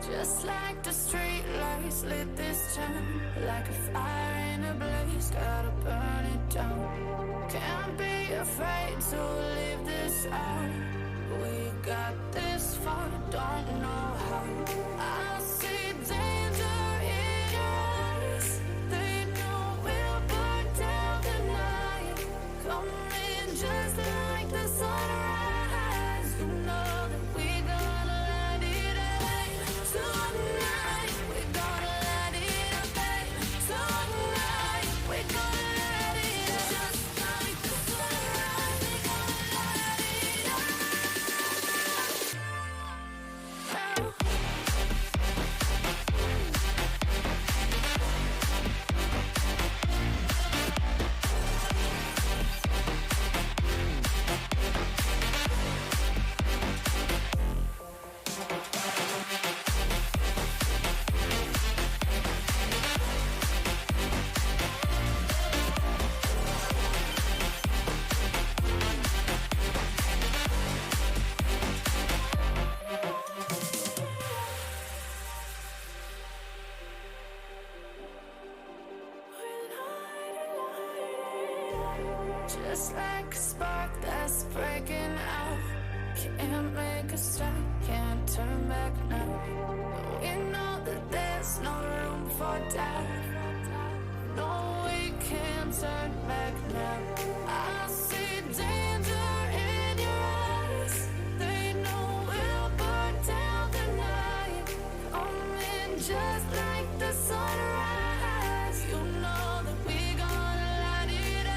Just like the street lights lit this town, like a fire in a blaze, gotta burn it down. Can't be afraid to leave this out. We got this far, don't know how. I see danger in your eyes. They know we'll burn down the night. Coming just like the sunrise. You know that we gonna light it up. Tonight we gonna light it up, babe. Tonight we gonna light it up. Just like the sunrise, we gonna light it up. Just like a spark that's breaking out. Can't make a stop, can't turn back now. We know that there's no room for doubt. No, we can't turn back now. I see danger in your eyes. They know we'll burn down the night. Coming just like the sunrise. You know that we gonna light it up.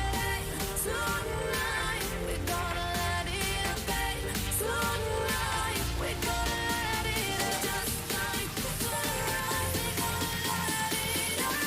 Tonight we gonna light it up, babe. Tonight we gonna light it up. Just like the sunrise, we gonna light it up.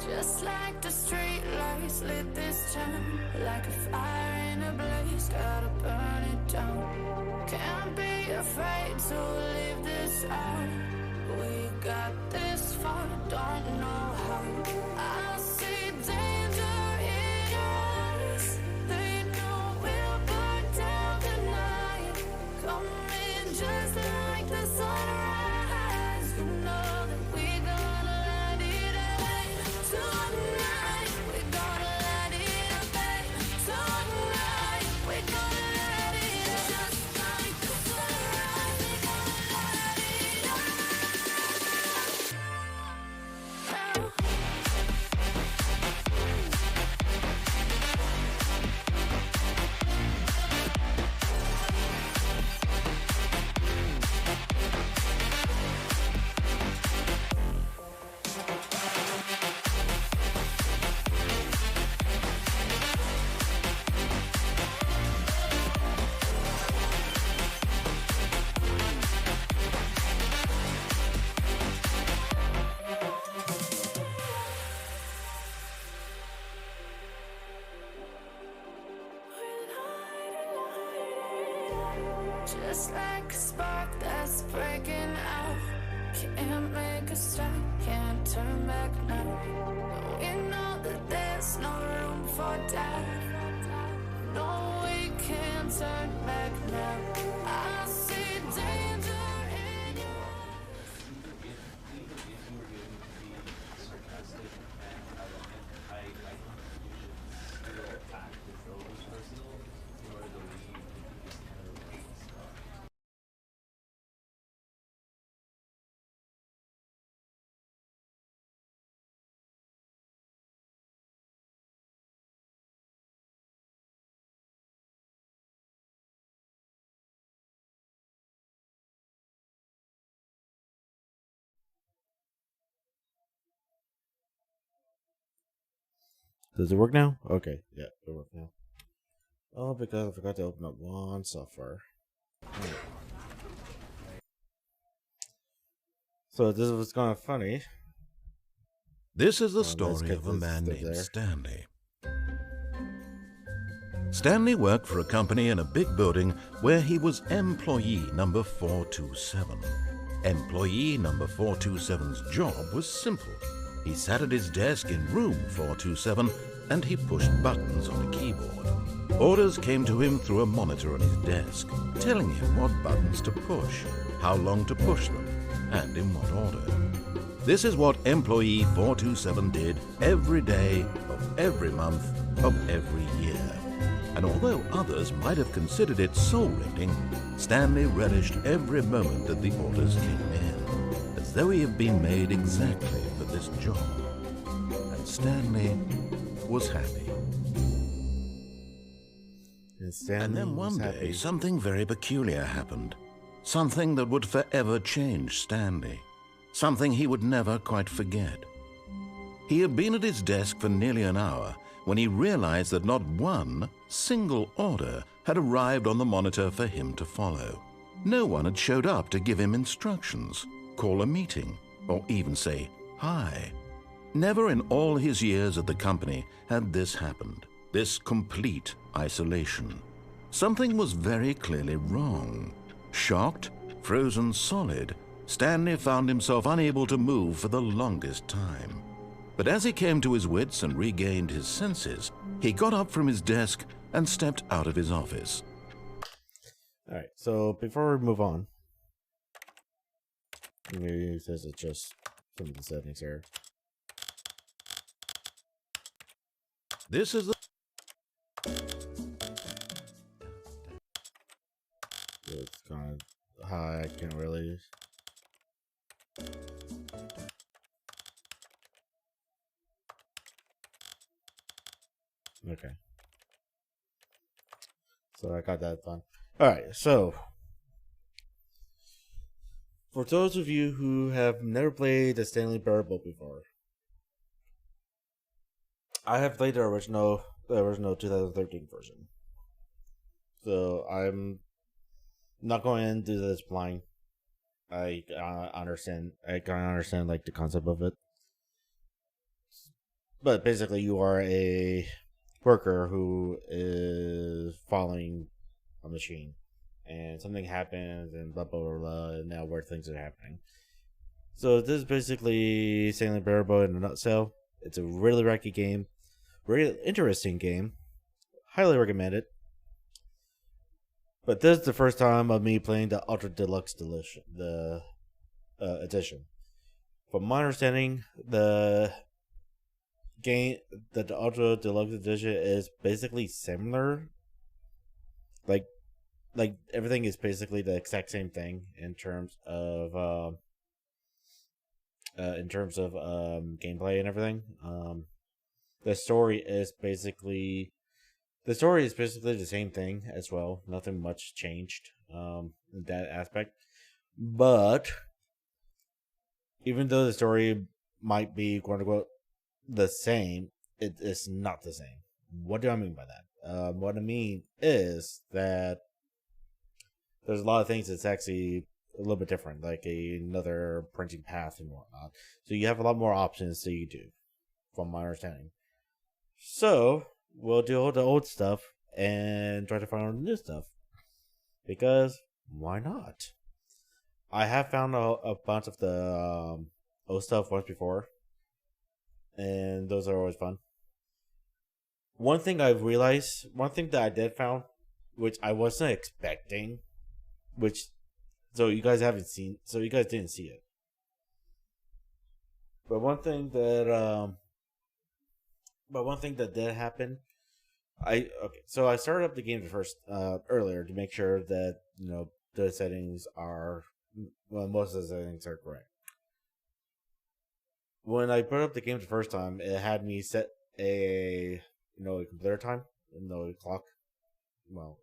Just like the street lights lit this town, like a fire in a blaze, gotta burn it down. Can't be afraid to leave this out. We got this far, don't know how. I see danger in your eyes. They know we'll burn down the night. Coming just like the sunrise. You know that we gonna light it up. Tonight we gonna light it up, babe. Tonight we gonna light it up. Just like the sunrise, we gonna light it up. Just like a spark that's breaking out. Can't make a stop, can't turn back now. We know that there's no room for doubt. No, we can't turn back now. I see danger in your eyes. If you were going to be sarcastic and ironic, I think you should still act as though it was personal in order to leave Does it work now? Okay, yeah, it works now. Oh, because I forgot to open up one software. So this was kind of funny. This is the Let's story get of a this man to named there. Stanley. Stanley worked for a company in a big building where he was employee number 427. Employee number 427's job was simple. He sat at his desk in room 427 and he pushed buttons on a keyboard. Orders came to him through a monitor on his desk, telling him what buttons to push, how long to push them, and in what order. This is what employee 427 did every day of every month of every year. And although others might have considered it soul-rending, Stanley relished every moment that the orders came in, as though he had been made exactly for this job. And Stanley was happy. And then one day, something very peculiar happened. Something that would forever change Stanley. Something he would never quite forget. He had been at his desk for nearly an hour when he realized that not one single order had arrived on the monitor for him to follow. No one had showed up to give him instructions, call a meeting, or even say hi. Never in all his years at the company had this happened, this complete isolation. Something was very clearly wrong. Shocked, frozen solid, Stanley found himself unable to move for the longest time. But as he came to his wits and regained his senses, he got up from his desk and stepped out of his office. Alright, so before we move on, maybe it says it's just some of the settings here. This is the... It's kind of high, I can't really... Okay. So I got that done. Alright, so for those of you who have never played the Stanley Parable before, I have played the original 2013 version. So I'm not going into this blind. I understand like the concept of it. But basically you are a worker who is following a machine, and something happens, and blah blah blah, blah, and now where things are happening. So this is basically Stanley Parable in a nutshell. It's a really wacky game, really interesting game. Highly recommend it. But this is the first time of me playing the Ultra Deluxe edition. From my understanding, the game that the Ultra Deluxe edition is basically similar. Like everything is basically the exact same thing in terms of gameplay and everything. The story is basically the same thing as well. Nothing much changed in that aspect. But even though the story might be quote unquote the same, it is not the same. What do I mean by that? What I mean is that there's a lot of things that's actually a little bit different, like another printing path and whatnot. So you have a lot more options that you do, from my understanding. So we'll do all the old stuff and try to find out the new stuff, because why not? I have found a bunch of the old stuff once before, and those are always fun. One thing that I did found, which I wasn't expecting, so you guys didn't see it. But one thing that did happen, so I started up the game first earlier to make sure that the settings are, well, most of the settings are correct. When I put up the game the first time, it had me set a computer time, a clock. Well,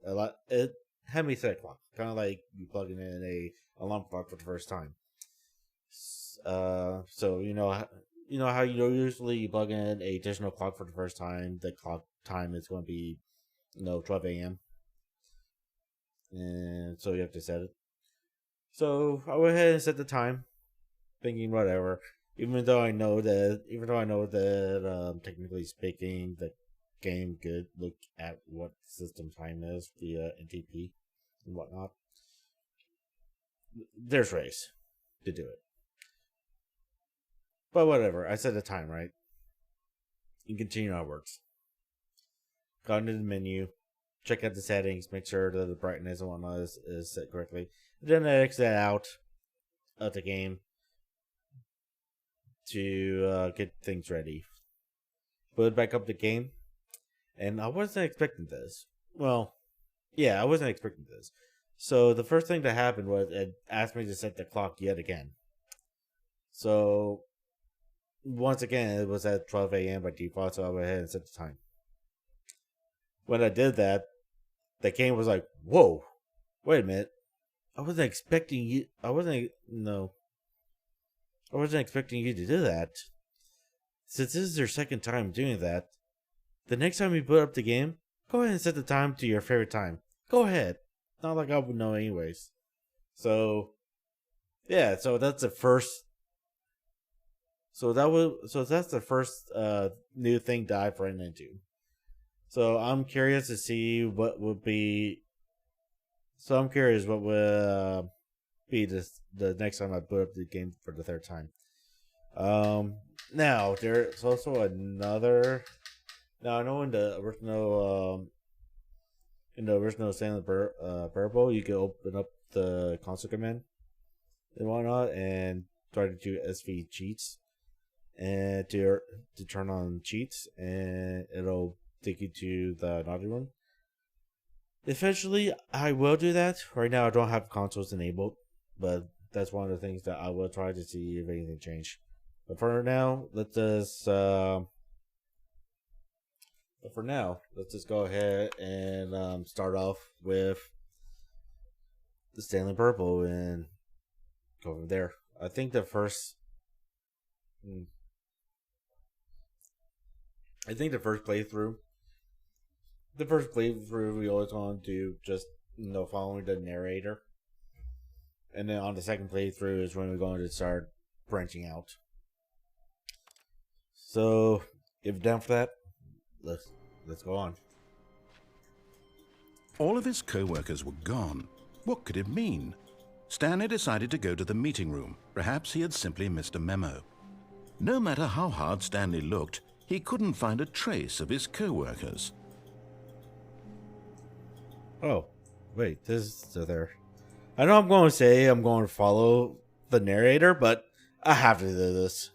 it had me set a clock, kind of like you plugging in a alarm clock for the first time. So you know how usually you plug in a digital clock for the first time. The clock time is going to be 12 a.m. and so you have to set it. So I went ahead and set the time, thinking whatever. Even though I know that, technically speaking, the game could look at what system time is via NTP and whatnot. There's ways to do it. But whatever, I set the time, right? And continue onwards. Got into the menu, check out the settings, make sure that the brightness and whatnot is set correctly. Then I exit out of the game to get things ready. Put back up the game, and I wasn't expecting this. Well, yeah, I wasn't expecting this. So the first thing that happened was it asked me to set the clock yet again. So once again, it was at 12 a.m. by default, so I went ahead and set the time. When I did that, the game was like, "Whoa, wait a minute! I wasn't expecting you. I wasn't expecting you to do that. Since this is your second time doing that, the next time you put up the game, go ahead and set the time to your favorite time. Go ahead. Not like I would know anyways." So, yeah. So that's the first. So that's the first new thing that I've run into. So I'm curious to see what would be. So I'm curious what would be the next time I put up the game for the third time. Now there's also another. Now I know in the original Stanley Parable, you can open up the console command and whatnot and try to do SV cheats and to turn on cheats, and it'll take you to the naughty room. Eventually, I will do that. Right now, I don't have consoles enabled, but that's one of the things that I will try to see if anything changed. But for now, let's just go ahead and start off with the Stanley Parable and go from there. I think the first playthrough. We always want to do just following the narrator, and then on the second playthrough is when we're going to start branching out. So, if you're down for that, let's go on. All of his co-workers were gone. What could it mean? Stanley decided to go to the meeting room. Perhaps he had simply missed a memo. No matter how hard Stanley looked, he couldn't find a trace of his co-workers. Oh, wait, this is still there. I know I'm going to say I'm going to follow the narrator, but I have to do this.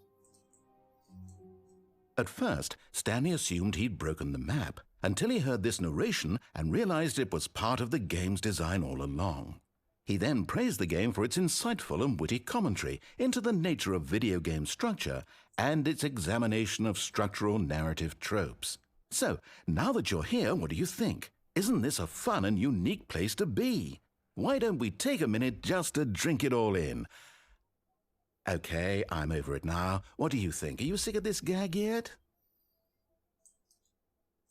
At first, Stanley assumed he'd broken the map until he heard this narration and realized it was part of the game's design all along. He then praised the game for its insightful and witty commentary into the nature of video game structure and its examination of structural narrative tropes. So, now that you're here, what do you think? Isn't this a fun and unique place to be? Why don't we take a minute just to drink it all in? Okay, I'm over it now. What do you think? Are you sick of this gag yet?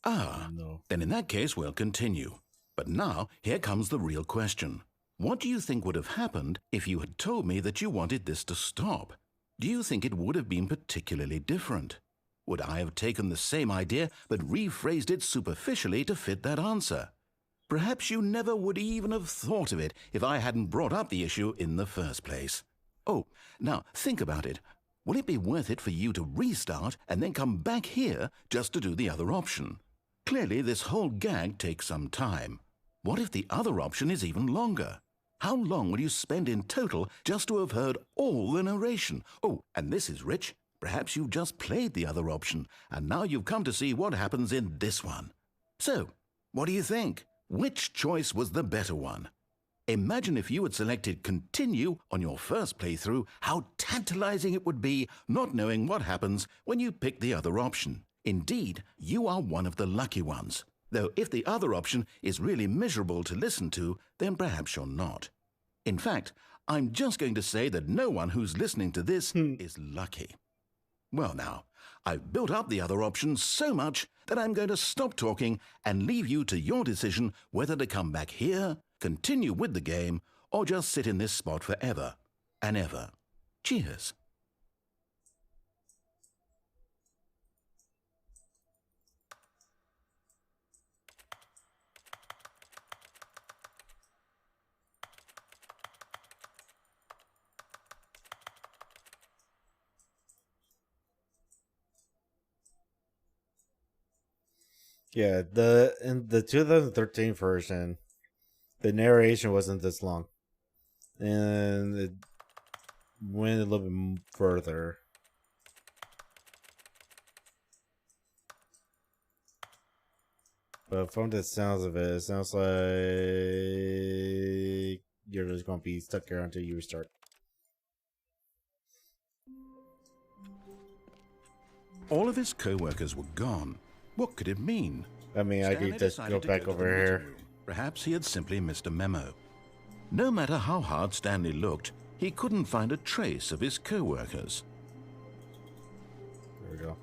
No. Then in that case, we'll continue. But now, here comes the real question. What do you think would have happened if you had told me that you wanted this to stop? Do you think it would have been particularly different? Would I have taken the same idea but rephrased it superficially to fit that answer? Perhaps you never would even have thought of it if I hadn't brought up the issue in the first place. Oh, now think about it. Will it be worth it for you to restart and then come back here just to do the other option? Clearly, this whole gag takes some time. What if the other option is even longer? How long will you spend in total just to have heard all the narration? Oh, and this is rich. Perhaps you've just played the other option, and now you've come to see what happens in this one. So, what do you think? Which choice was the better one? Imagine if you had selected Continue on your first playthrough, how tantalizing it would be not knowing what happens when you pick the other option. Indeed, you are one of the lucky ones. Though if the other option is really miserable to listen to, then perhaps you're not. In fact, I'm just going to say that no one who's listening to this is lucky. Well now, I've built up the other options so much that I'm going to stop talking and leave you to your decision whether to come back here, continue with the game, or just sit in this spot forever and ever. Cheers. Yeah, in the 2013 version, the narration wasn't this long, and it went a little bit further. But from the sounds of it, it sounds like you're just gonna be stuck here until you restart. All of his co-workers were gone. What could it mean? I mean, I could just go back over here. Perhaps he had simply missed a memo. No matter how hard Stanley looked, he couldn't find a trace of his co-workers. There we go.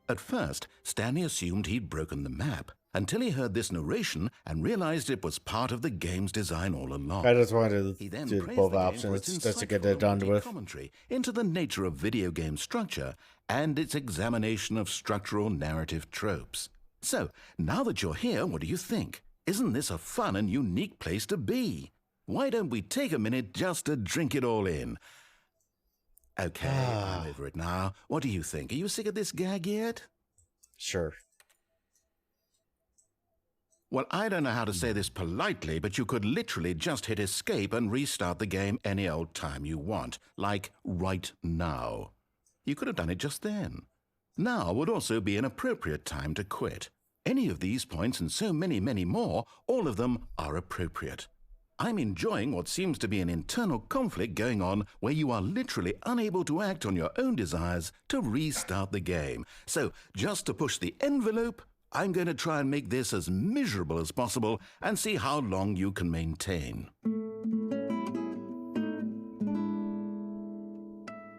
At first, Stanley assumed he'd broken the map, until he heard this narration and realized it was part of the game's design all along. I just wanted He to then do praised both the game for options its just to get insightful it done witty with. commentary into the nature of video game structure and its examination of structural narrative tropes. So, now that you're here, what do you think? Isn't this a fun and unique place to be? Why don't we take a minute just to drink it all in? Okay, I'm over it now. What do you think? Are you sick of this gag yet? Sure. Well, I don't know how to say this politely, but you could literally just hit escape and restart the game any old time you want, like right now. You could have done it just then. Now would also be an appropriate time to quit. Any of these points and so many, many more, all of them are appropriate. I'm enjoying what seems to be an internal conflict going on where you are literally unable to act on your own desires to restart the game. So, just to push the envelope, I'm going to try and make this as miserable as possible and see how long you can maintain.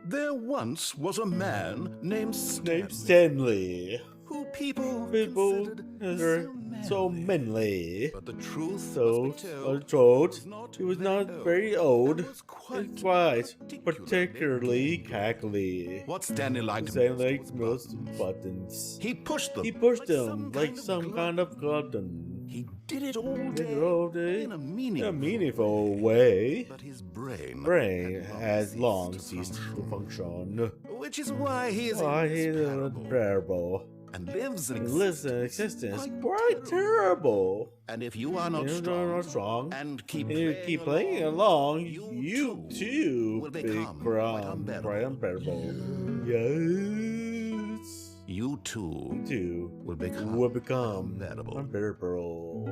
There once was a man named Stanley. who people are so manly. But the truth So, must be told, told, he was not very old. but was And quite particularly cackly. What Stanley liked Stanley most liked most buttons. He pushed them. He pushed them like some kind of glutton. He did it all Did day, it all day in a in a meaningful, meaningful way. But his brain Has long ceased to function. which is why he is Why in this he's parable unbearable. and lives in Lives in existence quite terrible. And if you are not You're strong, not strong. and keep And you keep playing along, you too will become become quite unbearable. Yes. you too Too will become, will become unbearable. unbearable.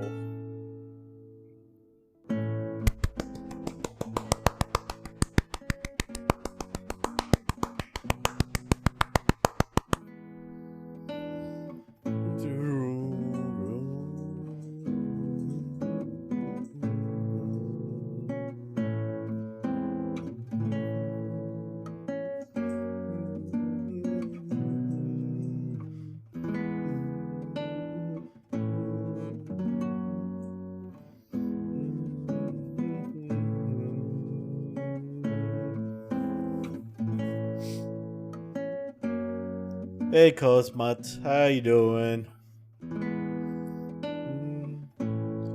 Hey Cosmut, how you doing?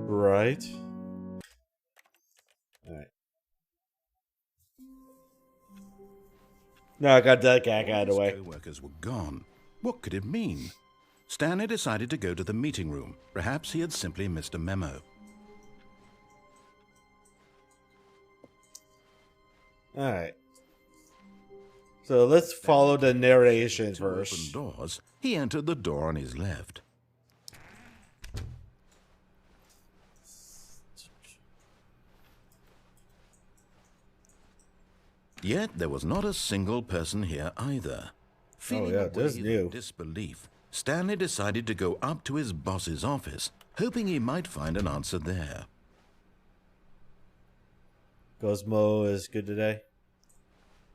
Right. Alright. No, I got that gag out of the way. His co-workers were gone. What could it mean? Stanley decided to go to the meeting room. Perhaps he had simply missed a memo. Alright. So let's follow the narration To open first. doors, he entered the door on his left. Yet there was not a single person here either. Feeling yeah, a this wave new. of disbelief, Stanley decided to go up to his boss's office, hoping he might find an answer there. Cosmo is good today.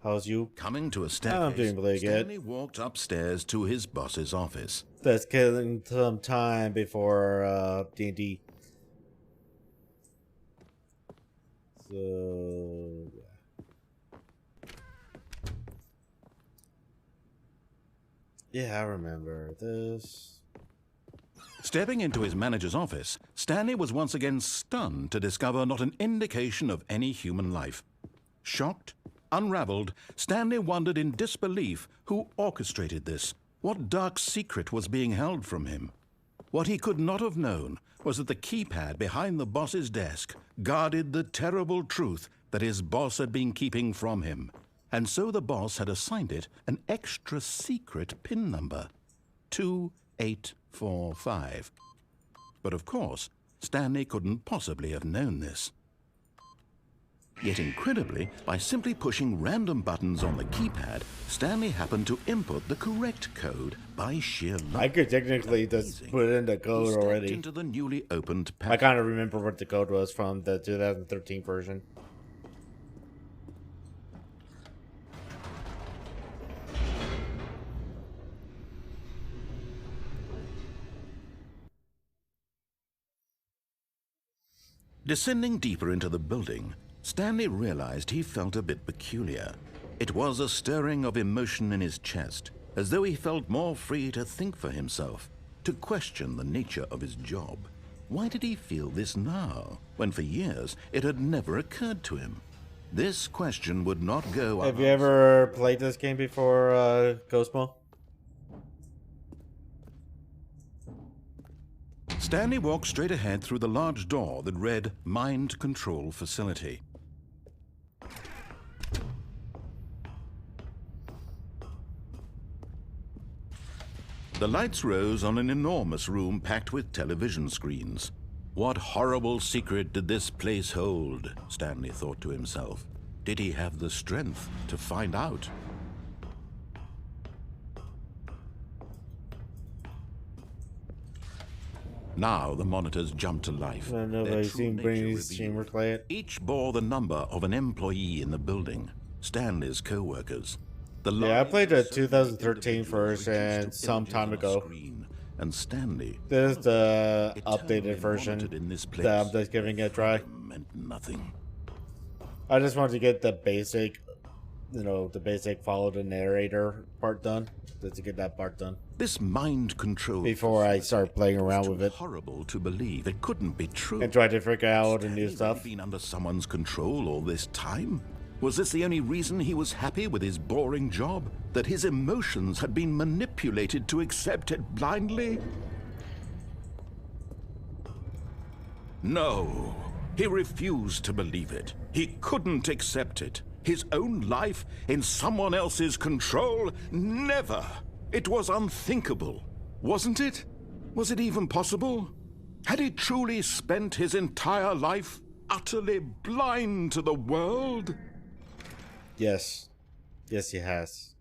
How's you? Coming to a I'm staircase, doing really good. Stanley walked upstairs to his boss's office. That's killing some time before D&D. So yeah, I remember this. Stepping into his manager's office, Stanley was once again stunned to discover not an indication of any human life. Shocked, unraveled, Stanley wondered in disbelief who orchestrated this, what dark secret was being held from him. What he could not have known was that the keypad behind the boss's desk guarded the terrible truth that his boss had been keeping from him, and so the boss had assigned it an extra secret PIN number, 2845. But of course, Stanley couldn't possibly have known this. Yet incredibly, by simply pushing random buttons on the keypad, Stanley happened to input the correct code by sheer luck. I could technically just put in the code He stepped already. into the newly opened I kind of remember what the code was from the 2013 version. Descending deeper into the building, Stanley realized he felt a bit peculiar. It was a stirring of emotion in his chest, as though he felt more free to think for himself, to question the nature of his job. Why did he feel this now, when for years it had never occurred to him? This question would not go Have you unanswered. ever played this game before, Cosmo? Stanley walked straight ahead through the large door that read Mind Control Facility. The lights rose on an enormous room packed with television screens. What horrible secret did this place hold? Stanley thought to himself. Did he have the strength to find out? Now the monitors jumped to life. I don't know if Their I've true seen nature Brady's revealed. streamer play it. Each bore the number of an employee in the building, Stanley's co-workers. The Yeah, I played the lines of 2013 individuals version reduced to some images time on a ago. screen, and Stanley, This is the eternally updated version monitored in this place, that I'm just giving it a try. meant nothing. I just wanted to get the basic, the basic follow the narrator part done. Just to get that part done This mind control before I start playing around with it horrible to believe. It couldn't be true. and try to figure out all the Had new he stuff. really been under someone's control all this time? Was this the only reason he was happy with his boring job? That his emotions had been manipulated to accept it blindly? No, he refused to believe it. He couldn't accept it. His own life in someone else's control? Never! It was unthinkable, wasn't it? Was it even possible? Had he truly spent his entire life utterly blind to the world? Yes, he has.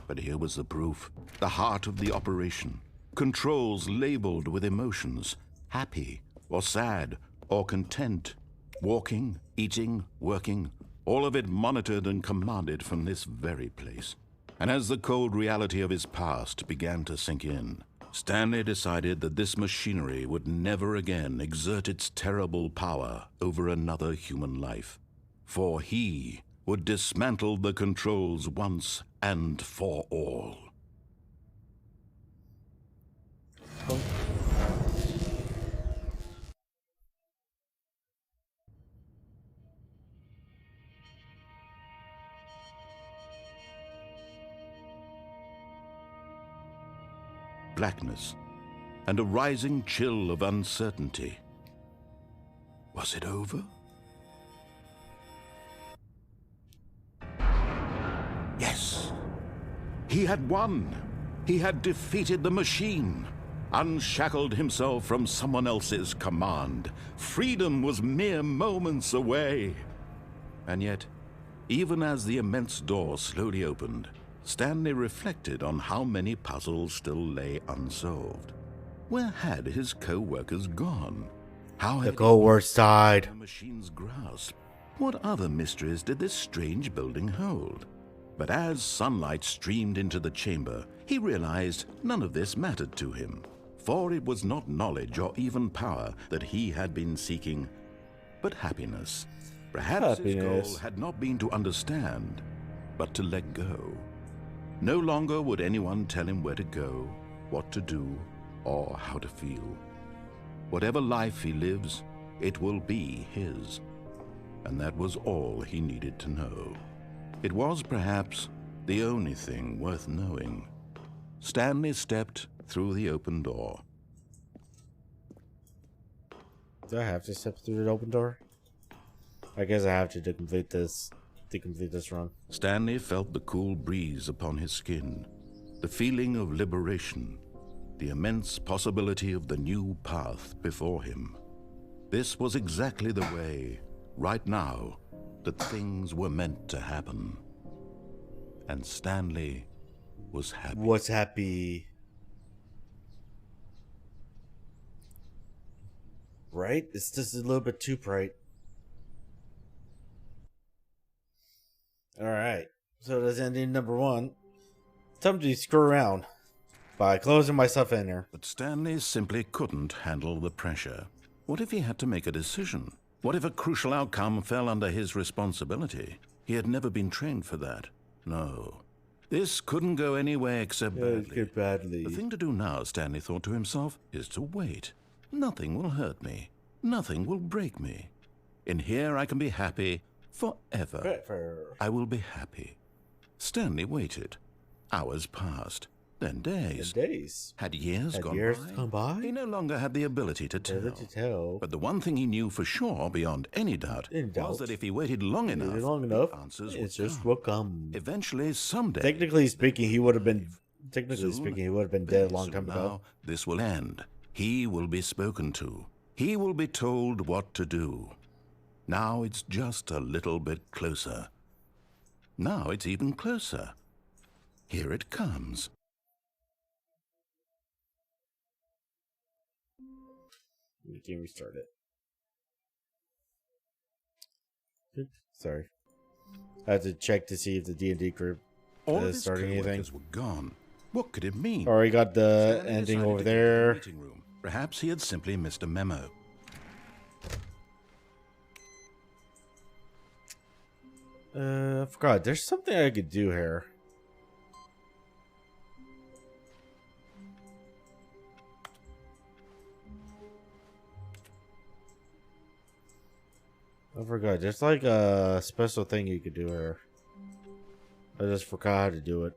But here was the proof. The heart of the operation. Controls labeled with emotions. Happy, or sad, or content. Walking, eating, working. All of it monitored and commanded from this very place. And as the cold reality of his past began to sink in, Stanley decided that this machinery would never again exert its terrible power over another human life. For he would dismantle the controls once and for all. Blackness and a rising chill of uncertainty. Was it over? Yes. He had won. He had defeated the machine, unshackled himself from someone else's command. Freedom was mere moments away. And yet, even as the immense door slowly opened, Stanley reflected on how many puzzles still lay unsolved. Where had his co-workers gone? How The had co-workers died. the machine's grasp? What other mysteries did this strange building hold? But as sunlight streamed into the chamber, he realized none of this mattered to him, for it was not knowledge or even power that he had been seeking, but happiness. Perhaps his goal had not been to understand, but to let go. No longer would anyone tell him where to go, what to do, or how to feel. Whatever life he lives, it will be his. And that was all he needed to know. It was perhaps the only thing worth knowing. Stanley stepped through the open door. Do I have to step through the open door? I guess I have to complete this run. Stanley felt the cool breeze upon his skin, the feeling of liberation, the immense possibility of the new path before him. This was exactly the way, right now, that things were meant to happen. And Stanley was happy. Was happy. Right? It's just a little bit too bright. Alright. So that's ending number 1. Time to screw around by closing myself in here. But Stanley simply couldn't handle the pressure. What if he had to make a decision? What if a crucial outcome fell under his responsibility? He had never been trained for that. No. This couldn't go any way except badly. The thing to do now, Stanley thought to himself, is to wait. Nothing will hurt me. Nothing will break me. In here I can be happy forever. I will be happy. Stanley waited. Hours passed. Then days. Had years gone by? He no longer had the ability to tell. But the one thing he knew for sure, beyond any doubt, was that if he waited long enough, the answers would come. Eventually, someday. Technically speaking, he would have been dead a long time ago. This will end. He will be spoken to. He will be told what to do. Now it's just a little bit closer. Now it's even closer. Here it comes. We can restart it. Oops, sorry. I had to check to see if the D&D group is starting anything. Were gone. What could it mean? Already got the ending over there. Perhaps he had simply missed a memo. I forgot. There's something I could do here. I forgot. There's like a special thing you could do here. I just forgot how to do it.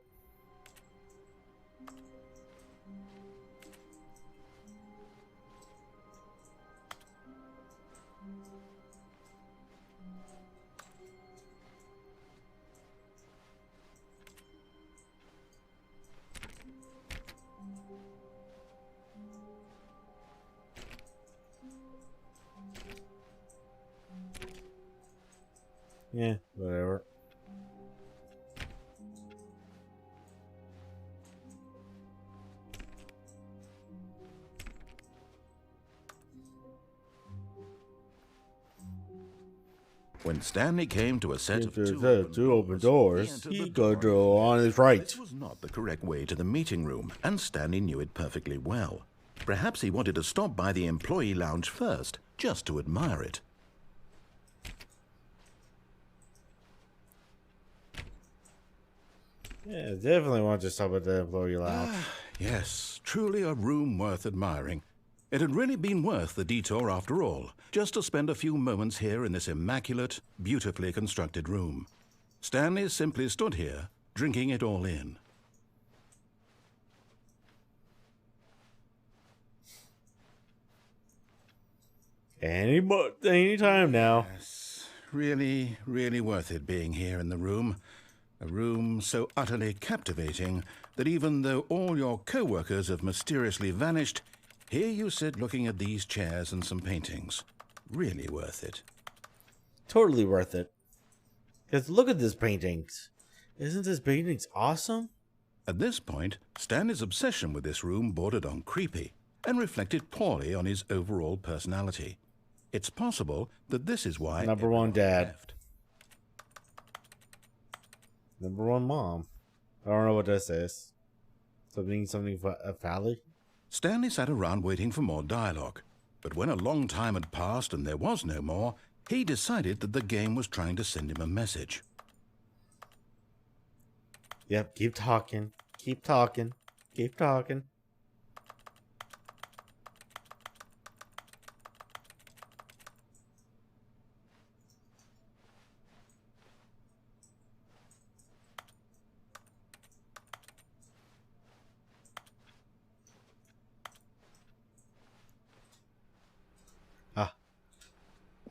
Yeah, whatever. When Stanley came to a set of two open doors, he could go on his right. This was not the correct way to the meeting room, and Stanley knew it perfectly well. Perhaps he wanted to stop by the employee lounge first, just to admire it. Yeah, definitely want to stop at the employee lounge. Yes, truly a room worth admiring. It had really been worth the detour after all, just to spend a few moments here in this immaculate, beautifully constructed room. Stanley simply stood here, drinking it all in. Any time now. Yes, really, really worth it being here in the room. A room so utterly captivating that even though all your co-workers have mysteriously vanished, here you sit looking at these chairs and some paintings. Really worth it. Totally worth it. Because look at these paintings. Isn't this paintings awesome? At this point, Stanley's obsession with this room bordered on creepy and reflected poorly on his overall personality. It's possible that this is why Number one dad. left. Number one mom. I don't know what this is. Something Valley? Stanley sat around waiting for more dialogue. But when a long time had passed and there was no more, he decided that the game was trying to send him a message. Yep, keep talking. Keep talking. Keep talking.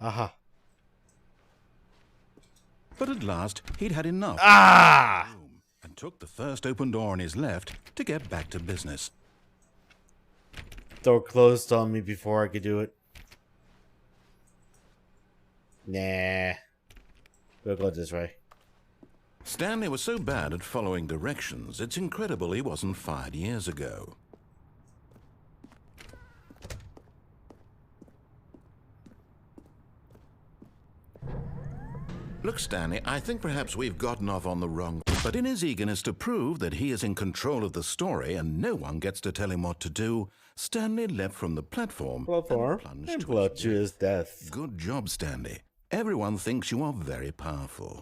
Aha. But at last, he'd had enough. And took the first open door on his left to get back to business. Door closed on me before I could do it. Nah. We'll go this way. Stanley was so bad at following directions, it's incredible he wasn't fired years ago. Look, Stanley, I think perhaps we've gotten off on the wrong... But in his eagerness to prove that he is in control of the story and no one gets to tell him what to do, Stanley leapt from the platform and plunged to his death. Good job, Stanley. Everyone thinks you are very powerful.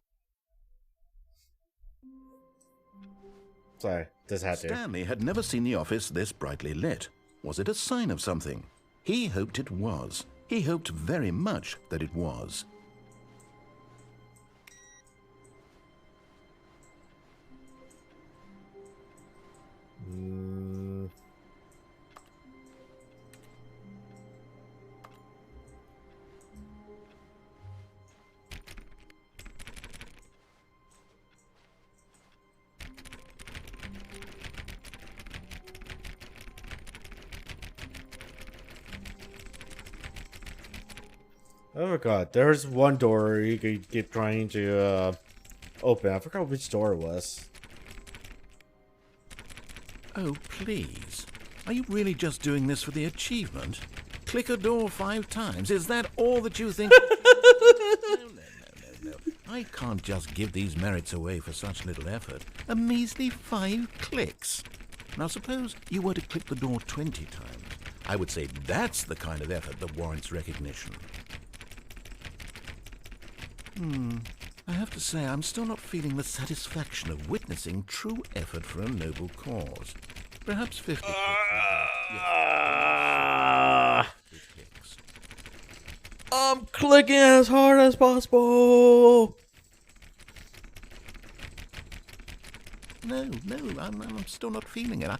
Sorry, this had to. Stanley had never seen the office this brightly lit. Was it a sign of something? He hoped it was. He hoped very much that it was. Oh god, there's one door you could keep trying to open. I forgot which door it was. Oh, please. Are you really just doing this for the achievement? Click a door 5 times. Is that all that you think? No. I can't just give these merits away for such little effort. A measly 5 clicks. Now, suppose you were to click the door 20 times. I would say that's the kind of effort that warrants recognition. I have to say, I'm still not feeling the satisfaction of witnessing true effort for a noble cause. Perhaps 50 clicks. I'm clicking as hard as possible. No, I'm still not feeling it.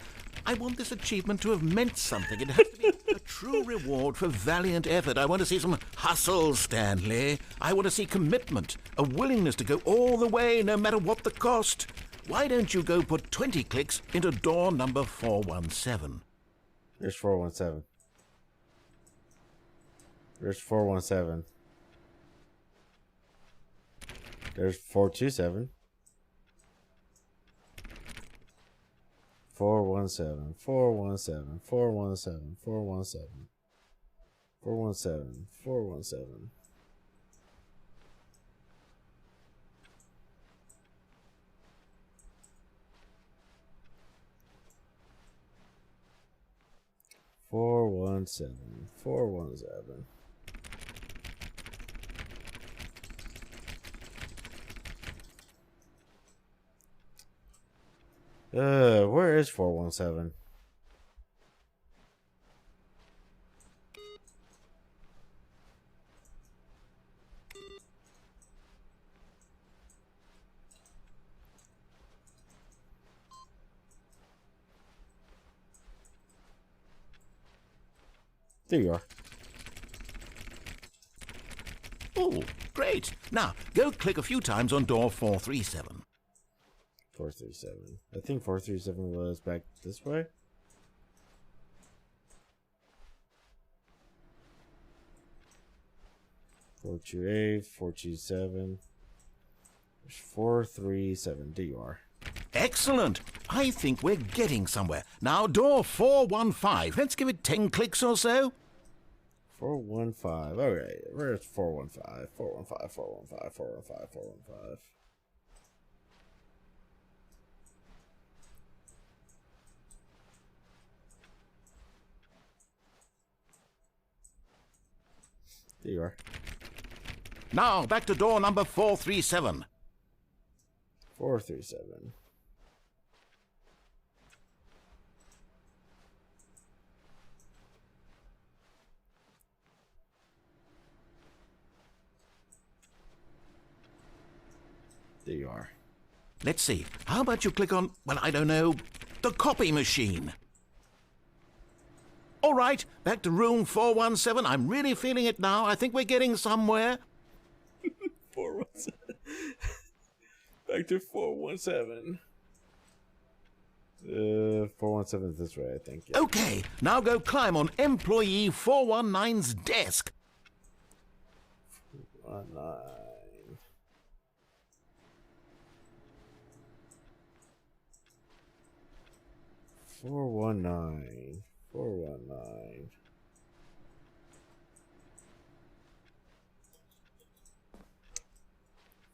I want this achievement to have meant something. It has to be a true reward for valiant effort. I want to see some hustle, Stanley. I want to see commitment, a willingness to go all the way, no matter what the cost. Why don't you go put 20 clicks into door number 417? There's 417. There's 417. There's 427. 417, 417, 417, 417, 417, 417. Four one seven, 417. Where is 417? There you are. Oh, great. Now, go click a few times on door 437. 437. I think 437 was back this way. Four two eight, 427. There's 437. There you are. Excellent. I think we're getting somewhere. Now, door 415. Let's give it 10 clicks or so. 415. Alright, where's 415? 415, 415, 415, 415. There you are. Now, back to door number 437. 437. There you are. Let's see. How about you click on, well, I don't know, the copy machine? All right, back to room 417. I'm really feeling it now. I think we're getting somewhere. 417. Back to 417. 417 is this way, I think. Yeah. Okay, now go climb on employee 419's desk. 419. 419. 419.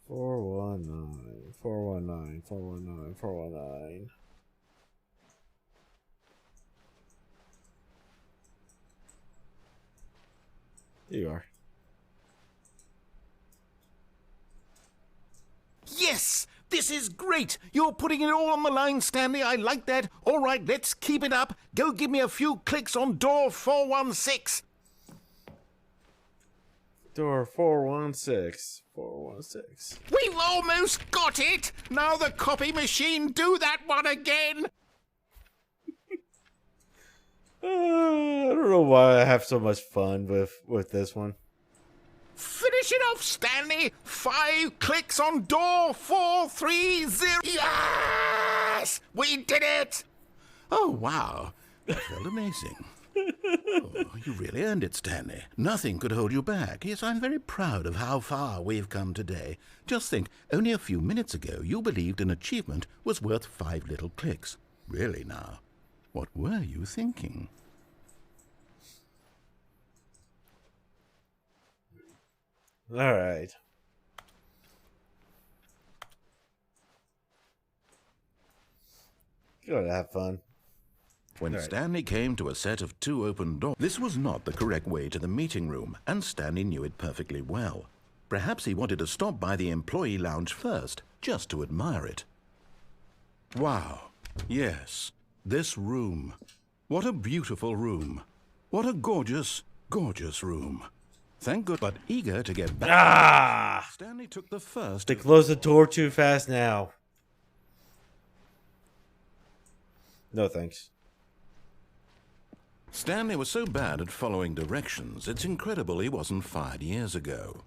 Four one nine, 419, 419, 419. There you are. Yes! This is great! You're putting it all on the line, Stanley. I like that. All right, let's keep it up. Go give me a few clicks on door 416. Door 416. 416. We've almost got it! Now the copy machine, do that one again! I don't know why I have so much fun with this one. Finish it off, Stanley! 5 clicks on door 430. Yes! We did it! Oh, wow. That felt amazing. Oh, you really earned it, Stanley. Nothing could hold you back. Yes, I'm very proud of how far we've come today. Just think, only a few minutes ago you believed an achievement was worth 5 little clicks. Really now, what were you thinking? All right. Gotta have fun. When Stanley came to a set of 2 open doors, this was not the correct way to the meeting room, and Stanley knew it perfectly well. Perhaps he wanted to stop by the employee lounge first, just to admire it. Wow. Yes. This room. What a beautiful room. What a gorgeous, gorgeous room. Thank God, but eager to get back. Stanley took the first. They closed the door too fast now. No thanks. Stanley was so bad at following directions, it's incredible he wasn't fired years ago.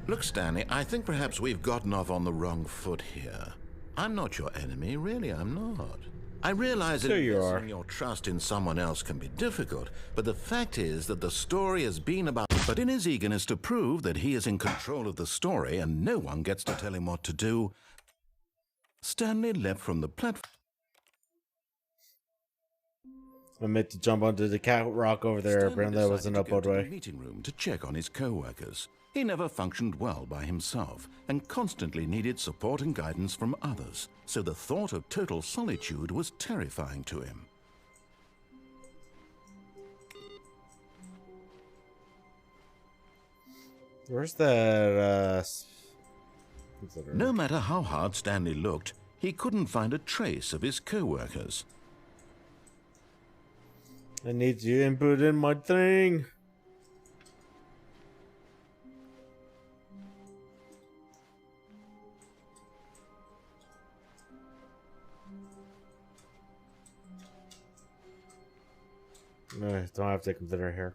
Look, Stanley, I think perhaps we've gotten off on the wrong foot here. I'm not your enemy, really, I'm not. I realize that investing your trust in someone else can be difficult, but the fact is that the story has been about... But in his eagerness to prove that he is in control of the story and no one gets to tell him what to do, Stanley leapt from the platform. I meant to jump onto the cat rock over there, but that wasn't up all the way. Meeting room to check on his co-workers. He never functioned well by himself and constantly needed support and guidance from others, so the thought of total solitude was terrifying to him. Where's that, No matter how hard Stanley looked, he couldn't find a trace of his co-workers. I need you input in my thing. No, don't have to consider here.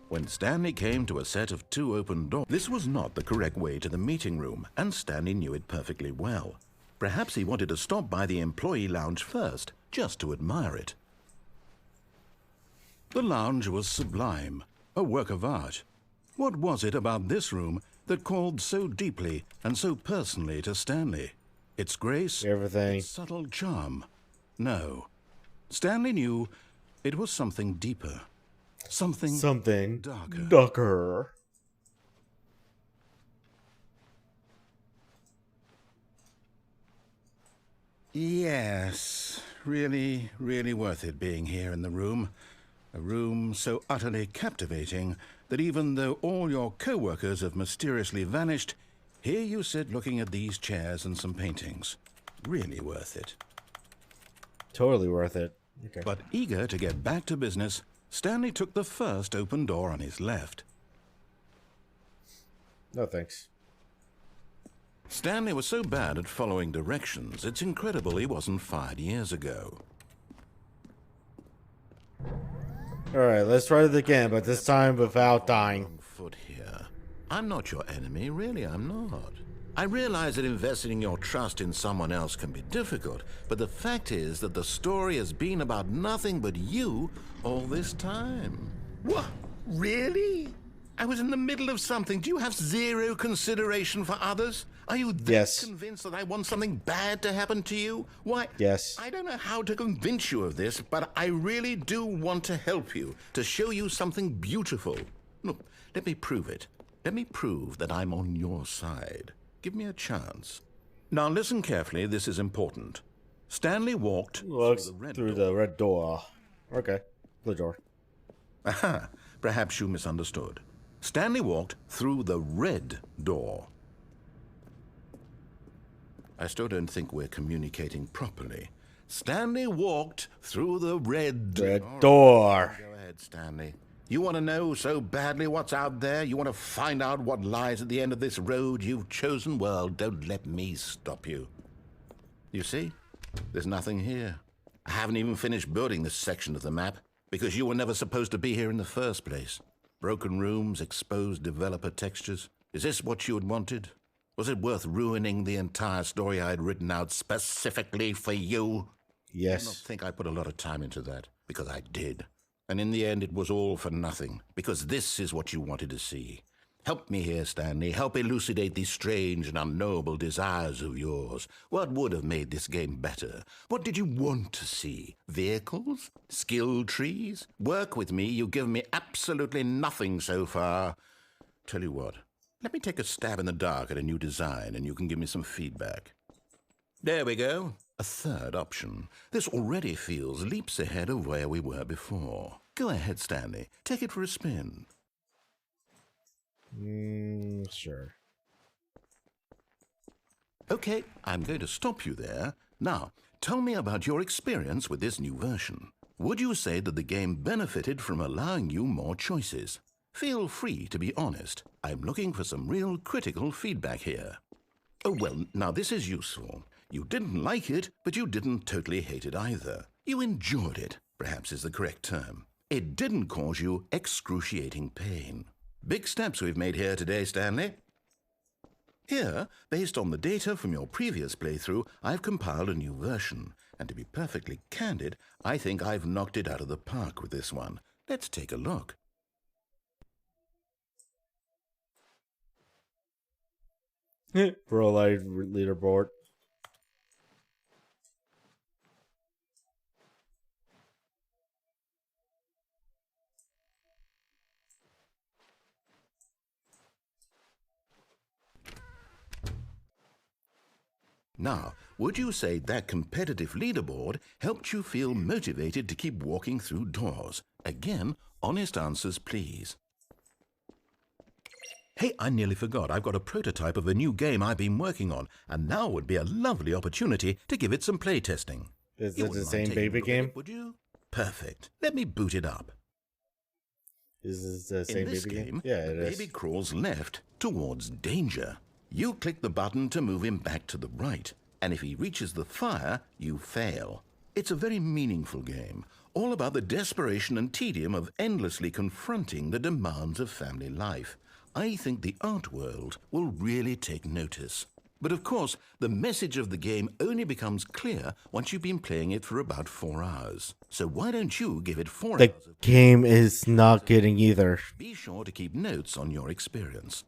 When Stanley came to a set of 2 open doors, this was not the correct way to the meeting room, and Stanley knew it perfectly well. Perhaps he wanted to stop by the employee lounge first, just to admire it. The lounge was sublime, a work of art. What was it about this room that called so deeply and so personally to Stanley? its grace, Everything. its subtle charm. No. Stanley knew it was something deeper. Something darker. Yes, really, really worth it being here in the room. A room so utterly captivating that even though all your co-workers have mysteriously vanished, here you sit looking at these chairs and some paintings. Really worth it. Totally worth it. Okay. But eager to get back to business, Stanley took the first open door on his left. No thanks. Stanley was so bad at following directions, it's incredible he wasn't fired years ago. Alright, let's try it again, but this time without dying. Wrong foot here. I'm not your enemy, really, I'm not. I realize that investing your trust in someone else can be difficult, but the fact is that the story has been about nothing but you all this time. What? Really? I was in the middle of something. Do you have zero consideration for others? Are you that convinced that I want something bad to happen to you? Why, yes. I don't know how to convince you of this, but I really do want to help you, to show you something beautiful. Look, let me prove it. Let me prove that I'm on your side. Give me a chance. Now listen carefully, this is important. Stanley walked through the red door. Okay, the door. Aha, perhaps you misunderstood. Stanley walked through the red door. I still don't think we're communicating properly. Stanley walked through the red door. Go ahead, Stanley. You want to know so badly what's out there? You want to find out what lies at the end of this road you've chosen? Well, don't let me stop you. You see? There's nothing here. I haven't even finished building this section of the map, because you were never supposed to be here in the first place. Broken rooms, exposed developer textures. Is this what you had wanted? Was it worth ruining the entire story I had written out specifically for you? Yes. I don't think I put a lot of time into that, because I did. And in the end, it was all for nothing, because this is what you wanted to see. Help me here, Stanley. Help elucidate these strange and unknowable desires of yours. What would have made this game better? What did you want to see? Vehicles? Skill trees? Work with me. You've given me absolutely nothing so far. Tell you what, let me take a stab in the dark at a new design, and you can give me some feedback. There we go. A third option. This already feels leaps ahead of where we were before. Go ahead, Stanley. Take it for a spin. Sure. Okay, I'm going to stop you there. Now, tell me about your experience with this new version. Would you say that the game benefited from allowing you more choices? Feel free to be honest. I'm looking for some real critical feedback here. Oh, well, now this is useful. You didn't like it, but you didn't totally hate it either. You enjoyed it, perhaps is the correct term. It didn't cause you excruciating pain. Big steps we've made here today, Stanley. Here, based on the data from your previous playthrough, I've compiled a new version. And to be perfectly candid, I think I've knocked it out of the park with this one. Let's take a look. Pro Life leaderboard. Now, would you say that competitive leaderboard helped you feel motivated to keep walking through doors? Again, honest answers, please. Hey, I nearly forgot. I've got a prototype of a new game I've been working on, and now would be a lovely opportunity to give it some playtesting. Is it the same baby game? Would you? Perfect. Let me boot it up. Is this the same baby game? Yeah, it is. The baby crawls left towards danger. You click the button to move him back to the right, and if he reaches the fire, you fail. It's a very meaningful game, all about the desperation and tedium of endlessly confronting the demands of family life. I think the art world will really take notice. But of course, the message of the game only becomes clear once you've been playing it for about 4 hours. So why don't you give it 4 hours? The game is not getting either. Be sure to keep notes on your experience.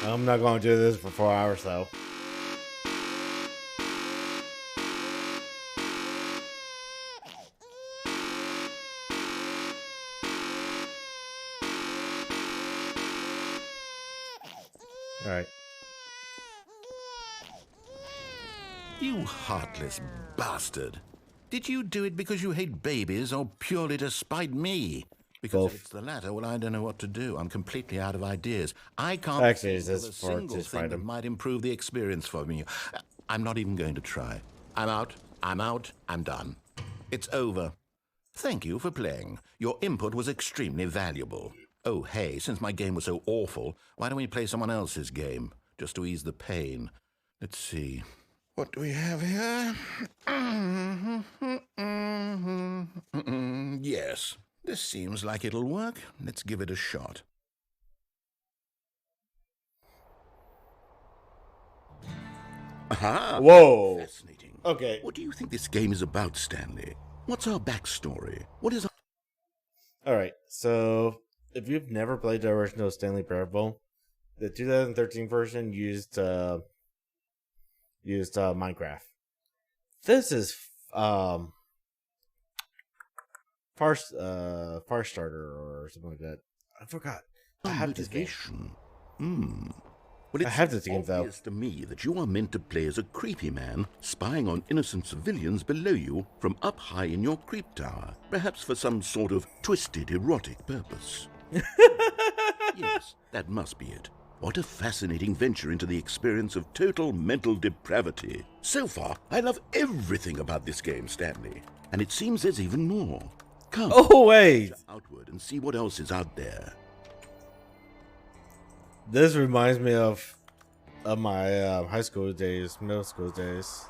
I'm not going to do this for 4 hours, though. Alright. You heartless bastard. Did you do it because you hate babies or purely to spite me? Because Both. if it's the latter, well, I don't know what to do. I'm completely out of ideas. I can't Actually, think it's of a for single just thing fight that him. might improve the experience for me. I'm not even going to try. I'm out. I'm done. It's over. Thank you for playing. Your input was extremely valuable. Oh, hey, since my game was so awful, why don't we play someone else's game? Just to ease the pain. Let's see. What do we have here? Yes, this seems like it'll work. Let's give it a shot. Aha! Whoa! Fascinating. Okay. What do you think this game is about, Stanley? What's our backstory? What is our... Alright, so if you've never played the original Stanley Parable, the 2013 version used Minecraft. This is Farstarter or something like that. I forgot. I have this game. Well, I have this game, though. It's obvious to me that you are meant to play as a creepy man spying on innocent civilians below you from up high in your creep tower, perhaps for some sort of twisted erotic purpose. Yes, that must be it. What a fascinating venture into the experience of total mental depravity. So far, I love everything about this game, Stanley. And it seems there's even more. Come, Oh, wait! outward and see what else is out there. This reminds me of my high school days, middle school days.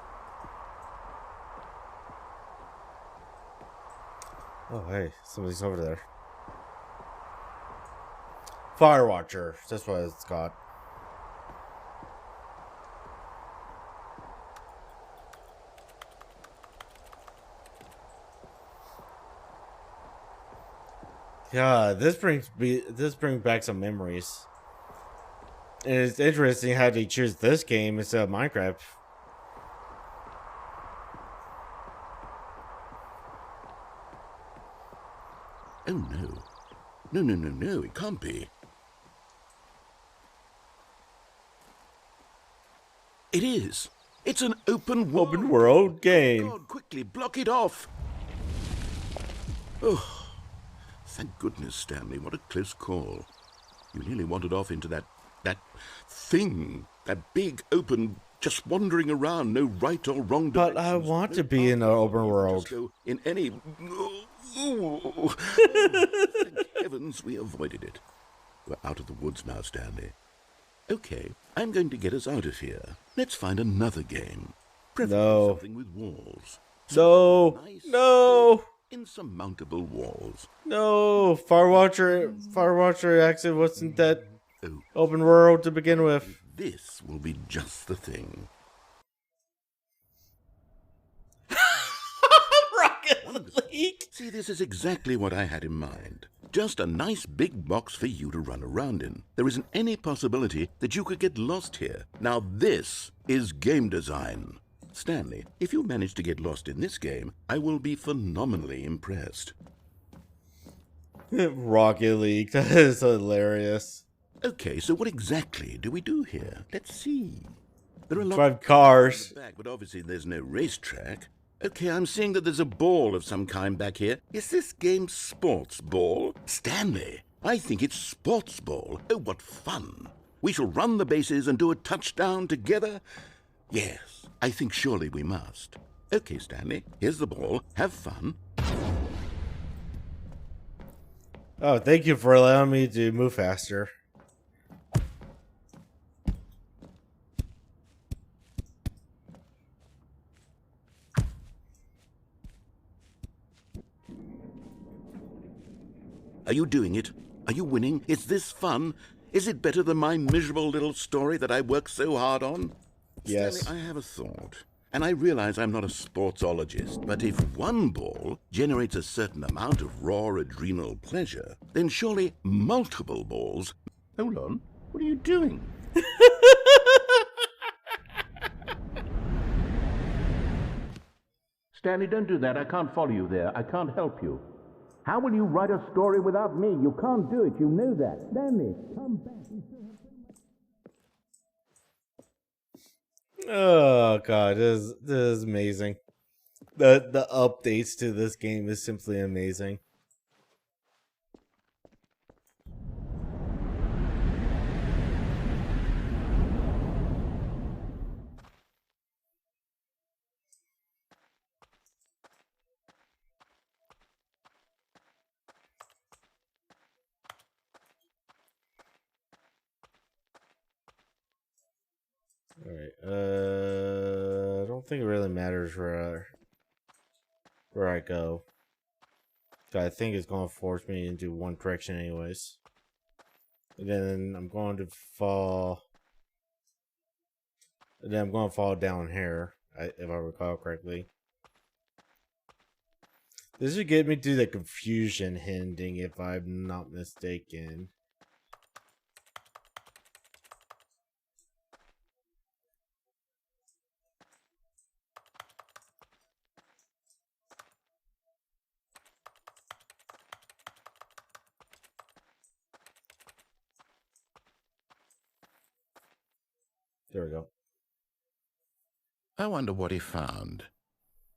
Oh, hey, somebody's over there. Firewatcher, that's what it's called. Yeah, this brings back some memories. And it's interesting how they choose this game instead of Minecraft. Oh, no. No, it can't be. It is. It's an open World game. God, quickly, block it off. Oh, thank goodness, Stanley. What a close call. You nearly wandered off into that thing. That big, open, just wandering around, no right or wrong But directions. I want to be in an open world. Just go in any... Oh, thank heavens we avoided it. We're out of the woods now, Stanley. Okay, I'm going to get us out of here. Let's find another game. Preferably No. something with walls. No. Nice, No. insurmountable walls. No. Firewatcher actually wasn't that Oh, open world to begin with. this will be just the thing. Rocket League. See, this is exactly what I had in mind. Just a nice big box for you to run around in. There isn't any possibility that you could get lost here. Now this is game design. Stanley, if you manage to get lost in this game, I will be phenomenally impressed. Rocket League. That is hilarious. Okay, so what exactly do we do here? Let's see. There are a lot Drive cars. in the back, but obviously there's no racetrack. Okay, I'm seeing that there's a ball of some kind back here. Is this game sports ball? Stanley, I think it's sports ball. Oh, what fun. We shall run the bases and do a touchdown together? Yes, I think surely we must. Okay, Stanley, here's the ball. Have fun. Oh, thank you for allowing me to move faster. Are you doing it? Are you winning? Is this fun? Is it better than my miserable little story that I worked so hard on? Yes. Stanley, I have a thought. And I realize I'm not a sportsologist, but if one ball generates a certain amount of raw adrenal pleasure, then surely multiple balls... Hold on. What are you doing? Stanley, don't do that. I can't follow you there. I can't help you. How will you write a story without me? You can't do it. You know that. Stanley, come back. Oh god, this is amazing. The updates to this game is simply amazing. Alright, I don't think it really matters where I go. I think it's going to force me into one direction anyways. And then I'm going to fall... And then I'm going to fall down here, if I recall correctly. This should get me to the confusion ending, if I'm not mistaken. There we go. I wonder what he found.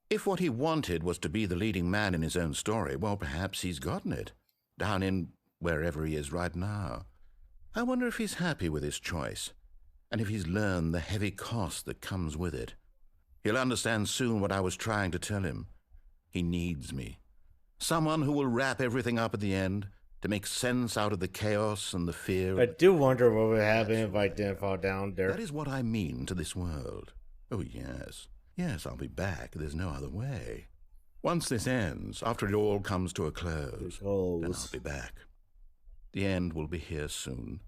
If what he wanted was to be the leading man in his own story, well, perhaps he's gotten it, down in wherever he is right now. I wonder if he's happy with his choice, and if he's learned the heavy cost that comes with it. He'll understand soon what I was trying to tell him. He needs me. Someone who will wrap everything up at the end, to make sense out of the chaos and the fear. I do wonder what would happen if I didn't fall down there. That is what I mean to this world. Oh, yes. Yes, I'll be back. There's no other way. Once this ends, after it all comes to a close, then I'll be back. The end will be here soon.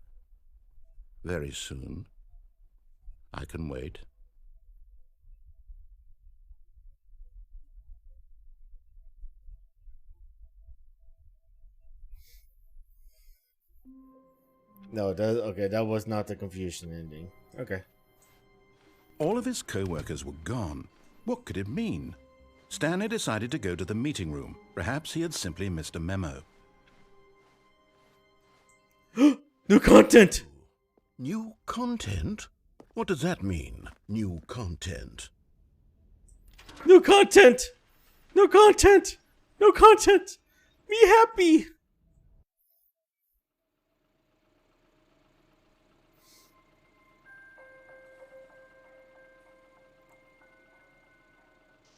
Very soon. I can wait. No, okay, that was not the confusion ending. Okay. All of his co-workers were gone. What could it mean? Stanley decided to go to the meeting room. Perhaps he had simply missed a memo. New content! New content? What does that mean, new content? New content! New content! New content! Be happy!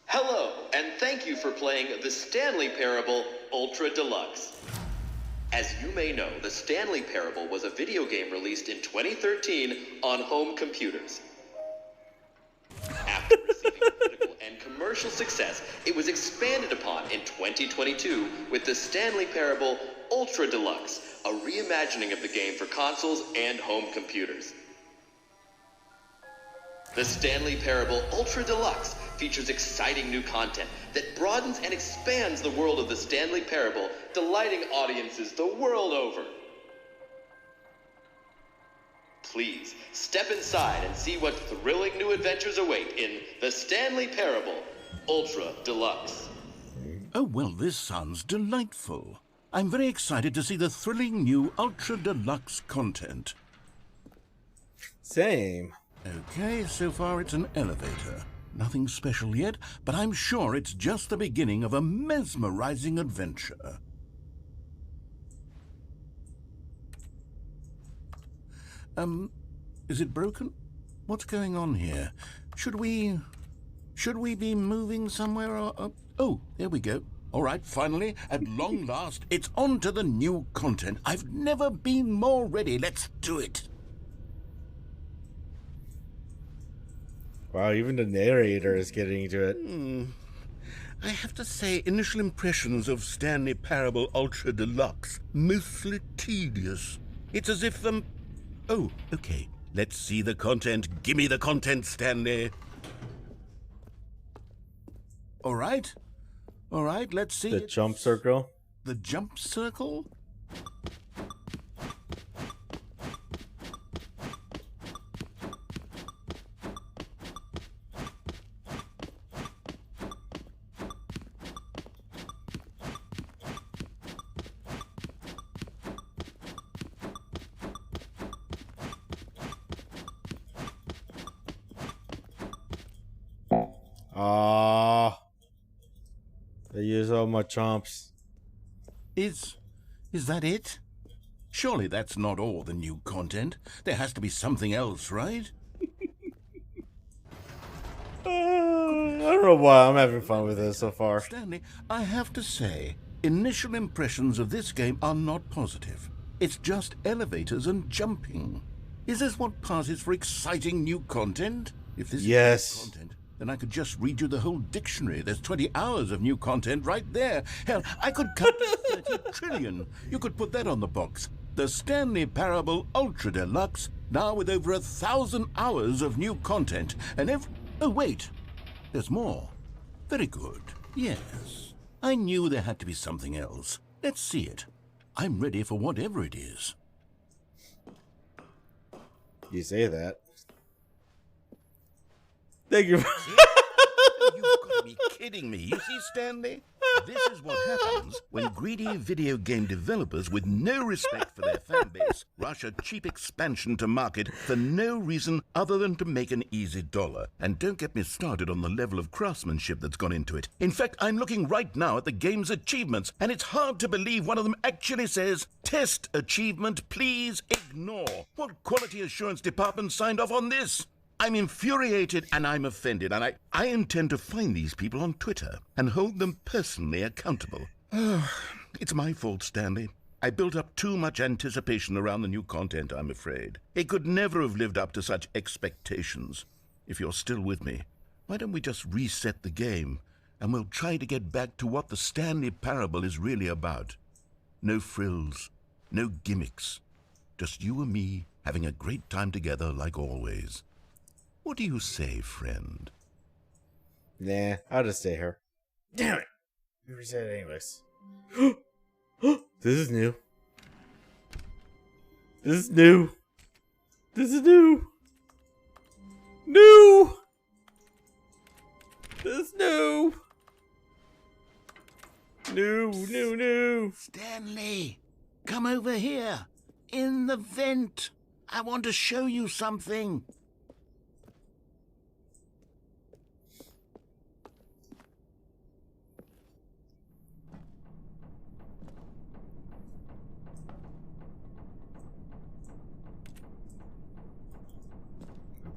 Hello, and thank you for playing the Stanley Parable Ultra Deluxe. As you may know, the Stanley Parable was a video game released in 2013 on home computers. After receiving critical and commercial success, it was expanded upon in 2022 with the Stanley Parable Ultra Deluxe, a reimagining of the game for consoles and home computers. The Stanley Parable Ultra Deluxe features exciting new content that broadens and expands the world of the Stanley Parable, delighting audiences the world over. Please, step inside and see what thrilling new adventures await in the Stanley Parable Ultra Deluxe. Oh, well, this sounds delightful. I'm very excited to see the thrilling new Ultra Deluxe content. Same. Okay, so far it's an elevator. Nothing special yet, but I'm sure it's just the beginning of a mesmerizing adventure. Is it broken? What's going on here? Should we be moving somewhere or... Oh, there we go. All right, finally, at long last, it's on to the new content. I've never been more ready. Let's do it. Wow, even the narrator is getting into it. I have to say, initial impressions of Stanley Parable Ultra Deluxe, mostly tedious. It's as if, Oh, okay. Let's see the content. Gimme the content, Stanley. All right, let's see The jump circle. The jump circle? Ah, they use all my chomps. Is that it? Surely that's not all the new content. There has to be something else, right? I don't know why I'm having fun with this so far. Stanley, I have to say, initial impressions of this game are not positive. It's just elevators and jumping. Is this what passes for exciting new content? If this Yes. is new content, then I could just read you the whole dictionary. There's 20 hours of new content right there. Hell, I could cut 30 trillion. You could put that on the box. The Stanley Parable Ultra Deluxe, now with over 1,000 hours of new content. And oh, wait. There's more. Very good. Yes. I knew there had to be something else. Let's see it. I'm ready for whatever it is. You say that. Thank you. You've got to be kidding me. You see, Stanley? This is what happens when greedy video game developers with no respect for their fan base rush a cheap expansion to market for no reason other than to make an easy dollar. And don't get me started on the level of craftsmanship that's gone into it. In fact, I'm looking right now at the game's achievements, and it's hard to believe one of them actually says, "Test achievement, please ignore." What quality assurance department signed off on this? I'm infuriated and I'm offended, and I intend to find these people on Twitter and hold them personally accountable. It's my fault, Stanley. I built up too much anticipation around the new content, I'm afraid. It could never have lived up to such expectations. If you're still with me, why don't we just reset the game, and we'll try to get back to what the Stanley Parable is really about. No frills, no gimmicks. Just you and me having a great time together like always. What do you say, friend? Nah, I'll just stay here. Damn it! We reset it anyways. This is new. This is new. This is new. New! This is new. New. Stanley, come over here. In the vent. I want to show you something.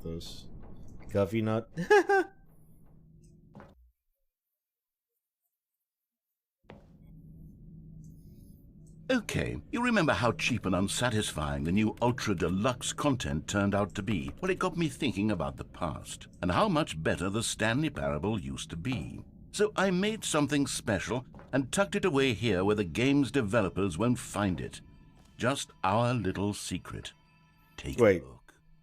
Those coffee nut. Okay, you remember how cheap and unsatisfying the new Ultra Deluxe content turned out to be? Well, it got me thinking about the past and how much better the Stanley Parable used to be. So I made something special and tucked it away here where the game's developers won't find it. Just our little secret. Take a look.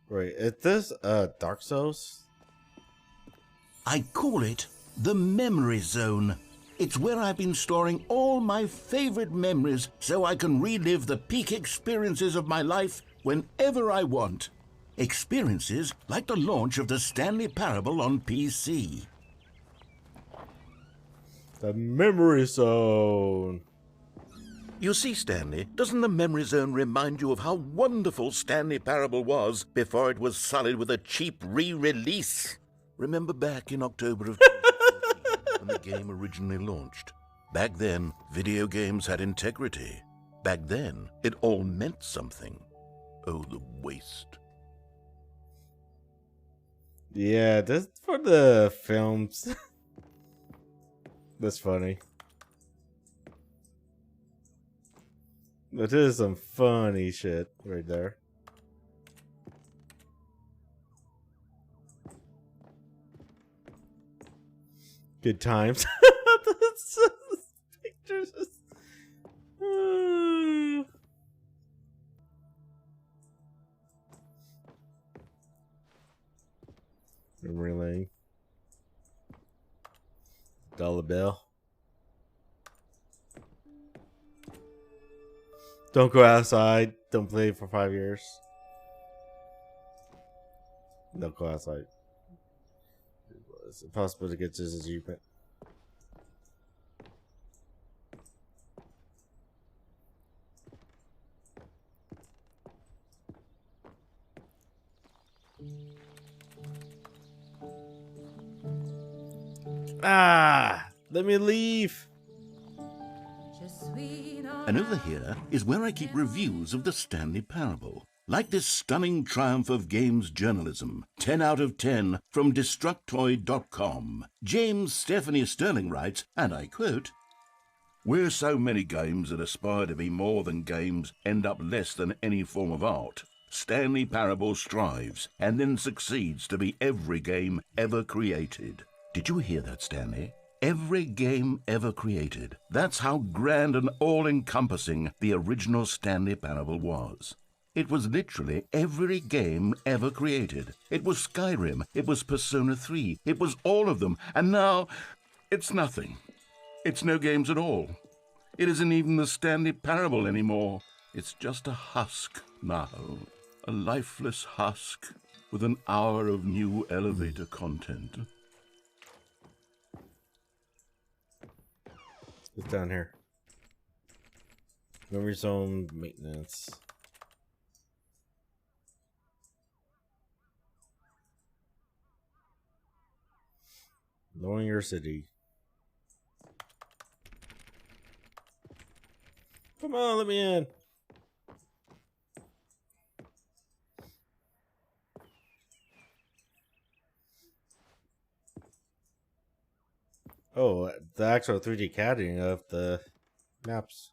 Wait, is this Dark Souls? I call it the Memory Zone. It's where I've been storing all my favorite memories so I can relive the peak experiences of my life whenever I want. Experiences like the launch of the Stanley Parable on PC. The Memory Zone. You see, Stanley, doesn't the Memory Zone remind you of how wonderful Stanley Parable was before it was sullied with a cheap re-release? Remember back in October of 2014 when the game originally launched? Back then, video games had integrity. Back then, it all meant something. Oh, the waste. Yeah, this for the films. That's funny. That is some funny shit right there. Good times. Pictures. Memory lane. Dollar bill. Don't go outside. Don't play for 5 years. Don't go outside. It's impossible to get this achievement. Ah, let me leave. And over here is where I keep reviews of the Stanley Parable. Like this stunning triumph of games journalism, 10 out of 10 from Destructoid.com. James Stephanie Sterling writes, and I quote, "Where so many games that aspire to be more than games end up less than any form of art, Stanley Parable strives and then succeeds to be every game ever created." Did you hear that, Stanley? Every game ever created. That's how grand and all-encompassing the original Stanley Parable was. It was literally every game ever created. It was Skyrim, it was Persona 3, it was all of them, and now it's nothing. It's no games at all. It isn't even the Stanley Parable anymore. It's just a husk now, a lifeless husk with an hour of new elevator content. It's down here. Memory zone maintenance. Knowing your city. Come on, let me in. Oh, the actual 3D CADing of the maps.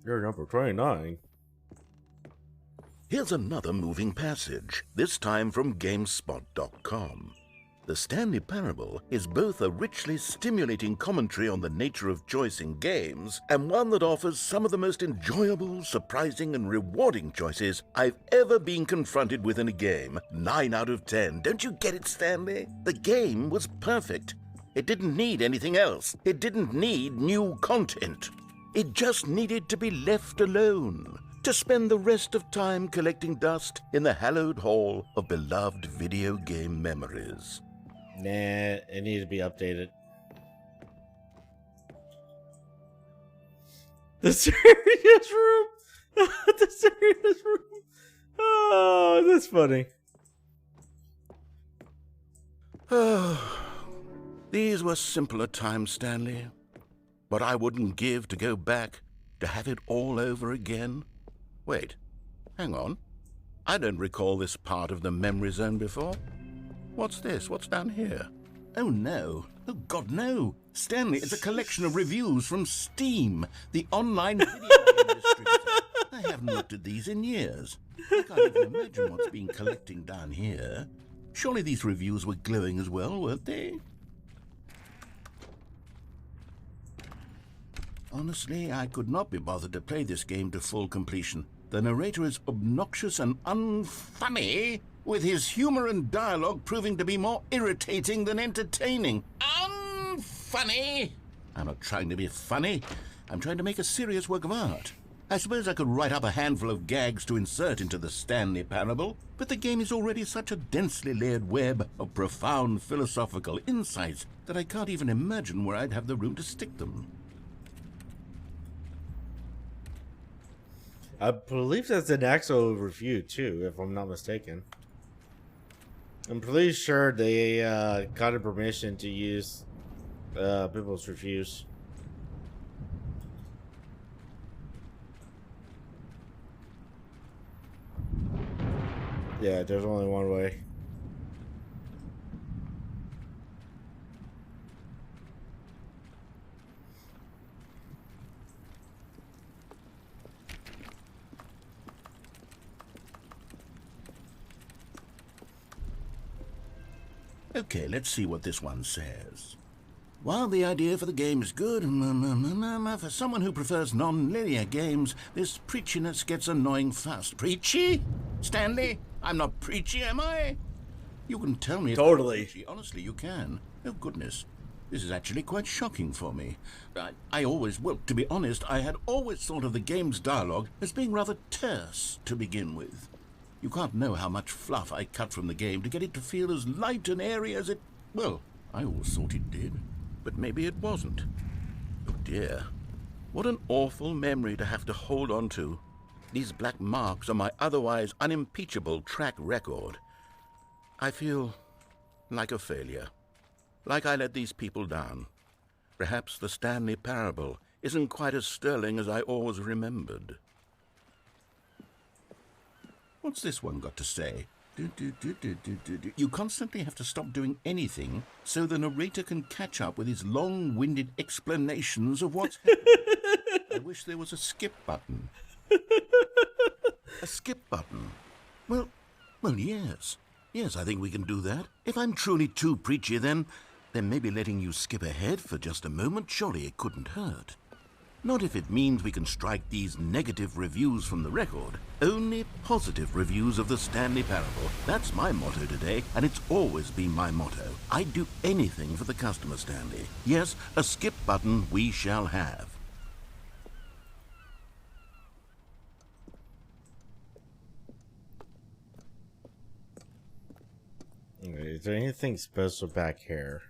You're number 29. Here's another moving passage, this time from GameSpot.com. The Stanley Parable is both a richly stimulating commentary on the nature of choice in games and one that offers some of the most enjoyable, surprising, and rewarding choices I've ever been confronted with in a game. 9 out of 10. Don't you get it, Stanley? The game was perfect. It didn't need anything else. It didn't need new content. It just needed to be left alone, to spend the rest of time collecting dust in the hallowed hall of beloved video game memories. Nah, it needed to be updated. The serious room! The serious room! Oh, that's funny. Oh, these were simpler times, Stanley. But I wouldn't give to go back, to have it all over again. Wait, hang on. I don't recall this part of the memory zone before. What's this? What's down here? Oh, no. Oh, God, no. Stanley, it's a collection of reviews from Steam, the online video game distributor. I haven't looked at these in years. I can't even imagine what's been collecting down here. Surely these reviews were glowing as well, weren't they? Honestly, I could not be bothered to play this game to full completion. The narrator is obnoxious and unfunny, with his humor and dialogue proving to be more irritating than entertaining. Unfunny! I'm not trying to be funny. I'm trying to make a serious work of art. I suppose I could write up a handful of gags to insert into the Stanley Parable, but the game is already such a densely layered web of profound philosophical insights that I can't even imagine where I'd have the room to stick them. I believe that's an actual review too, if I'm not mistaken. I'm pretty sure they got a permission to use people's reviews. Yeah, there's only one way. Okay, let's see what this one says. While the idea for the game is good, for someone who prefers non-linear games, this preachiness gets annoying fast. Preachy? Stanley? I'm not preachy, am I? You can tell me if Totally. I'm preachy. Honestly, you can. Oh, goodness. This is actually quite shocking for me. Well, to be honest, I had always thought of the game's dialogue as being rather terse to begin with. You can't know how much fluff I cut from the game to get it to feel as light and airy as it... Well, I always thought it did, but maybe it wasn't. Oh dear, what an awful memory to have to hold on to. These black marks on my otherwise unimpeachable track record. I feel like a failure. Like I let these people down. Perhaps the Stanley Parable isn't quite as sterling as I always remembered. What's this one got to say? You constantly have to stop doing anything so the narrator can catch up with his long-winded explanations of what's happening. I wish there was a skip button. A skip button? Well, yes. Yes, I think we can do that. If I'm truly too preachy, then maybe letting you skip ahead for just a moment, surely it couldn't hurt. Not if it means we can strike these negative reviews from the record. Only positive reviews of the Stanley Parable. That's my motto today, and it's always been my motto. I'd do anything for the customer, Stanley. Yes, a skip button we shall have. Is there anything special back here?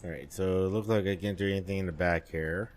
Alright, so it looks like I can't do anything in the back here.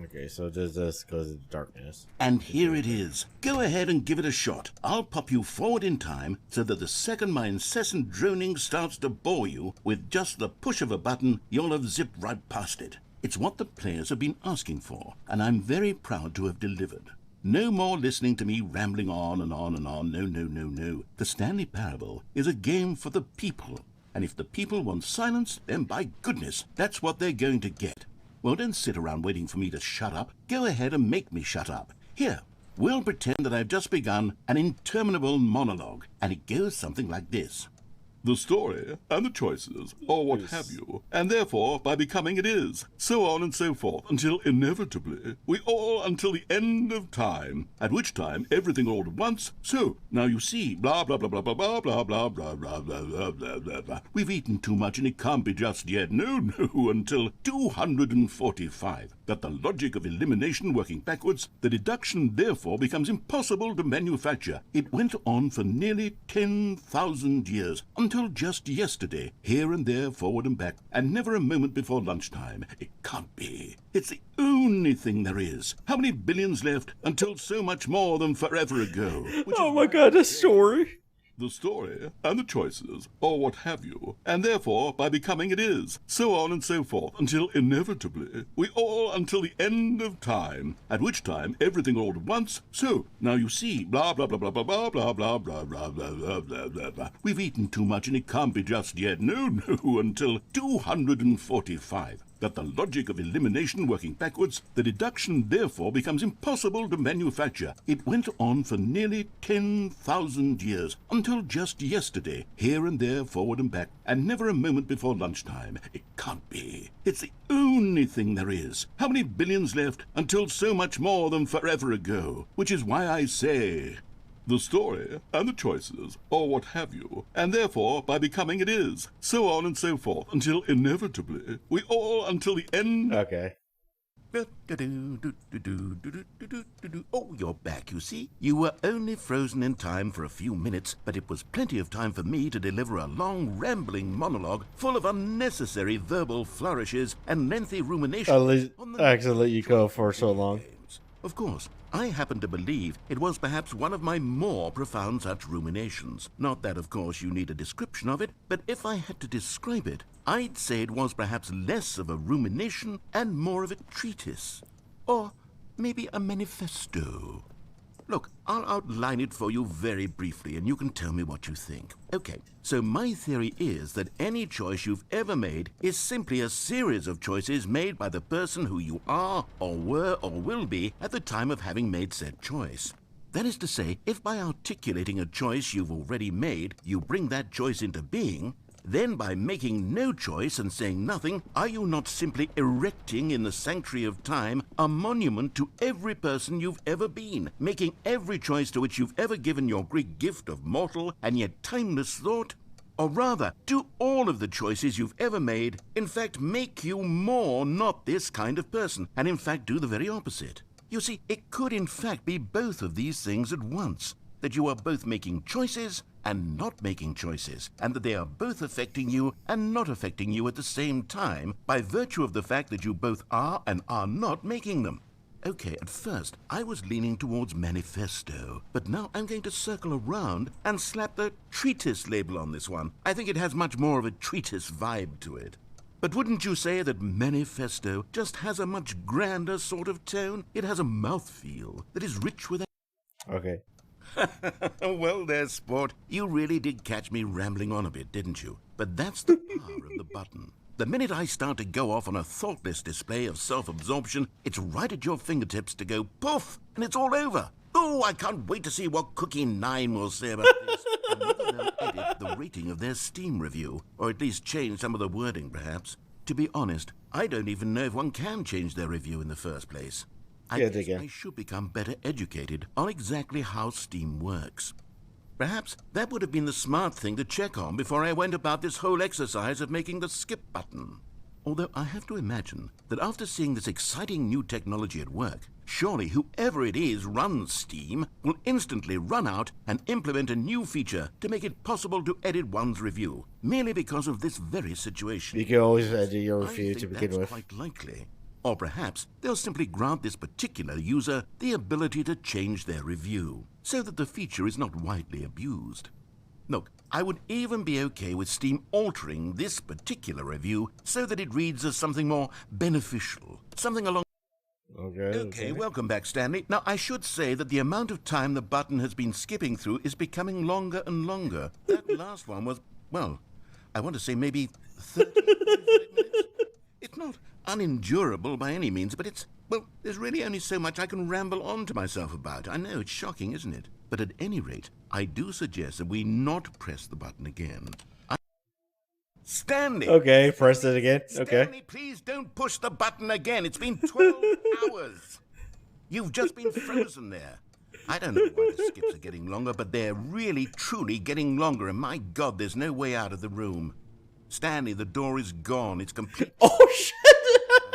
Okay, so does this go to darkness? And here it is. Go ahead and give it a shot. I'll pop you forward in time so that the second my incessant droning starts to bore you, with just the push of a button, you'll have zipped right past it. It's what the players have been asking for, and I'm very proud to have delivered. No more listening to me rambling on and on and on. No. The Stanley Parable is a game for the people. And if the people want silence, then by goodness, that's what they're going to get. Well, don't sit around waiting for me to shut up. Go ahead and make me shut up. Here, we'll pretend that I've just begun an interminable monologue, and it goes something like this. The story and the choices, or what have you, and therefore, by becoming it is, so on and so forth, until inevitably, we all until the end of time, at which time everything all at once, so, now you see, blah, blah, blah, blah, blah, blah, blah, blah, blah, blah, blah, blah, blah, blah, blah. We've eaten too much and it can't be just yet, no, until 245. That the logic of elimination working backwards, the deduction therefore becomes impossible to manufacture. It went on for nearly 10,000 years, until just yesterday, here and there, forward and back, and never a moment before lunchtime. It can't be. It's the only thing there is. How many billions left until so much more than forever ago? Oh my god, the story! The story and the choices, or what have you, and therefore, by becoming it is, so on and so forth, until inevitably, we all until the end of time, at which time everything all at once, so, now you see, blah, blah, blah, blah, blah, blah, blah, blah, blah, blah, blah, blah, blah, blah, blah. We've eaten too much and it can't be just yet, no, until 245. That the logic of elimination working backwards, the deduction therefore becomes impossible to manufacture. It went on for nearly 10,000 years, until just yesterday, here and there, forward and back, and never a moment before lunchtime. It can't be. It's the only thing there is. How many billions left until so much more than forever ago? Which is why I say... The story and the choices, or what have you, and therefore, by becoming it is, so on and so forth, until inevitably, we all until the end... Okay. Oh, you're back, you see. You were only frozen in time for a few minutes, but it was plenty of time for me to deliver a long, rambling monologue full of unnecessary verbal flourishes and lengthy ruminations. I actually let you go for so long. Of course, I happen to believe it was perhaps one of my more profound such ruminations. Not that, of course, you need a description of it, but if I had to describe it, I'd say it was perhaps less of a rumination and more of a treatise. Or maybe a manifesto. Look, I'll outline it for you very briefly, and you can tell me what you think. Okay, so my theory is that any choice you've ever made is simply a series of choices made by the person who you are, or were, or will be at the time of having made said choice. That is to say, if by articulating a choice you've already made, you bring that choice into being, Then by making no choice and saying nothing, are you not simply erecting in the sanctuary of time a monument to every person you've ever been, making every choice to which you've ever given your Greek gift of mortal and yet timeless thought? Or rather, do all of the choices you've ever made, in fact, make you more not this kind of person, and in fact do the very opposite? You see, it could in fact be both of these things at once, that you are both making choices and not making choices, and that they are both affecting you and not affecting you at the same time by virtue of the fact that you both are and are not making them. Okay, at first I was leaning towards manifesto, but now I'm going to circle around and slap the treatise label on this one. I think it has much more of a treatise vibe to it. But wouldn't you say that manifesto just has a much grander sort of tone? It has a mouthfeel that is rich with... Okay. Well there, sport. You really did catch me rambling on a bit, didn't you? But that's the power of the button. The minute I start to go off on a thoughtless display of self-absorption, it's right at your fingertips to go poof, and it's all over. Oh, I can't wait to see what Cookie 9 will say about this, and whether they'll edit the rating of their Steam review, or at least change some of the wording, perhaps. To be honest, I don't even know if one can change their review in the first place. I guess I should become better educated on exactly how Steam works. Perhaps that would have been the smart thing to check on before I went about this whole exercise of making the skip button. Although I have to imagine that after seeing this exciting new technology at work, surely whoever it is runs Steam will instantly run out and implement a new feature to make it possible to edit one's review, merely because of this very situation. You can always edit your review to begin with. Quite likely. Or perhaps they'll simply grant this particular user the ability to change their review, so that the feature is not widely abused. Look, I would even be okay with Steam altering this particular review so that it reads as something more beneficial, something along... Okay, welcome back, Stanley. Now, I should say that the amount of time the button has been skipping through is becoming longer and longer. That last one was, well, I want to say maybe 30 minutes. It's not unendurable by any means, but it's, well, there's really only so much I can ramble on to myself about. I know, it's shocking, isn't it? But at any rate, I do suggest that we not press the button again. Stanley! Okay, press it again. Okay. Stanley, please don't push the button again. It's been 12 hours. You've just been frozen there. I don't know why the skips are getting longer, but they're really, truly getting longer, and my God, there's no way out of the room. Stanley, the door is gone. It's complete. Oh, shit!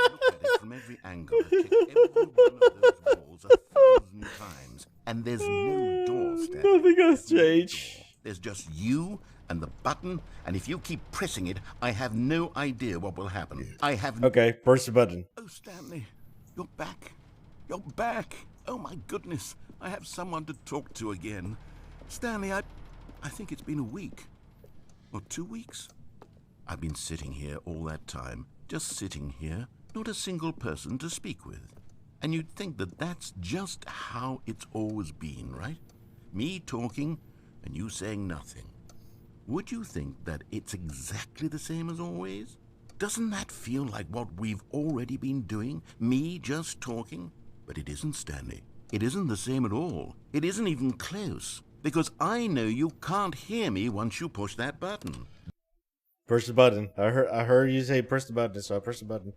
I've looked at it from every angle. I've checked every one of those walls 1,000 times, and there's no door, Stanley. Nothing has changed. There's just you and the button, and if you keep pressing it, I have no idea what will happen. I have no... Okay, press the button. Oh, Stanley, you're back. You're back. Oh, my goodness. I have someone to talk to again. Stanley, I think it's been a week. Or 2 weeks. I've been sitting here all that time, just sitting here, not a single person to speak with. And you'd think that that's just how it's always been, right? Me talking and you saying nothing. Would you think that it's exactly the same as always? Doesn't that feel like what we've already been doing? Me just talking? But it isn't, Stanley. It isn't the same at all. It isn't even close. Because I know you can't hear me once you push that button. Press the button. I heard you say press the button, so I pressed the button.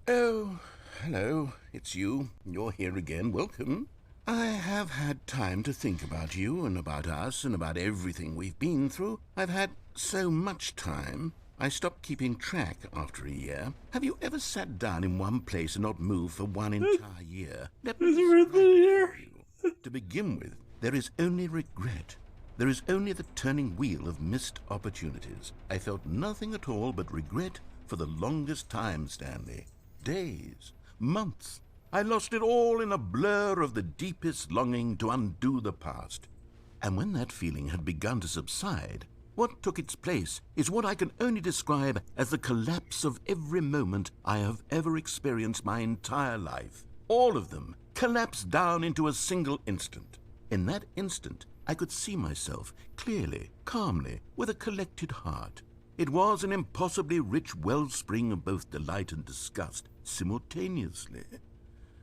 Oh, hello. It's you. You're here again. Welcome. I have had time to think about you and about us and about everything we've been through. I've had so much time. I stopped keeping track after a year. Have you ever sat down in one place and not moved for one entire year? Let me describe it for you. To begin with, there is only regret. There is only the turning wheel of missed opportunities. I felt nothing at all but regret for the longest time, Stanley. Days, months. I lost it all in a blur of the deepest longing to undo the past. And when that feeling had begun to subside, what took its place is what I can only describe as the collapse of every moment I have ever experienced my entire life. All of them collapsed down into a single instant. In that instant, I could see myself clearly, calmly, with a collected heart. It was an impossibly rich wellspring of both delight and disgust simultaneously.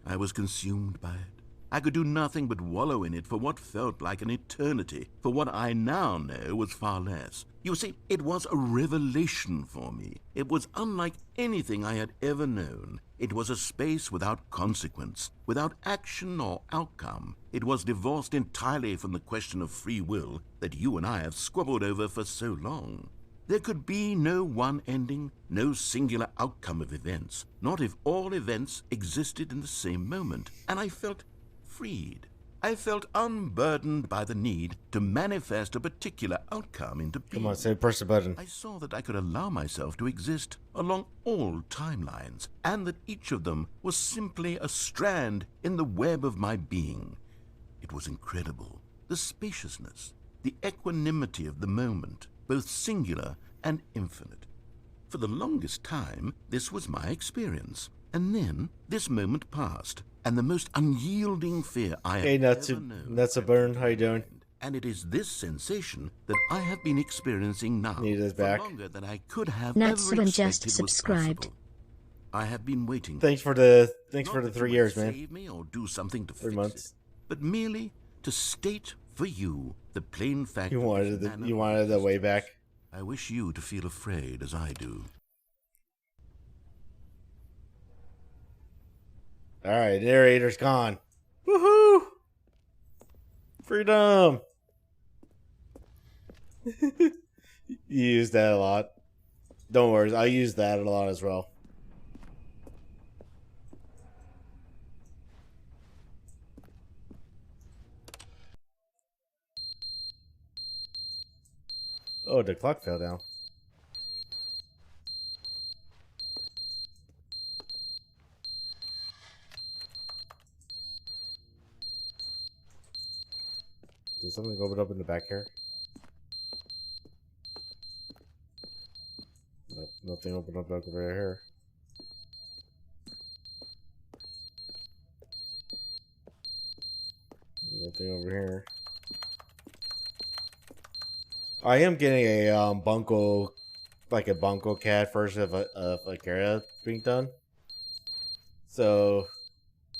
I was consumed by it. I could do nothing but wallow in it for what felt like an eternity, for what I now know was far less. You see, it was a revelation for me. It was unlike anything I had ever known. It was a space without consequence, without action or outcome. It was divorced entirely from the question of free will that you and I have squabbled over for so long. There could be no one ending, no singular outcome of events, not if all events existed in the same moment, and I felt freed. I felt unburdened by the need to manifest a particular outcome into being. Come on, say press the button. I saw that I could allow myself to exist along all timelines, and that each of them was simply a strand in the web of my being. It was incredible. The spaciousness, the equanimity of the moment, both singular and infinite. For the longest time, this was my experience. And then this moment passed, and the most unyielding fear I Hey, have ever known. Nuts of Burn, how you doing? And it is this sensation that I have been experiencing now Need us for back. longer than I could have Natsu ever and expected just was subscribed. possible. I have been waiting. Thanks for the Not that 3 you years, would man. Save me or do something to 3 fix months. it, but merely to state for you the plain fact. You of wanted this manner you of wanted the way existence. back. I wish you to feel afraid as I do. All right, narrator's gone. Woohoo! Freedom. You use that a lot. Don't worry, I use that a lot as well. Oh, the clock fell down. Did something open up in the back here? Nope, nothing opened up over here. Nothing over here. I am getting a bunko, like a bunko cat version of a Kara being done. So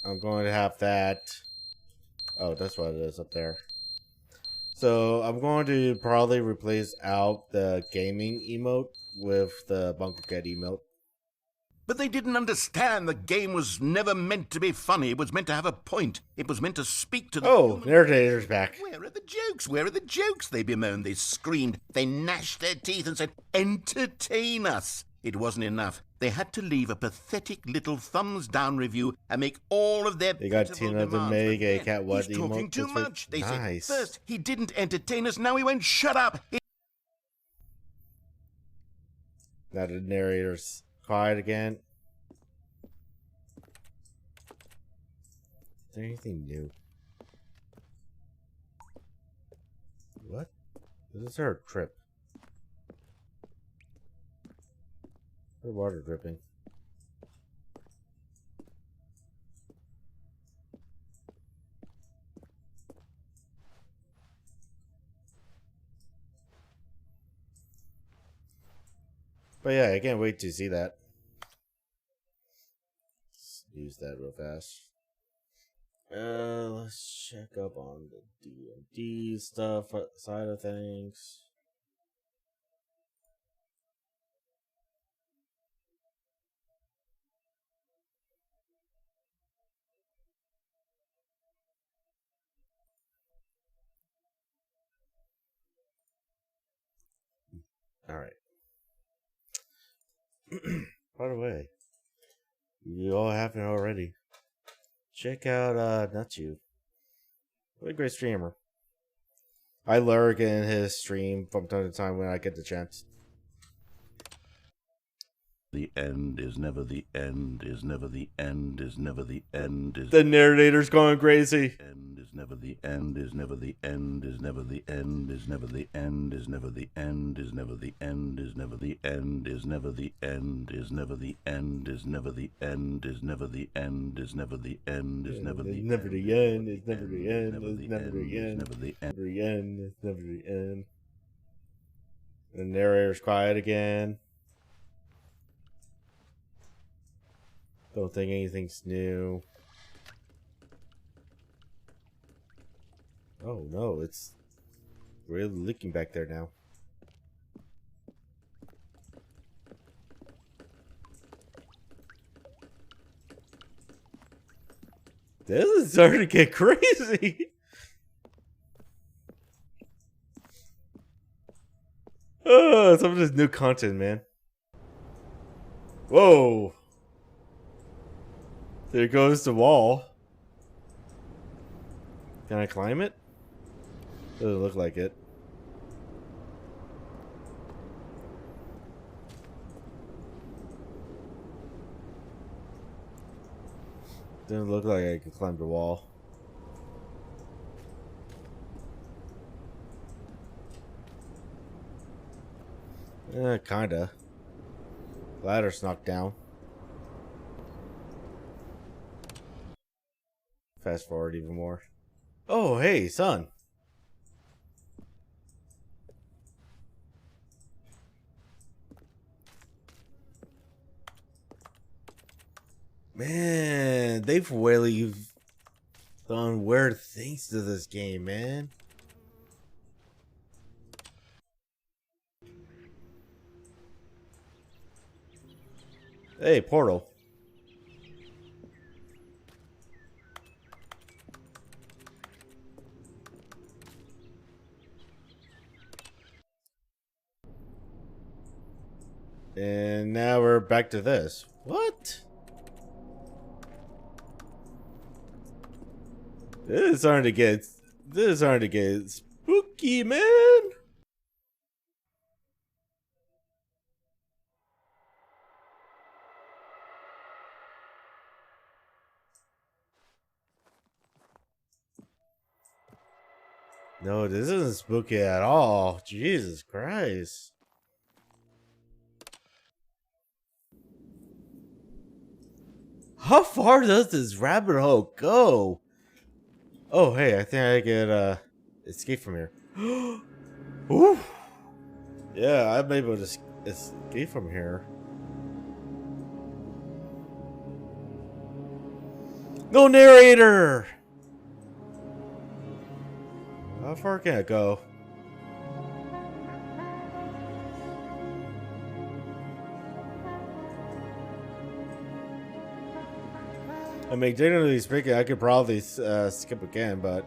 I'm going to have that. Oh, that's what it is up there. So I'm going to probably replace out the gaming emote with the bunko cat emote. But they didn't understand the game was never meant to be funny. It was meant to have a point. It was meant to speak to the human- narrator's back. Where are the jokes? Where are the jokes? They bemoaned, they screamed, they gnashed their teeth and said, entertain us. It wasn't enough. They had to leave a pathetic little thumbs-down review and make all of their They got pitiful Tina to demands. make But a then, cat what he's talking emote. too That's what- much. They Nice. said, first, he didn't entertain us, now he won't shut up. Now the narrator's quiet again. Is there anything new? What? This is her trip. Her water dripping. But yeah, I can't wait to see that. Let's use that real fast. Let's check up on the D&D stuff side of things. All right. By the way, you all have it already. Check out Natsu. What a great streamer. I lurk in his stream from time to time when I get the chance. The end is never the end, is never the end, is never the end, is The narrator's going crazy. end is never the end, is never the end, is never the end, is never the end, is never the end, is never the end, is never the end, is never the end, is never the end, is never the end, is never the end, is never the end, is never the Never the end, it's never the end, never it's the never the end, end, never the end. never the end, it's never the end. The narrator's quiet again. Don't think anything's new. Oh no, it's really leaking back there now. This is starting to get crazy. Oh, some of this new content, man. Whoa. There goes the wall. Can I climb it? Doesn't look like it. Doesn't look like I can climb the wall. Kinda. Ladder's knocked down. Fast forward even more. Oh, hey, son. Man, they've really done weird things to this game, man. Hey, portal. And now we're back to this. What? This is starting to get spooky, man. No, this isn't spooky at all. Jesus Christ. How far does this rabbit hole go? Oh, hey, I think I could escape from here. Ooh. Yeah, I'm able to escape from here. No narrator! How far can I go? I mean, generally speaking, I could probably skip again, but...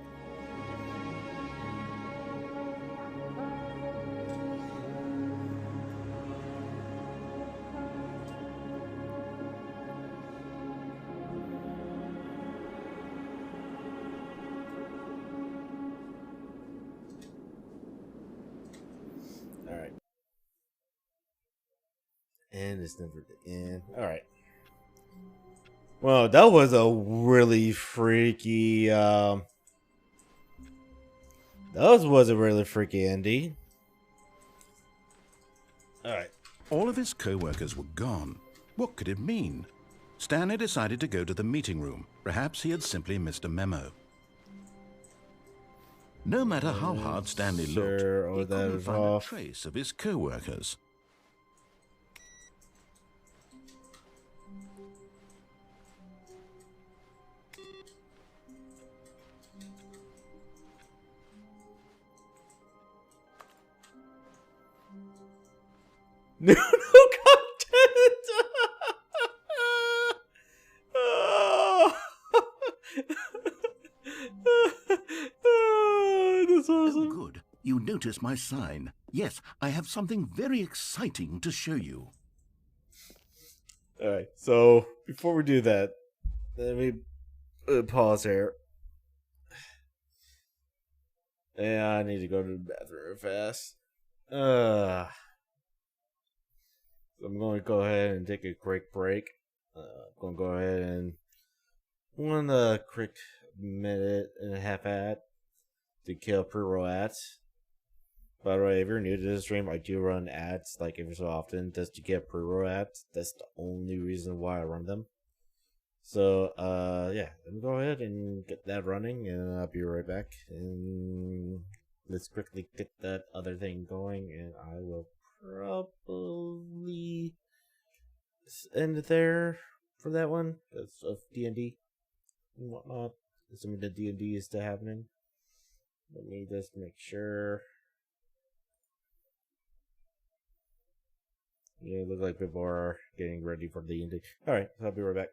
Alright. And it's never the end. Alright. Well, that was a really freaky, that was a really freaky ending. Alright. All of his co-workers were gone. What could it mean? Stanley decided to go to the meeting room. Perhaps he had simply missed a memo. No matter how hard Stanley looked, he couldn't find a trace of his co-workers. No content. That's awesome. Oh, good. You notice my sign. Yes, I have something very exciting to show you. Alright, so before we do that, let me pause here. Yeah, I need to go to the bathroom fast. I'm going to go ahead and take a quick break. I'm going to go ahead and one quick minute and a half ad to kill pre-roll ads. By the way, if you're new to this stream, I do run ads like every so often just to get pre-roll ads. That's the only reason why I run them. So, yeah, let me go ahead and get that running, and I'll be right back. And let's quickly get that other thing going, and I will probably end it there for that one because of D&D and whatnot. Assuming the D&D is still happening. Let me just make sure. Yeah, it looks like people are getting ready for the ending. Alright, so I'll be right back.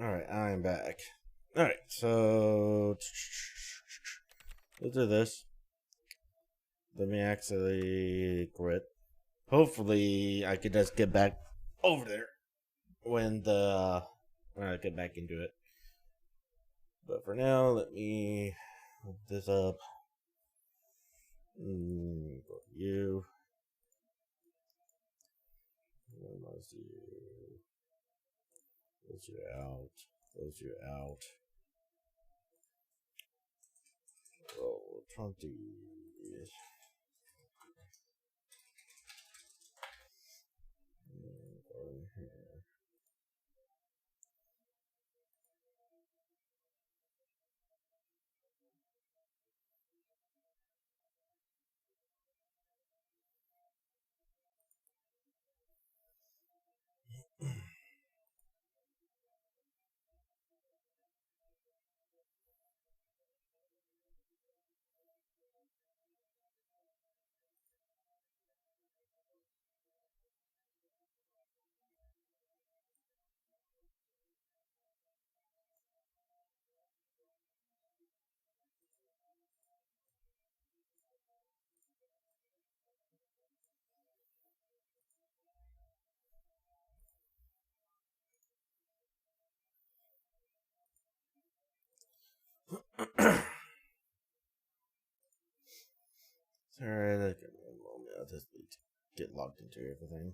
Alright, I'm back. Alright, so let's do this. Let me actually quit. Hopefully I can just get back over there when I get back into it. But for now, let me hook this up. Go to you. Let's see. Close you out. Close you out. Oh, 20. Go in here. Alright, I'll just need to get logged into everything.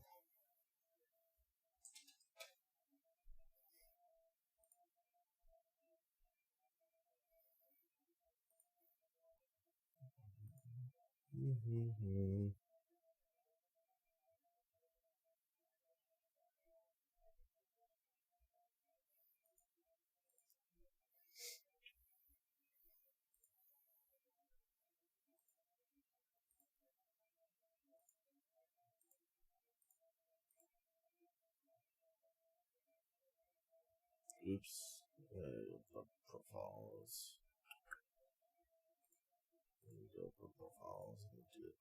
Oops. Profiles. Go profiles and do it.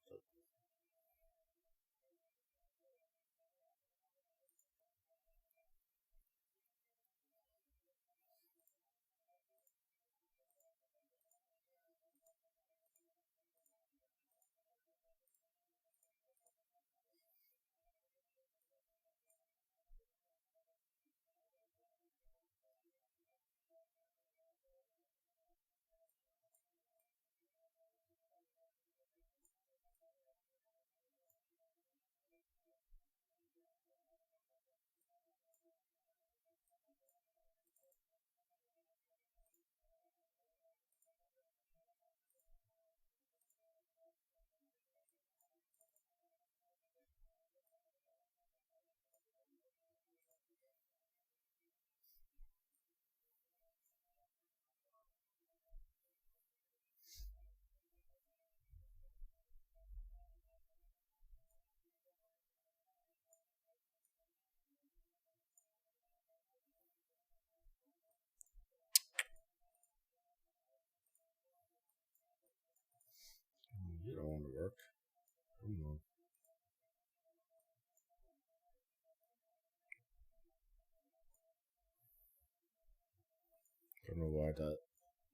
You don't want to work. Come on. Don't know why that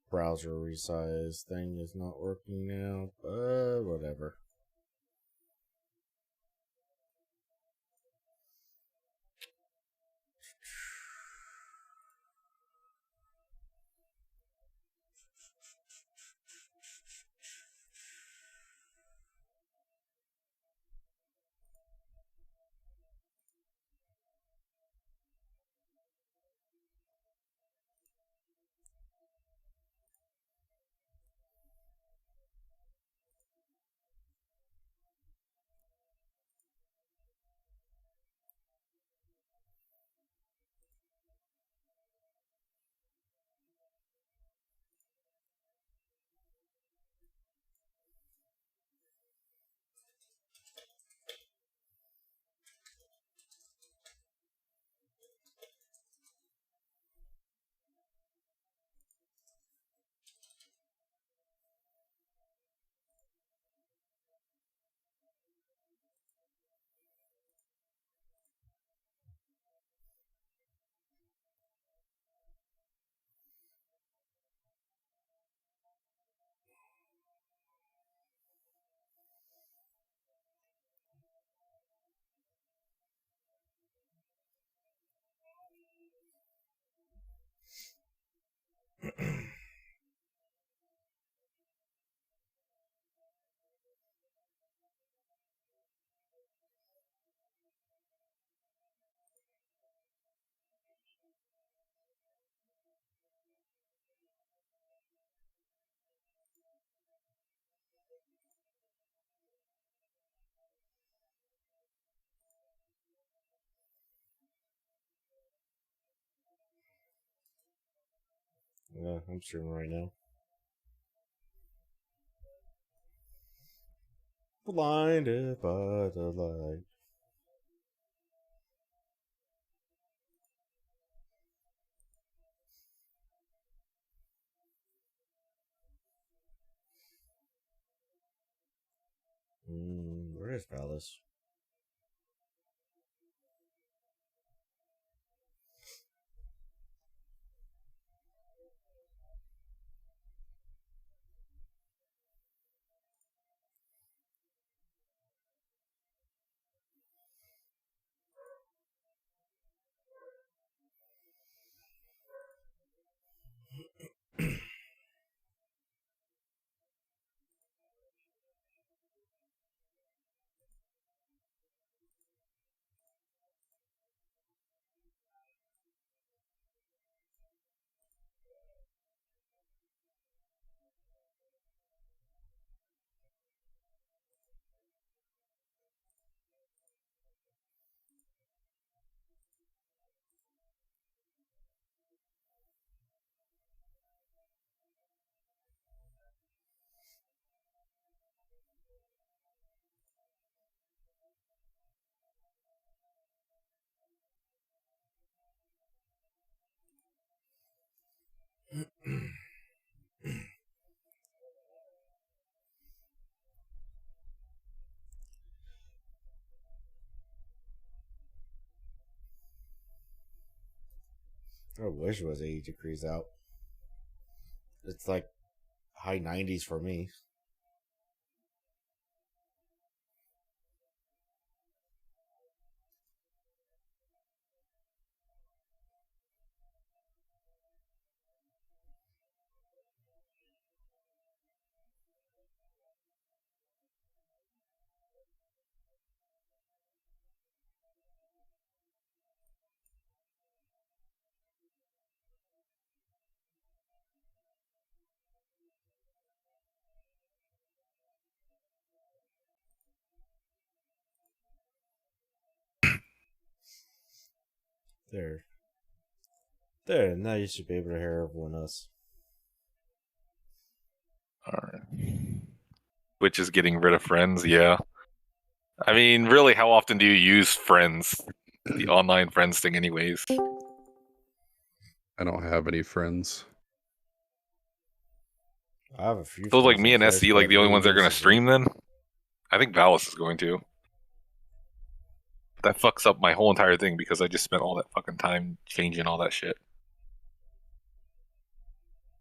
browser resize thing is not working now, but whatever. Yeah, I'm streaming right now. Blinded by the light. Where is Palace? I wish it was 80 degrees out. It's like high 90s for me. There. There, now you should be able to hear everyone else. Alright. Which is getting rid of friends, yeah. I mean, really, how often do you use friends? The online friends thing anyways. I don't have any friends. I have a few. So like me and friends, SC, like the only ones that are going to uses stream then? I think Valis is going to. That fucks up my whole entire thing because I just spent all that fucking time changing all that shit.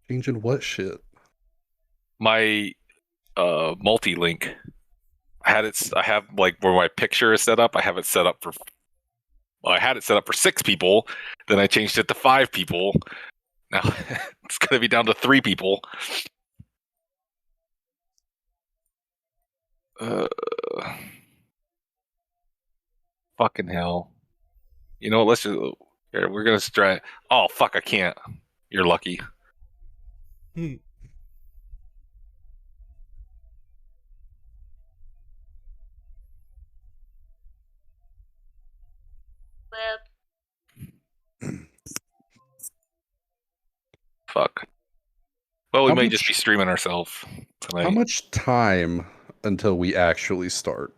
Changing what shit? My multi-link. I have like where my picture is set up. I have it set up for. Well, I had it set up for 6 people. Then I changed it to 5 people. Now it's going to be down to 3 people. Fucking hell. You know what? Let's just. Here, we're going to try. Oh, fuck, I can't. You're lucky. Fuck. Well, we may just be streaming ourselves tonight. How much time until we actually start?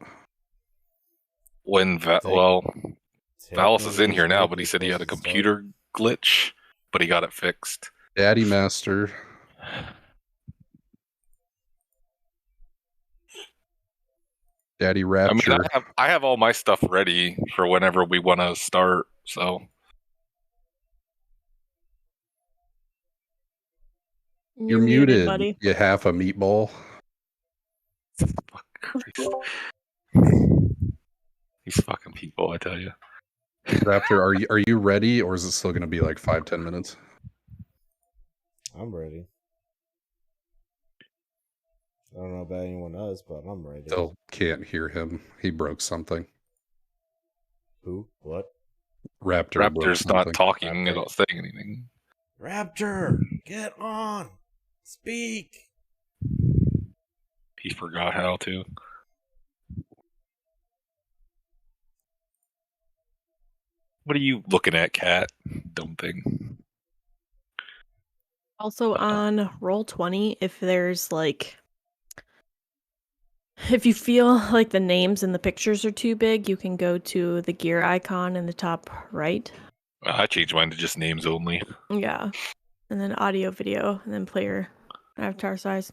When Valis is in here now, but he said he had a computer glitch, but he got it fixed. Daddy Master. Daddy Rapture. I mean, I have all my stuff ready for whenever we want to start, so. You're muted, buddy. You half a meatball. Fuck Christ. These fucking people, I tell you. Raptor, are you ready, or is it still going to be like 5-10 minutes? I'm ready. I don't know about anyone else, but I'm ready. Still can't hear him. He broke something. Who? What? Raptor's not talking and not saying anything. Raptor, get on! Speak! He forgot how to. What are you looking at, Cat? Dumb thing. Also on Roll20, if there's like... If you feel like the names and the pictures are too big, you can go to the gear icon in the top right. I changed mine to just names only. Yeah. And then audio, video, and then player avatar size.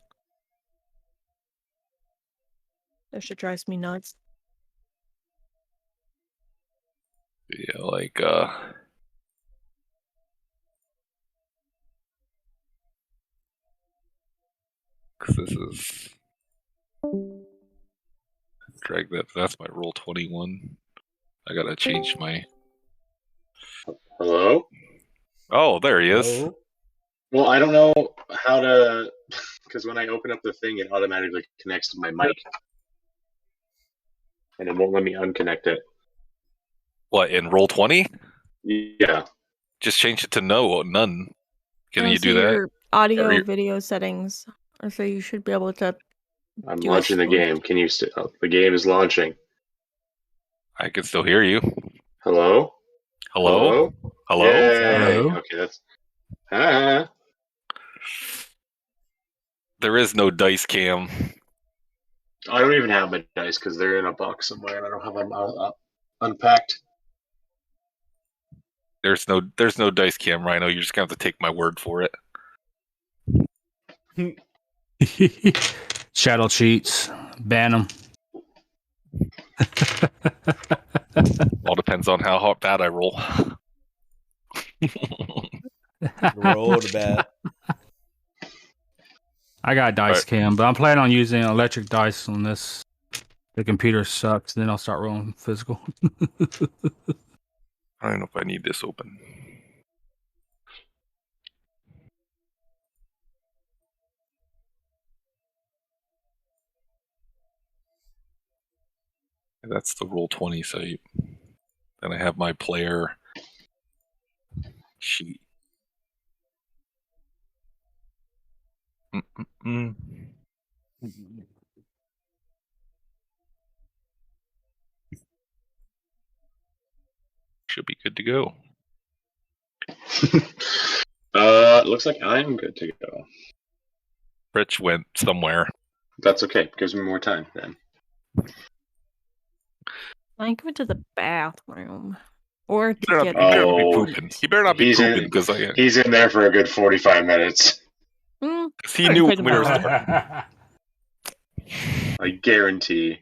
That shit drives me nuts. Yeah, like, because this is... Drag that. That's my Roll21. I gotta change my... Hello? Oh, there he is. Hello? Well, I don't know how to... Because when I open up the thing, it automatically connects to my mic. And it won't let me unconnect it. What, in Roll20? Yeah. Just change it to none. Can you do that? Your audio, video settings. So you should be able to... I'm launching the game. Can you the game is launching. I can still hear you. Hello? Hello? Hello? Yay. Okay, that's... There is no dice cam. I don't even have my dice because they're in a box somewhere and I don't have them unpacked. There's no dice cam, Rhino. You're just gonna have to take my word for it. Shadow cheats. Ban them. All depends on how bad I roll. Roll the bat. I got dice Right. cam, but I'm planning on using electric dice unless the computer sucks. Then I'll start rolling physical. I don't know if I need this open. That's the Roll20 site. Then I have my player sheet. Mm-mm-mm. Should be good to go. Looks like I'm good to go. Rich went somewhere. That's okay. Gives me more time then. I go to the bathroom. Or to He get better not be Oh, pooping. He better not be pooping because He's in there for a good 45 minutes. he knew when we were starting. I guarantee.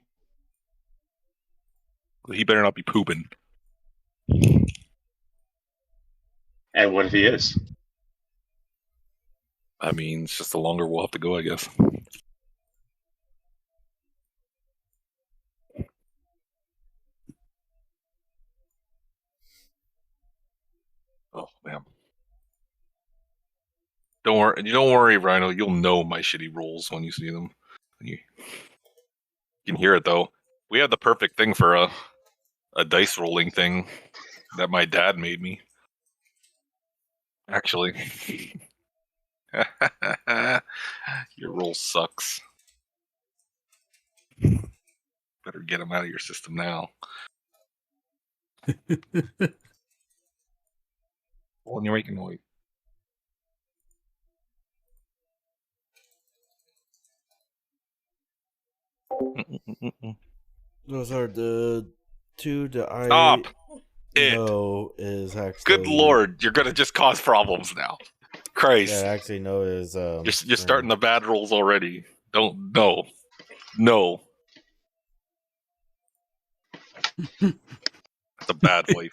He better not be pooping. And what if he is? I mean, it's just the longer we'll have to go, I guess. Oh man! Don't worry, Rhino. You'll know my shitty rolls when you see them. You can hear it though. We have the perfect thing for a dice rolling thing that my dad made me. Actually, your roll sucks. Better get him out of your system now. Well, you're making noise. Those are the two that I Stop it. know is actually. Good lord, you're gonna just cause problems now. Christ. Yeah, actually know is You're starting the bad rolls already. Don't no. That's a bad wife.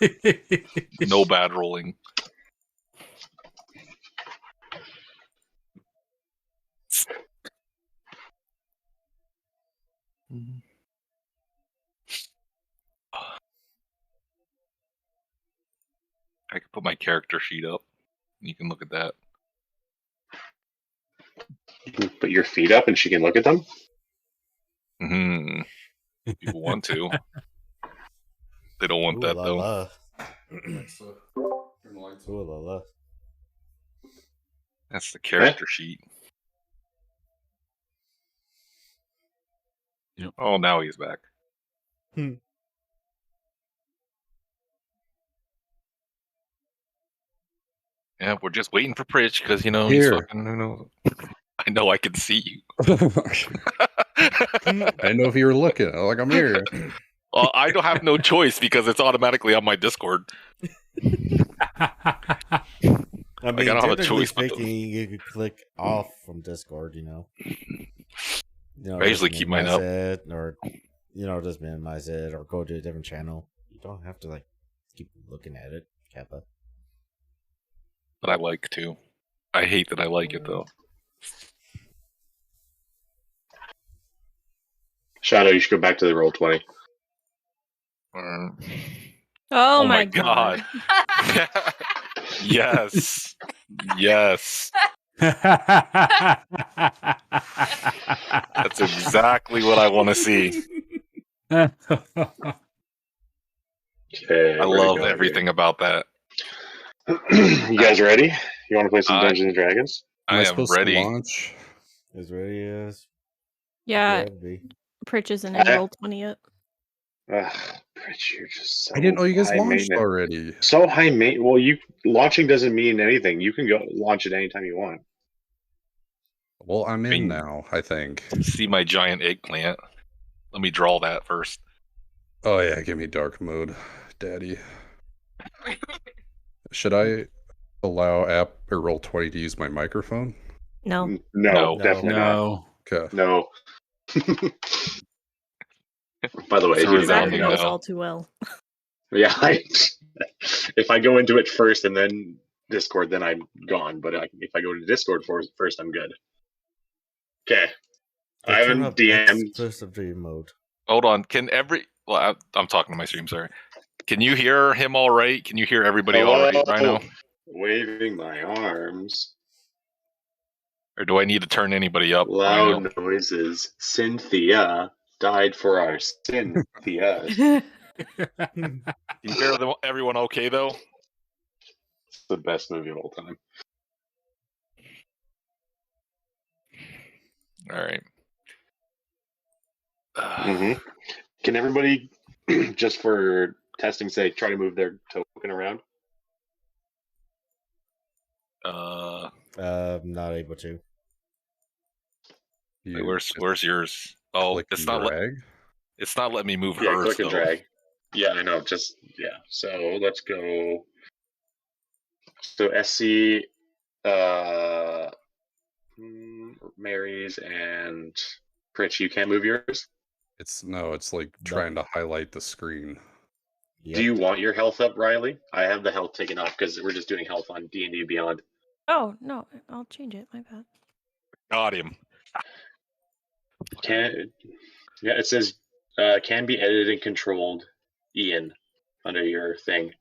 No bad rolling. I could put my character sheet up. You can look at that. You can put your feet up and she can look at them? Mm-hmm. If people want to. They don't want that, though. That's the character sheet. Yep. Oh, now he's back. Yeah, we're just waiting for Pritch because he's fucking. I know I can see you. I know if you were looking. Like, I'm here. Well, I don't have no choice because it's automatically on my Discord. I mean, I don't have a choice. Speaking, you could click off from Discord. I usually keep mine up, or just minimize it, or go to a different channel. You don't have to keep looking at it, Kappa. but I like to. I hate that I like it though. Shadow, you should go back to the Roll20. Oh my god. Yes. Yes. That's exactly what I want to see. Okay, I love everything about that. You guys ready? You want to play some Dungeons and Dragons? I am ready. As ready as. Yeah. Pritch isn't in Roll20 yet. Pritch, you're just so I didn't know you guys high launched maintenance. already. So high maintenance. Well, launching doesn't mean anything. You can go launch it anytime you want. Well, I'm in now, I think. See my giant eggplant. Let me draw that first. Oh yeah, give me dark mode, daddy. Should I allow app or Roll20 to use my microphone? No. No, definitely no. Okay. No. By the way, Exactly knows all too well. Yeah, if I go into it first and then Discord, then I'm gone. But if I go to Discord first, I'm good. Okay. I haven't DM'd. Exclusivity mode. Hold on. Well, I'm talking to my stream. Sorry. Can you hear him all right? Can you hear everybody all right now? Waving my arms. Or do I need to turn anybody up? Loud noises. Cynthia died for our Cynthia. Can you hear everyone okay, though? It's the best movie of all time. All right. Can everybody, just for testing's sake, try to move their token around? I'm not able to. Wait, where's yours? Oh, it's not letting me move hers. Click and drag. Yeah, I know. So let's go. So SC, Mary's, and Pritch, you can't move yours? It's like trying to highlight the screen. Yep. Do you want your health up, Riley? I have the health taken off because we're just doing health on D&D Beyond. Oh, no. I'll change it. My bad. Got him. It says can be edited and controlled, Ian, under your thing.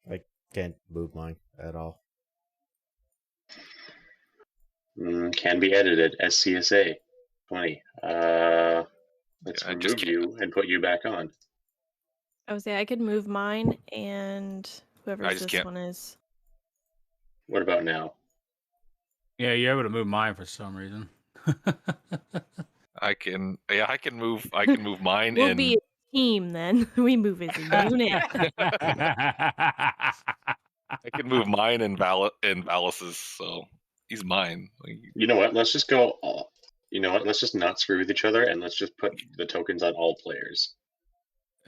I can't move mine at all. Can be edited, SCSA 20. Let's remove you and put you back on. I would say I could move mine and whoever this one is. What about now? Yeah, you're able to move mine for some reason. I can move mine. We'll be a team then. We move as a unit. I can move mine and Valis's, so he's mine. You know what? Let's just go. You know what? Let's just not screw with each other, and let's just put the tokens on all players.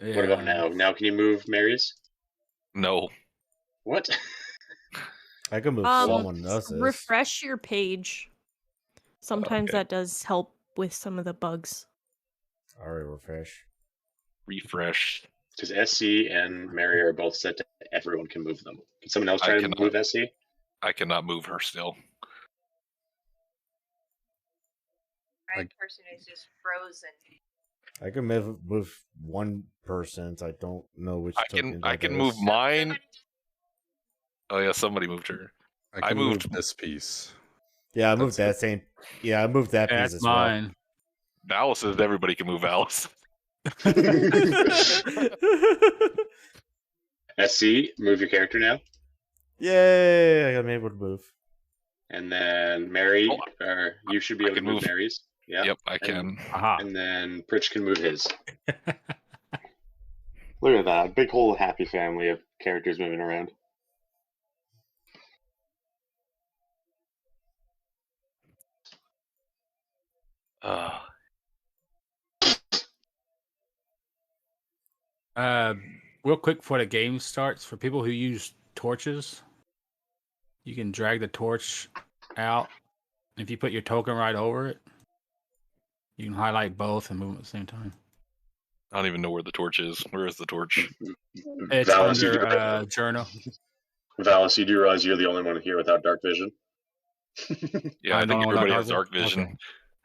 Yeah. What about now? Now can you move Mary's? No. What? I can move someone else's. Refresh your page. Sometimes that does help with some of the bugs. Alright, refresh. Because SC and Mary are both set to everyone can move them. Can someone else try to move SC? I cannot move her still. My person is just frozen. I can move one person. So I don't know which. I can move mine. Oh yeah, somebody moved her. I moved this piece. Yeah, I moved that same. Yeah, I moved that piece as mine. Well. Valis says everybody can move Valis. SC, move your character now. Yay! I'm able to move. And then Mary, you should be able to move Mary's. Yep, I can. And then Pritch can move his. Look at that. Big whole happy family of characters moving around. Real quick before the game starts, for people who use torches, you can drag the torch out. If you put your token right over it, you can highlight both and move them at the same time. I don't even know where the torch is. Where is the torch? It's under journal. Valis, you do realize you're the only one here without dark vision? Yeah, I think everybody has dark vision.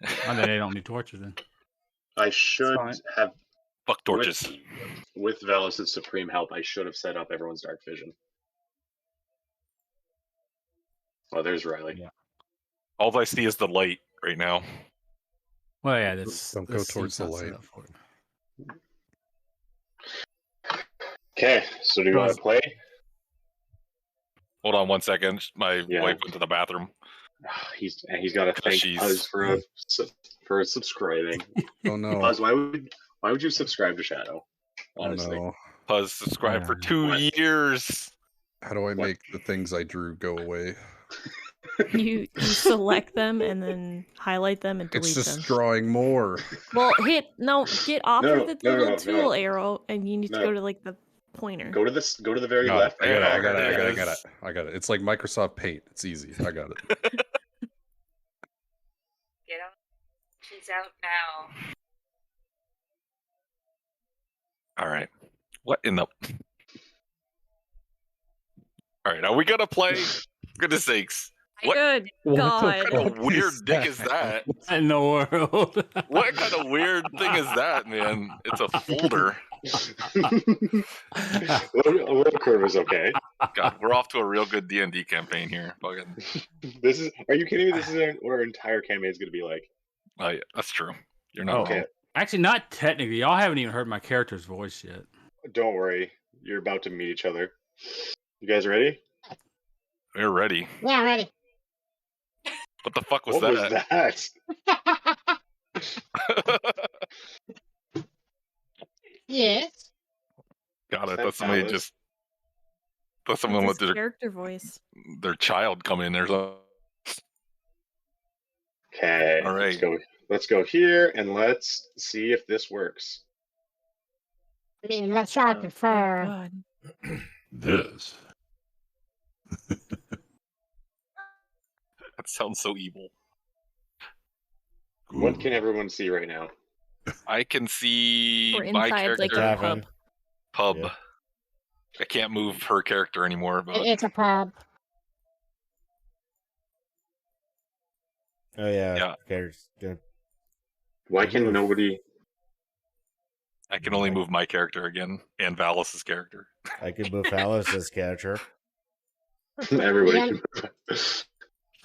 Okay. And then they don't need torches then. I should have... Fuck torches. With Valis' supreme help, I should have set up everyone's dark vision. Oh, there's Riley. Yeah. All I see is the light right now. Well, yeah, don't go towards the light. Okay, so do you want to play? Hold on 1 second. My wife went to the bathroom. He's got to thank Buzz for subscribing. Oh no, Buzz, why would you subscribe to Shadow? Honestly, Buzz subscribed for 2 years. How do I make the things I drew go away? You select them and then highlight them and delete them. It's just drawing more. Well, get off of the little tool arrow, and you need to go to like the pointer. Go to the very left. I got it. It's like Microsoft Paint. It's easy. I got it. Get out. She's out now. All right. What in the... All right, are we gonna play? Goodness sakes! Good What the God. What kind of fuck weird is dick is that? In the world. What kind of weird thing is that, man? It's a folder. A little curve is okay. God, we're off to a real good D&D campaign here. Fucking, This is. Are you kidding me? This is what our entire campaign is going to be like. oh, yeah, that's true. You're not Okay. wrong. Actually, not technically. Y'all haven't even heard my character's voice yet. Don't worry. You're about to meet each other. You guys ready? We're ready. Yeah, ready. What the fuck was What that? was that? Yes. God, I Is that thought somebody Alice? just. Thought someone That's let his character voice. their child come in there. So. Okay. All right. Let's go here and let's see if this works. I mean, let's try prefer. God. this? That sounds so evil. What can everyone see right now? I can see We're my inside like character. a pub. Pub. Yeah. I can't move her character anymore, but It's a pub. Oh yeah. Yeah. Characters. Good. Why can nobody? I can only move my character again and Valis's character. I could move Alice's character. Everybody Yeah. can.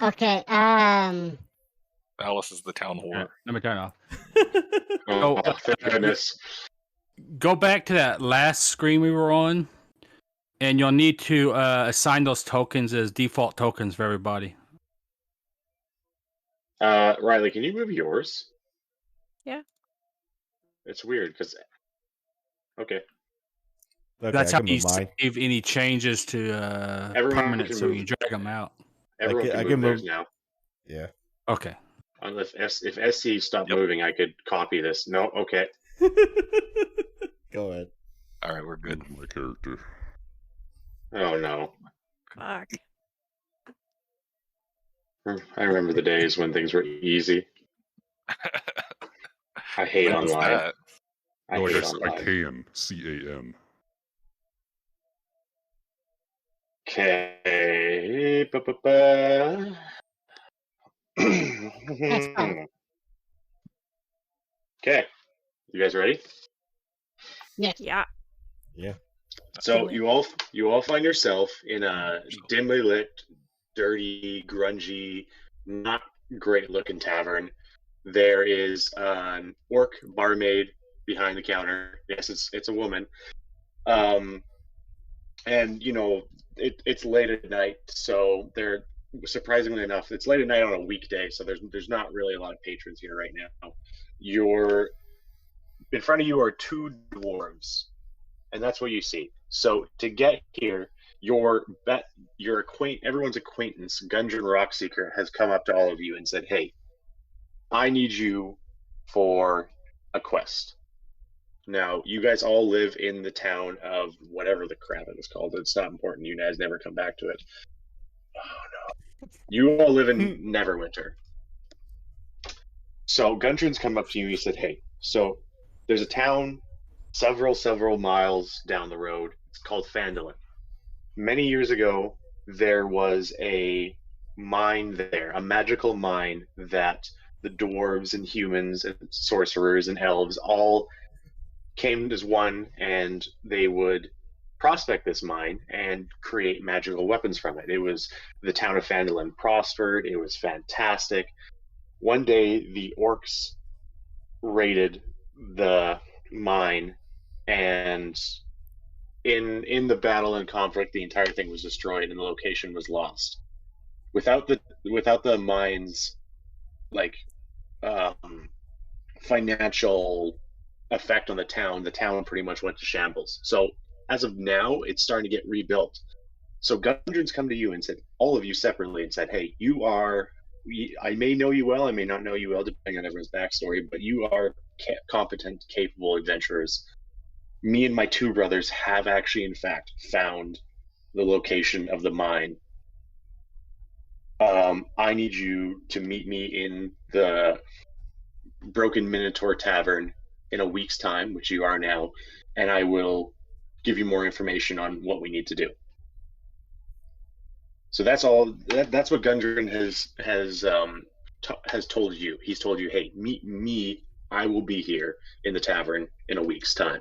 Okay. Valis is the town whore. Let me turn it off. Oh, thank goodness. Go back to that last screen we were on, and you'll need to assign those tokens as default tokens for everybody. Riley, can you move yours? Yeah. It's weird because. Okay. Okay, That's I how can you move mine. save any changes to Everyone permanent, can so move. you drag them out. Everyone I can can move theirs move- now. Yeah. Okay. Unless if SC stopped moving, I could copy this. No, okay. Go ahead. All right, we're good. My character. Oh no. Fuck. I remember the days when things were easy. I hate When was online. that? I No, I hate guess I online. can. CAN. Okay. Ba-ba-ba. Okay. You guys ready? Yes. Yeah. Yeah. So you all find yourself in a dimly lit, dirty, grungy, not great looking tavern. There is an orc barmaid behind the counter. Yes, it's a woman. And you know it's late at night, so they're surprisingly enough, it's late at night on a weekday, so there's not really a lot of patrons here right now. In front of you are two dwarves, and that's what you see. So to get here, everyone's acquaintance, Gundren Rockseeker, has come up to all of you and said, "Hey, I need you for a quest." Now, you guys all live in the town of whatever the crap it is called. It's not important. You guys never come back to it. Oh no. You all live in Neverwinter. So Gundren's come up to you and he said, "Hey, so there's a town several miles down the road. It's called Phandalin. Many years ago, there was a mine there, a magical mine that the dwarves and humans and sorcerers and elves all came as one, and they would prospect this mine and create magical weapons from it. It was the town of Phandalin prospered. It was fantastic. One day, the orcs raided the mine, and in the battle and conflict, the entire thing was destroyed, and the location was lost. Without the mine's financial effect on the town pretty much went to shambles. So as of now, it's starting to get rebuilt. So Gundren's come to you and said, all of you separately, and said, "Hey, I may know you well, I may not know you well, depending on everyone's backstory, but you are competent, capable adventurers. Me and my two brothers have actually, in fact, found the location of the mine. I need you to meet me in the Broken Minotaur Tavern in a week's time, which you are now, and I will give you more information on what we need to do." So that's all. That's what Gundren has told you. He's told you, hey, meet me. I will be here in the tavern in a week's time.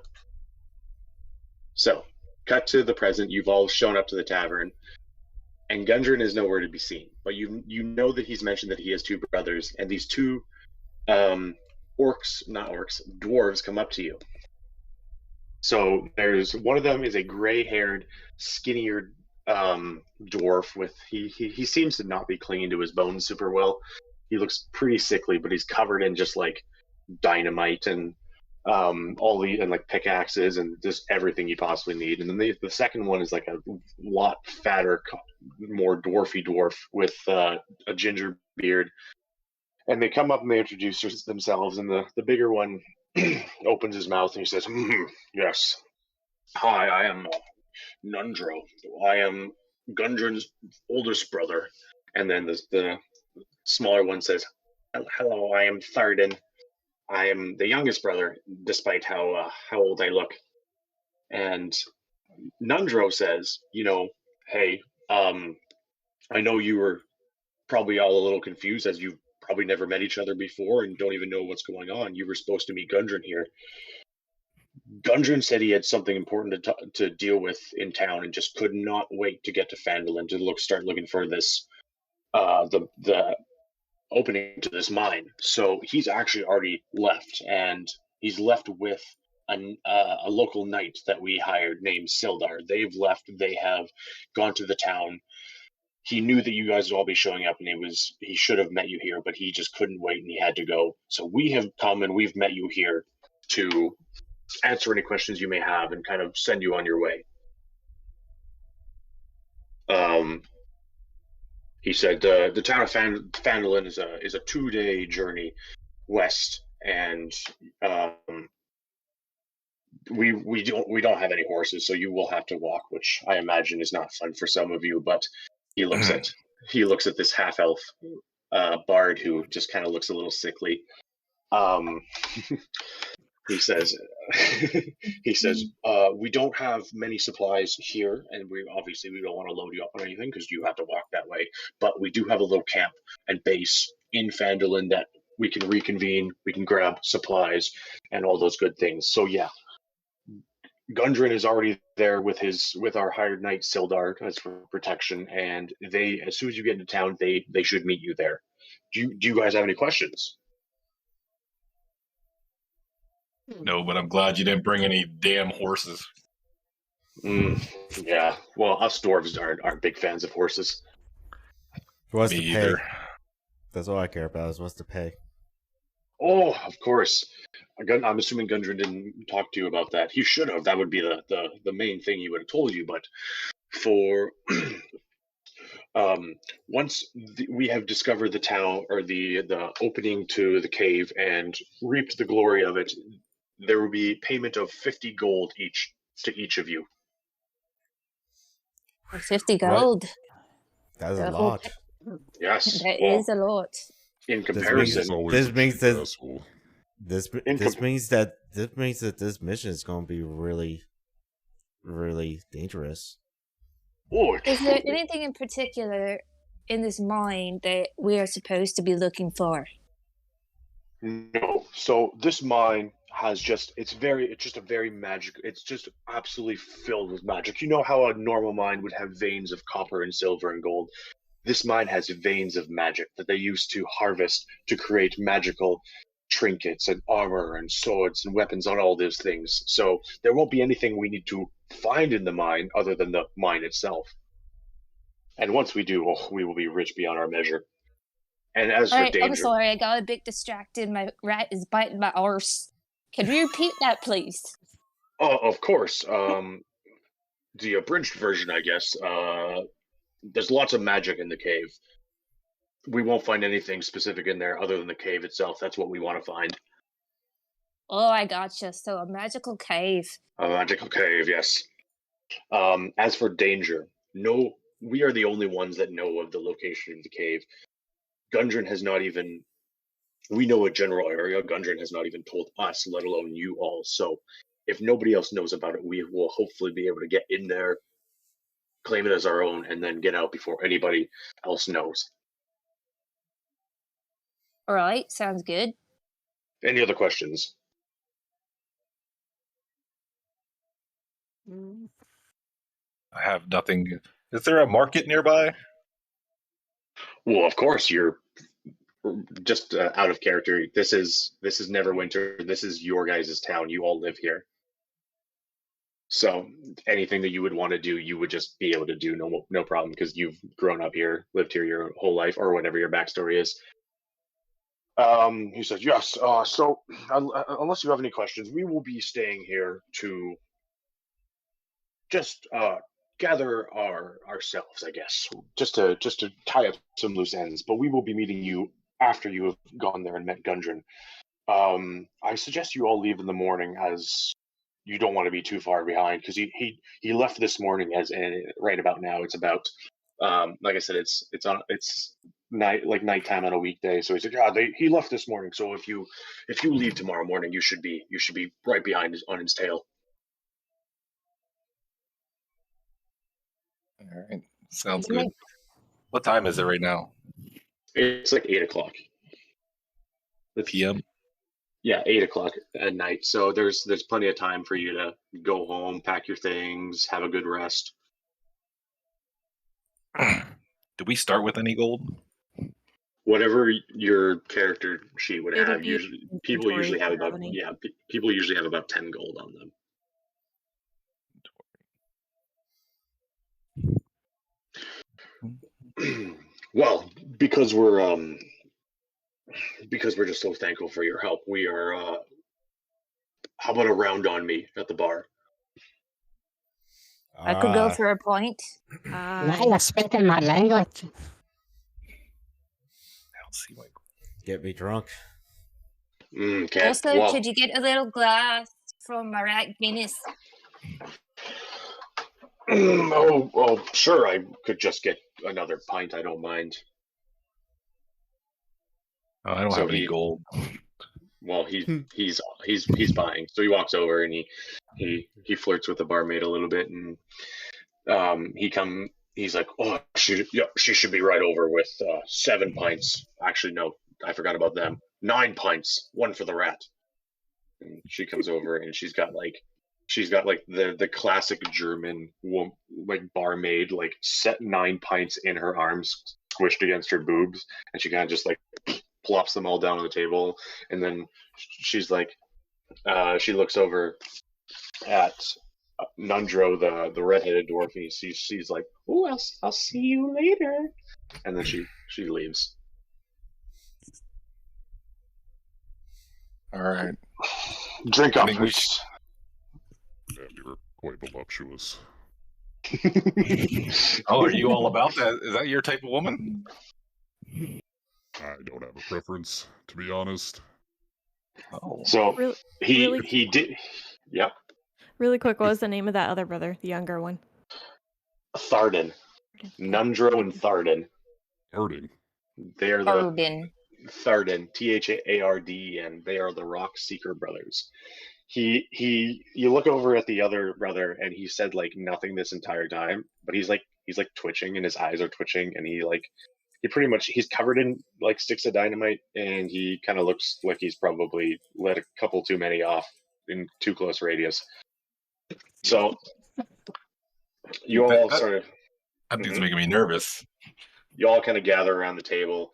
So, cut to the present. You've all shown up to the tavern, and Gundren is nowhere to be seen. But you know that he's mentioned that he has two brothers, and these two dwarves come up to you. So there's one of them is a gray-haired, skinnier dwarf with he seems to not be clinging to his bones super well. He looks pretty sickly, but he's covered in just like dynamite and like pickaxes and just everything you possibly need. And then the second one is like a lot fatter, more dwarfy dwarf with a ginger beard. And they come up and they introduce themselves, and the bigger one opens his mouth and he says, yes, hi, I am Nundro. I am Gundren's oldest brother. And then the smaller one says, hello, I am Tharden. I am the youngest brother, despite how old I look. And Nundro says, hey, I know you were probably all a little confused, as you've probably never met each other before and don't even know what's going on. You were supposed to meet Gundren here. Gundren said he had something important to deal with in town and just could not wait to get to Phandalin to start looking for this the opening to this mine. So he's actually already left, and he's left with a local knight that we hired named Sildar. They've left. They have gone to the town. He knew that you guys would all be showing up, and he should have met you here, but he just couldn't wait, and he had to go. So we have come, and we've met you here to answer any questions you may have and kind of send you on your way. He said the town of Phandalin is a 2-day journey west, and we don't have any horses, so you will have to walk, which I imagine is not fun for some of you. But he looks at this half elf bard who just kind of looks a little sickly. He says, we don't have many supplies here, and we don't want to load you up on anything because you have to walk that way. But we do have a little camp and base in Phandalin that we can reconvene. We can grab supplies and all those good things. So yeah, Gundren is already there with our hired knight Sildar as for protection, and as soon as you get into town, they should meet you there. Do you guys have any questions? No, but I'm glad you didn't bring any damn horses. Yeah, well, us dwarves aren't big fans of horses. What's the pay? That's all I care about, is what's the pay. Oh, of course. I'm assuming Gundren didn't talk to you about that. He should have. That would be the main thing he would have told you. But for once we have discovered the town, or the opening to the cave, and reaped the glory of it, there will be payment of 50 gold to each of you. 50 gold. That's a lot. Yes, that is a lot. In comparison, this means that this mission is going to be really, really dangerous. Is there anything in particular in this mine that we are supposed to be looking for? No. So this mine has it's just a very magic. It's just absolutely filled with magic. You know how a normal mine would have veins of copper and silver and gold? This mine has veins of magic that they use to harvest to create magical trinkets and armor and swords and weapons on all those things. So there won't be anything we need to find in the mine other than the mine itself. And once we do, we will be rich beyond our measure. And as for danger, I'm sorry, I got a bit distracted. My rat is biting my arse. Can you repeat that, please? Oh, of course. The abridged version, I guess. There's lots of magic in the cave. We won't find anything specific in there other than the cave itself. That's what we want to find. Oh, I gotcha. So a magical cave. A magical cave, yes. As for danger, no, we are the only ones that know of the location of the cave. Gundren has not even... We know a general area. Gundren has not even told us, let alone you all. So if nobody else knows about it, we will hopefully be able to get in there claim it as our own, and then get out before anybody else knows. All right, sounds good. Any other questions? I have nothing. Is there a market nearby? Well, of course, you're just out of character. This is Neverwinter. This is your guys' town. You all live here. So anything that you would want to do, you would just be able to do, no problem, because you've grown up here, lived here your whole life, or whatever your backstory is. He says, yes. So unless you have any questions, we will be staying here to just gather ourselves, I guess, just to tie up some loose ends. But we will be meeting you after you have gone there and met Gundren. I suggest you all leave in the morning, as you don't want to be too far behind, because he left this morning, right about now. It's about like I said, it's nighttime on a weekday. So he said, he left this morning. So if you leave tomorrow morning, you should be right behind on his tail. All right, sounds good. What time is it right now? It's like 8 o'clock. PM. Yeah, 8 o'clock at night. So there's plenty of time for you to go home, pack your things, have a good rest. Do we start with any gold? Whatever your character sheet would It'll have. be People usually have about inventory. people usually have about 10 gold on them. Well, because we're just so thankful for your help, we are. How about a round on me at the bar? I could go for a point. Now you're speaking my language. Get me drunk. Okay. Also, could you get a little glass from Marat Guinness? Oh, sure. I could just get another pint. I don't mind. Oh, I don't have any gold. Well, he's buying. So he walks over and he flirts with the barmaid a little bit, and he's like, oh, she should be right over with 7 pints. Actually, no, I forgot about them. 9 pints, one for the rat. And she comes over and she's got the classic German barmaid, set 9 pints in her arms, squished against her boobs, and she kind of just plops them all down on the table, and then she's like, she looks over at Nundro, the redheaded dwarf, and she's like, "Oh, I'll see you later," and then she leaves. All right, drink up. Yeah, you're quite voluptuous. Oh, are you all about that? Is that your type of woman? I don't have a preference, to be honest. Oh. So he did. Yep. Really quick, what was the name of that other brother, the younger one? Tharden. Nundro and Tharden. Tharden. They are the Tharden. Tharden. Tharden. They are the Rock Seeker brothers. You look over at the other brother, and he said nothing this entire time, but he's twitching, and his eyes are twitching, and he's covered in sticks of dynamite, and he kind of looks like he's probably let a couple too many off in too close radius. So you all that dude's making me nervous. You all kind of gather around the table,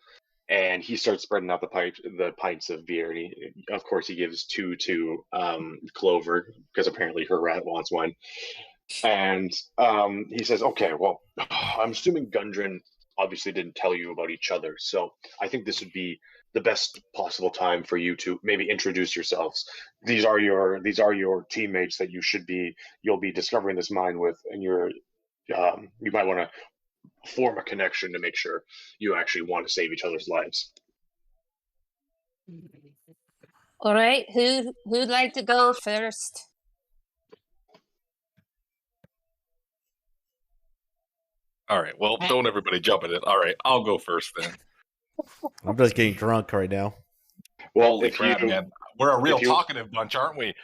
and he starts spreading out the pints of beer, and of course he gives 2 to Clover, because apparently her rat wants one. And he says, "Okay, well, I'm assuming Gundren obviously didn't tell you about each other, so I think this would be the best possible time for you to maybe introduce yourselves. These are your teammates that you'll be discovering this mine with, and you might want to form a connection to make sure you actually want to save each other's lives." All right, who'd like to go first? All right, well, don't everybody jump at it. All right, I'll go first then. I'm just getting drunk right now. Well, holy crap, man, we're a real talkative bunch, aren't we?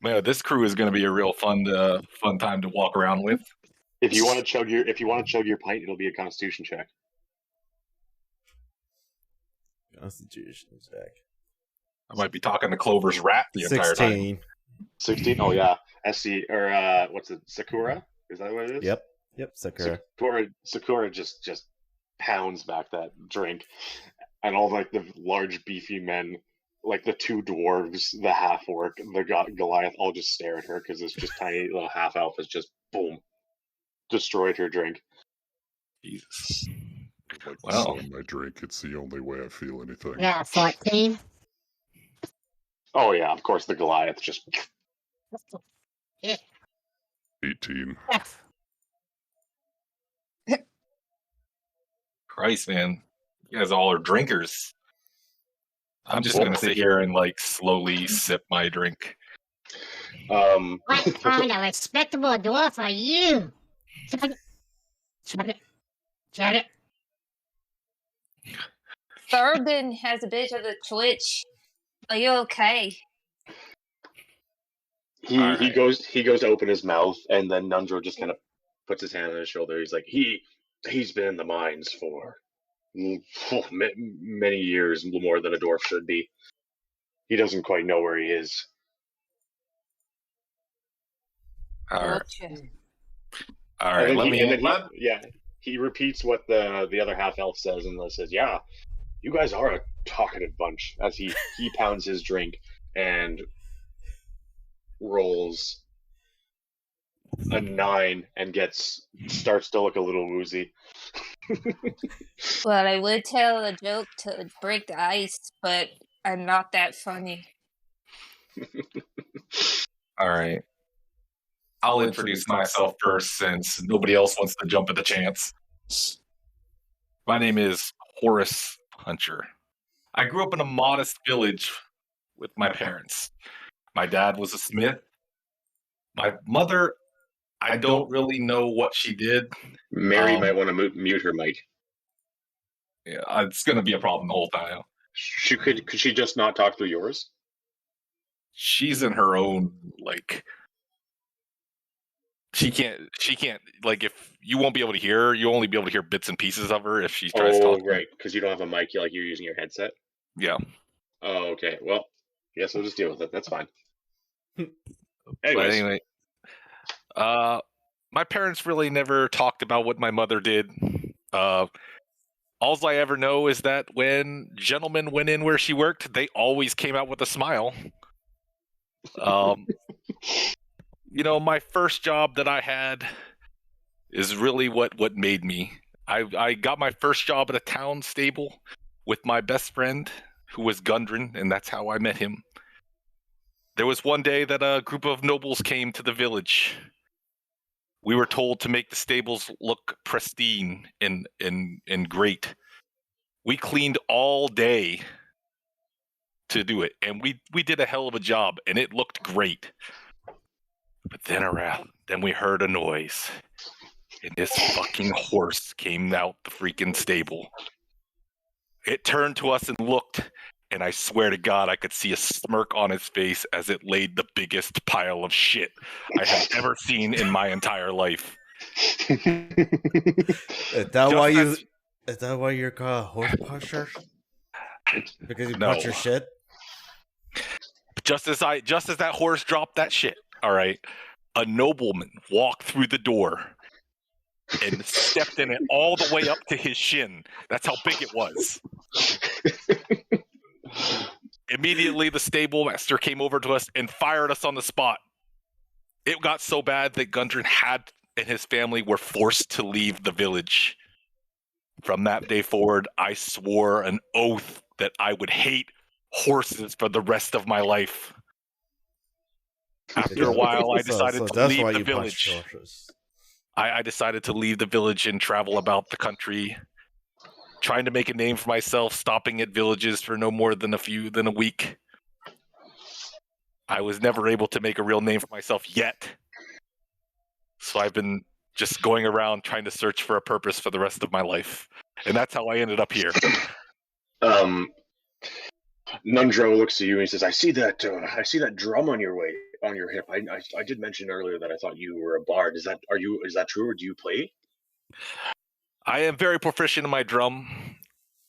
Man, this crew is going to be a real fun time to walk around with. If you want to chug your pint, it'll be a Constitution check. Constitution check. I might be talking to Clover's rat the entire time. 16. Oh yeah, SC or what's it? Sakura? Is that what it is? Yep. Sakura. Sakura just pounds back that drink, and all like the large beefy men, like the two dwarves, the half orc, the Goliath, all just stare at her because this just tiny little half elf has just boom destroyed her drink. Jesus. Well, my drink. It's the only way I feel anything. Yeah, 14. Oh yeah, of course the Goliath just. 18. Christ, man. You guys all are drinkers. I'm just going to sit here and, like, slowly sip my drink. What kind of respectable dwarf are you? Chug it. Bourbon has a bit of a twitch. Are you okay? He goes to open his mouth, and then Nundro just kind of puts his hand on his shoulder. He's like, he's been in the mines for many years, more than a dwarf should be. He doesn't quite know where he is. All right. He repeats what the other half elf says, and says, "Yeah, you guys are a talkative bunch." As he pounds his drink and rolls a 9 and starts to look a little woozy. Well, I would tell a joke to break the ice, but I'm not that funny. All right. I'll introduce myself first since nobody else wants to jump at the chance. My name is Horace Puncher. I grew up in a modest village with my parents. My dad was a smith. My mother, I don't really know what she did. Mary might want to mute her mic. Yeah, it's going to be a problem the whole time. Could she just not talk through yours? She's in her own, like... She can't, like, if you won't be able to hear her, you'll only be able to hear bits and pieces of her if she tries to talk. Oh, right, because you don't have a mic, you're using your headset? Yeah. Oh, okay. Well, yes, we'll just deal with it. That's fine. Anyway, my parents really never talked about what my mother did. All I ever know is that when gentlemen went in where she worked, they always came out with a smile. My first job that I had is really what made me. I got my first job at a town stable with my best friend, who was Gundren, and that's how I met him. There was one day that a group of nobles came to the village. We were told to make the stables look pristine and great. We cleaned all day to do it, and we did a hell of a job, and it looked great. But then we heard a noise, and this fucking horse came out the freaking stable. It turned to us and looked, and I swear to God, I could see a smirk on his face as it laid the biggest pile of shit I have ever seen in my entire life. Is that why you're called a horse pusher? Because you punch your shit? Just as that horse dropped that shit, all right, a nobleman walked through the door and stepped in it all the way up to his shin. That's how big it was. Immediately, the stable master came over to us and fired us on the spot. It got so bad that Gundren and his family were forced to leave the village. From that day forward, I swore an oath that I would hate horses for the rest of my life. After a while, I decided to leave the village. I decided to leave the village and travel about the country, trying to make a name for myself, stopping at villages for no more than a week. I was never able to make a real name for myself yet. So I've been just going around trying to search for a purpose for the rest of my life. And that's how I ended up here. Nundro looks to you and he says, I see that drum on your hip. I did mention earlier that I thought you were a bard. Is that true, or do you play? I am very proficient in my drum.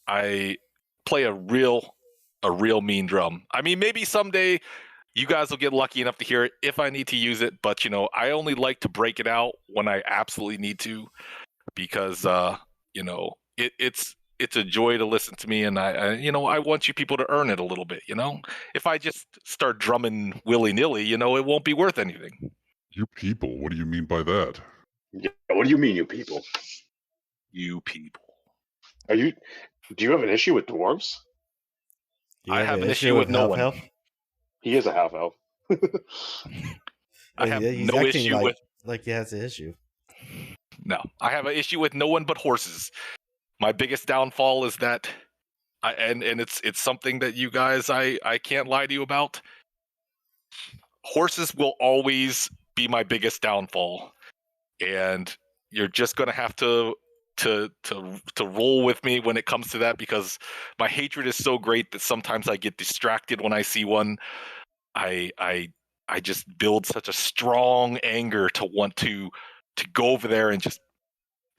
I play a real mean drum. I mean, maybe someday you guys will get lucky enough to hear it if I need to use it, but I only like to break it out when I absolutely need to, because it's a joy to listen to me, and I want you people to earn it a little bit. If I just start drumming willy-nilly, it won't be worth anything. You people, what do you mean by that? Yeah, what do you mean, you people? You people. Do you have an issue with dwarves? I have an issue with no one. Elf? He is a half elf. I have he's no acting issue with. Like he has an issue. No, I have an issue with no one but horses. My biggest downfall is that, and it's something that you guys I can't lie to you about. Horses will always be my biggest downfall, and you're just gonna have to roll with me when it comes to that, because my hatred is so great that sometimes I get distracted when I see one. I just build such a strong anger to want to go over there and just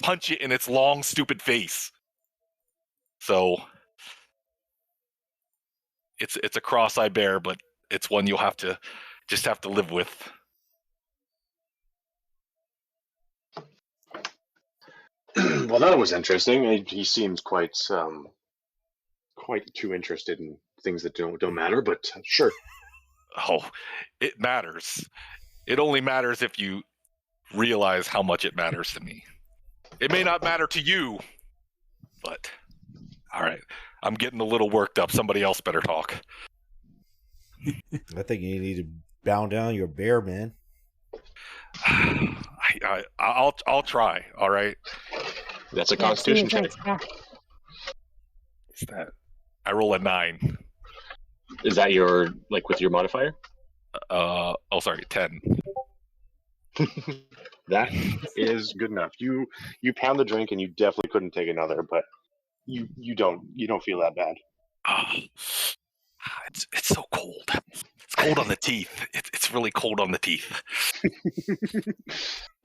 punch it in its long, stupid face. So it's a cross I bear, but it's one you'll have to live with. Well, that was interesting. He seems quite too interested in things that don't matter, but sure. Oh, it matters. It only matters if you realize how much it matters to me. It may not matter to you, but all right. I'm getting a little worked up. Somebody else better talk. I think you need to bow down your bear, man. I'll try. All right. That's a Constitution check. What's that? I roll a 9. Is that with your modifier? Sorry, 10. That is good enough. You pound the drink and you definitely couldn't take another, but you don't feel that bad. It's so cold. It's cold on the teeth. It's really cold on the teeth.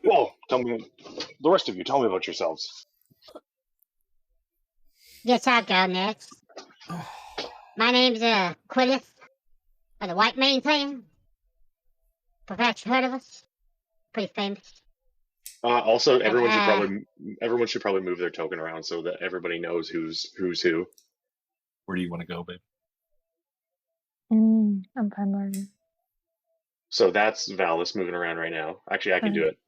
Well, the rest of you, tell me about yourselves. Guess I'll go next. My name's Quillith of the White Mane Clan. Perhaps you heard of us? Pretty famous. Also, everyone should probably move their token around so that everybody knows who's who. Where do you want to go, babe? I'm fine. So that's Valis moving around right now. Actually, I can do it.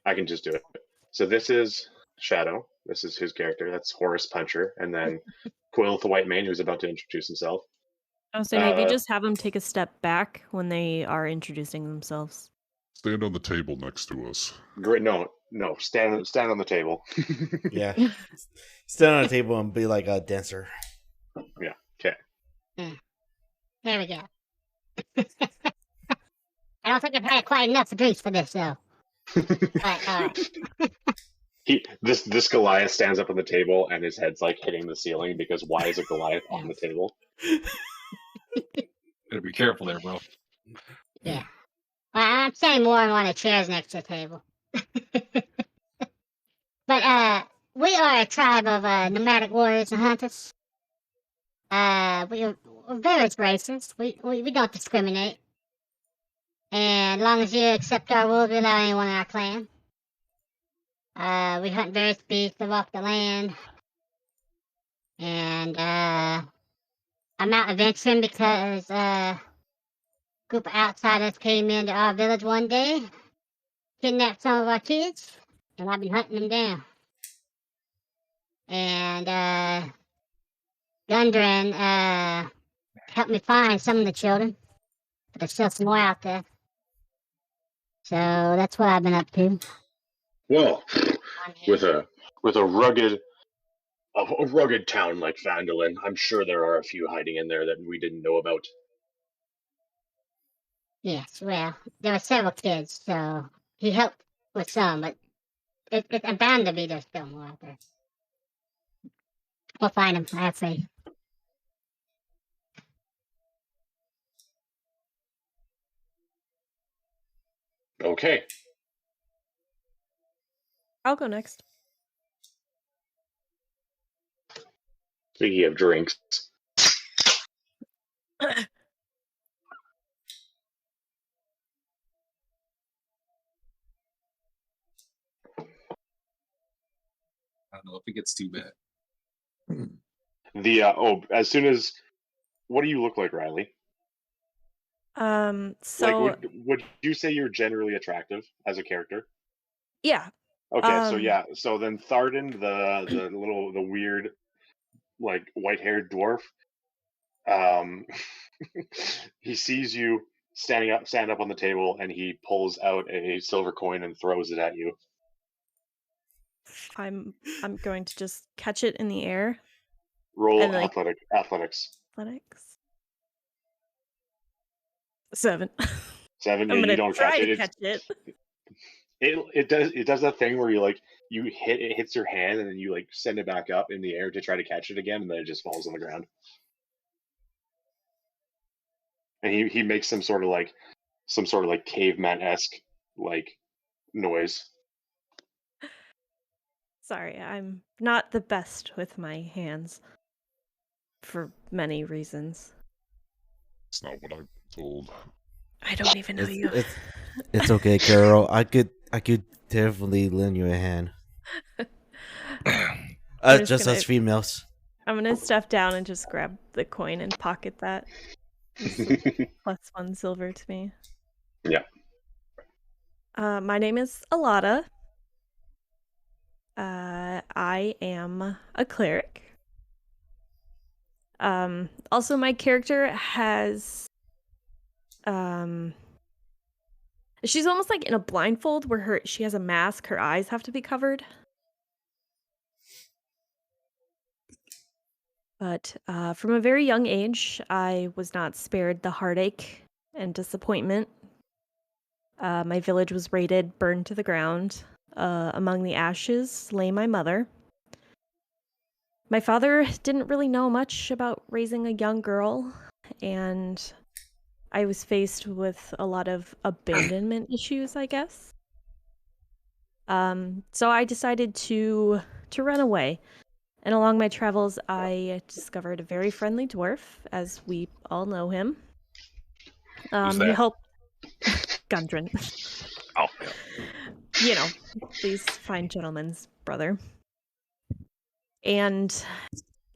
I can just do it. So this is Shadow. This is his character. That's Horus Puncher. And then Quill the White Mane, who's about to introduce himself. I was saying maybe just have them take a step back when they are introducing themselves. Stand on the table next to us. Great. No. Stand on the table. Yeah. Stand on a table and be like a dancer. Yeah. Okay. There we go. I don't think I've had quite enough drinks for this, though. But, all right. This Goliath stands up on the table and his head's hitting the ceiling, because why is a Goliath on the table? Better be careful there, bro. Yeah. Well, I'm saying more on one of the chairs next to the table. But we are a tribe of nomadic warriors and hunters. We're various races. We don't discriminate. And as long as you accept our rules, we allow anyone in our clan. We hunt various beasts, live off the land. And I'm out adventuring because a group of outsiders came into our village one day, kidnapped some of our kids, and I've been hunting them down. And Gundren helped me find some of the children, but there's still some more out there. So that's what I've been up to. Well, with a rugged town like Phandalin, I'm sure there are a few hiding in there that we didn't know about. Yes, well, there were several kids, so he helped with some, but it's bound to be there's still more out there. We'll find them, I have faith. Okay. I'll go next. Speaking of drinks. I don't know if it gets too bad. As soon as, what do you look like, Riley? So Like, would you say you're generally attractive as a character? yeah. Okay, so then Tharden, the weird, like, white-haired dwarf, he sees you stand up on the table, and he pulls out a silver coin and throws it at you. I'm going to just catch it in the air. Roll and, like, athletics. Athletics. 7. 7. I'm Yeah, gonna you don't try catch to it. catch it. It does that thing where it hits your hand and then you like send it back up in the air to try to catch it again, and then it just falls on the ground. And he makes some sort of like caveman-esque like noise. Sorry, I'm not the best with my hands for many reasons. It's not what I'm told. I don't even know you. It's okay, Carol. I could definitely lend you a hand. Just us females. I'm gonna step down and just grab the coin and pocket that. +1 silver to me. Yeah. My name is Alada. I am a cleric. Also, my character has she's almost like in a blindfold where she has a mask, her eyes have to be covered. But from a very young age, I was not spared the heartache and disappointment. My village was raided, burned to the ground. Among the ashes lay my mother. My father didn't really know much about raising a young girl, and I was faced with a lot of abandonment issues, I guess. So I decided to run away. And along my travels, I discovered a very friendly dwarf, as we all know him. Who's He that? helped Gundren. Oh, yeah. You know, these fine gentlemen's brother. And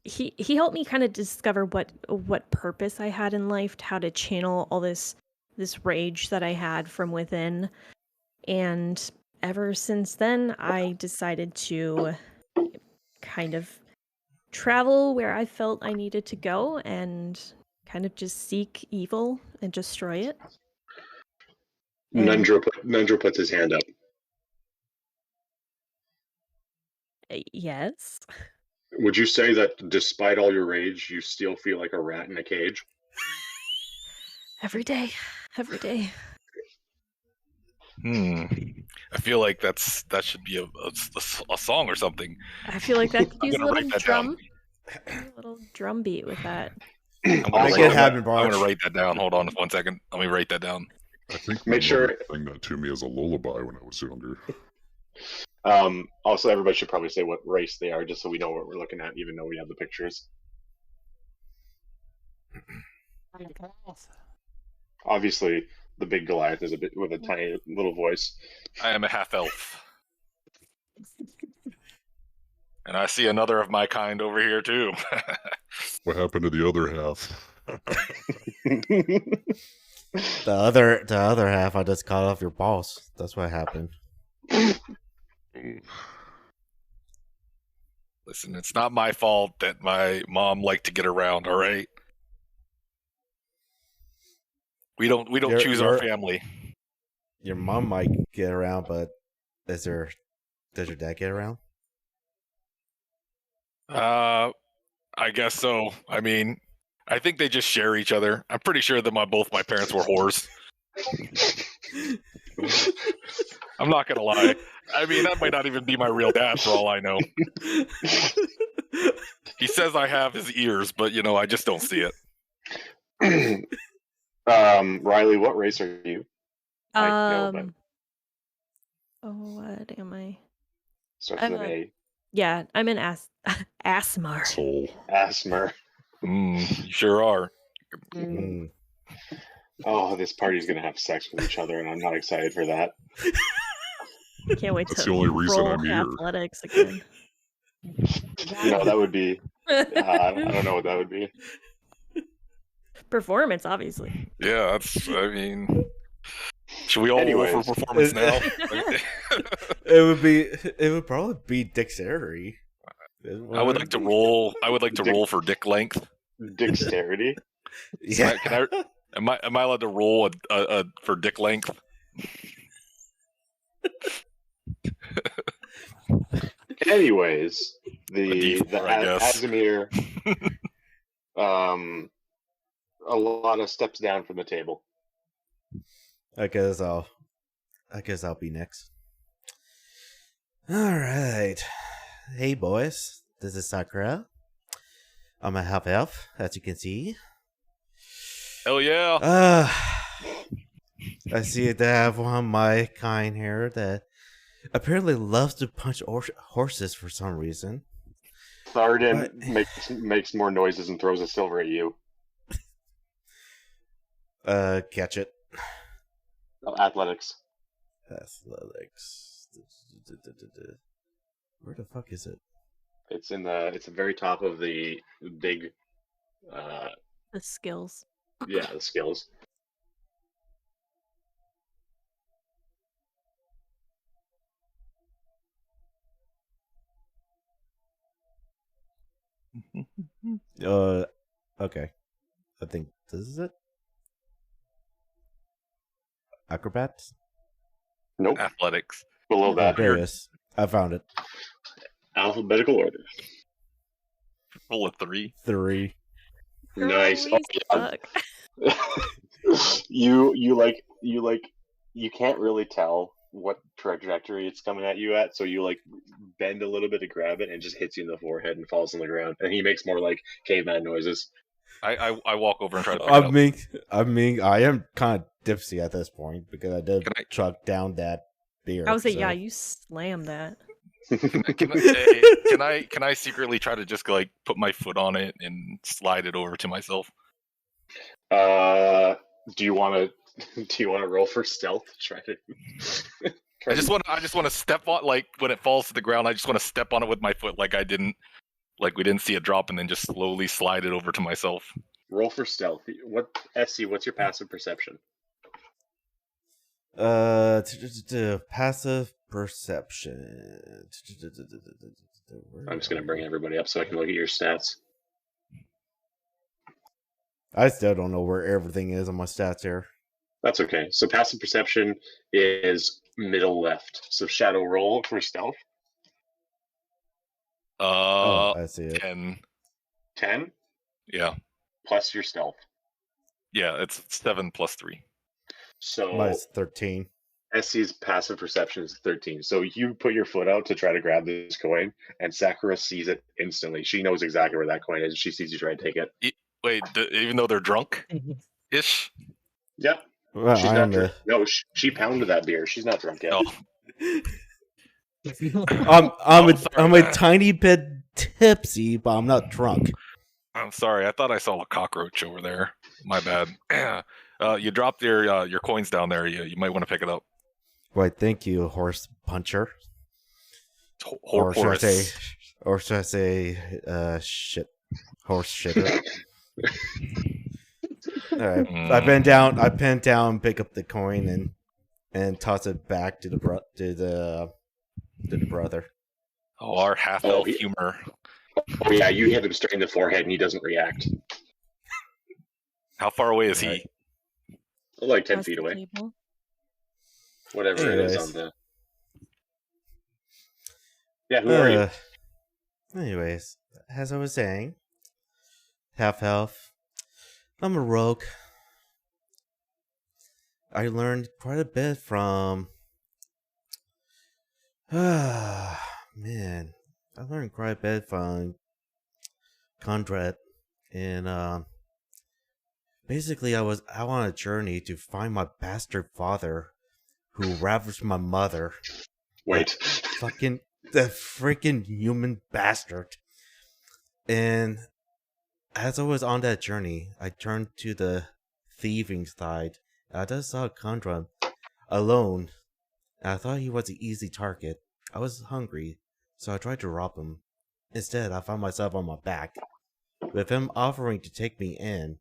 he helped me kind of discover what purpose I had in life, how to channel all this rage that I had from within. And ever since then, I decided to kind of travel where I felt I needed to go and kind of just seek evil and destroy it. Nundra puts his hand up. Yes. Would you say that despite all your rage, you still feel like a rat in a cage? Every day. I feel like that should be a song or something. I feel like that could use a little write that drum. down. A little drum beat with that. I'm gonna write that down. Hold on 1 second. Let me write that down. I think my mother sang that to me as a lullaby when I was younger. Also, everybody should probably say what race they are, just so we know what we're looking at, even though we have the pictures. Obviously, the big Goliath is a bit with a tiny little voice. I am a half elf, and I see another of my kind over here too. What happened to the other half? The other half, I just cut off your balls. That's what happened. Listen, it's not my fault that my mom liked to get around. All right, we don't choose our family. Your mom might get around, but does your dad get around? I guess so. I mean, I think they just share each other. I'm pretty sure that both my parents were whores. I'm not gonna lie. I mean, that might not even be my real dad for all I know. He says I have his ears, but I just don't see it. Riley, what race are you? Oh, what am I? Starts with an A. Yeah, I'm an Asmar. Soul. Asmer. You sure are. Oh, this party's gonna have sex with each other, and I'm not excited for that. Can't wait That's to the only reason roll I'm here. athletics again. No, that would be. I don't know what that would be. Performance, obviously. Yeah, that's. I mean, should we all roll Anyways. for performance now? It would probably be dexterity. I would like to roll. I would like to roll for dick length. Dexterity. Yeah. Am I allowed to roll a for dick length? Anyways, the D4, I guess. Azimir, a lot of steps down from the table. I guess I'll be next. All right. Hey boys, this is Sakura. I'm a half elf, as you can see. Hell yeah. I see that I have one of my kind here that apparently loves to punch horses for some reason. Tharden makes more noises and throws a silver at you. Catch it. Oh, athletics. Athletics. Where the fuck is it? It's the very top of the big. The skills. Yeah, the skills. Okay. I think this is it. Acrobats? Nope. Athletics. Below that. There it is. I found it. Alphabetical order. Roll a 3. 3. Nice. Oh, yeah. you can't really tell what trajectory it's coming at you at, so you like bend a little bit to grab it and just hits you in the forehead and falls on the ground. And he makes more like caveman noises. I walk over and try to pick it up. I mean, I am kind of tipsy at this point because I did chuck down that beer. I would say, yeah, you slam that. Can I secretly try to just like put my foot on it and slide it over to myself? Do you want to roll for stealth? Try to. I just want to step on, like when it falls to the ground. I just want to step on it with my foot, like we didn't see it drop, and then just slowly slide it over to myself. Roll for stealth. What's your passive perception? Passive perception. I'm just gonna bring everybody up so I can look at your stats. I still don't know where everything is on my stats here. That's okay. So passive perception is middle left. So shadow roll for stealth. I see it. 10. 10? Yeah. Plus your stealth. Yeah, it's 7 plus 3. So mine's 13. SC's passive perception is 13. So you put your foot out to try to grab this coin, and Sakura sees it instantly. She knows exactly where that coin is. She sees you try to take it. Wait, even though they're drunk-ish? Yep. Well, She's not drunk. No, she pounded that beer. She's not drunk yet. Oh. I'm a tiny bit tipsy, but I'm not drunk. I'm sorry. I thought I saw a cockroach over there. My bad. You dropped your coins down there. You might want to pick it up. Why, thank you, horse puncher. Or should I say, shit, horse shitter. All right, I bend down, pick up the coin, and toss it back to the brother. Oh, our half elf humor. Oh yeah, you hit him straight in the forehead, and he doesn't react. How far away is he? Like 10 feet away. Whatever it is on the. Yeah, who are you? Anyways, as I was saying, half elf. I'm a rogue. I learned quite a bit from. Man, I learned quite a bit from Conrad, and basically I was out on a journey to find my bastard father, who ravaged my mother. Wait. The freaking human bastard. And as I was on that journey, I turned to the thieving side. I just saw Condra alone. I thought he was an easy target. I was hungry, so I tried to rob him. Instead, I found myself on my back, with him offering to take me in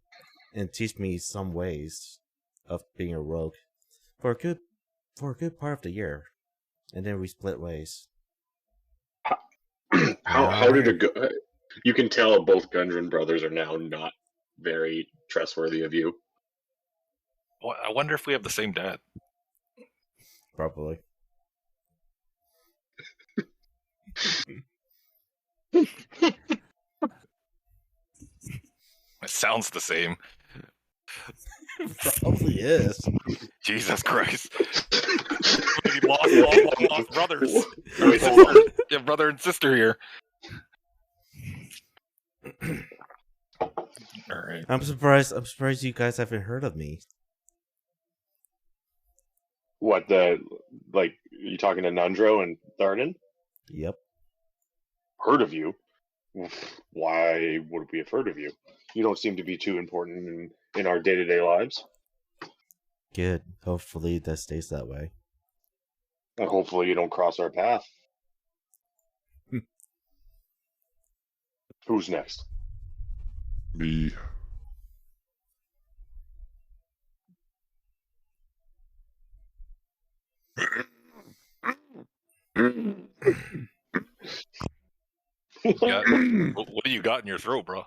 and teach me some ways of being a rogue for a good part of the year. And then we split ways. How did it go? You can tell both Gundren brothers are now not very trustworthy of you. Well, I wonder if we have the same dad. Probably. It sounds the same. Probably is. Jesus Christ. We lost brothers. Wait, hold on. Yeah, brother and sister here. Alright. I'm surprised you guys haven't heard of me. What, you talking to Nundro and Tharnan? Yep. Heard of you? Why would we have heard of you? You don't seem to be too important in our day-to-day lives. Good. Hopefully that stays that way. And hopefully you don't cross our path. Who's next? Me. What do you got in your throat, bro?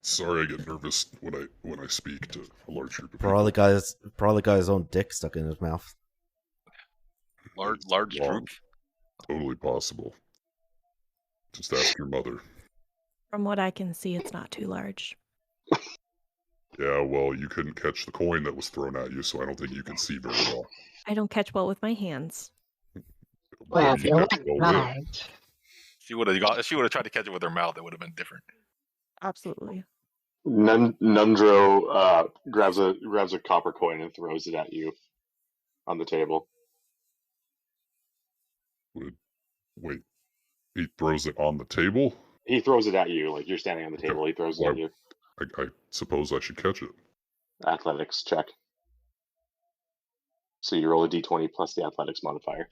Sorry, I get nervous when I speak to a large group of people. Probably got his own dick stuck in his mouth. Large group? Totally possible. Just ask your mother. From what I can see, it's not too large. Yeah, well, you couldn't catch the coin that was thrown at you, so I don't think you can see very well. I don't catch well with my hands. Well, if you want catch well with. large. She would have tried to catch it with her mouth. It would have been different. Absolutely. Nundro grabs a copper coin and throws it at you on the table. Wait, he throws it on the table? He throws it at you, like you're standing on the table. He throws it at you. I suppose I should catch it. Athletics check. So you roll a d20 plus the athletics modifier.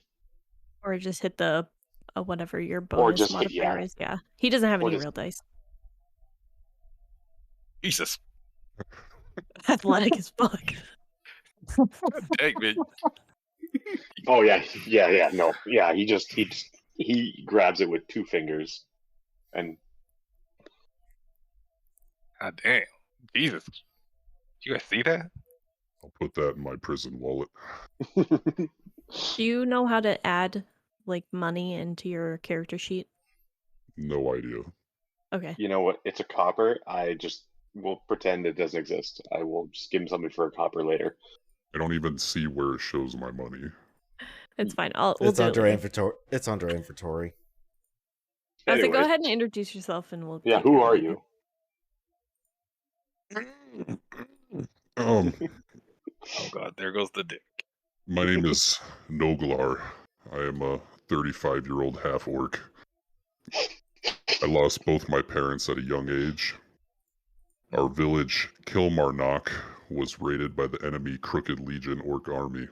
Or just hit the whatever your bonus modifier is. Yeah. He doesn't have any real dice. Jesus. Athletic as fuck. Dang, man. Oh yeah. No, yeah. He grabs it with 2 fingers, and God damn, Jesus. Did you guys see that? I'll put that in my prison wallet. Do you know how to add money into your character sheet? No idea. Okay. You know what? It's a copper. I just will pretend it doesn't exist. I will just give him something for a copper later. I don't even see where it shows my money. It's fine. It's under inventory. It's under inventory. I was like, go ahead and introduce yourself, and we'll. Yeah, who are you? Oh God, there goes the dick. My name is Noglar. I am a 35-year-old half-orc. I lost both my parents at a young age. Our village, Kilmarnock, was raided by the enemy Crooked Legion Orc Army.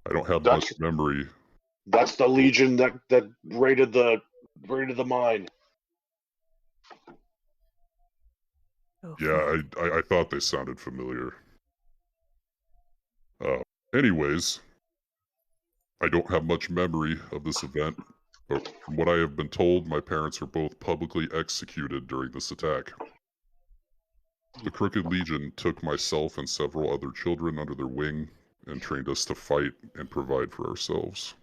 I don't have much memory. That's the Legion that raided the mine. Yeah, I thought they sounded familiar. Anyways, I don't have much memory of this event, but from what I have been told, my parents were both publicly executed during this attack. The Crooked Legion took myself and several other children under their wing and trained us to fight and provide for ourselves.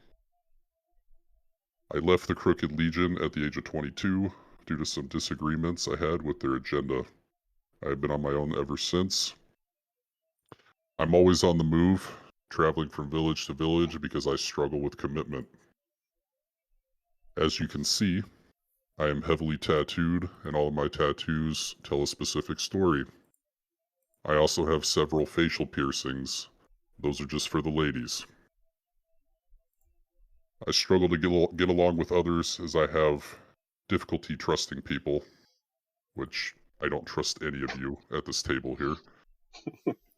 I left the Crooked Legion at the age of 22 due to some disagreements I had with their agenda. I have been on my own ever since. I'm always on the move, traveling from village to village because I struggle with commitment. As you can see, I am heavily tattooed, and all of my tattoos tell a specific story. I also have several facial piercings, Those are just for the ladies. I struggle to get along with others as I have difficulty trusting people, which I don't trust any of you at this table here.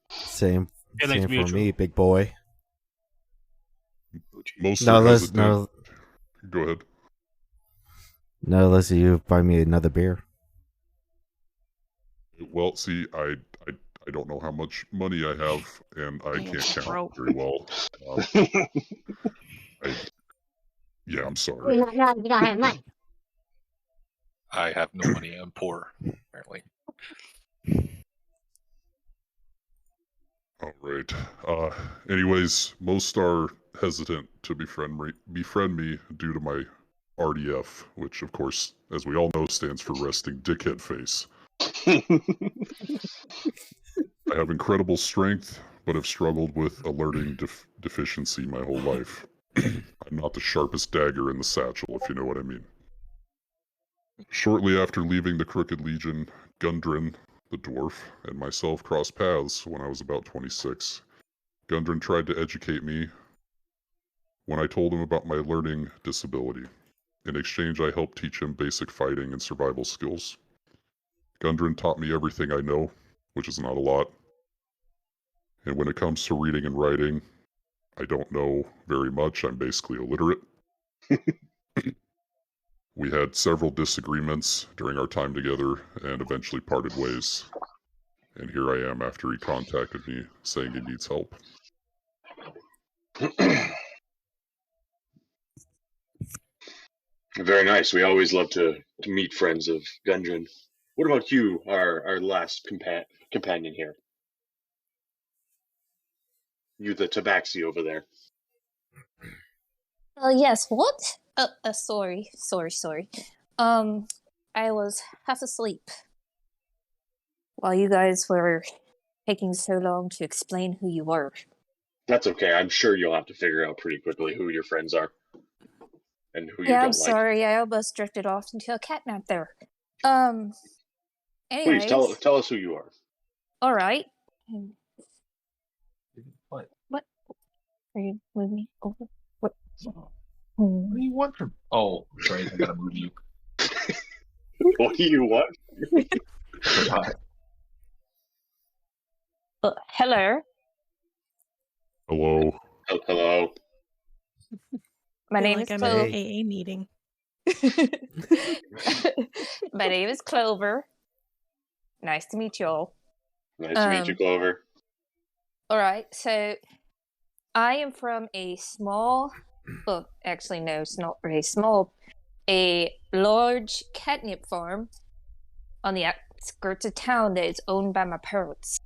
Same Feelings for mutual. me, big boy. Most No, are let's hesitant. Go ahead. no, let's see you buy me another beer. Well, see, I don't know how much money I have, and I can't count very well. Yeah, I'm sorry. You don't have money. I have no money. I'm poor, apparently. All right. Anyways, most are hesitant to befriend me due to my RDF, which, of course, as we all know, stands for resting dickhead face. I have incredible strength, but have struggled with a learning deficiency my whole life. I'm not the sharpest dagger in the satchel, if you know what I mean. Shortly after leaving the Crooked Legion, Gundren, the dwarf, and myself crossed paths when I was about 26. Gundren tried to educate me when I told him about my learning disability. In exchange, I helped teach him basic fighting and survival skills. Gundren taught me everything I know, which is not a lot. And when it comes to reading and writing, I don't know very much. I'm basically illiterate. We had several disagreements during our time together and eventually parted ways. And here I am after he contacted me saying he needs help. Very nice. We always love to meet friends of Gundren. What about you, our last companion here? You, the tabaxi over there. Yes, what? Sorry. I was half asleep while you guys were taking so long to explain who you were. That's okay. I'm sure you'll have to figure out pretty quickly who your friends are. And who you Yeah, don't I'm like. sorry. I almost drifted off into a catnap there. Please Anyways. tell us who you are. All right. What? What? Are you moving me over? What? What do you want from? Oh, right. I gotta move you. What do you want? Hello. Hello. Hello. My name like is I'm Clover. at an AA meeting. My name is Clover. Nice to meet you all. Nice to meet you, Clover. All right, so I am from a small, well, actually no, it's not very small, a large catnip farm on the outskirts of town that is owned by my parents.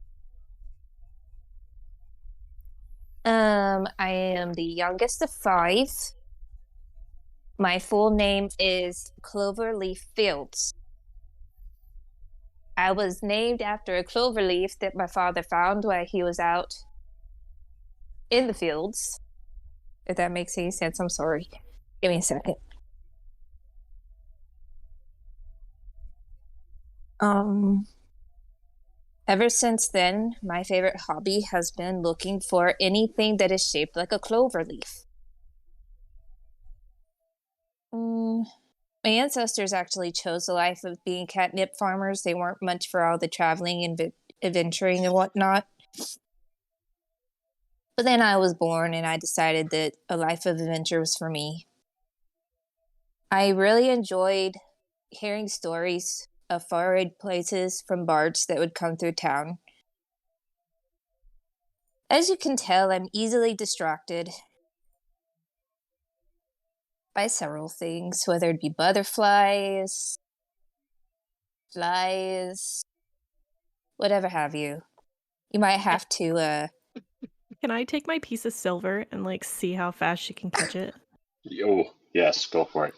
I am the youngest of 5. My full name is Cloverleaf Fields. I was named after a clover leaf that my father found while he was out in the fields. If that makes any sense, I'm sorry. Give me a second. Ever since then, my favorite hobby has been looking for anything that is shaped like a clover leaf. My ancestors actually chose the life of being catnip farmers. They weren't much for all the traveling and adventuring and whatnot. But then I was born and I decided that a life of adventure was for me. I really enjoyed hearing stories of faraway places from bards that would come through town. As you can tell, I'm easily distracted by several things, whether it be butterflies, flies, whatever have you. You might have to, Can I take my piece of silver and like see how fast she can catch it? Oh, yes, go for it.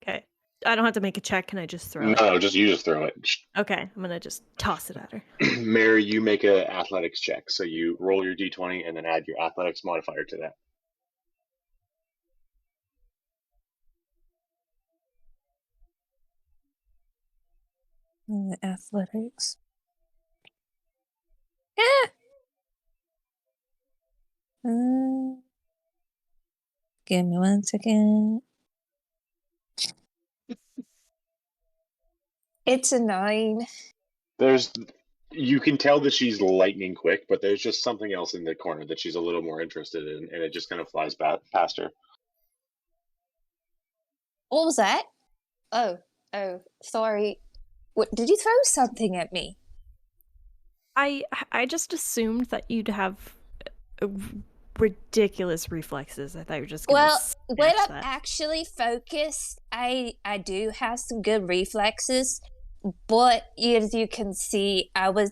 Okay. I don't have to make a check. Can I just throw it? No, you just throw it. Okay, I'm gonna just toss it at her. Mary, you make a athletics check. So you roll your d20 and then add your athletics modifier to that. Athletics. Give me 1 second. It's a 9. You can tell that she's lightning quick, but there's just something else in the corner that she's a little more interested in, and it just kind of flies past her. What was that? Oh, sorry. What, did you throw something at me? I just assumed that you'd have ridiculous reflexes. I thought you were just gonna when I'm that. actually focused, I do have some good reflexes, but as you can see, I was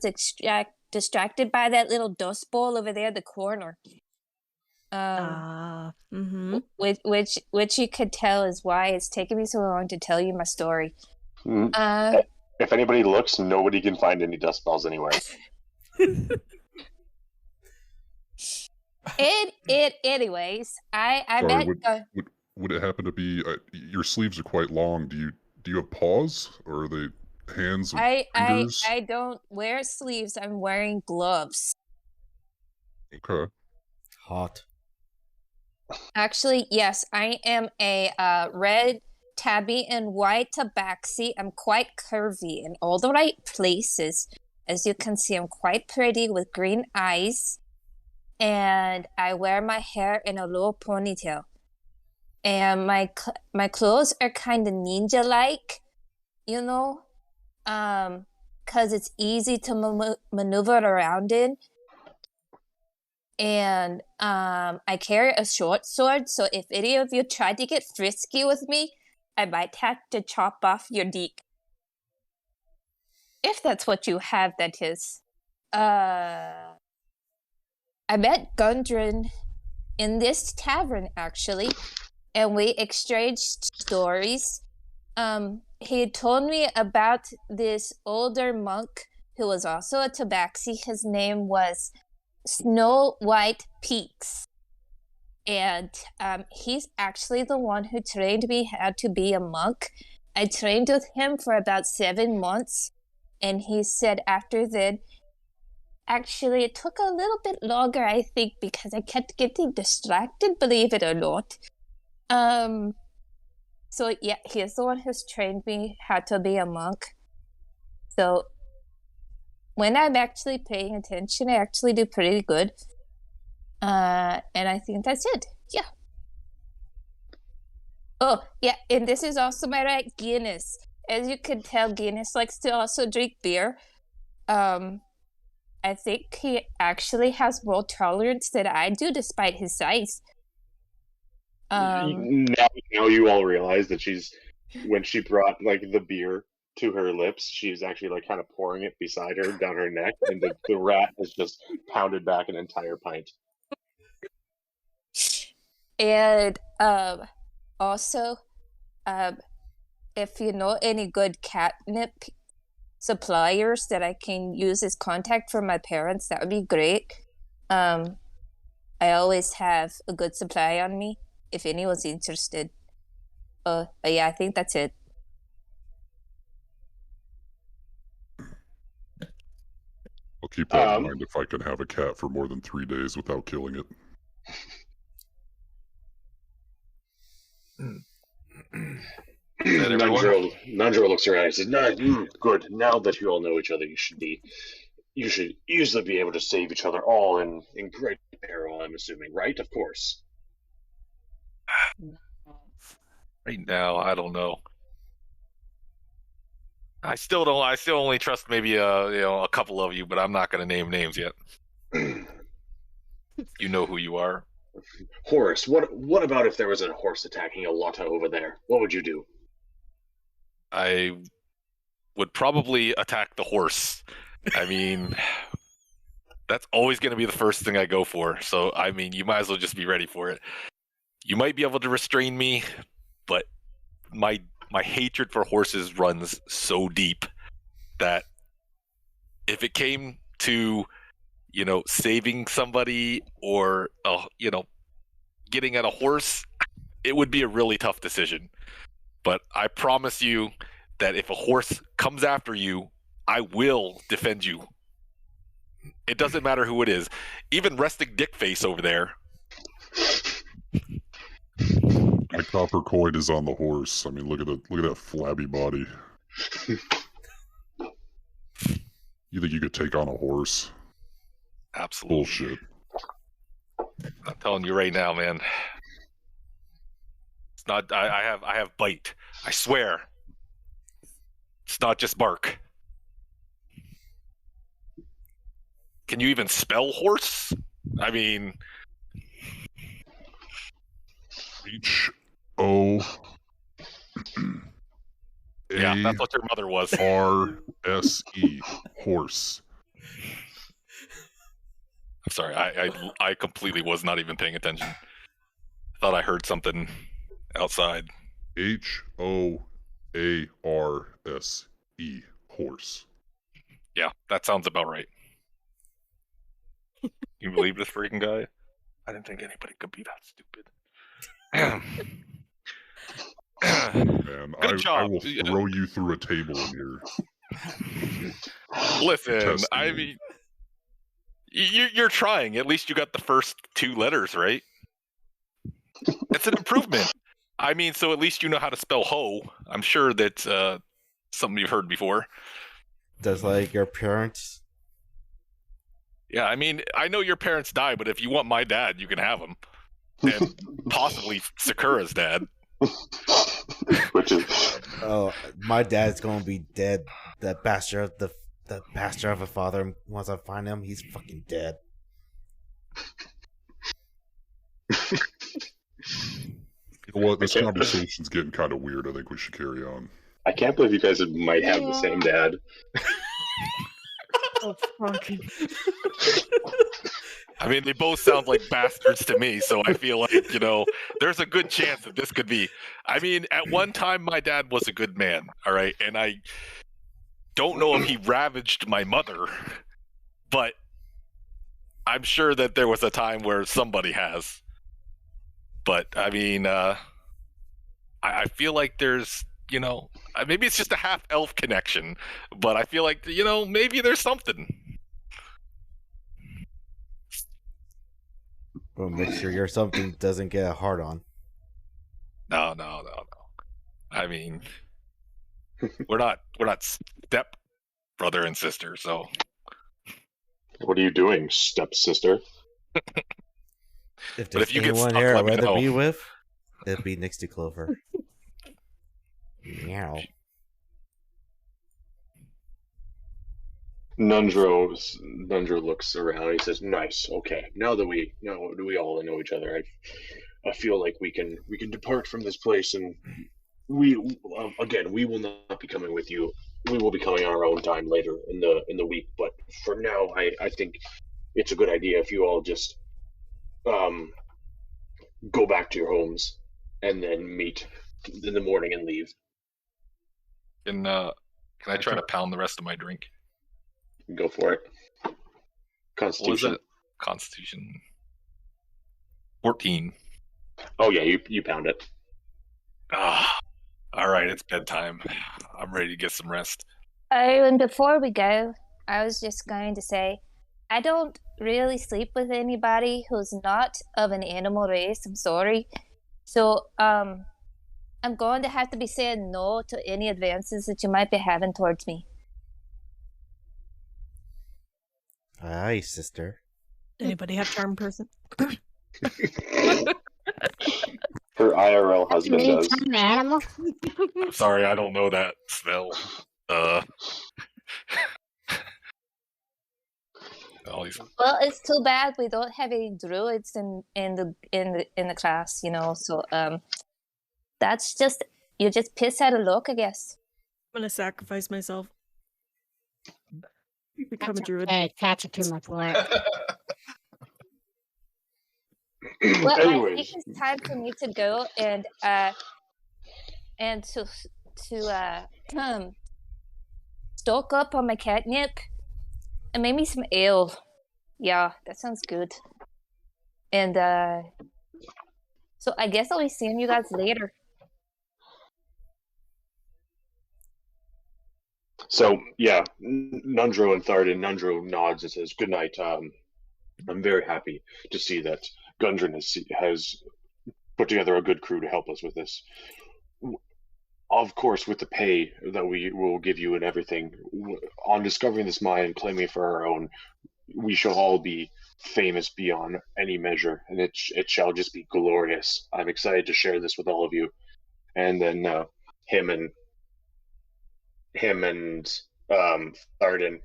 distracted by that little dust ball over there in the corner. Which you could tell is why it's taken me so long to tell you my story. If anybody looks, nobody can find any dust balls anywhere. Anyways, I Sorry, met. would it happen to be your sleeves are quite long? Do you have paws, or are they hands and fingers? I don't wear sleeves. I'm wearing gloves. Okay. Hot. Actually, yes, I am a red tabby and white tabaxi. I'm quite curvy in all the right places. As you can see, I'm quite pretty with green eyes. And I wear my hair in a little ponytail. And my clothes are kind of ninja-like, you know? Because it's easy to maneuver around in. And I carry a short sword, so if any of you try to get frisky with me, I might have to chop off your dick. If that's what you have, that is. I met Gundren in this tavern, actually, and we exchanged stories. He told me about this older monk who was also a tabaxi. His name was Snow White Peaks. And he's actually the one who trained me how to be a monk. I trained with him for about 7 months. And he said after that, actually, it took a little bit longer, I think, because I kept getting distracted, believe it or not. So, yeah, he's the one who's trained me how to be a monk. So, when I'm actually paying attention, I actually do pretty good. And I think that's it. Yeah. Oh, yeah, and this is also my right Guinness. As you can tell, Guinness likes to also drink beer. I think he actually has more tolerance than I do, despite his size. Now you all realize that when she brought like the beer to her lips, she's actually like kind of pouring it beside her down her neck, and the rat has just pounded back an entire pint. And also, if you know any good catnip suppliers that I can use as contact for my parents, that would be great. I always have a good supply on me if anyone's interested. But yeah, I think that's it. I'll keep that in mind if I can have a cat for more than 3 days without killing it. Nandro looks around and says, good. Now that you all know each other, you should easily be able to save each other all in great peril, I'm assuming, right? Of course. Right now, I don't know. I still don't. I still only trust maybe a couple of you, but I'm not going to name names yet. You know who you are. Horace, what about if there was a horse attacking a Lotta over there? What would you do? I would probably attack the horse. I mean, that's always going to be the first thing I go for. So, I mean, you might as well just be ready for it. You might be able to restrain me, but my hatred for horses runs so deep that if it came to, saving somebody or, getting at a horse, it would be a really tough decision. But I promise you that if a horse comes after you, I will defend you. It doesn't matter who it is. Even resting dick face over there, My copper coin is on the horse. I mean, look at that flabby body. You think you could take on a horse? Absolutely. Bullshit. I'm telling you right now, man. It's not. I have bite. I swear. It's not just bark. Can you even spell horse? I mean, H-O. Yeah, that's what your mother was. R-S-E. Horse. I'm sorry, I completely was not even paying attention. Thought I heard something outside. H-O-A-R-S-E. Horse. Yeah, that sounds about right. You believe this freaking guy? I didn't think anybody could be that stupid. Man, Good job. I will throw you through a table in here. Listen, I mean, you're trying. At least you got the first 2 letters right. It's an improvement. I mean, so at least you know how to spell hoe. I'm sure that's something you've heard before. Does like your parents? Yeah, I mean, I know your parents died, but if you want my dad, you can have him, and possibly Sakura's dad. Which is, oh, my dad's gonna be dead. That bastard of the bastard of a father. Once I find him, he's fucking dead. You know what? This conversation's getting kind of weird. I think we should carry on. I can't believe you guys might have the same dad. Oh, fucking. I mean, they both sound like bastards to me, so I feel like, there's a good chance that this could be. I mean, at one time, my dad was a good man, all right? And I don't know if he ravaged my mother, but I'm sure that there was a time where somebody has. But, I mean, I feel like there's, maybe it's just a half-elf connection, but I feel like, maybe there's something. Well, make sure your something doesn't get a hard on. No. I mean, we're not step brother and sister, so. What are you doing, stepsister? If there's anyone here I'd rather be with, it'd be next to Clover. Meow. Nundro looks around. He says, "Nice. Okay. Now that we all know each other, I feel like we can depart from this place, and we will not be coming with you. We will be coming on our own time later in the week. But for now, I think it's a good idea if you all just go back to your homes and then meet in the morning and leave." Can I try to pound the rest of my drink? Go for it. Constitution. What was that? Constitution. 14. Oh yeah, you pound it. All right, it's bedtime. I'm ready to get some rest. Oh, and before we go, I was just going to say, I don't really sleep with anybody who's not of an animal race. I'm sorry. So, I'm going to have to be saying no to any advances that you might be having towards me. Aye, sister. Anybody have charm person? Her IRL husband does. Animal? I'm sorry, I don't know that spell. Well, it's too bad we don't have any druids in the class, So that's you just piss out of luck, I guess. I'm gonna sacrifice myself. Become a druid. Hey, catch it too much work. Well, Anyways. I think it's time for me to go and to stock up on my catnip and maybe some ale. Yeah, that sounds good. And so I guess I'll be seeing you guys later. So yeah, Nundro and Tharden. Nundro nods and says, "Good night. I'm very happy to see that Gundren has put together a good crew to help us with this. Of course, with the pay that we will give you and everything, on discovering this mine and claiming it for our own, we shall all be famous beyond any measure, and it shall just be glorious. I'm excited to share this with all of you. And then him and Tharden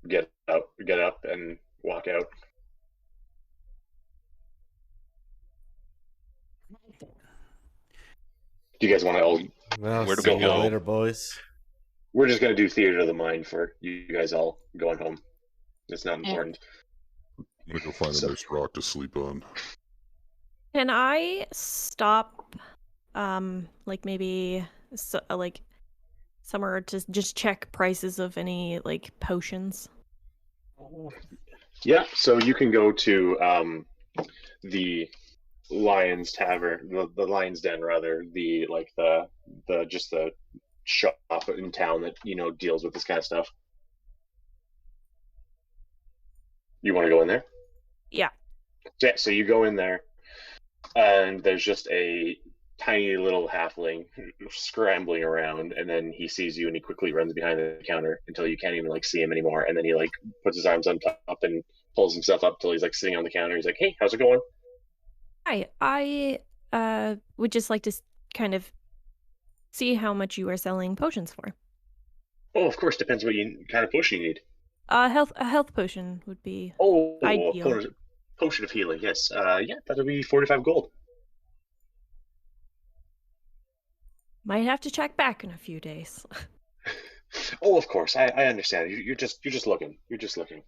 get up and walk out. Do you guys want to all? Well, Where do see we you go? later, boys. We're just gonna do Theater of the Mind for you guys all going home. It's not important. I'm gonna go find a nice rock to sleep on. Can I stop, like maybe like somewhere to just check prices of any like potions? Yeah, so you can go to the Lion's Tavern, the Lion's Den rather, the shop in town that deals with this kind of stuff. You want to go in there? Yeah. Yeah, so you go in there, and there's just a tiny little halfling scrambling around, and then he sees you and he quickly runs behind the counter until you can't even see him anymore, and then he puts his arms on top and pulls himself up till he's sitting on the counter. He's like, "Hey, how's it going?" Hi, I would just like to kind of see how much you are selling potions for. Oh, of course, depends what kind of potion you need. A health potion would be ideal. Potion of healing, yes. Yeah, that'll be 45 gold. Might have to check back in a few days. Oh, of course, I understand. You're just looking. You're just looking.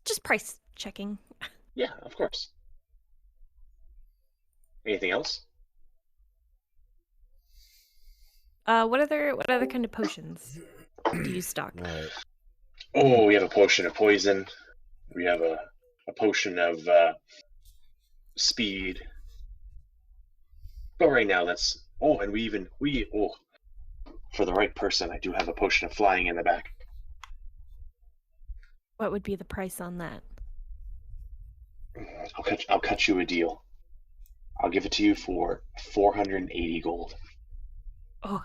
Just price checking. Yeah, of course. Anything else? What other kind of potions do you stock? Right. Oh, we have a potion of poison. We have a potion of speed. But right now, that's... Oh, and for the right person, I do have a potion of flying in the back. What would be the price on that? I'll cut you a deal. I'll give it to you for 480 gold. Oh,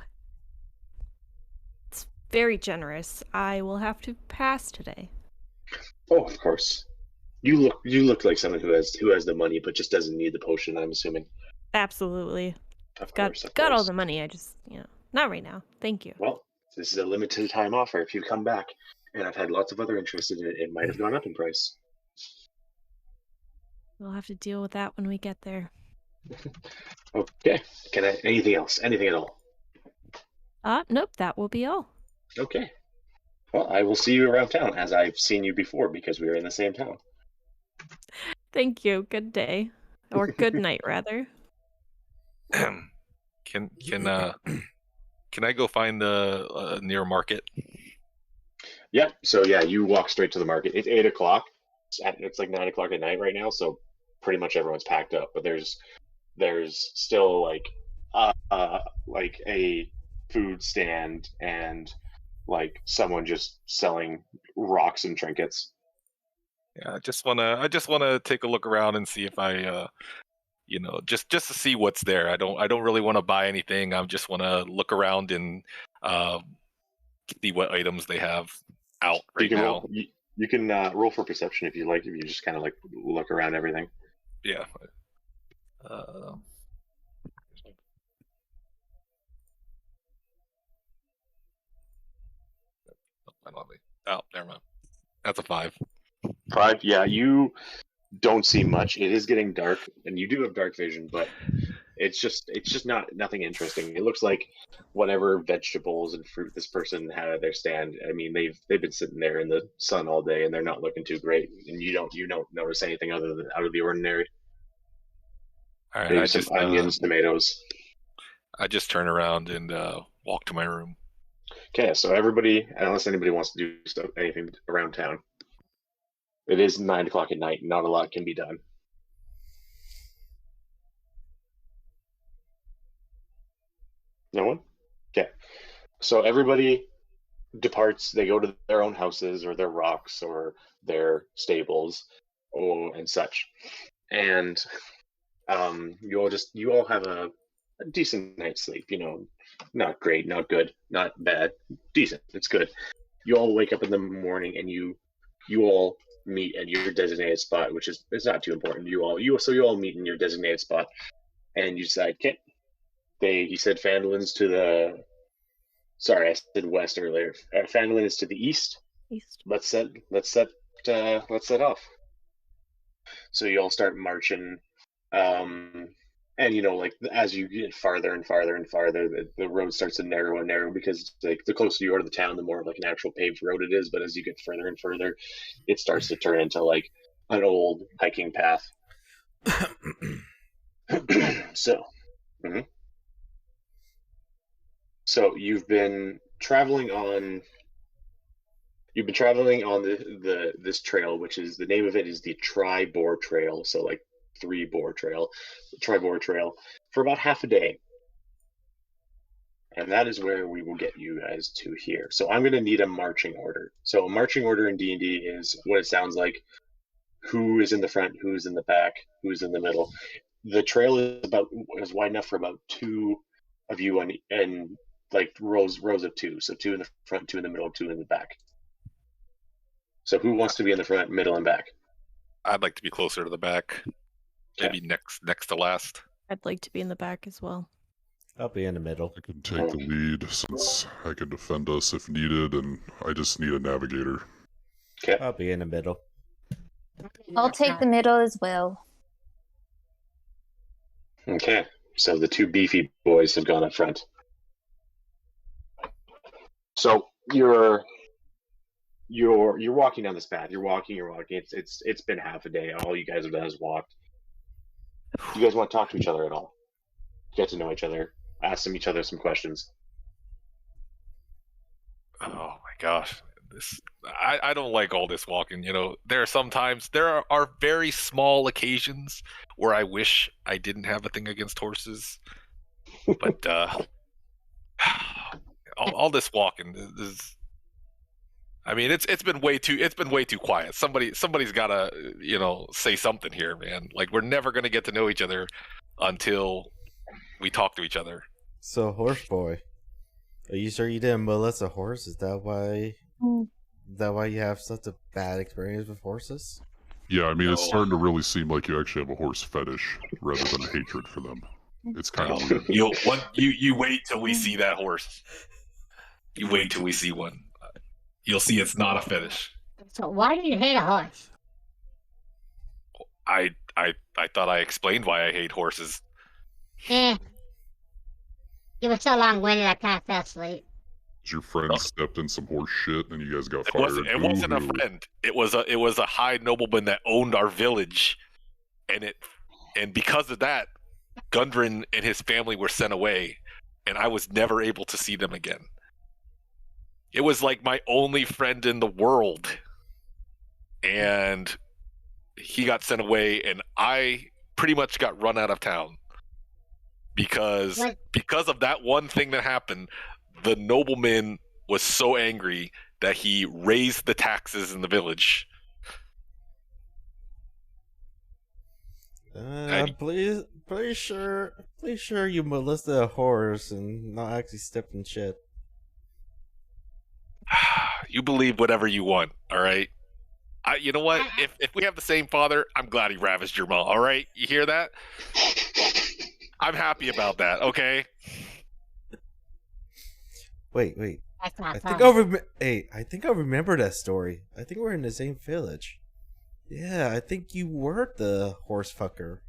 it's very generous. I will have to pass today. Oh, of course. You look like someone who has the money, but just doesn't need the potion. I'm assuming. Absolutely. Of got all the money. I just not right now. Thank you. Well, this is a limited time offer. If you come back, and I've had lots of other interested in it, it might have gone up in price. We'll have to deal with that when we get there. Okay. Anything else? Anything at all? Nope. That will be all. Okay. Well, I will see you around town, as I've seen you before, because we are in the same town. Thank you. Good day, or good night, rather. Can I go find the near market? Yeah. So yeah, you walk straight to the market. It's 8 o'clock. It's like 9 o'clock at night right now, so pretty much everyone's packed up. But there's still like a food stand and someone just selling rocks and trinkets. Yeah, I just wanna take a look around and see if I just to see what's there. I don't really want to buy anything. I just want to look around and see what items they have out right now. You can roll for perception if you like. If you just kind of look around everything. Yeah. Oh, never mind. That's a 5. 5. Yeah, you don't see much. It is getting dark, and you do have dark vision, but it's just nothing interesting. It looks like whatever vegetables and fruit this person had at their stand. I mean, they've been sitting there in the sun all day, and they're not looking too great. And you don't notice anything other than out of the ordinary. All right, maybe some onions, tomatoes. I just turn around and walk to my room. Okay, so everybody, unless anybody wants to do anything around town, it is 9 o'clock at night. Not a lot can be done. No one? Okay. So everybody departs. They go to their own houses or their rocks or their stables and such. And You all have a decent night's sleep. Not great, not good, not bad, decent. It's good. You all wake up in the morning and you all meet at your designated spot, which is it's not too important. You all meet in your designated spot, and you decide, okay. He said Fandolin's to the. Sorry, I said west earlier. Fandolin is to the east. East. Let's set off. So you all start marching, and like as you get farther and farther and farther, the road starts to narrow and narrow because like the closer you are to the town, the more of like an actual paved road it is. But as you get further and further, it starts to turn into like an old hiking path. So. Mm-hmm. So you've been traveling on this trail, which is the name of it is the Tri-Boar Trail. So like 3-boar trail, the Tri-Boar Trail, for about half a day. And that is where we will get you guys to here. So I'm going to need a marching order. So a marching order in D&D is what it sounds like. Who is in the front, who's in the back, who's in the middle. The trail is wide enough for about 2 of you and like rows of 2. So 2 in the front, 2 in the middle, 2 in the back. So who wants to be in the front, middle, and back? I'd like to be closer to the back. Maybe next to last. I'd like to be in the back as well. I'll be in the middle. I can take the lead since I can defend us if needed, and I just need a navigator. Okay. I'll be in the middle. I'll take the middle as well. Okay. So the 2 beefy boys have gone up front. So you're walking down this path. You're walking. It's been half a day. All you guys have done is walked. Do you guys want to talk to each other at all? Get to know each other. Ask each other some questions. Oh my gosh. I don't like all this walking. There are very small occasions where I wish I didn't have a thing against horses. But all this walking is. I mean, it's been way too quiet. Somebody's gotta say something here, man. Like we're never gonna get to know each other until we talk to each other. So, horse boy, are you sure you didn't molest a horse? Is that why? Is that why you have such a bad experience with horses? Yeah, I mean, it's starting to really seem like you actually have a horse fetish rather than a hatred for them. It's kind of weird. You wait till we see that horse. You wait till we see one. You'll see it's not a fetish. So why do you hate a horse? I thought I explained why I hate horses. You were so long-winded I kind of fell asleep. Your friend stepped in some horse shit and you guys got fired. It wasn't a friend. It was a high nobleman that owned our village, and because of that, Gundren and his family were sent away, and I was never able to see them again. It was like my only friend in the world, and he got sent away, and I pretty much got run out of town because of that one thing that happened. The nobleman was so angry that he raised the taxes in the village. Pretty sure you molested a horse and not actually stepped in shit. You believe whatever you want, all right? You know what? If we have the same father, I'm glad he ravished your mom, all right? You hear that? I'm happy about that, okay? Wait. That's not I fun. think I remember that story. I think we're in the same village. Yeah, I think you were the horse fucker.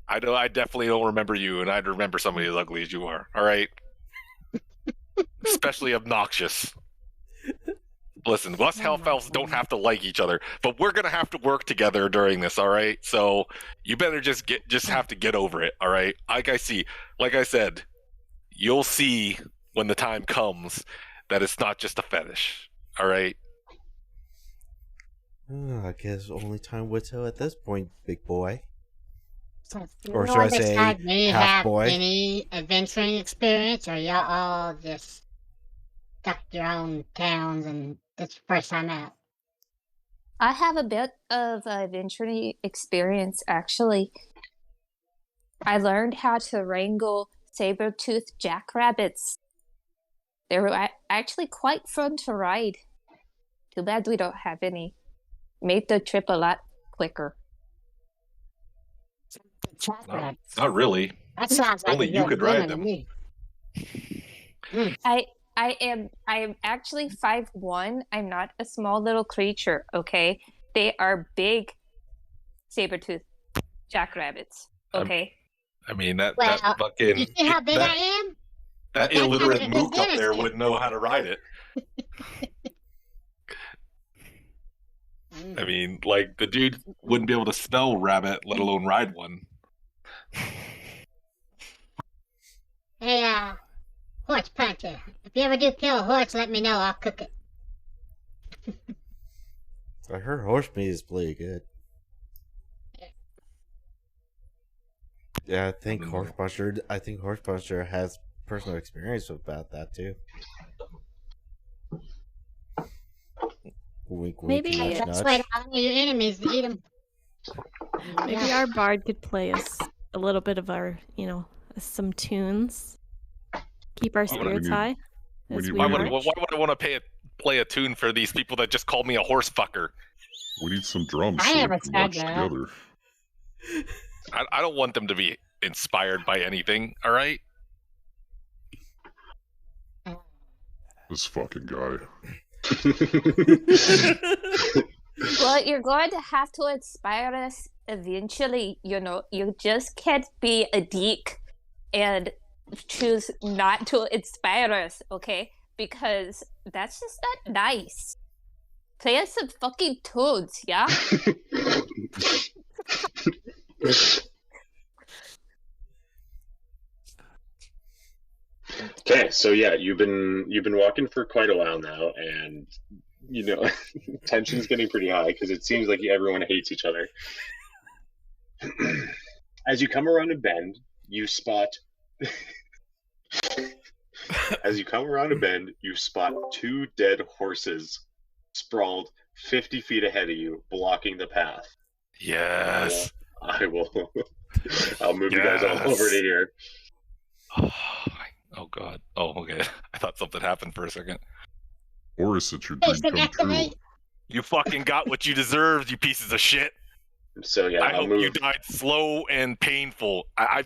I definitely don't remember you, and I'd remember somebody as ugly as you are, all right? Especially obnoxious. Listen, us Half Elves don't have to like each other, but we're gonna have to work together during this, all right? So you better just have to get over it, all right? Like I said, you'll see when the time comes that it's not just a fetish, all right? I guess only time will tell at this point, big boy. So, Or should I say, me half have boy? any adventuring experience, or y'all all just stuck your own towns and this is the first time out? I have a bit of adventure experience, actually. I learned how to wrangle saber-toothed jackrabbits. They were actually quite fun to ride. Too bad we don't have any. Made the trip a lot quicker. Not really. That sounds like Only you could ride them. I am actually 5'1". I'm not a small little creature, okay? They are big saber-toothed jackrabbits, okay? I mean that Well, fucking you see how big I am? that illiterate mook up there wouldn't know how to ride it. I mean, like, the dude wouldn't be able to spell rabbit, let alone ride one. Hey, horse puncher. If you ever do kill a horse, let me know. I'll cook it. I heard horse meat is pretty good. Yeah, I think horse puncher has personal experience about that too. Wink, wink, Maybe nudge, That's nudge. why to honor your enemies to eat them. Maybe our bard could play us a little bit of our, some tunes. Keep our spirits high. as we Why would march. I want to play a tune for these people that just called me a horse fucker? We need some drums I so we never can said march that. together. I don't want them to be inspired by anything, all right? This fucking guy. Well, you're going to have to inspire us eventually, You just can't be a dick and choose not to inspire us, okay? Because that's just not nice. Play us some fucking tunes, yeah? Okay, so yeah, you've been walking for quite a while now, and tension's getting pretty high because it seems like everyone hates each other. As you come around a bend, you spot. As you come around a bend, you spot two dead horses sprawled 50 feet ahead of you, blocking the path. Yes. I'll move you guys all over to here. Oh god. Oh, okay. I thought something happened for a second. Horus, it's your dream come true. You fucking got what you deserved, you pieces of shit. So yeah, I hope you died slow and painful. I'm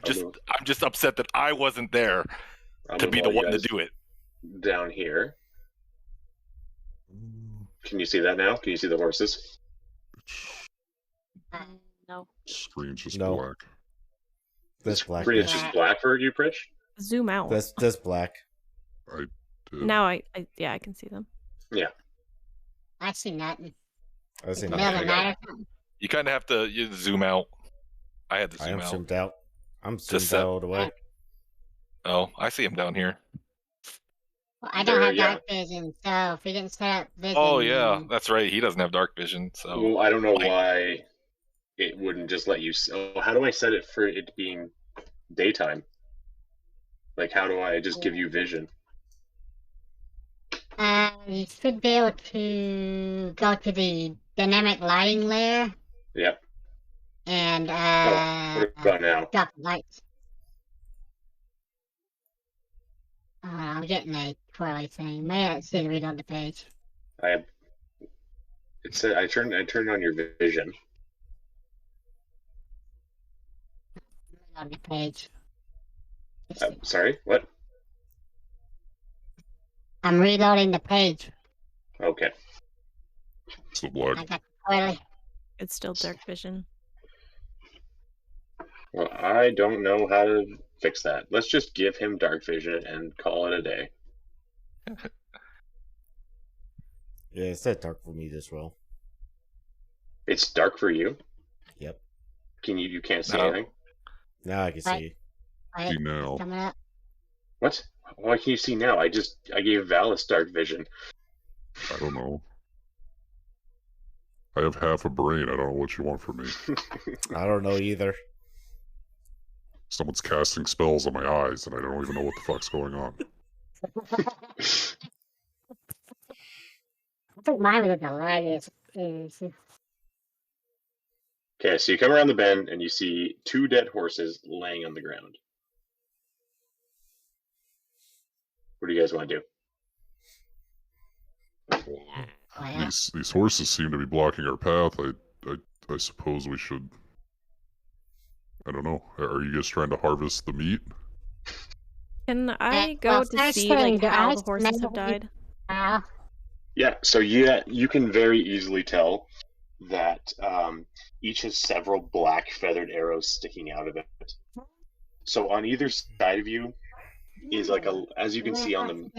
just upset that I wasn't there to be the one to do it. Down here. Can you see that now? Can you see the horses? No. Screen's just No. black. That's black. Screen is just black for you, Pritch? Zoom out. That's black. I did. Now I can see them. Yeah. I see nothing. I see Middle of the nothing. night or something. You kind of have to zoom out. I had to I zoom am out. zoomed out. I'm Just zoomed set- out all the way. Oh, I see him down here. Well, I don't have yeah. dark vision, so if we didn't set up vision... Oh yeah, that's right. He doesn't have dark vision, so Well, I don't know why it wouldn't just let you. How do I set it for it being daytime? Like, how do I just give you vision? You should be able to go to the dynamic lighting layer Yep. and What about now? drop the lights. I'm getting a twirly thing. May I see to read on the page? I have. It said I turned on your vision. Read on the page. Sorry, what? I'm reloading the page. Okay. So black. I got the twirly. It's still dark vision. Well, I don't know how to fix that. Let's just give him dark vision and call it a day. Yeah, it's that dark for me as well. It's dark for you. Yep. You can't see No. anything? Now I can Right. see. Wait, See now. coming up. What? Why can you see now? I gave Valis dark vision. I don't know. I have half a brain. I don't know what you want from me. I don't know either. Someone's casting spells on my eyes, and I don't even know what the fuck's going on. I think mine was the lightest. Okay, so you come around the bend and you see 2 dead horses laying on the ground. What do you guys want to do? These horses seem to be blocking our path. I suppose we should. I don't know. Are you guys trying to harvest the meat? Can I go to see like how the horses have died? Yeah, so you can very easily tell that each has several black feathered arrows sticking out of it. So on either side of you is like as you can see on the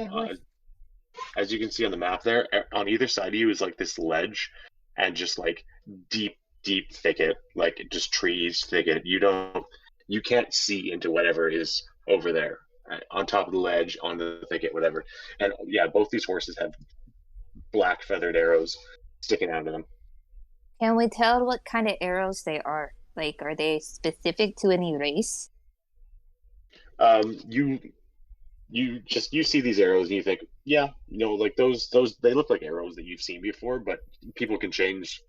map there, on either side of you is like this ledge and just like deep thicket, like just trees thicket. You can't see into whatever is over there on top of the ledge, on the thicket, whatever. And yeah, both these horses have black feathered arrows sticking out of them. Can we tell what kind of arrows they are? Like, are they specific to any race? You see these arrows and you think, yeah, like those they look like arrows that you've seen before, but people can change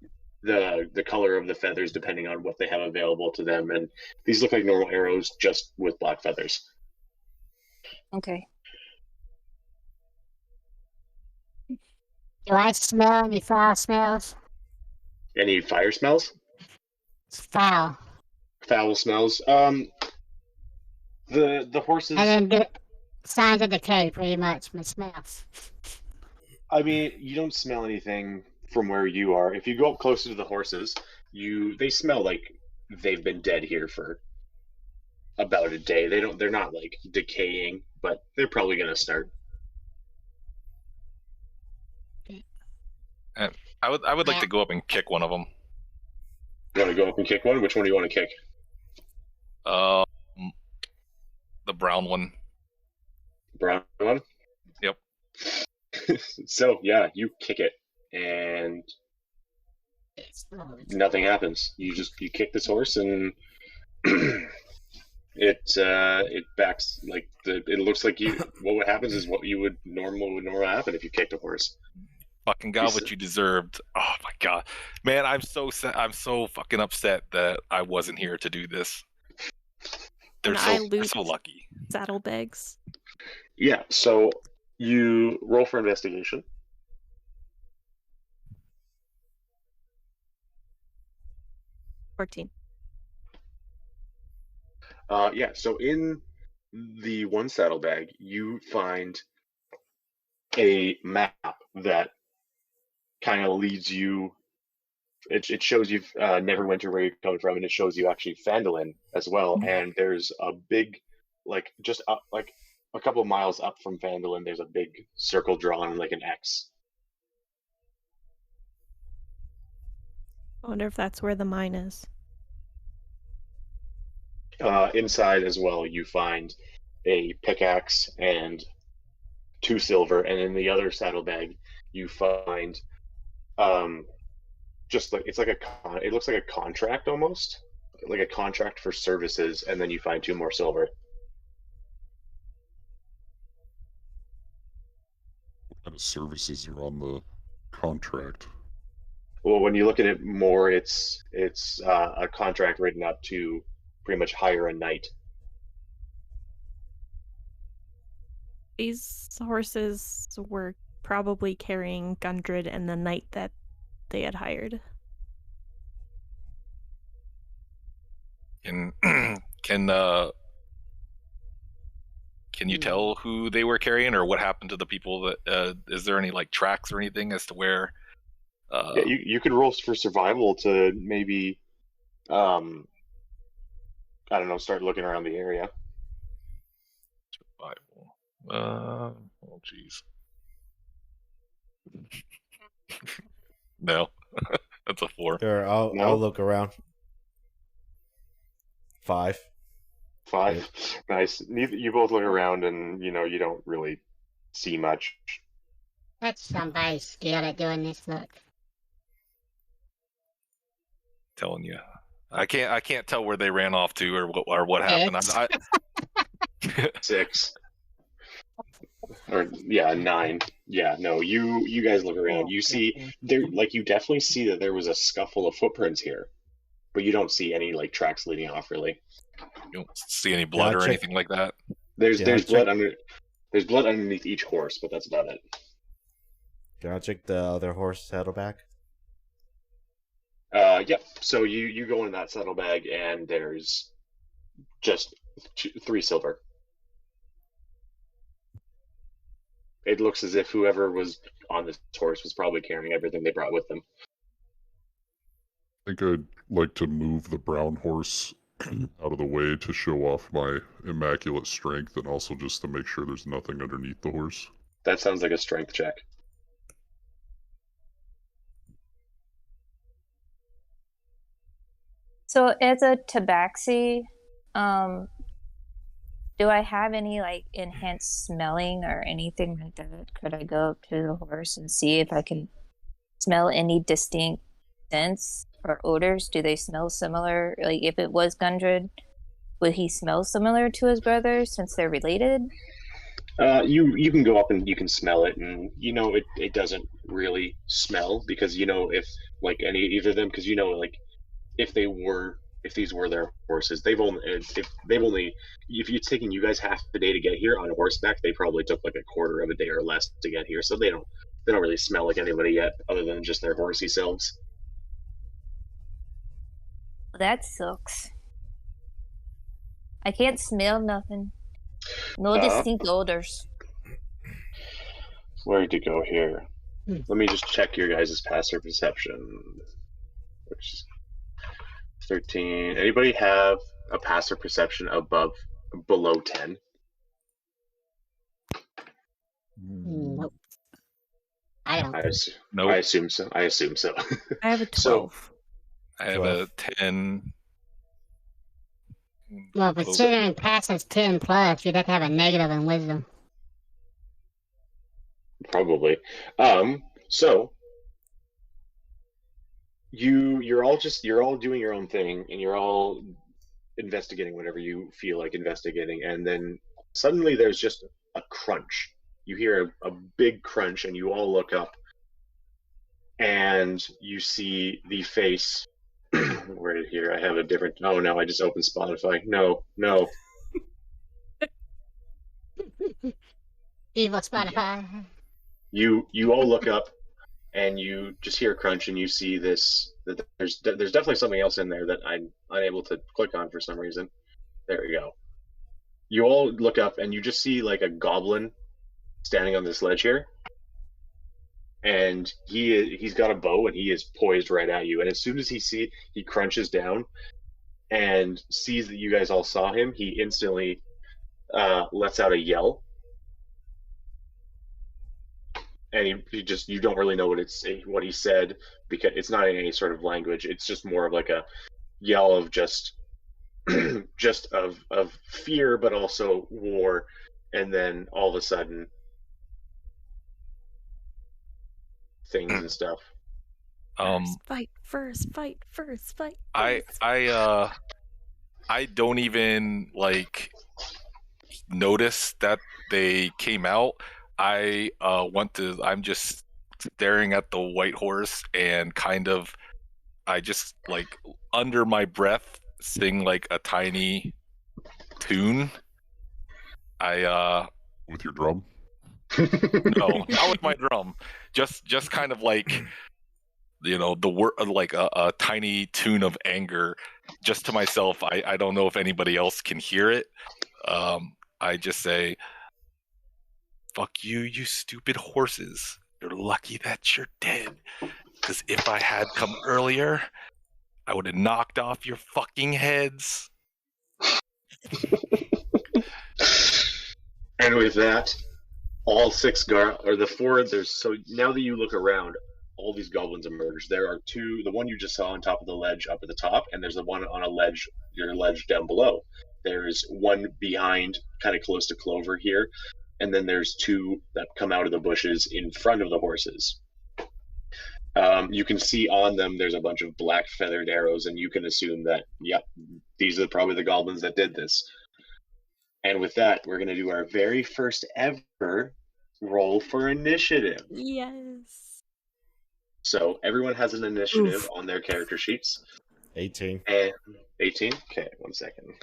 the color of the feathers depending on what they have available to them, and these look like normal arrows just with black feathers. Okay. Do I smell any foul smells? Any fire smells? Foul. Foul smells. The horses. And then signs of decay, pretty much. My smells. I mean, you don't smell anything from where you are. If you go up closer to the horses, they smell like they've been dead here for about a day. They're not like decaying, but they're probably gonna start. And I would like to go up and kick one of them. You want to go up and kick one? Which one do you want to kick? The brown one. Brown one? Yep. So yeah, you kick it, and nothing happens. You kick this horse, and it backs like it looks like what happens is what would normally happen if you kicked a horse. Fucking got what you deserved. Oh my god, man! I'm so fucking upset that I wasn't here to do this. They're so lucky. Saddlebags. Yeah, so you roll for investigation. 14. Yeah, so in the one saddlebag, you find a map that kind of leads you. It shows you Neverwinter, where you're coming from, and it shows you actually Phandalin as well. And there's a big, like just up, like a couple of miles up from Phandalin, there's a big circle drawn like an X. I wonder if that's where the mine is. Inside as well, you find a pickaxe and 2 silver, and in the other saddlebag, you find just like it looks like a contract almost, like a contract for services, and then you find 2 more silver. What kind of services are on the contract? Well, when you look at it more, it's a contract written up to pretty much hire a knight. These horses were probably carrying Gundred and the knight that they had hired. Can you tell who they were carrying, or what happened to the people that? Is there any like tracks or anything as to where? Yeah, you could roll for survival to maybe, I don't know, start looking around the area. Survival. Oh, jeez. No, that's a 4. Sure, I'll look around. 5. Nice. You both look around, and you don't really see much. That's somebody skilled at doing this. Look. Telling you, I can't tell where they ran off to or what happened. 6. Or 9. Yeah, no, you guys look around. You see there, like, you definitely see that there was a scuffle of footprints here. but you don't see any like tracks leading off really. You don't see any blood or anything like that. There's blood under. There's blood underneath each horse, but that's about it. Can I check the other horse saddlebag? Yep. So you go in that saddlebag, and there's just 3 silver. It looks as if whoever was on this horse was probably carrying everything they brought with them. I think I'd like to move the brown horse out of the way to show off my immaculate strength, and also just to make sure there's nothing underneath the horse. That sounds like a strength check. So as a tabaxi, do I have any like enhanced smelling or anything like that? Could I go up to the horse and see if I can smell any distinct scents or odors? Do they smell similar? Like if it was Gundred, would he smell similar to his brother since they're related? You can go up and you can smell it, and it doesn't really smell because if like either of them, because like if these were their horses, if it's taking you guys half the day to get here on horseback, they probably took like a quarter of a day or less to get here, so they don't really smell like anybody yet, other than just their horsey selves. That sucks. I can't smell nothing. No distinct odors. Where to go here? Let me just check your guys' passive perception. Which is 13. Anybody have a passive perception below 10? Nope. I don't. I assume so. I have a 12. I have a 10. Well, considering passive's 10 plus, you'd have to have a negative in wisdom. Probably. So you're all doing your own thing, and you're all investigating whatever you feel like investigating, and then suddenly there's just a crunch. You hear a big crunch, and you all look up, and you see the face. Where did here? I have a different. Oh no! I just opened Spotify. No. Evil Spotify. You all look up, and you just hear a crunch, and you see this. That there's definitely something else in there that I'm unable to click on for some reason. There we go. You all look up, and you just see like a goblin standing on this ledge here, and he's got a bow, and he is poised right at you. And as soon as he crunches down and sees that you guys all saw him, he instantly lets out a yell. And you don't really know what he said, because it's not in any sort of language. It's just more of like a yell of just of fear, but also war. And then all of a sudden, things and stuff. Fight first. I don't even like notice that they came out. I'm just staring at the white horse, and I just like under my breath sing like a tiny tune. With your drum? No, not with my drum. Just kind of like, the word, like a tiny tune of anger, just to myself. I don't know if anybody else can hear it. I just say, "Fuck you, you stupid horses. You're lucky that you're dead. Because if I had come earlier, I would have knocked off your fucking heads." And with that, all 6 or the 4. So now that you look around, all these goblins emerge. There are 2. The one you just saw on top of the ledge up at the top, and there's the one on your ledge down below. There's one behind, kind of close to Clover here, and then there's 2 that come out of the bushes in front of the horses. You can see on them there's a bunch of black feathered arrows, and you can assume that, yep, these are probably the goblins that did this. And with that, we're going to do our very first ever roll for initiative. Yes. So everyone has an initiative on their character sheets. 18. And 18? Okay, 1 second.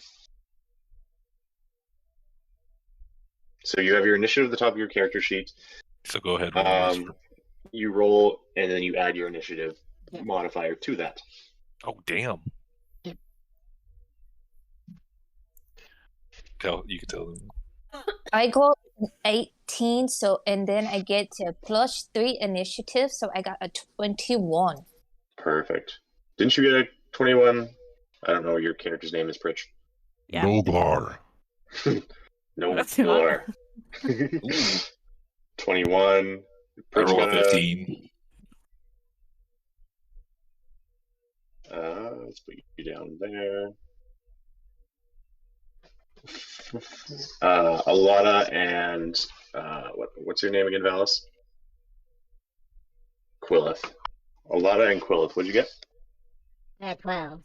So you have your initiative at the top of your character sheet. So go ahead. Roll you roll, and then you add your initiative modifier to that. Oh, damn. You can tell them. I got 18, so and then I get a +3 initiative, so I got a 21. Perfect. Didn't you get a 21? I don't know what your character's name is, Pritch. Yeah. Noglar. Noglar. 21. I roll a 15. Let's put you down there. Alana and what's your name again, Valis? Quillith. Alana and Quillith, what'd you get? 12.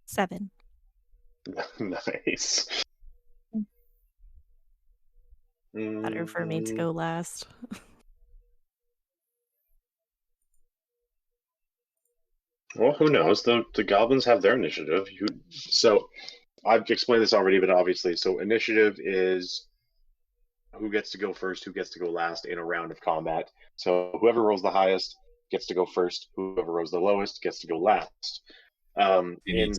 7. Nice. Better for me to go last. Well, who knows? The goblins have their initiative. So I've explained this already, but obviously, so initiative is who gets to go first, who gets to go last in a round of combat. So whoever rolls the highest gets to go first. Whoever rolls the lowest gets to go last. In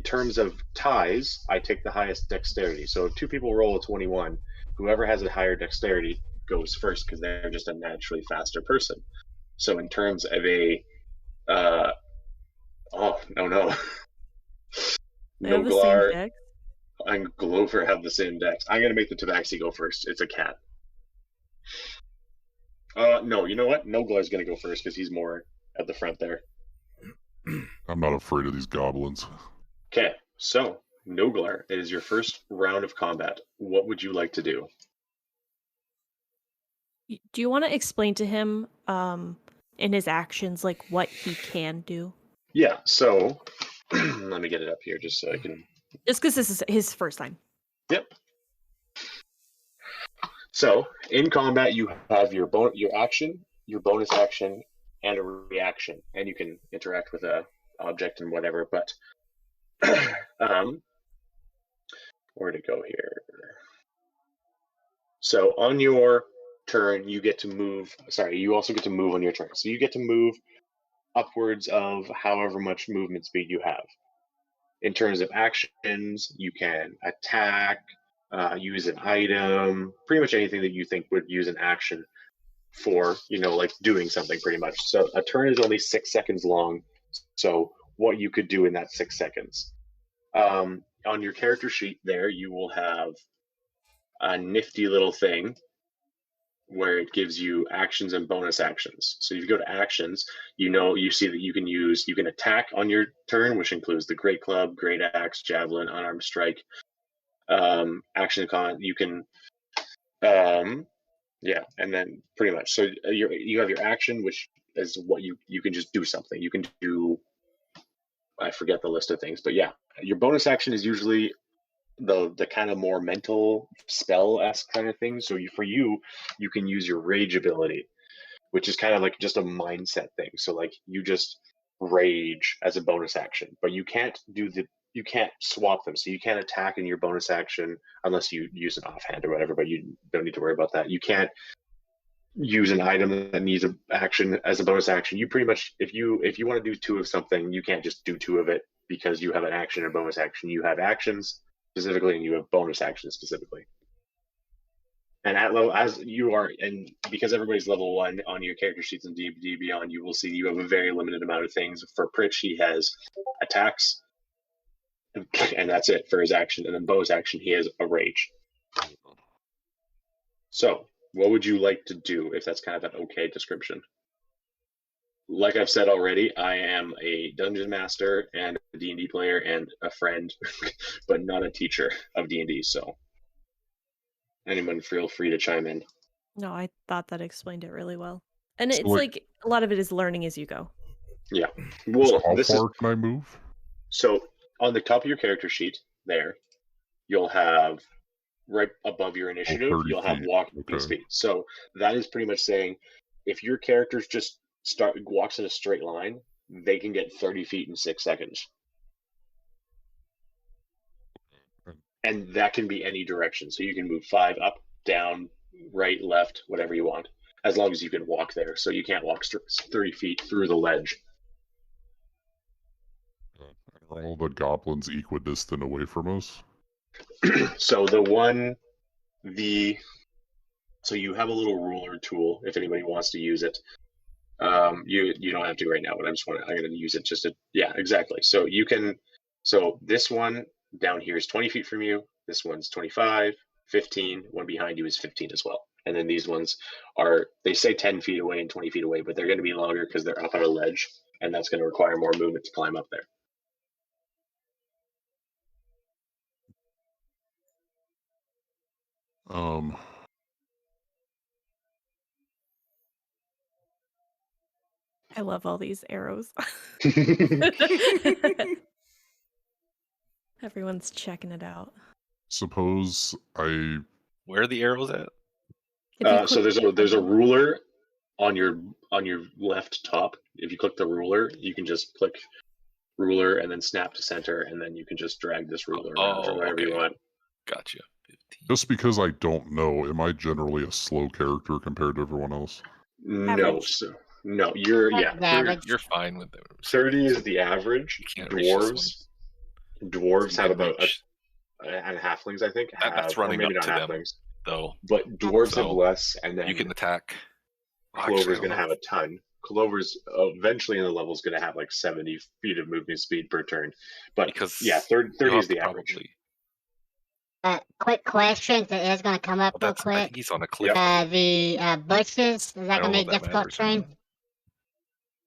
terms of ties, I take the highest dexterity. So if two people roll a 21, whoever has a higher dexterity goes first because they're just a naturally faster person. So in terms of a Noglar and Glover have the same dex. I'm gonna make the Tabaxi go first. It's a cat. No, you know what? Noglar's gonna go first because he's more at the front there. I'm not afraid of these goblins. Okay, so Noglar, it is your first round of combat. What would you like to do? Do you want to explain to him in his actions like what he can do? Yeah, so let me get it up here just so I can... Just because this is his first time. Yep. So, in combat, you have your action, your bonus action, and a reaction. And you can interact with a object and whatever, but... where'd it go here? So, on your turn, you get to move... Sorry, you also get to move on your turn. So you get to move upwards of however much movement speed you have. In terms of actions, you can attack, use an item, pretty much anything that you think would use an action for, like doing something pretty much. So a turn is only 6 seconds long. So what you could do in that 6 seconds. On your character sheet there, you will have a nifty little thing where it gives you actions and bonus actions. So if you go to actions, you see that you can attack on your turn, which includes the Great Club, Great Axe, Javelin, Unarmed Strike. Action con, you can, and then pretty much. So you have your action, which is what you can just do something. You can do, I forget the list of things, but yeah, your bonus action is usually the kind of more mental spell-esque kind of thing. So for you can use your rage ability, which is kind of like just a mindset thing. So like you just rage as a bonus action, but you can't swap them. So you can't attack in your bonus action unless you use an offhand or whatever, but you don't need to worry about that. You can't use an item that needs an action as a bonus action. You pretty much, if you want to do 2 of something, you can't just do 2 of it because you have an action or bonus action. You have actions specifically, and you have bonus actions specifically. And at level as you are, and because everybody's level 1 on your character sheets in D&D Beyond, you will see you have a very limited amount of things. For Pritch, he has attacks, and that's it for his action. And then bonus action, he has a rage. So, what would you like to do if that's kind of an okay description? Like I've said already, I am a dungeon master and a D&D player and a friend, but not a teacher of D&D, so anyone feel free to chime in. No, I thought that explained it really well. And it's like a lot of it is learning as you go. Yeah. Well, how far can I move? So on the top of your character sheet there, you'll have right above your initiative, you'll have walking speed. So that is pretty much saying if your character's just walks in a straight line, they can get 30 feet in 6 seconds. And that can be any direction. So you can move 5 up, down, right, left, whatever you want, as long as you can walk there. So you can't walk 30 feet through the ledge. Are all the goblins equidistant away from us? So so you have a little ruler tool if anybody wants to use it. You don't have to right now, but I'm going to use it just to, yeah, exactly. So this one down here is 20 feet from you. This one's 25, 15. One behind you is 15 as well. And then these ones they say 10 feet away and 20 feet away, but they're going to be longer because they're up on a ledge, and that's going to require more movement to climb up there. I love all these arrows. Everyone's checking it out. Suppose I... Where are the arrows at? So there's a ruler on your left top. If you click the ruler, you can just click ruler and then snap to center, and then you can just drag this ruler around or wherever you want. Gotcha. Just because I don't know, am I generally a slow character compared to everyone else? No, no, you're fine with it. 30 is the average. Dwarves have about and halflings, I think. That's running up to them, though. But dwarves have less, and then you can attack. Clover's going to have a ton. Clover's eventually in the level is going to have like 70 feet of movement speed per turn. But because 30 is the average. Quick question that is going to come up real quick. I think he's on a cliff. The bushes, is that going to be difficult terrain?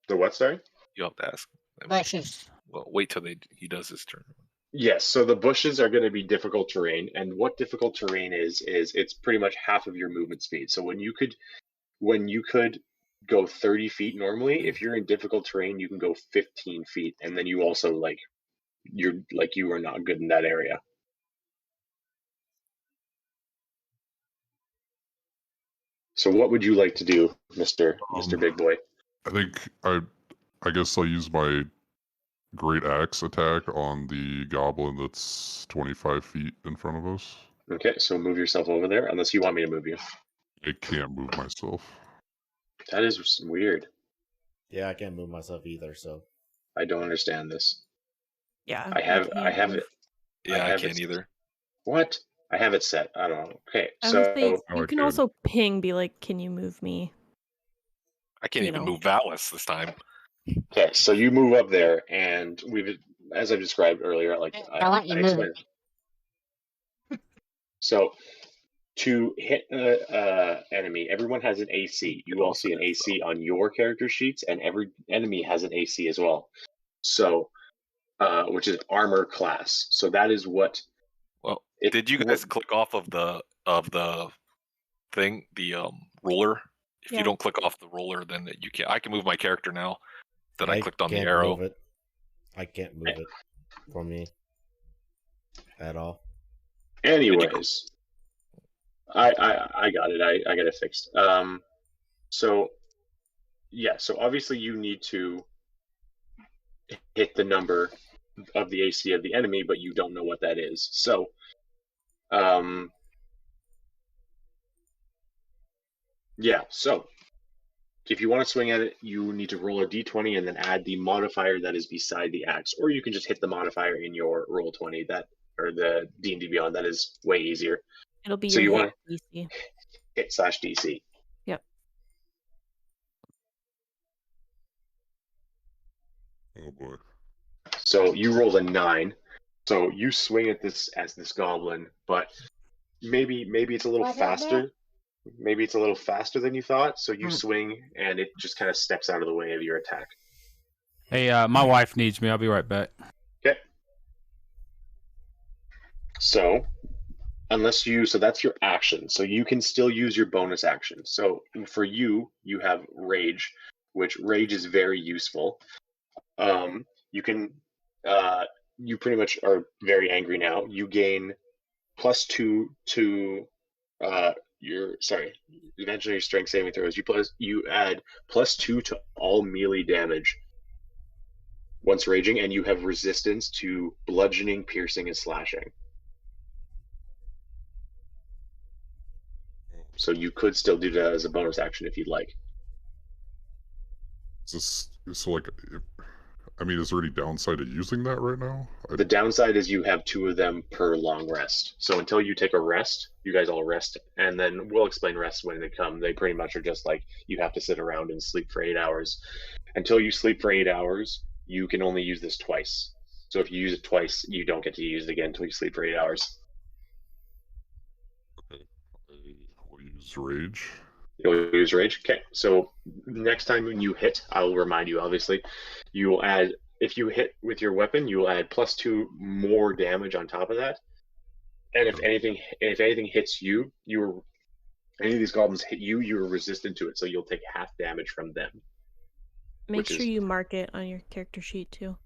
The what, sorry? You have to ask. Bushes. Well, wait till he does his turn. Yes, so the bushes are going to be difficult terrain, and what difficult terrain is it's pretty much half of your movement speed. So when you could go 30 feet normally, if you're in difficult terrain, you can go 15 feet, and then you also you are not good in that area. So what would you like to do, Mr. Big Boy? I think I guess I'll use my great axe attack on the goblin that's 25 feet in front of us. Okay, so move yourself over there, unless you want me to move you. I can't move myself. That is weird. Yeah, I can't move myself either, so I don't understand this. Yeah. I have it. Yeah, I can't either. What? I have it set. I don't know. Okay, you can also ping, be like, "Can you move me?" I can't even move Valis this time. Okay, so you move up there, and as I described earlier, I want you to move. So, to hit an enemy, everyone has an AC. You all see an AC on your character sheets, and every enemy has an AC as well. So, which is armor class. So that is what. Well, did you guys click off of the thing, the ruler? If you don't click off the ruler, then you can. I can move my character now. Then I clicked on the arrow. I can't move it for me at all. Anyways, I got it. I got it fixed. So obviously you need to hit the number of the AC of the enemy, but you don't know what that is. So, so if you want to swing at it, you need to roll a d20 and then add the modifier that is beside the axe, or you can just hit the modifier in your roll 20 or the D&D Beyond. That is way easier. It'll be so your you want DC. Hit /DC. Yep. Oh boy. So you rolled a 9. So you swing at this goblin, but maybe it's a little faster. Maybe it's a little faster than you thought. So you swing, and it just kind of steps out of the way of your attack. Hey, my wife needs me. I'll be right back. Okay. So, so that's your action. So you can still use your bonus action. So for you have rage, which rage is very useful. You can, you pretty much are very angry now. You gain +2 to, eventually your strength saving throws. You add +2 to all melee damage once raging, and you have resistance to bludgeoning, piercing, and slashing. So you could still do that as a bonus action if you'd like. Is there any downside to using that right now? The downside is you have 2 of them per long rest. So until you take a rest, you guys all rest, and then we'll explain rest when they come. They pretty much are just like you have to sit around and sleep for 8 hours. Until you sleep for 8 hours, you can only use this twice. So if you use it twice, you don't get to use it again until you sleep for 8 hours. Okay. I'll use rage. You'll use rage? Okay. So next time when you hit, I'll remind you, obviously, you will add, if you hit with your weapon, you will add +2 more damage on top of that. And if anything hits you, any of these goblins hit you, you're resistant to it, so you'll take half damage from them. Make sure you mark it on your character sheet too.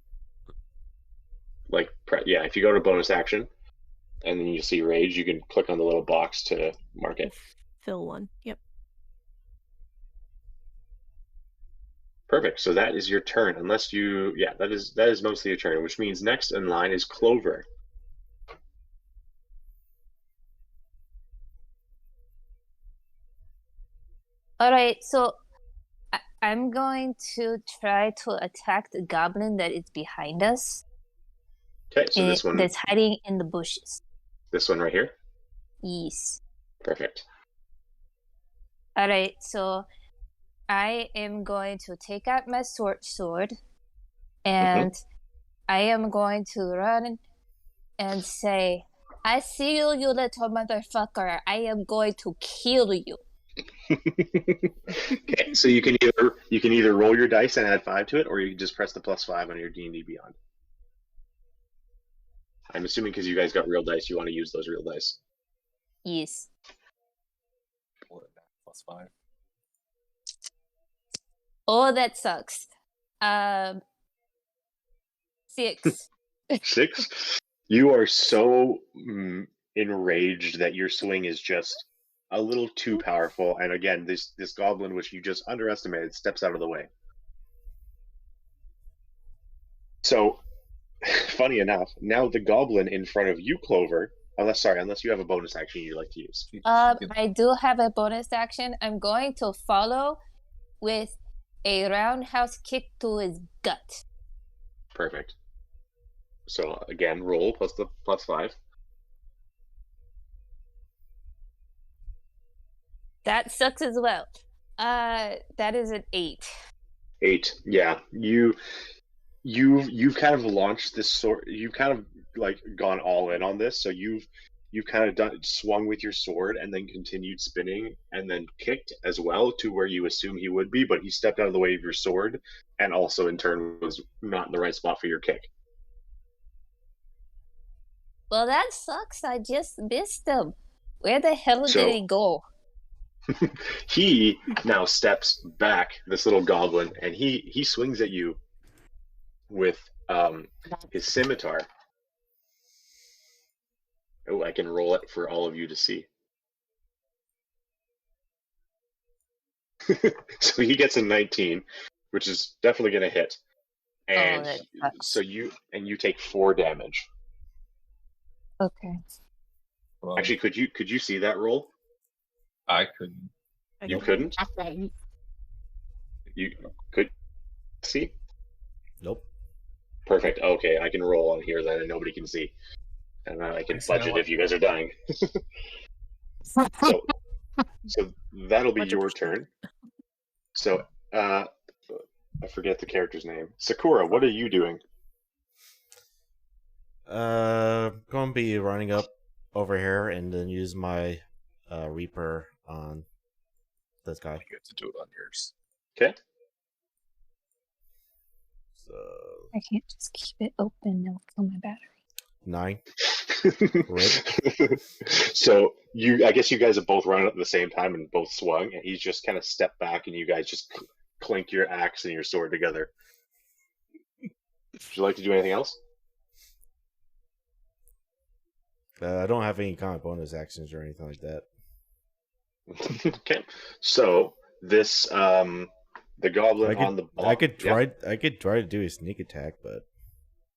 If you go to bonus action, and then you see rage, you can click on the little box to mark it. Fill 1. Yep. Perfect. So that is your turn. Unless you, that is mostly your turn, which means next in line is Clover. All right, so I'm going to try to attack the goblin that is behind us. Okay, so this one that's hiding in the bushes. This one right here? Yes. Perfect. All right, so I am going to take out my sword, and I am going to run and say, "I see you, you little motherfucker. I am going to kill you." Okay, so you can either roll your dice and add 5 to it, or you can just press the +5 on your D&D Beyond. I'm assuming because you guys got real dice, you want to use those real dice. Yes. +5. Oh, that sucks. 6. 6? You are so enraged that your swing is just a little too powerful, and again, this goblin, which you just underestimated, steps out of the way. So, funny enough, now the goblin in front of you, Clover, unless you have a bonus action you'd like to use. I do have a bonus action. I'm going to follow with a roundhouse kick to his gut. Perfect. So again, roll plus the +5. That sucks as well. That is an 8. 8. Yeah. You've kind of launched this sword. You've kind of like gone all in on this. So you've kind of swung with your sword and then continued spinning and then kicked as well to where you assume he would be, but he stepped out of the way of your sword and also in turn was not in the right spot for your kick. Well, that sucks. I just missed him. Where the hell did he go? He now steps back, this little goblin, and he swings at you with his scimitar. Oh, I can roll it for all of you to see. So he gets a 19, which is definitely going to hit. And so you take 4 damage. Okay. Well, actually, could you see that roll? I couldn't. You couldn't? You could see? Nope. Perfect. Okay, I can roll on here then, and nobody can see. And I can fudge it if you guys are dying. So that'll be your turn. So, I forget the character's name. Sakura, what are you doing? Going to be running up over here and then use my Reaper on this guy. You have to do it on yours. Okay. So I can't just keep it open. It'll kill my battery. 9. So I guess you guys have both run at the same time and both swung, and he's just kind of stepped back, and you guys just clink your axe and your sword together. Would you like to do anything else? I don't have any kind of bonus actions or anything like that. Okay, so this The goblin on the bottom. I could try to do a sneak attack, but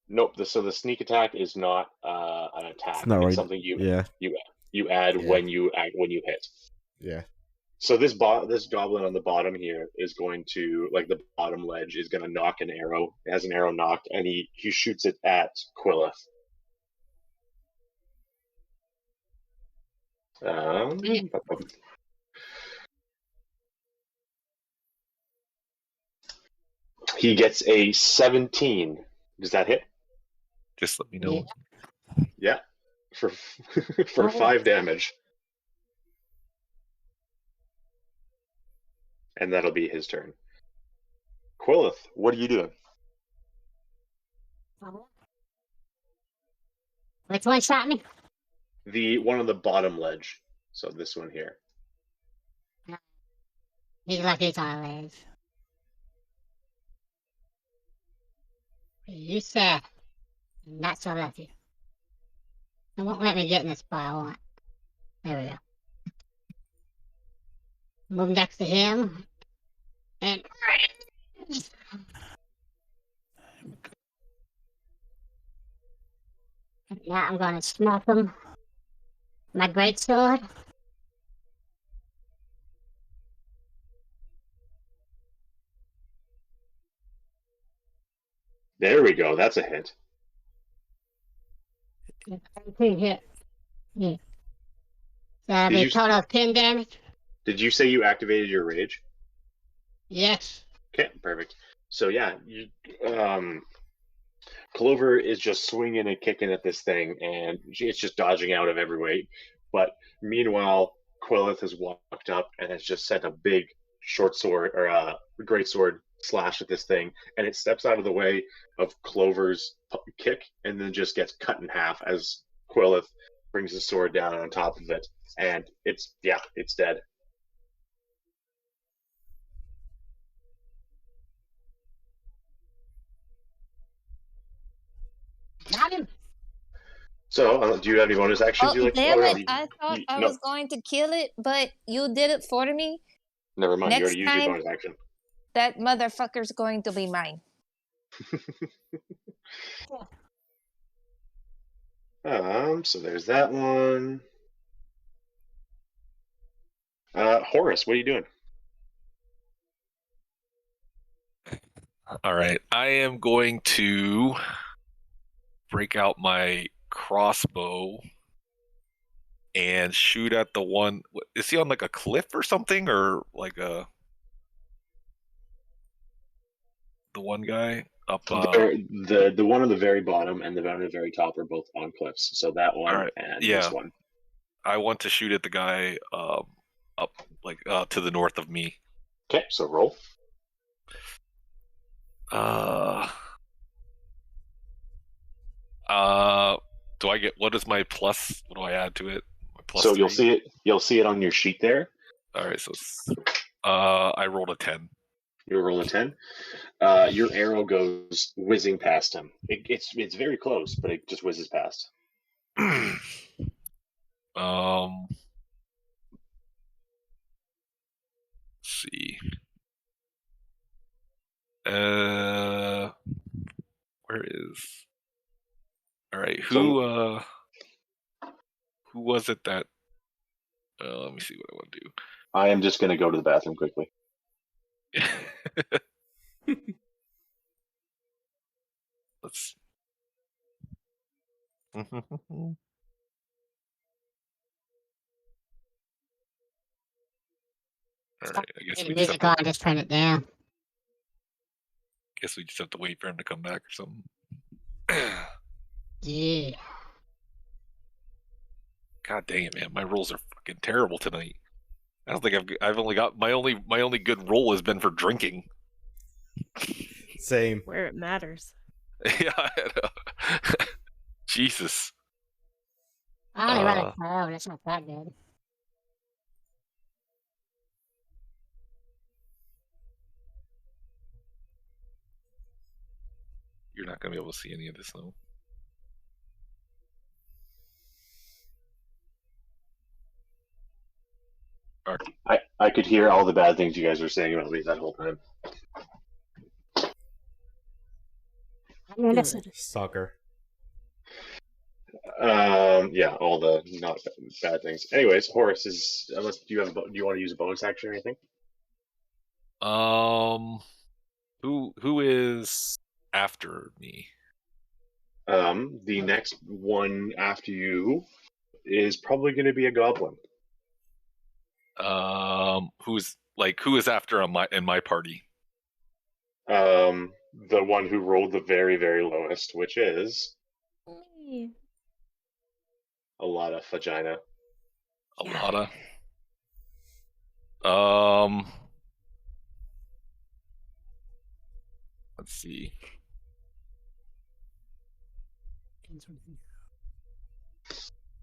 nope. So the sneak attack is not an attack. it's not right. Something you add Yeah. when you hit. Yeah. So this goblin on the bottom here is going to, like, the bottom ledge is going to knock an arrow. It has an arrow knocked, and he shoots it at Quillith. He gets a 17. Does that hit? Just let me know. Yeah. For 5 damage. And that'll be his turn. Quillith, what are you doing? Which one shot me? The one on the bottom ledge. So this one here. He's lucky it's on a ledge. You said not so lucky. It won't let me get in the spot I want. There we go. Move next to him. And now I'm gonna smack him. My great sword. There we go. That's a hit. 18 hit. Yeah. So that'll be total of 10 damage. Did you say you activated your rage? Yes. Okay, perfect. So yeah, Clover is just swinging and kicking at this thing, and it's just dodging out of every way. But meanwhile, Quillith has walked up and has just sent a big short sword or great sword slash at this thing, and it steps out of the way of Clover's kick, and then just gets cut in half as Quillith brings his sword down on top of it, and it's dead. Got him. So, do you have any bonus actions you like? Damn no, it! I thought I was going to kill it, but you did it for me. Never mind. Next You already used your time, bonus action. That motherfucker's going to be mine. So there's that one. Horace, what are you doing? All right, I am going to break out my crossbow and shoot at the one. Is he on like a cliff or something, or like the one guy up? The one on the very bottom and the one on the very top are both on cliffs. So that one and this one. I want to shoot at the guy up like to the north of me. Okay, so roll. Do I get, what is my plus? What do I add to it? My plus so 3? you'll see it on your sheet there. All right, so I rolled a 10. You roll a 10. Your arrow goes whizzing past him. It's very close, but it just whizzes past. Let's see. Where is? All right, who was it that? Let me see what I want to do. I am just going to go to the bathroom quickly. Let's. All right, I guess we just have to, just turn it down. guess we just have to wait for him to come back or something. Yeah. God dang it, man! My rolls are fucking terrible tonight. I don't think I've only got my only good roll has been for drinking. Same. Where it matters. Yeah, I know. Jesus. I only run a 12. That's not that good. You're not gonna be able to see any of this though. I could hear all the bad things you guys were saying about me that whole time. Good. Soccer. Yeah, all the not bad things. Anyways, Horace is. Unless do you want to use a bonus action or anything? Who is after me? The next one after you is probably going to be a goblin. Who is after in my party? The one who rolled the very, very lowest, which is Me. a lot of vagina. A lot of. Let's see.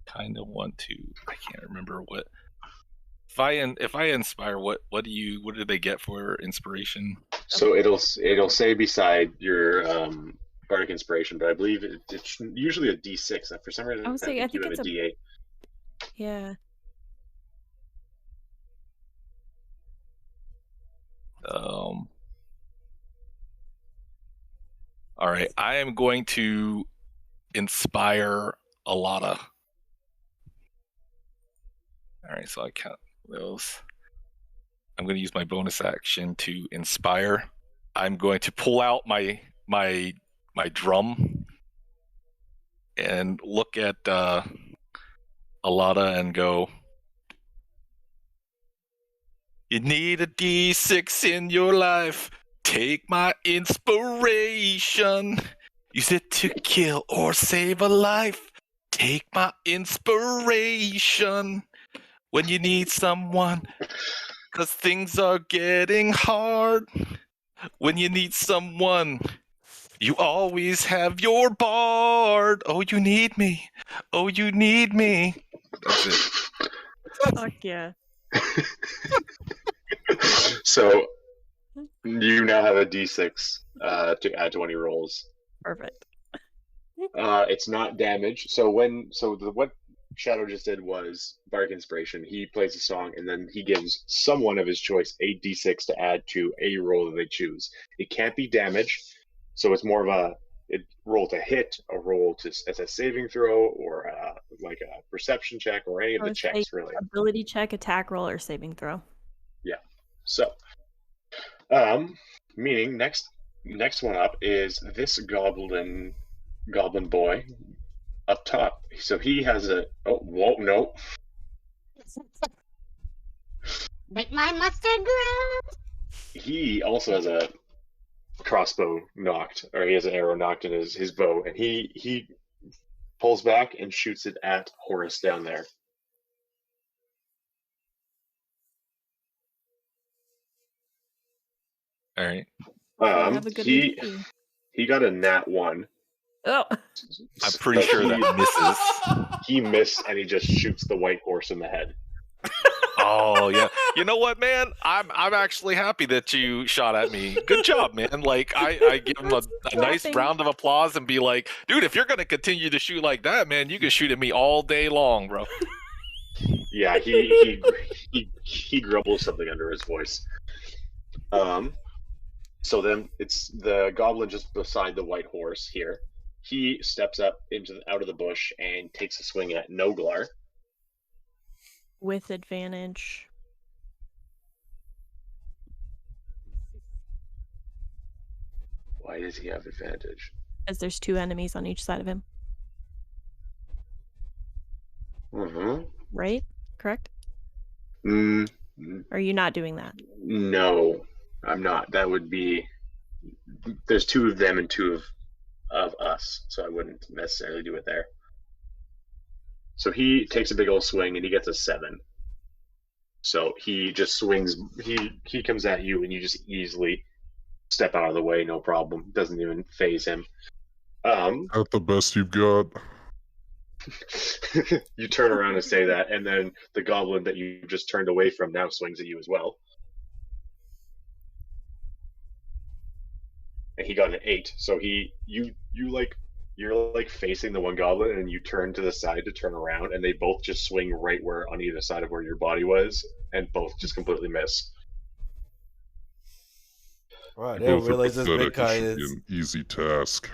Kind of want to. I can't remember what. If I inspire, what do they get for inspiration? So it'll say beside your bardic inspiration, but I believe it's usually a D6. For some reason, I think you have it's a D8. Yeah. All right, I am going to inspire Alana. All right, so I count those. I'm going to use my bonus action to inspire. I'm going to pull out my drum and look at Alana and go, "You need a D6 in your life. Take my inspiration. Use it to kill or save a life. Take my inspiration. When you need someone, 'cause things are getting hard. When you need someone, you always have your bard. Oh, you need me. Oh, you need me." That's it. Fuck yeah. So you now have a D6 to add to when he rolls. Perfect. It's not damage. So what Shadow just did was bardic inspiration. He plays a song and then he gives someone of his choice a D6 to add to a roll that they choose. It can't be damage, so it's more of a roll to hit, a roll as a saving throw, or like a perception check, or any of the checks really. Ability check, attack roll, or saving throw. Yeah. So, meaning next one up is this goblin boy up top. So he has no. Make my mustard grow. He also has a crossbow knocked, or he has an arrow knocked in his bow, and he pulls back and shoots it at Horace down there. All right. He got a nat 1. Oh. I'm pretty sure that misses. He missed, and he just shoots the white horse in the head. Oh yeah. You know what, man? I'm actually happy that you shot at me. Good job, man. Like I give him a nice round of applause and be like, dude, if you're gonna continue to shoot like that, man, you can shoot at me all day long, bro. Yeah, he grumbles something under his voice. So then it's the goblin just beside the white horse here. He steps up out of the bush and takes a swing at Noglar. With advantage. Why does he have advantage? As there's 2 enemies on each side of him. Mm-hmm. Right? Correct? Are you not doing that? No, I'm not. That would be... There's 2 of them and 2 of us, so I wouldn't necessarily do it there. So he takes a big old swing and he gets a 7. So he just swings. He comes at you and you just easily step out of the way, no problem. Doesn't even phase him. Not the best you've got. You turn around and say that, and then the goblin that you just turned away from now swings at you as well. And he got an 8. So you're like facing the one goblin, and you turn to the side to turn around, and they both just swing right where on either side of where your body was, and both just completely miss. Wow, I didn't realize this big guy is an easy task.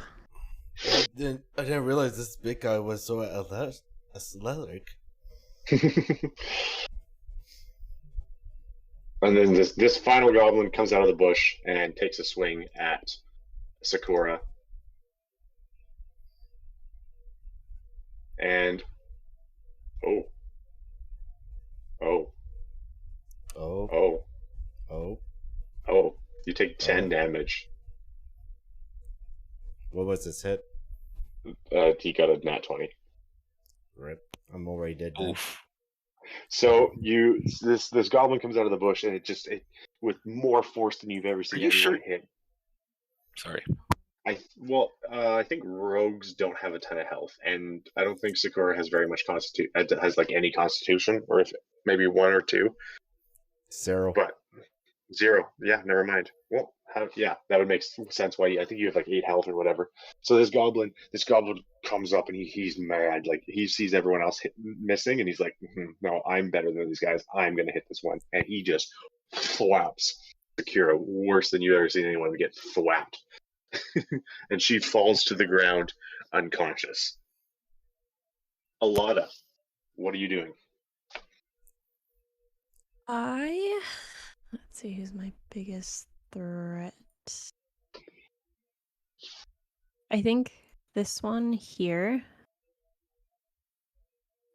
I didn't realize this big guy was so athletic. And then this final goblin comes out of the bush and takes a swing at Sakura. And oh. You take 10 damage. What was this hit? He got a nat 20. Rip. I'm already dead. Oof. So this goblin comes out of the bush and it with more force than you've ever seen anyone hit. Sorry. I think rogues don't have a ton of health, and I don't think Sakura has very much has like any constitution, or if maybe 1 or 2. 0. But 0. Yeah, never mind. Well, that would make sense. Why I think you have like 8 health or whatever. So this goblin comes up and he's mad. Like he sees everyone else missing, and he's like, "No, I'm better than these guys. I'm gonna hit this one." And he just thwaps Sakura worse than you've ever seen anyone get thwapped. And she falls to the ground unconscious. Alada, what are you doing? Let's see who's my biggest threat. I think this one here.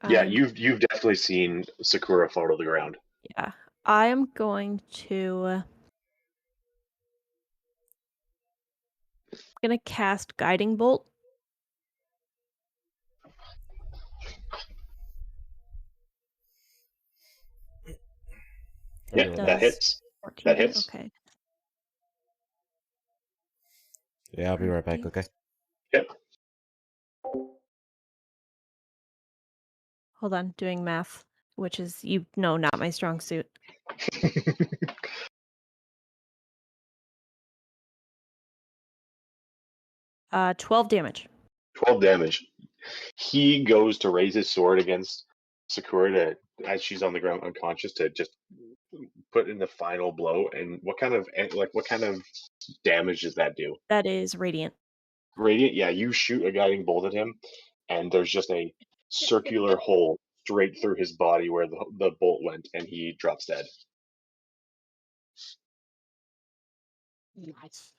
Yeah, you've definitely seen Sakura fall to the ground. Yeah, I am going to. I'm gonna cast Guiding Bolt. Yeah, that hits. 14. That hits. Okay. Yeah, I'll be right back, okay? Yep. Hold on, doing math, which is, not my strong suit. 12 damage. 12 damage. He goes to raise his sword against Sakura as she's on the ground unconscious to just put in the final blow. And what kind of damage does that do? That is radiant. Radiant, yeah. You shoot a guiding bolt at him, and there's just a circular hole straight through his body where the bolt went, and he drops dead. Nice.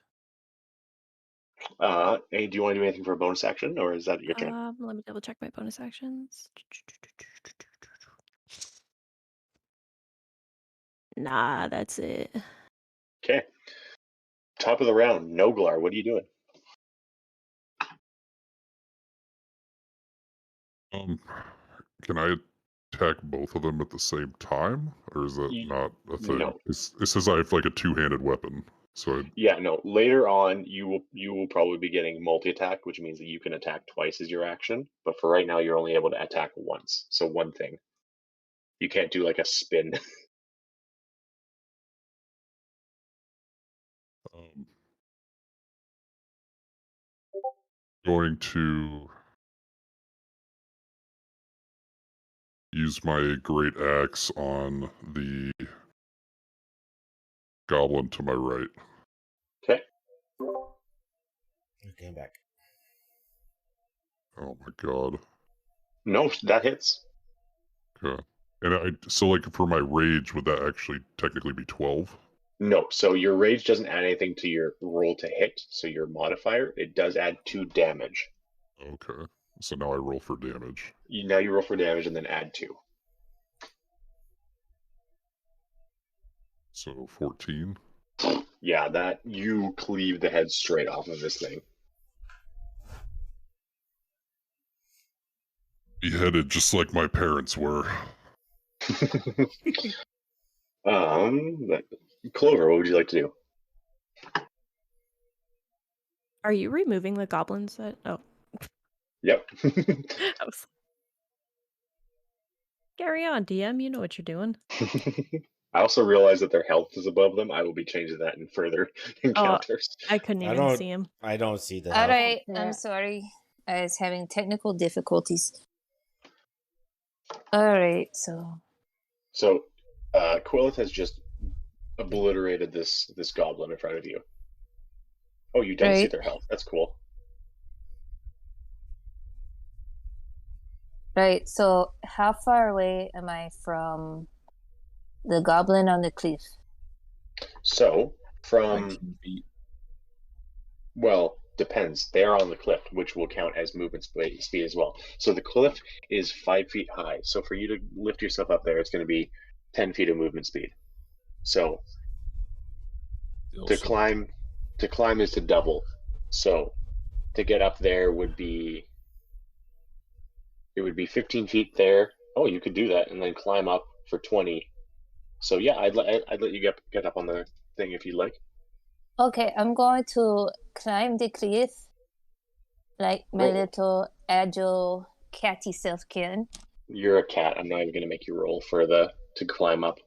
Hey, do you want to do anything for a bonus action, or is that your turn? Let me double check my bonus actions. Nah, that's it. Okay. Top of the round, Noglar, what are you doing? Can I attack both of them at the same time, or is that not a thing? No. It says I have like a two-handed weapon, so Yeah, no. Later on, you will probably be getting multi-attack, which means that you can attack twice as your action. But for right now, you're only able to attack once, so one thing. You can't do like a spin. Going to use my great axe on the goblin to my right. Okay. You came back. Oh my god. No, that hits. Okay. And so like for my rage, would that actually technically be 12? No, so your rage doesn't add anything to your roll to hit, so your modifier, it does add 2 damage. Okay. So now I roll for damage. Now you roll for damage and then add 2. So 14. Yeah, that you cleave the head straight off of this thing. Beheaded just like my parents were. Clover, what would you like to do? Are you removing the goblins? Oh. Yep. Carry on, DM. You know what you're doing. I also realize that their health is above them. I will be changing that in further encounters. I couldn't even see him. I don't see the All health. right, I'm sorry. I was having technical difficulties. All right, so Quillith has just obliterated this goblin in front of you. Oh, you don't see their health. That's cool. Right. So, how far away am I from the goblin on the cliff? So, from 19 feet. well, depends. They're on the cliff, which will count as movement speed as well. So the cliff is 5 feet high. So for you to lift yourself up there, it's going to be 10 feet of movement speed. So Still to short. climb is to double. So to get up there would be 15 feet there. Oh, you could do that and then climb up for 20. So yeah, I'd let you get up on the thing if you'd like. Okay, I'm going to climb the cliff like my Roll. little agile catty self can. You're a cat. I'm not even going to make you roll for to climb up.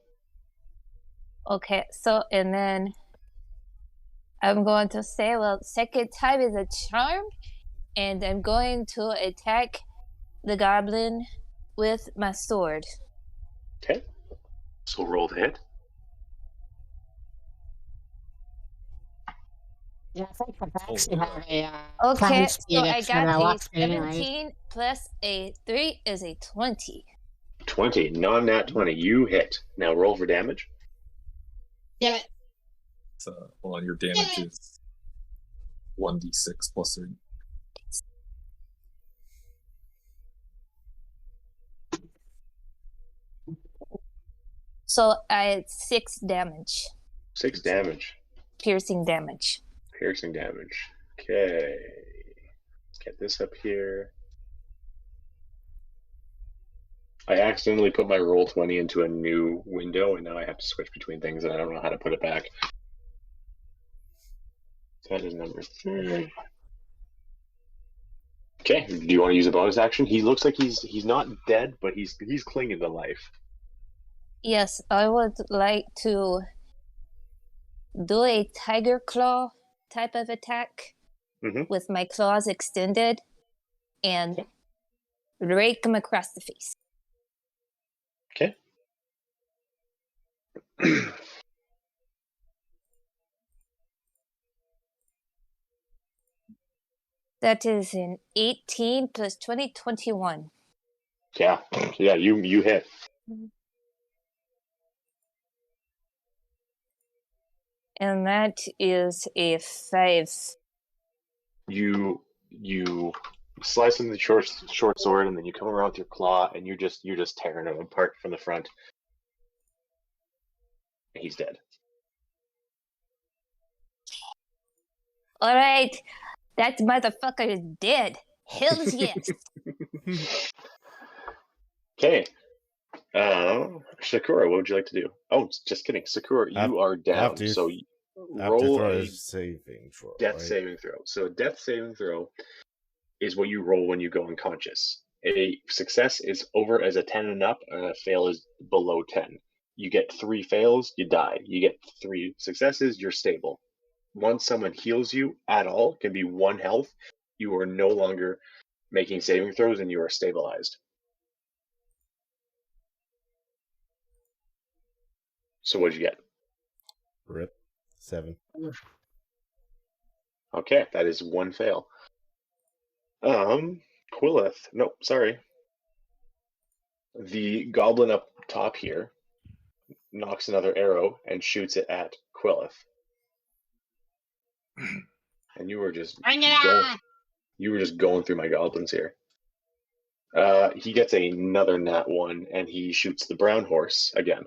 Okay, so and then I'm going to say, well, second time is a charm, and I'm going to attack the goblin with my sword. Okay. So roll to hit. Yeah, I think the actually have a Okay, climb so speed I extra got a walk speed anyway. 17 plus a 3 is a 20. 20, non-nat 20. You hit. Now roll for damage. Damn it. So, hold on, your damage is 1d6 plus 3. So I had 6 damage. 6 damage. Piercing damage. Piercing damage. Okay. Let's get this up here. I accidentally put my roll 20 into a new window, and now I have to switch between things, and I don't know how to put it back. That is number 3. Okay. Do you want to use a bonus action? He looks like he's not dead, but he's clinging to life. Yes, I would like to do a tiger claw type of attack with my claws extended and rake him across the face. Okay. That is an 18 plus 20, 21. Yeah, you hit. And that is a 5. You slice him with the short sword, and then you come around with your claw, and you're just tearing him apart from the front. He's dead. All right, that motherfucker is dead. Hells yes. Okay. Sakura, what would you like to do? Oh, just kidding. Sakura, you are down. So roll a saving throw. Death saving throw. So a death saving throw is what you roll when you go unconscious. A success is over as a 10 and up, and a fail is below 10. You get 3 fails, you die. You get 3 successes, you're stable. Once someone heals you at all, can be 1 health, you are no longer making saving throws and you are stabilized. So what'd you get? Rip. 7. Okay, that is 1 fail. Quillith. No, sorry. The goblin up top here knocks another arrow and shoots it at Quillith. And you were just going through my goblins here. He gets another nat 1, and he shoots the brown horse again.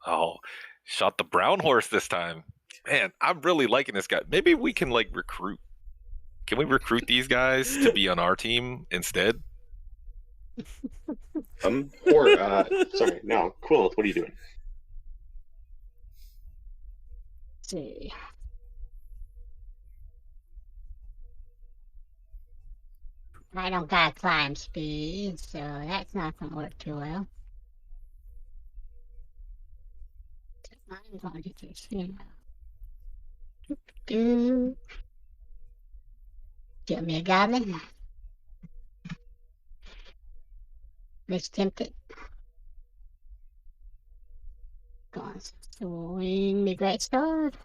Oh, shot the brown horse this time. Man, I'm really liking this guy. Maybe we can recruit. Can we recruit these guys to be on our team instead? Sorry, no, Quillith, what are you doing? Let's see. I don't got climb speed, so that's not going to work too well. I'm going to just, get me a goblin. Let's tempt it. Going to swing me great sword.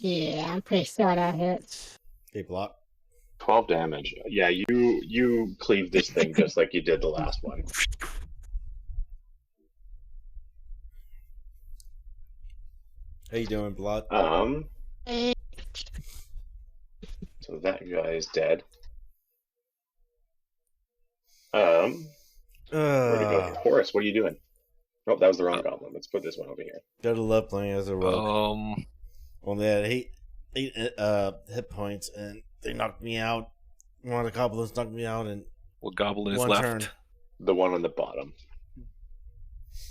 Yeah, I'm pretty sure that hits. Okay, block. 12 damage. Yeah, you cleave this thing just like you did the last one. How you doing, block? So that guy is dead. Where'd it go? Horace, what are you doing? Oh, that was the wrong goblin. Let's put this one over here. Gotta love playing as a rogue. Only had eight hit points, and they knocked me out. One of the goblins knocked me out, and what goblin is one left? turn. The one on the bottom.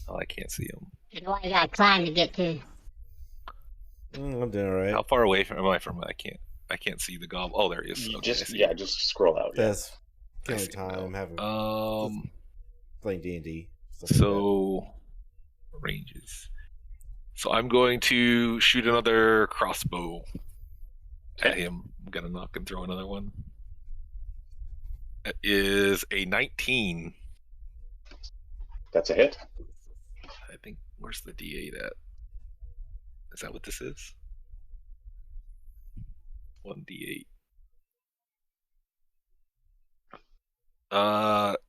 Oh, I can't see him. You know what you gotta climb to get to. I'm doing alright. How far away am I from it? I can't see the goblin. Oh, there he is. You Okay, just scroll out. That's killing time. Having playing D&D. So ranges. So I'm going to shoot another crossbow at him. I'm gonna knock and throw another one. That is a 19. That's a hit. I think. Where's the D8 at? Is that what this is? 1d8.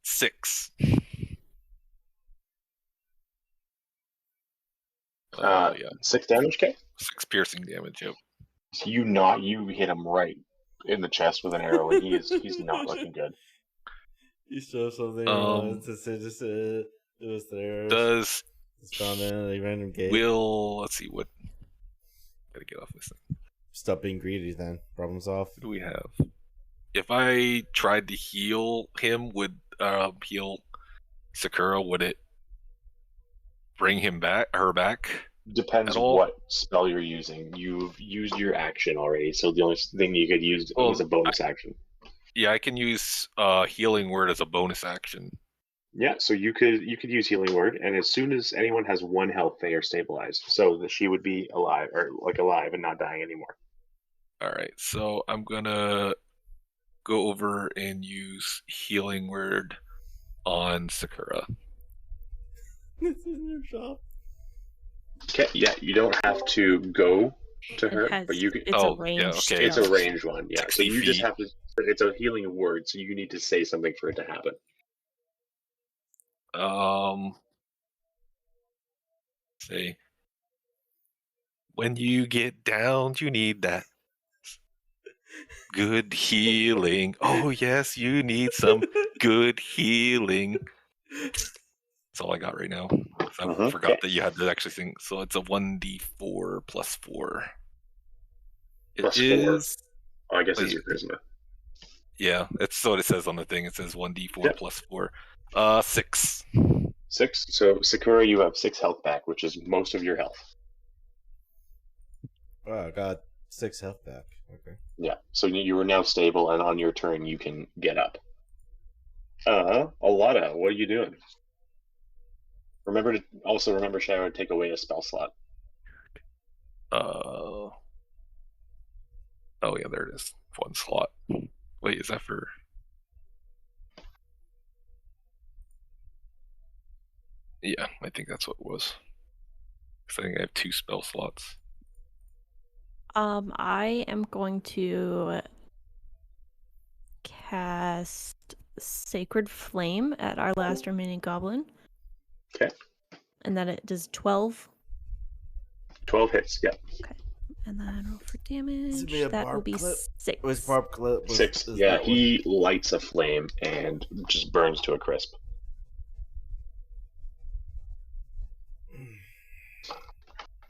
6. Yeah. 6 damage, okay? 6 piercing damage, yep. So you hit him right in the chest with an arrow, and he's not looking good. You show something. It was there. Does it's found in a random gate. Let's see what. Gotta get off this thing. Stop being greedy, then. Problems off. What do we have? If I tried to heal him, would heal Sakura? Would it bring her back? Depends what spell you're using. You've used your action already, so the only thing you could use is a bonus action. Yeah, I can use Healing Word as a bonus action. Yeah, so you could use Healing Word, and as soon as anyone has 1 health, they are stabilized, so that she would be alive and not dying anymore. All right, so I'm gonna go over and use Healing Word on Sakura. It's in your shop. Okay, yeah, you don't have to go to her, but you can. It's a ranged. It's a ranged one. Yeah, so you just feet. have to. It's a healing word, so you need to say something for it to happen. Say, when you get down, you need that good healing. Oh yes, you need some good healing. That's all I got right now. I forgot that you had to actually sing. So it's a 1d4 plus 4. Plus 4. Oh, I guess it's your charisma. Yeah, it's what it says on the thing. It says 1d4 plus 4. 6. 6. So Sakura, you have 6 health back, which is most of your health. Wow, I got 6 health back. Okay. Yeah. So you are now stable, and on your turn, you can get up. Alana, what are you doing? Remember Shadow to take away a spell slot. Oh yeah, there it is. 1 slot. Wait, is that for? Yeah, I think that's what it was. I think I have 2 spell slots. I am going to cast Sacred Flame at our last remaining goblin. Okay. And then it does 12. 12 hits, yeah. Okay. And then roll for damage. Be a that will barb be clip? 6. Was barb clip? 6. Yeah, he lights a flame and just burns to a crisp.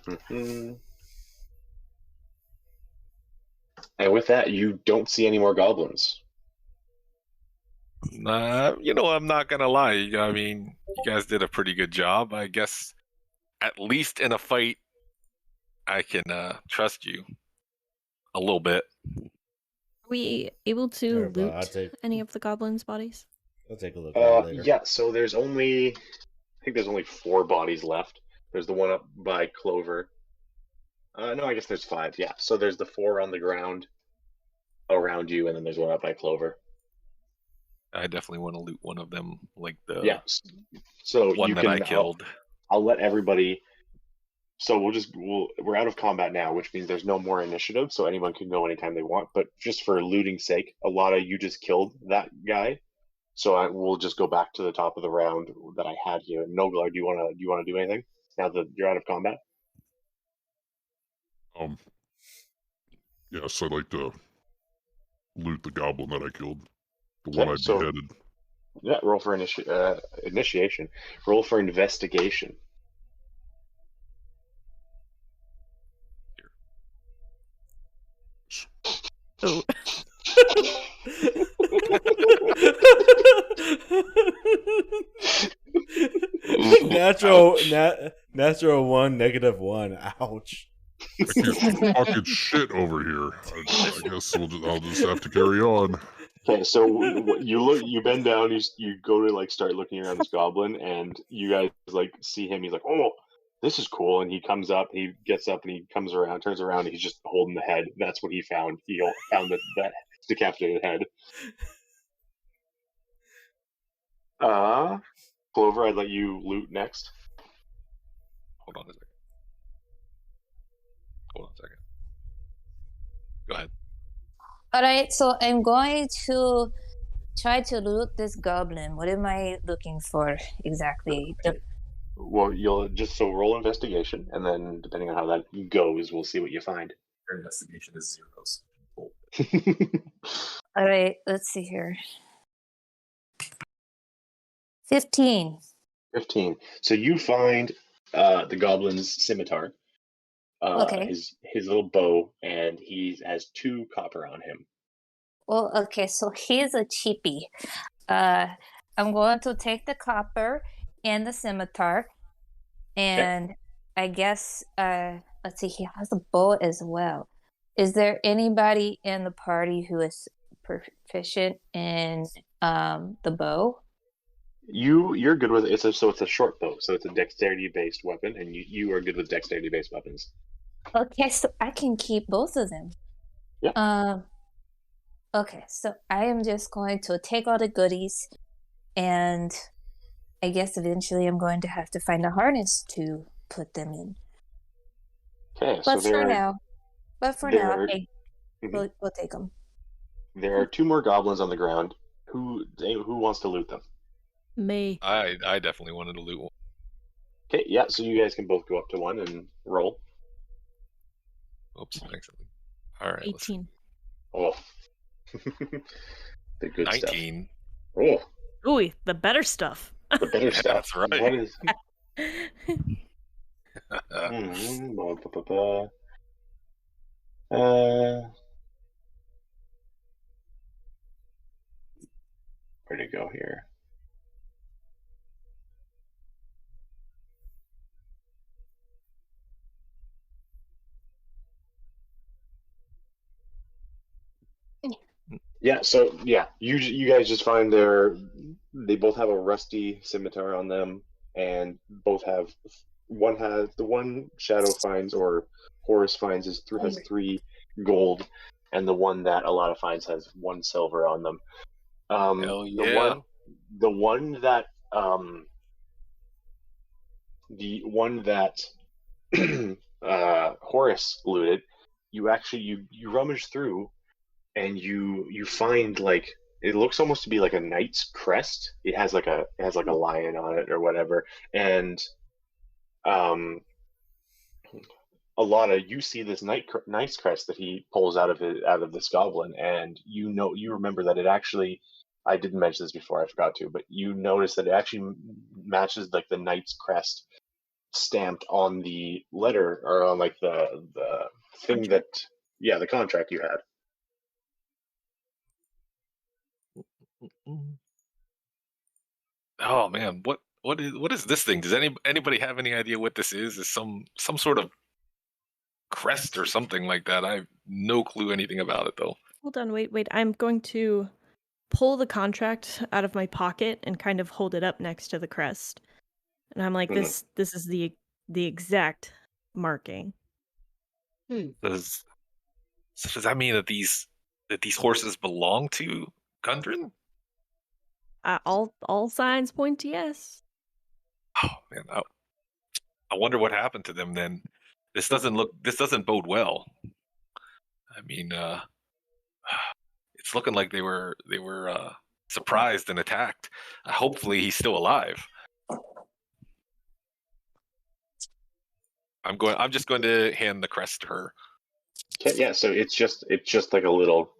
Mm-hmm. And with that, you don't see any more goblins. I'm not gonna lie. I mean, you guys did a pretty good job. I guess, at least in a fight, I can trust you a little bit. Are we able to loot any of the goblins' bodies? I'll take a look at it later. Yeah, so I think there's only 4 bodies left. There's the one up by Clover. No, I guess there's 5, yeah. So there's the 4 on the ground around you, and then there's one up by Clover. I definitely want to loot one of them, like the So one that I killed. I'll let everybody So we're out of combat now, which means there's no more initiative, so anyone can go anytime they want. But just for looting sake, a lot of you just killed that guy, so we'll just go back to the top of the round that I had here. Noglar, do you wanna do anything now that you're out of combat? Yes, I'd like to loot the goblin that I killed, the Okay, one I so- beheaded. Yeah, roll for initiation. Roll for investigation. Oh. Natural 1, -1. Ouch. I keep talking shit over here. I guess I'll just have to carry on. Okay, so you bend down, you go to like start looking around this goblin, and you guys like see him. He's like, "Oh, this is cool," and he comes up. He gets up and he comes around, turns around. And he's just holding the head. That's what he found. He found that decapitated head. Clover, I'd let you loot next. Hold on a second. Go ahead. All right, so I'm going to try to loot this goblin. What am I looking for exactly? Well, you'll just roll investigation, and then depending on how that goes, we'll see what you find. Your investigation is 0s. All right, let's see here. 15. 15. So you find the goblin's scimitar, Okay. his little bow, and he has 2 copper on him. Well, okay, so he's a cheapie. I'm going to take the copper and the scimitar, and I guess let's see, he has a bow as well. Is there anybody in the party who is proficient in the bow? You're good with it. It's a short bow, so it's a dexterity based weapon, and you are good with dexterity based weapons. Okay, so I can keep both of them. Yeah. Okay, so I am just going to take all the goodies, and I guess eventually I'm going to have to find a harness to put them in. Okay, But for now, hey, Mhm. we'll take them. There are 2 more goblins on the ground. Who wants to loot them? Me. I definitely wanted to loot one. Okay, yeah. So you guys can both go up to one and roll. Oops, accidentally. All right. 18. Oh, the good 19. Stuff. Oh, Ooh, the better stuff. the better stuff. That's right. What is? Where'd it go here? Yeah, so yeah, you guys just find they both have a rusty scimitar on them, and both have the one Shadow finds or Horus finds has 3 gold, and the one that Alana finds has 1 silver on them. Hell yeah. The one that Horus looted, you rummage through, and you find like it looks almost to be like a knight's crest. It has like a lion on it or whatever, and you see this knight's crest that he pulls out of this goblin, and you remember that it actually. I didn't mention this before, I forgot to, but you notice that it actually matches like the knight's crest stamped on the letter or on like the thing Contract. the contract you had. Oh man, what is this thing? Does anybody have any idea what this is? Is some sort of crest or something like that? I have no clue anything about it though. Hold on, wait. I'm going to pull the contract out of my pocket and kind of hold it up next to the crest. And I'm like, this is the exact marking. Does that mean that these horses belong to Gundren? All signs point to yes. Oh man, I wonder what happened to them then. This doesn't bode well. I mean, it's looking like they were surprised and attacked. Hopefully he's still alive. I'm just going to hand the crest to her. Okay, yeah. So it's just like a little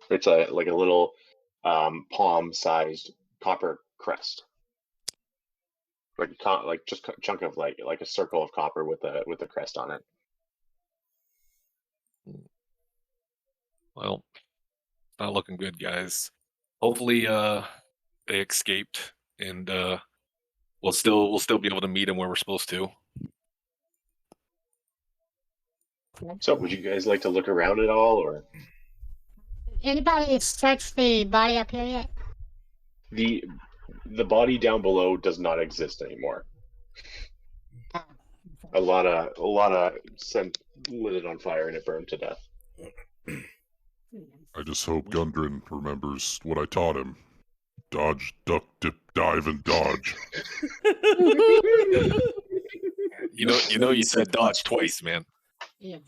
palm-sized copper crest, like just a chunk of like a circle of copper with a crest on it. Well, not looking good, guys. Hopefully, they escaped, and we'll still be able to meet them where we're supposed to. So, would you guys like to look around at all, or Anybody search the body up here yet? the body down below does not exist anymore? A lot of scent lit it on fire and it burned to death. I just hope Gundren remembers what I taught him. Dodge, duck, dip, dive, and dodge. You said dodge twice, man. Yeah.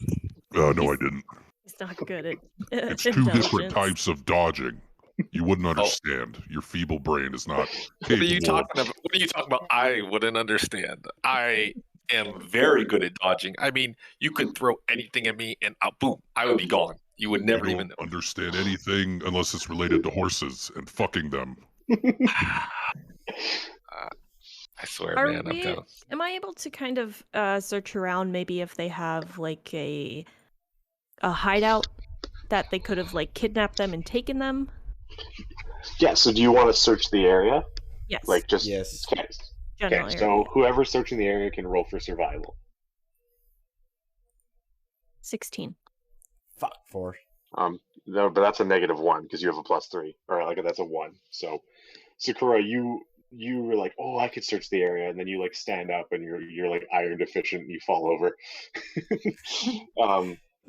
No, I didn't. He's not good at It's two different types of dodging. You wouldn't understand. Your feeble brain is not What are you capable. talking about? I wouldn't understand. I am very good at dodging. I mean, you could throw anything at me and boom, I would be gone. You would never even know. Understand anything unless it's related to horses and fucking them. I swear, man. Am I able to kind of search around, maybe if they have like a hideout that they could have like kidnapped them and taken them? Yeah. So, do you want to search the area? Yes. Like just yes. Okay. So whoever's searching the area can roll for survival. 16. Fuck 4. No, but that's a -1 because you have a +3, or like that's a 1. So, Sakura, you were like, oh, I could search the area, and then you like stand up and you're like iron deficient and you fall over.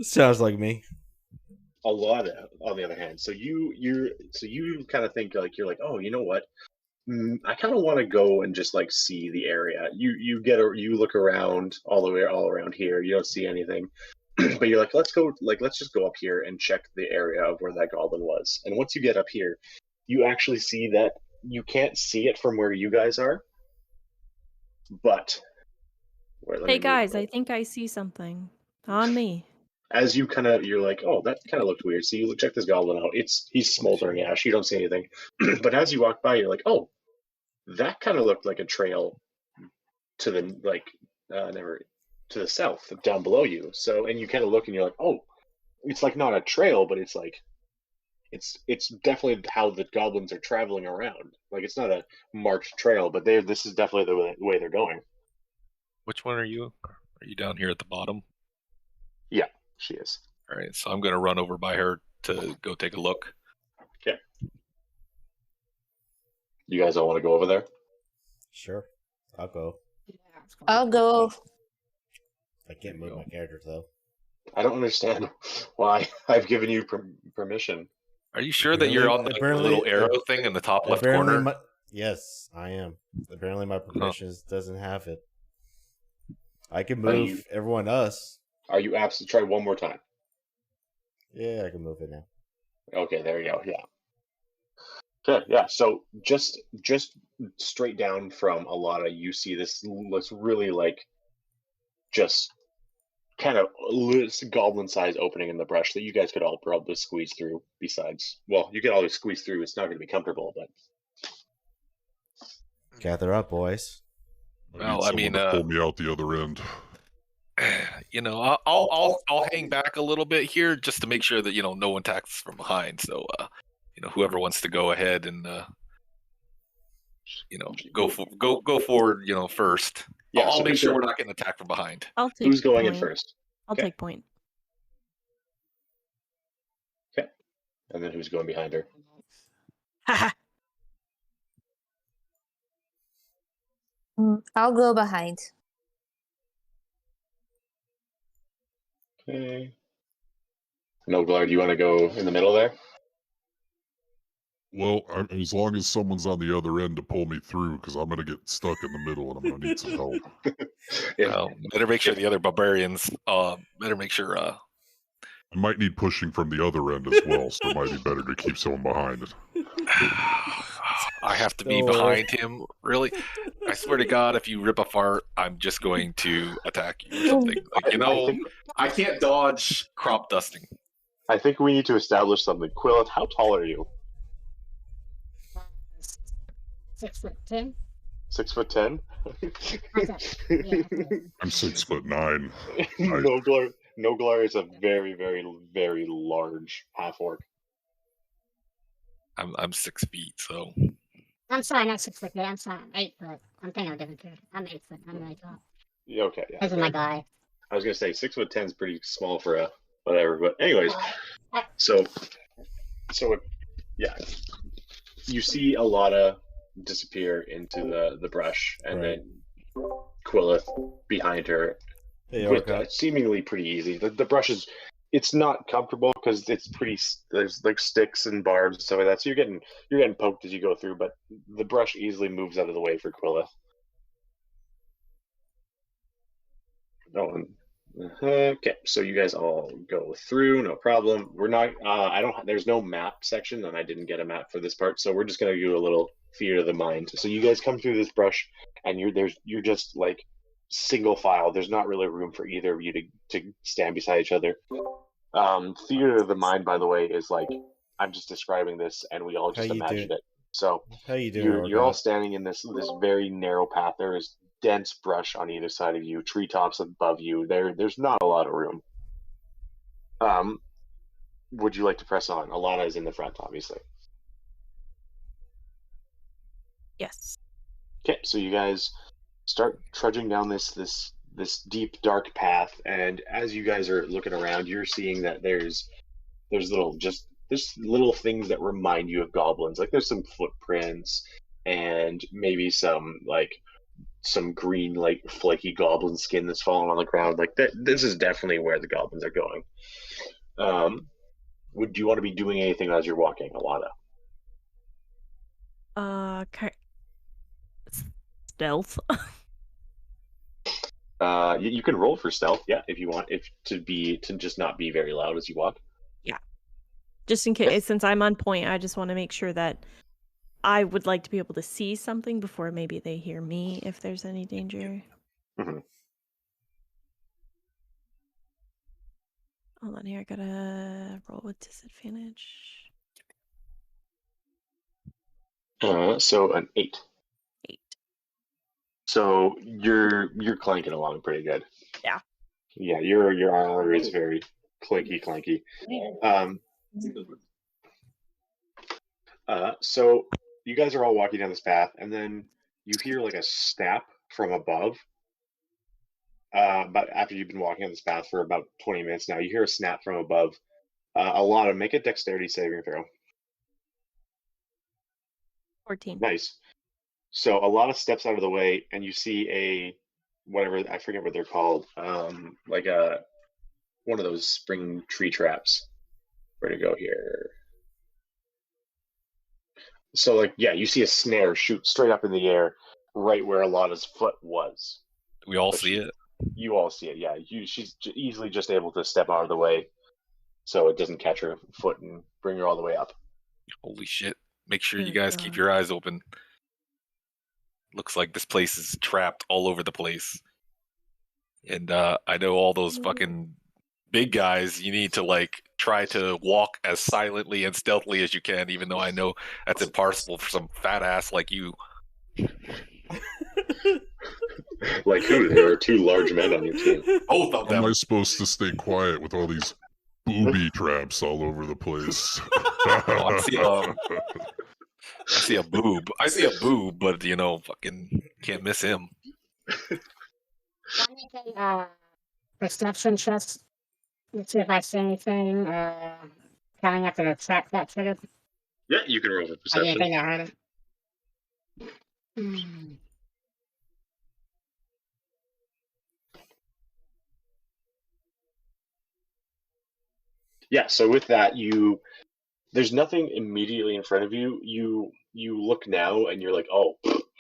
Sounds like me. A lot on the other hand. So you kind of think like you're like, oh, you know what? I kind of want to go and just like see the area. You look around all around here. You don't see anything, but you're like, let's just go up here and check the area of where that goblin was. And once you get up here, you actually see that you can't see it from where you guys are. But Hey guys, I think I see something on me. As you're like, oh, that kind of looked weird. So you check this goblin out. He's smoldering ash. You don't see anything. But as you walk by, you're like, oh, that kind of looked like a trail to the to the south, down below you. So, and you kind of look and you're like, oh, it's like not a trail, but it's like it's definitely how the goblins are traveling around. Like it's not a marked trail, but this is definitely the way they're going. Which one are you? Are you down here at the bottom? Yeah. She is. All right, so I'm going to run over by her to go take a look. Okay. You guys all want to go over there? Sure. I'll go. I'll go. I can't move my character, though. I don't understand why I've given you permission. Are you sure that you're on the little arrow thing in the top left corner? Yes, I am. Apparently my permissions doesn't have it. I can move everyone else. Are you absolutely try one more time? Yeah, I can move it now. Okay, there you go. Yeah. Okay, yeah. So just straight down from Alana, you see this really like just kind of goblin-sized opening in the brush that you guys could all probably squeeze through. Besides, well, you could always squeeze through. It's not going to be comfortable, but gather up, boys. Well, I mean, pull me out the other end. You know, I'll hang back a little bit here just to make sure that no one attacks from behind. So, whoever wants to go ahead and go forward, first. Yeah, I'll make sure we're not getting attacked from behind. Who's going in first? I'll take point. Okay, and then who's going behind her? I'll go behind. Okay. Noglar, do you want to go in the middle there? Well, as long as someone's on the other end to pull me through, because I'm going to get stuck in the middle and I'm going to need some help. Better make sure the other barbarians. Better make sure. I might need pushing from the other end as well, so it might be better to keep someone behind. I have to be behind him. Really? I swear to God, if you rip a fart, I'm just going to attack you or something. Like, I can't dodge crop dusting. I think we need to establish something. Quillet, how tall are you? 6'10". 6'10"? I'm 6'9". Noglar is a very, very, very large half orc. I'm 6 feet, so. I'm sorry, not 6 foot. I'm sorry, I'm 8 foot. I'm thinking of a different kid. I'm 8 foot. I'm really tall. Yeah, okay. Yeah. This is my guy. I was gonna say 6'10" is pretty small for a whatever, but anyways, so yeah, you see Alana disappear into the brush, and then Quillith behind her, with seemingly pretty easy. The brush it's not comfortable because it's pretty. There's like sticks and barbs and stuff like that, so you're getting poked as you go through, but the brush easily moves out of the way for Quillith. Okay, so you guys all go through, no problem. We're not. There's no map section, and I didn't get a map for this part, so we're just gonna do a little theater of the mind. So you guys come through this brush, and you're just like single file. There's not really room for either of you to stand beside each other. Theater of the mind, by the way, is like I'm just describing this, and we all just imagine it. So how you doing? You're all standing in this very narrow path. There is dense brush on either side of you, treetops above you. There's not a lot of room. Would you like to press on? Alana is in the front, obviously. Yes. Okay, so you guys start trudging down this deep dark path, and as you guys are looking around, you're seeing that there's little things that remind you of goblins. Like there's some footprints and maybe some green, like flaky goblin skin that's fallen on the ground. Like this is definitely where the goblins are going. Would you want to be doing anything as you're walking, Alana? Stealth. You can roll for stealth, yeah, if you want. To just not be very loud as you walk. Yeah. Just in case, since I'm on point, I just want to make sure that I would like to be able to see something before maybe they hear me if there's any danger. Mm-hmm. Hold on here, I gotta roll with disadvantage. So an 8. 8. So you're clanking along pretty good. Yeah. Yeah, your armor is very clanky. So you guys are all walking down this path, and then you hear like a snap from above. But after you've been walking on this path for about 20 minutes now, you hear a snap from above. Alana, make a dexterity saving throw. 14. Nice. So Alana steps out of the way, and you see whatever, I forget what they're called, like one of those spring tree traps. Where to go here? So you see a snare shoot straight up in the air, right where Alana's foot was. We all see it. You all see it, yeah. She's easily just able to step out of the way, so it doesn't catch her foot and bring her all the way up. Holy shit! Make sure you guys keep your eyes open. Looks like this place is trapped all over the place, and I know all those fucking big guys. You need to try to walk as silently and stealthily as you can, even though I know that's impossible for some fat ass like you. Like who? There are 2 large men on your team. Both of them. How am I supposed to stay quiet with all these booby traps all over the place? I see a boob. I see a boob, but fucking can't miss him. Can I make a perception check? Let's see if I see anything coming after the trap that triggered. Yeah, you can roll for perception. I didn't think I heard it. Yeah, so with that, you There's nothing immediately in front of you. You look now and you're like, oh,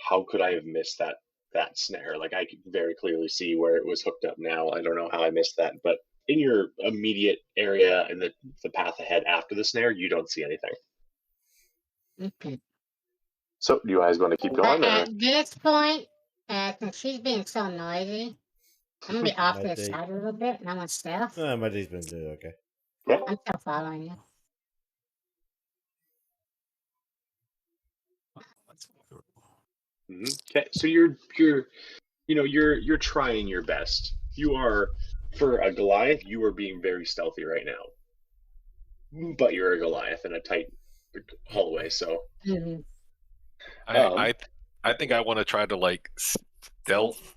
how could I have missed that snare? Like I could very clearly see where it was hooked up now. I don't know how I missed that, but in your immediate area and the path ahead after the snare, you don't see anything. Okay. So, do you guys want to keep going? Or? At this point, since she's being so noisy, I'm gonna be off to My the day- side a little bit, and I'm on stealth. My day's been good. Okay. I'm still following you. Okay, so you're trying your best. You are, for a Goliath, you are being very stealthy right now. But you're a Goliath in a tight hallway, so. I think I want to try to like stealth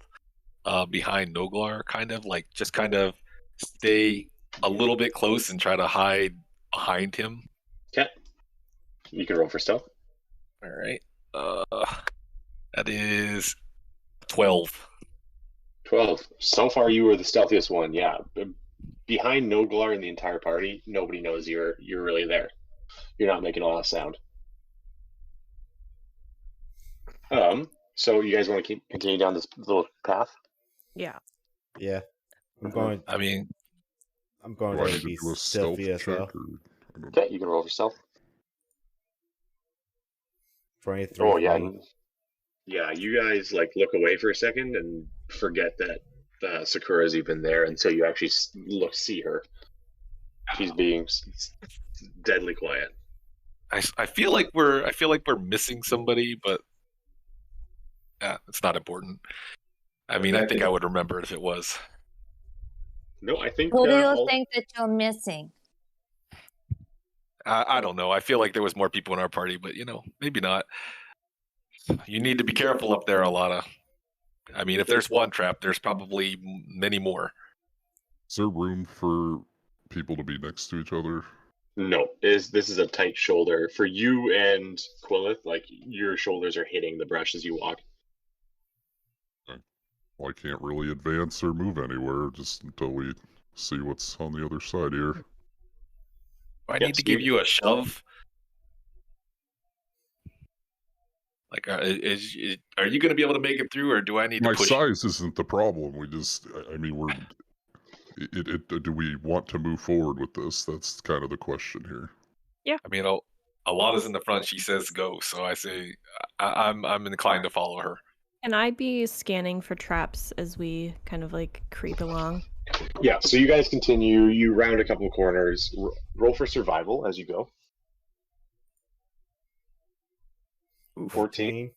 behind Noglar, kind of like just kind of stay a little bit close and try to hide behind him. Okay. You can roll for stealth. All right. That is 12. 12. So far, you were the stealthiest one. Yeah. Behind Noglar and the entire party, nobody knows you're really there. You're not making a lot of sound. So you guys want to continue down this little path? Yeah. Yeah. I'm going to be stealthy as well. Okay, you can roll for stealth. 23. Oh yeah. Yeah, you guys like look away for a second and forget that Sakura's even there until you actually see her. She's being deadly quiet. I feel like we're missing somebody, but it's not important. I mean, I think I would remember it if it was. No, I think. Who do you think that you're missing? I don't know. I feel like there was more people in our party, but maybe not. You need to be careful up there, Alana. I mean, if there's one trap, there's probably many more. Is there room for people to be next to each other? No, this is a tight shoulder for you and Quillith. Like your shoulders are hitting the brush as you walk. Well, I can't really advance or move anywhere just until we see what's on the other side here. I need to give you a shove. Like, are you going to be able to make it through, or do I need to push? My size isn't the problem. We just, I mean, do we want to move forward with this? That's kind of the question here. Yeah. I mean, Alana's in the front. She says go, so I say I'm inclined to follow her. Can I be scanning for traps as we kind of like creep along? Yeah, so you guys continue. You round a couple of corners. Roll for survival as you go. 14.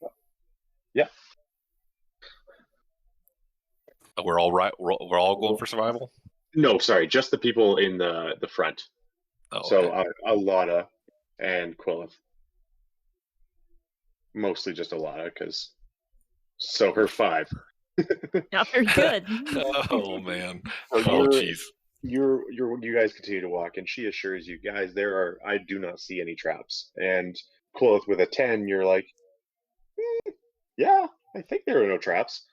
Yeah. We're all right. We're all going for survival. No, sorry, just the people in the front. Oh, so okay. Alana and Quillith. Mostly just Alana, because so her 5. Not very good. Oh man. So Oh jeez. You guys continue to walk, and she assures you guys I do not see any traps. And Quillith with a 10, you're like, yeah, I think there are no traps.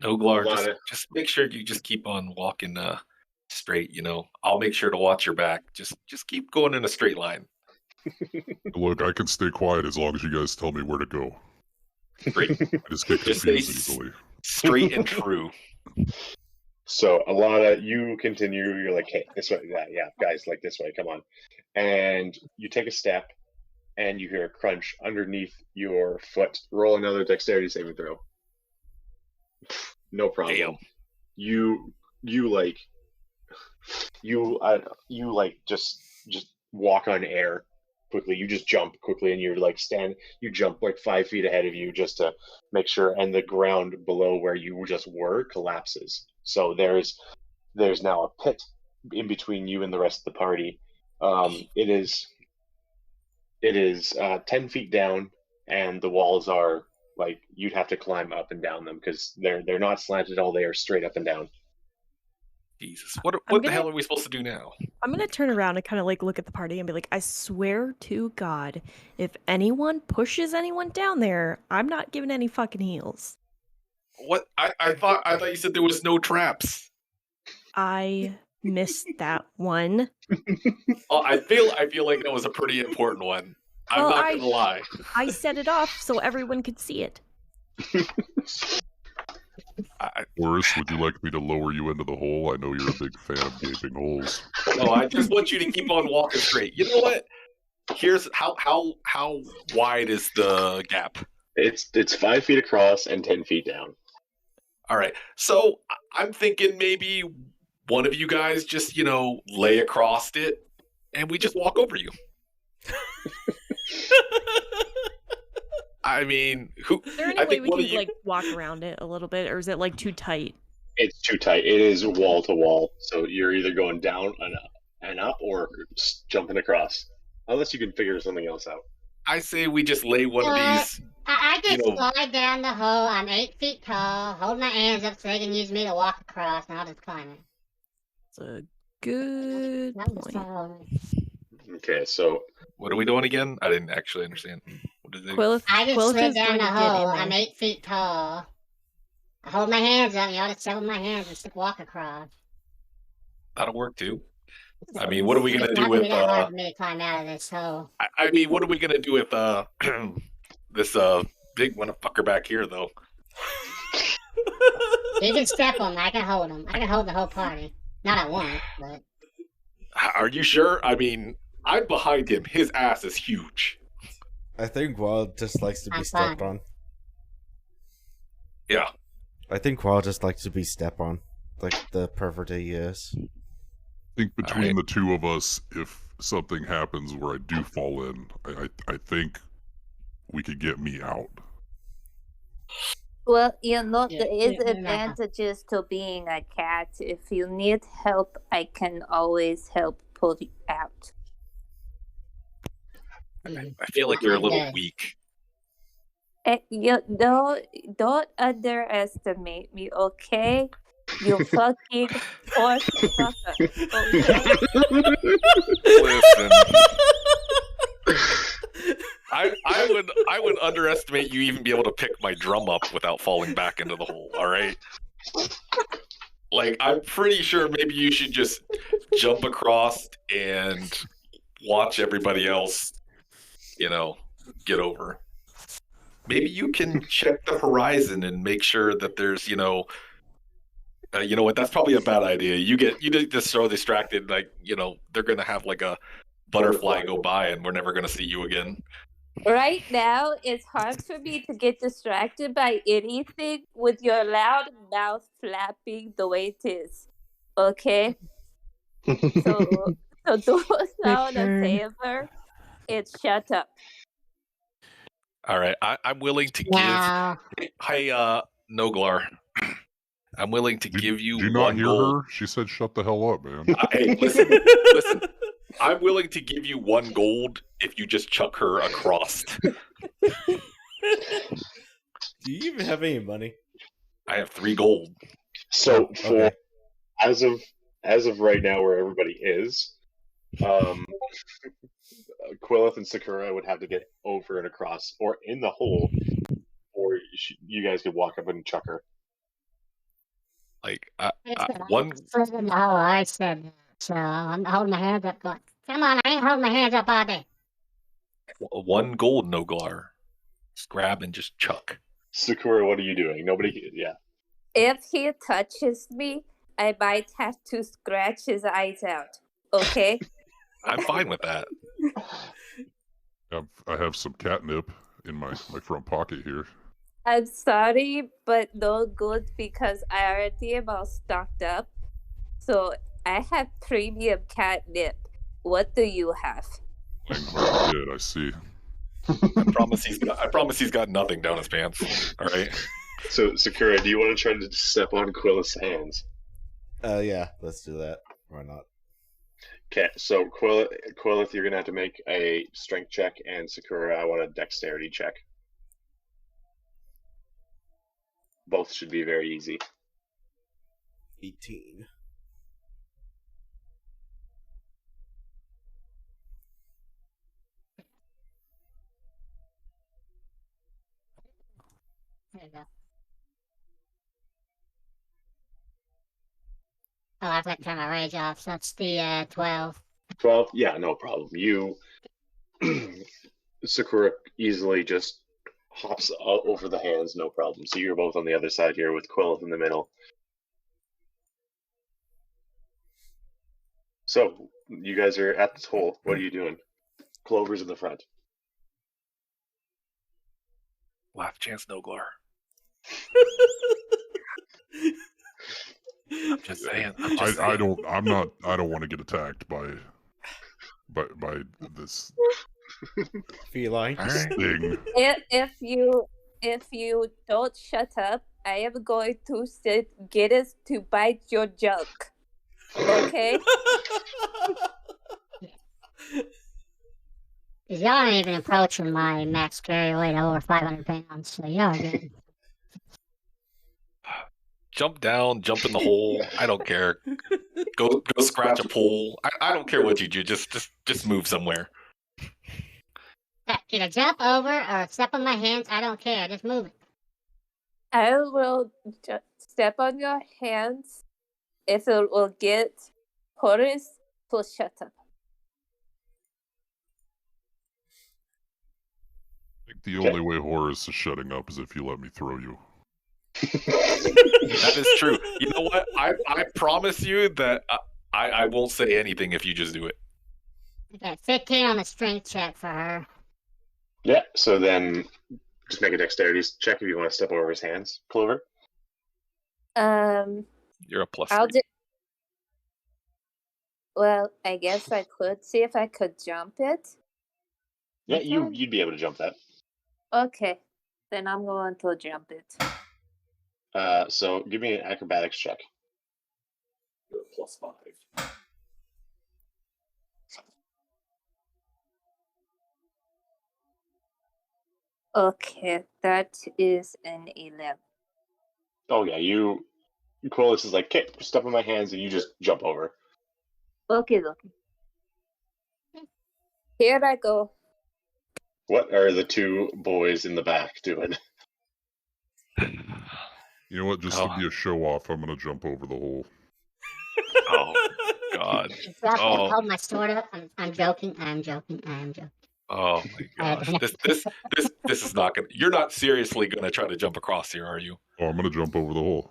Noglar, just make sure you just keep on walking straight. I'll make sure to watch your back. Just keep going in a straight line. Look, I can stay quiet as long as you guys tell me where to go. Great. I just get Just confused stay easily. Straight and true. So Alana, you continue. You're like, hey, this way. Yeah, guys, like this way. Come on. And you take a step, and you hear a crunch underneath your foot. Roll another dexterity saving throw. No problem. Damn. You just walk on air quickly. You just jump quickly, and you're like you jump like 5 feet ahead of you just to make sure, and the ground below where you just were collapses. So there's now a pit in between you and the rest of the party. It is 10 feet down, and the walls are like you'd have to climb up and down them because they're not slanted at all. They are straight up and down. Jesus, what the hell are we supposed to do now? I'm gonna turn around and kind of like look at the party and be like, I swear to God, if anyone pushes anyone down there, I'm not giving any fucking heals. What? I thought you said there was no traps. I missed that one. I feel like that was a pretty important one. I'm not gonna lie. I set it off so everyone could see it. Boris, would you like me to lower you into the hole? I know you're a big fan of gaping holes. No, I just want you to keep on walking straight. You know what? Here's how wide is the gap? It's 5 feet across and 10 feet down. All right. So I'm thinking maybe one of you guys just, lay across it and we just walk over you. I mean, Is there any way we can like walk around it a little bit, or is it like too tight? It's too tight. It is wall to wall, so you're either going down and up or just jumping across. Unless you can figure something else out. I say we just lay one of these. I just slide down the hole. I'm 8 feet tall. Hold my hands up so they can use me to walk across, and I'll just climb it. It's a good point. Okay, so what are we doing again? I didn't actually understand. What is it? I just slid down the hole. I'm 8 feet tall. I hold my hands up. Y'all just hold my hands and stick walk across. That'll work too. I mean, what are we gonna do with? It's not hard for me to climb out of this hole. I mean, what are we gonna do with this big motherfucker back here, though? You can step on him. I can hold him. I can hold the whole party. Not at once, but. Are you sure? I mean, I'm behind him. His ass is huge. I think Wild just likes to be stepped on. Yeah. I think Wild just likes to be stepped on, like the pervert he is. I think between the two of us, if something happens where I do fall in, I think we could get me out. Well, there is advantages to being a cat. If you need help, I can always help pull you out. I feel like you're a little weak. Don't underestimate me, okay? You fucking horse fucker. Okay? Listen. I would underestimate you even be able to pick my drum up without falling back into the hole, alright? Like, I'm pretty sure maybe you should just jump across and watch everybody else, get over. Maybe you can check the horizon and make sure that there's, you know what? That's probably a bad idea. You just so distracted, like, they're gonna have like a butterfly go by, and we're never gonna see you again. Right now, it's hard for me to get distracted by anything with your loud mouth flapping the way it is. Okay, so do us all a favor and shut up. All right, I'm willing to give. Hey, Noglar, I'm willing to give you. Do you not hear her? She said, "Shut the hell up, man." Hey, listen. I'm willing to give you 1 gold if you just chuck her across. Do you even have any money? I have 3 gold. So as of right now, where everybody is, Quillith and Sakura would have to get over and across, or in the hole, or you guys could walk up and chuck her. Like one. No, I said. So I'm holding my hands up. Going, come on, I ain't holding my hands up all day. 1 gold, Noglar. Just grab and just chuck. Sakura, what are you doing? Yeah. If he touches me, I might have to scratch his eyes out. Okay? I'm fine with that. I have some catnip in my front pocket here. I'm sorry, but no good because I already am all stocked up. So I have premium catnip. What do you have? I see. I promise he's got nothing down his pants. All right. So Sakura, do you want to try to step on Quillith's hands? Yeah, let's do that. Why not? Okay, so Quillith, you're gonna have to make a strength check, and Sakura, I want a dexterity check. Both should be very easy. 18. There you go. Oh, I've got to turn my rage off, so that's the 12. 12? Yeah, no problem. You, Sakura easily just hops over the hands, no problem. So you're both on the other side here with Quillith in the middle. So you guys are at this hole. What are you doing? Clover's in the front. Laugh chance, no glare. I'm just saying. I don't want to get attacked by this feline thing. If you don't shut up, I am going to get us to bite your junk. Okay? Y'all ain't even approaching my max carry weight of over 500 pounds, so y'all good. Jump down, jump in the hole. I don't care. Go scratch a pole. I don't care what you do. Just move somewhere. Either jump over or step on my hands. I don't care. Just move it. I will just step on your hands if it will get Horace to shut up. I think the only way Horace is shutting up is if you let me throw you. That is true. You know what? I promise you that I won't say anything if you just do it. Okay, 15 on the strength check for her. Yeah, so then just make a dexterity check if you want to step over his hands, Clover. You're a plus I'll 3. Well, I guess I could see if I could jump it. Yeah, you'd be able to jump that. Okay, then I'm going to jump it. So give me an acrobatics check. You're a plus 5. Okay, that is an 11. Oh yeah, Quillis is like, okay, step on my hands, and you just jump over. Okay. Here I go. What are the two boys in the back doing? You know what? Just to be a show off, I'm gonna jump over the hole. Oh God! Hold my sword up. I'm joking. Oh my gosh! This is not gonna. You're not seriously gonna try to jump across here, are you? Oh, I'm gonna jump over the hole.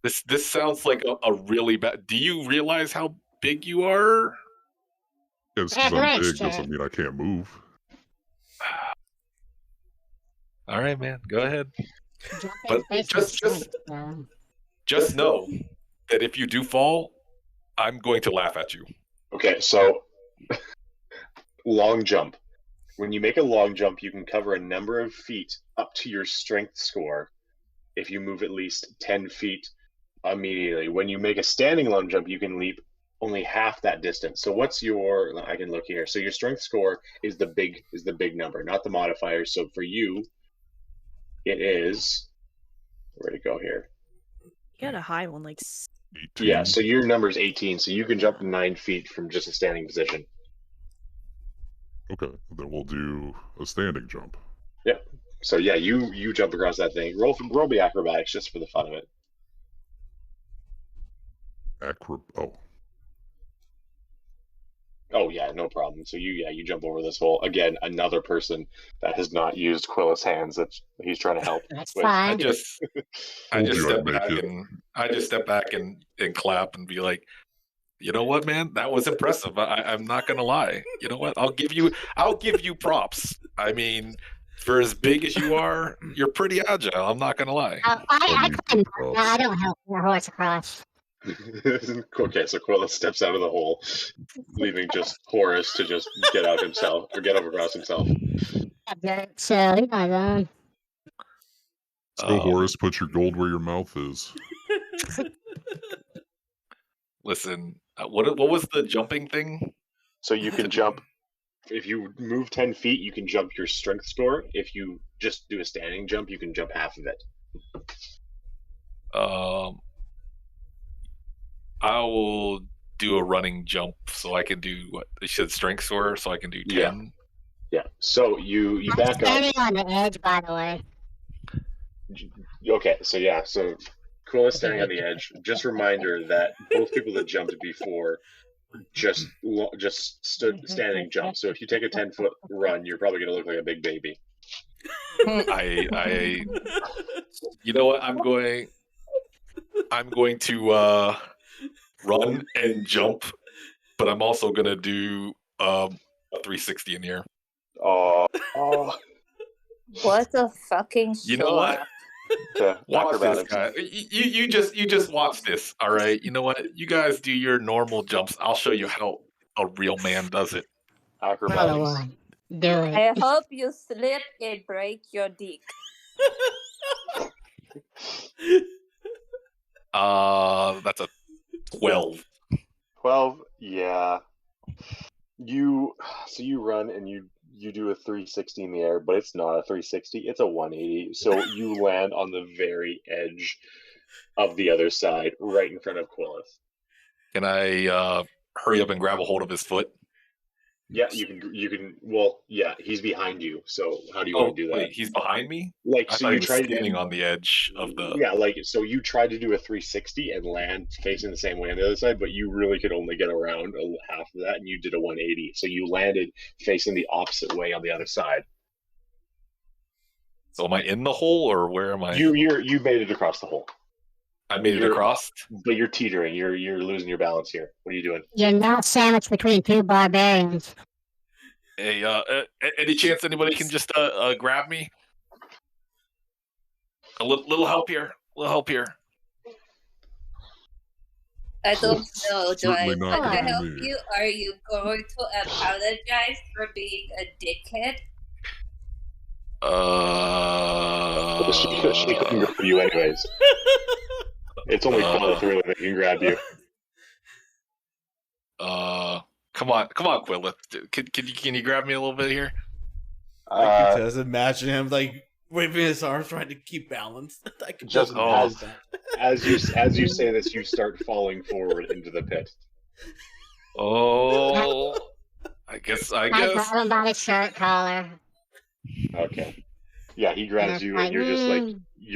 This sounds like a really bad. Do you realize how big you are? Yes, because I'm big doesn't mean I can't move. All right, man. Go ahead. But just know that if you do fall, I'm going to laugh at you. Okay, so long jump. When you make a long jump, you can cover a number of feet up to your strength score if you move at least 10 feet immediately. When you make a standing long jump, you can leap only half that distance. So what's your, I can look here. So your strength score is the big number, not the modifier. So for you, it is, where'd it go here? You got a high one, like 18. Yeah, so your number is 18, so you can jump 9 feet from just a standing position. Okay, then we'll do a standing jump. Yep. So yeah, you jump across that thing. Roll me acrobatics just for the fun of it. Oh yeah, no problem. So you jump over this hole. Again, another person that has not used Quillis' hands that he's trying to help. That's with. fine. I just step back and clap and be like, you know what, man, that was impressive. I'm not gonna lie. You know what? I'll give you props. I mean, for as big as you are, you're pretty agile. I'm not gonna lie. I don't help your horse across. Okay, so Quillis steps out of the hole, leaving just Horace to just get out himself or get over across himself. So he's not done. So Horace, put your gold where your mouth is. Listen, what was the jumping thing? So you can jump. If you move 10 feet, you can jump your strength score. If you just do a standing jump, you can jump half of it. I will do a running jump, so I can do what they said strength score, so I can do 10. Yeah. So you back up. Standing on the edge, by the way. Okay, so yeah, so Quill is standing on the edge. Just reminder that both people that jumped before just stood standing jump. So if you take a 10-foot run, you're probably going to look like a big baby. I you know what? I'm going to run and jump, but I'm also gonna do a 360 in the air. Oh. What a fucking You know what? Watch this, guy. You just watch this. All right. You know what? You guys do your normal jumps. I'll show you how a real man does it. Acrobatics. Do it. I hope you slip and break your dick. That's a 12. 12, yeah. You run and you do a 360 in the air, but it's not a 360, it's a 180. So you land on the very edge of the other side, right in front of Quillith. Can I hurry up and grab a hold of his foot? Yeah, you can. Well, yeah, he's behind you. So how do you want to do that? Wait, he's behind me? Like, I so thought you he was tried standing on the edge of the. Yeah, like, so you tried to do a 360 and land facing the same way on the other side, but you really could only get around half of that, and you did a 180. So you landed facing the opposite way on the other side. So am I in the hole, or where am I? You made it across the hole. I made it across, but you're teetering. You're losing your balance here. What are you doing? You're not sandwiched between two barbarians. Hey, any chance anybody can just grab me? A little help here. I don't know. Do I Certainly not want to gonna be help me. you? Are you going to apologize for being a dickhead? She couldn't grab you anyways. It's only Quillith really that can grab you. Come on, Quillith. Can you grab me a little bit here? I can just imagine him like waving his arms, trying to keep balance. I can Just imagine that. as you say this, you start falling forward into the pit. Oh, I guess. I grab him by the shirt collar. Okay. Yeah, he grabs you, and you're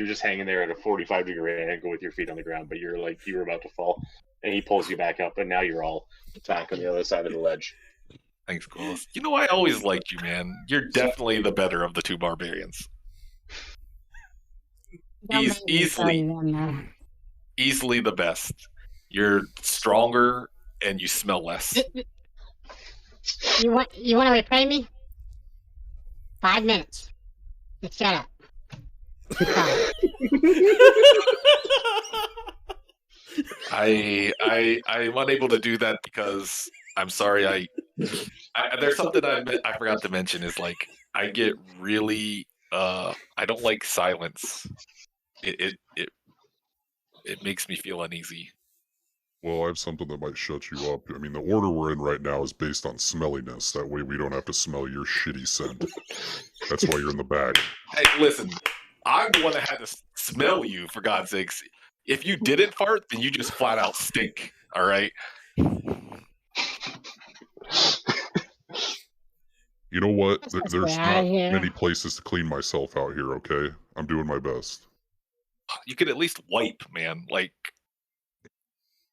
just hanging there at a 45-degree angle with your feet on the ground, but you're like you were about to fall, and he pulls you back up, and now you're all back on the other side of the ledge. Thanks, Quillith. You know, I always liked you, man. You're definitely the better of the two barbarians. Easily the best. You're stronger, and you smell less. You want to repay me? 5 minutes. Just shut up. I'm unable to do that because I'm sorry. I there's something I forgot to mention is like I get really I don't like silence. It makes me feel uneasy. Well, I have something that might shut you up. I mean, the order we're in right now is based on smelliness. That way we don't have to smell your shitty scent. That's why you're in the back. Hey, listen, I'm the one that had to smell you, for God's sakes. If you didn't fart, then you just flat out stink, all right? You know what? There's Get outta not here. many places to clean myself out here, okay? I'm doing my best. You could at least wipe, man. Like,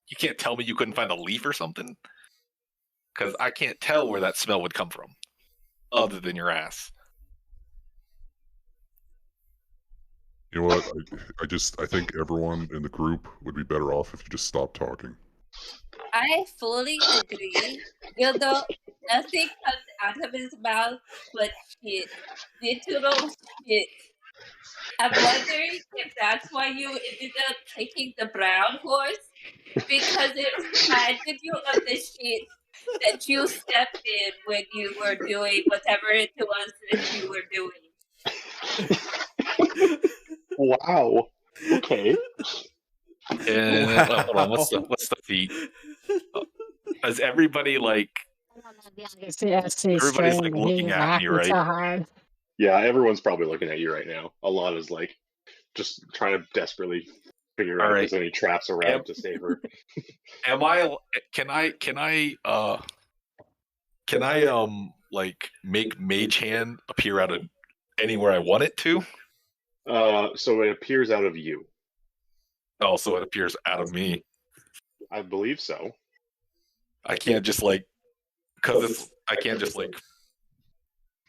you can't tell me you couldn't find a leaf or something? Because I can't tell where that smell would come from, other than your ass. You know what? I think everyone in the group would be better off if you just stopped talking. I fully agree. You know, nothing comes out of his mouth but shit. Literal shit. I'm wondering if that's why you ended up taking the brown horse, because it reminded you of the shit that you stepped in when you were doing whatever it was that you were doing. Wow. Okay. Hold on, what's the feat? Is everybody like? Everybody's like looking at me, right? So hard. Yeah, everyone's probably looking at you right now. A lot is like just trying to desperately figure out if there's any traps around to save her. Am I? Can I like make Mage Hand appear out of anywhere I want it to? So it appears out of you. Also, it appears out of me. I believe so. I can't just I can't just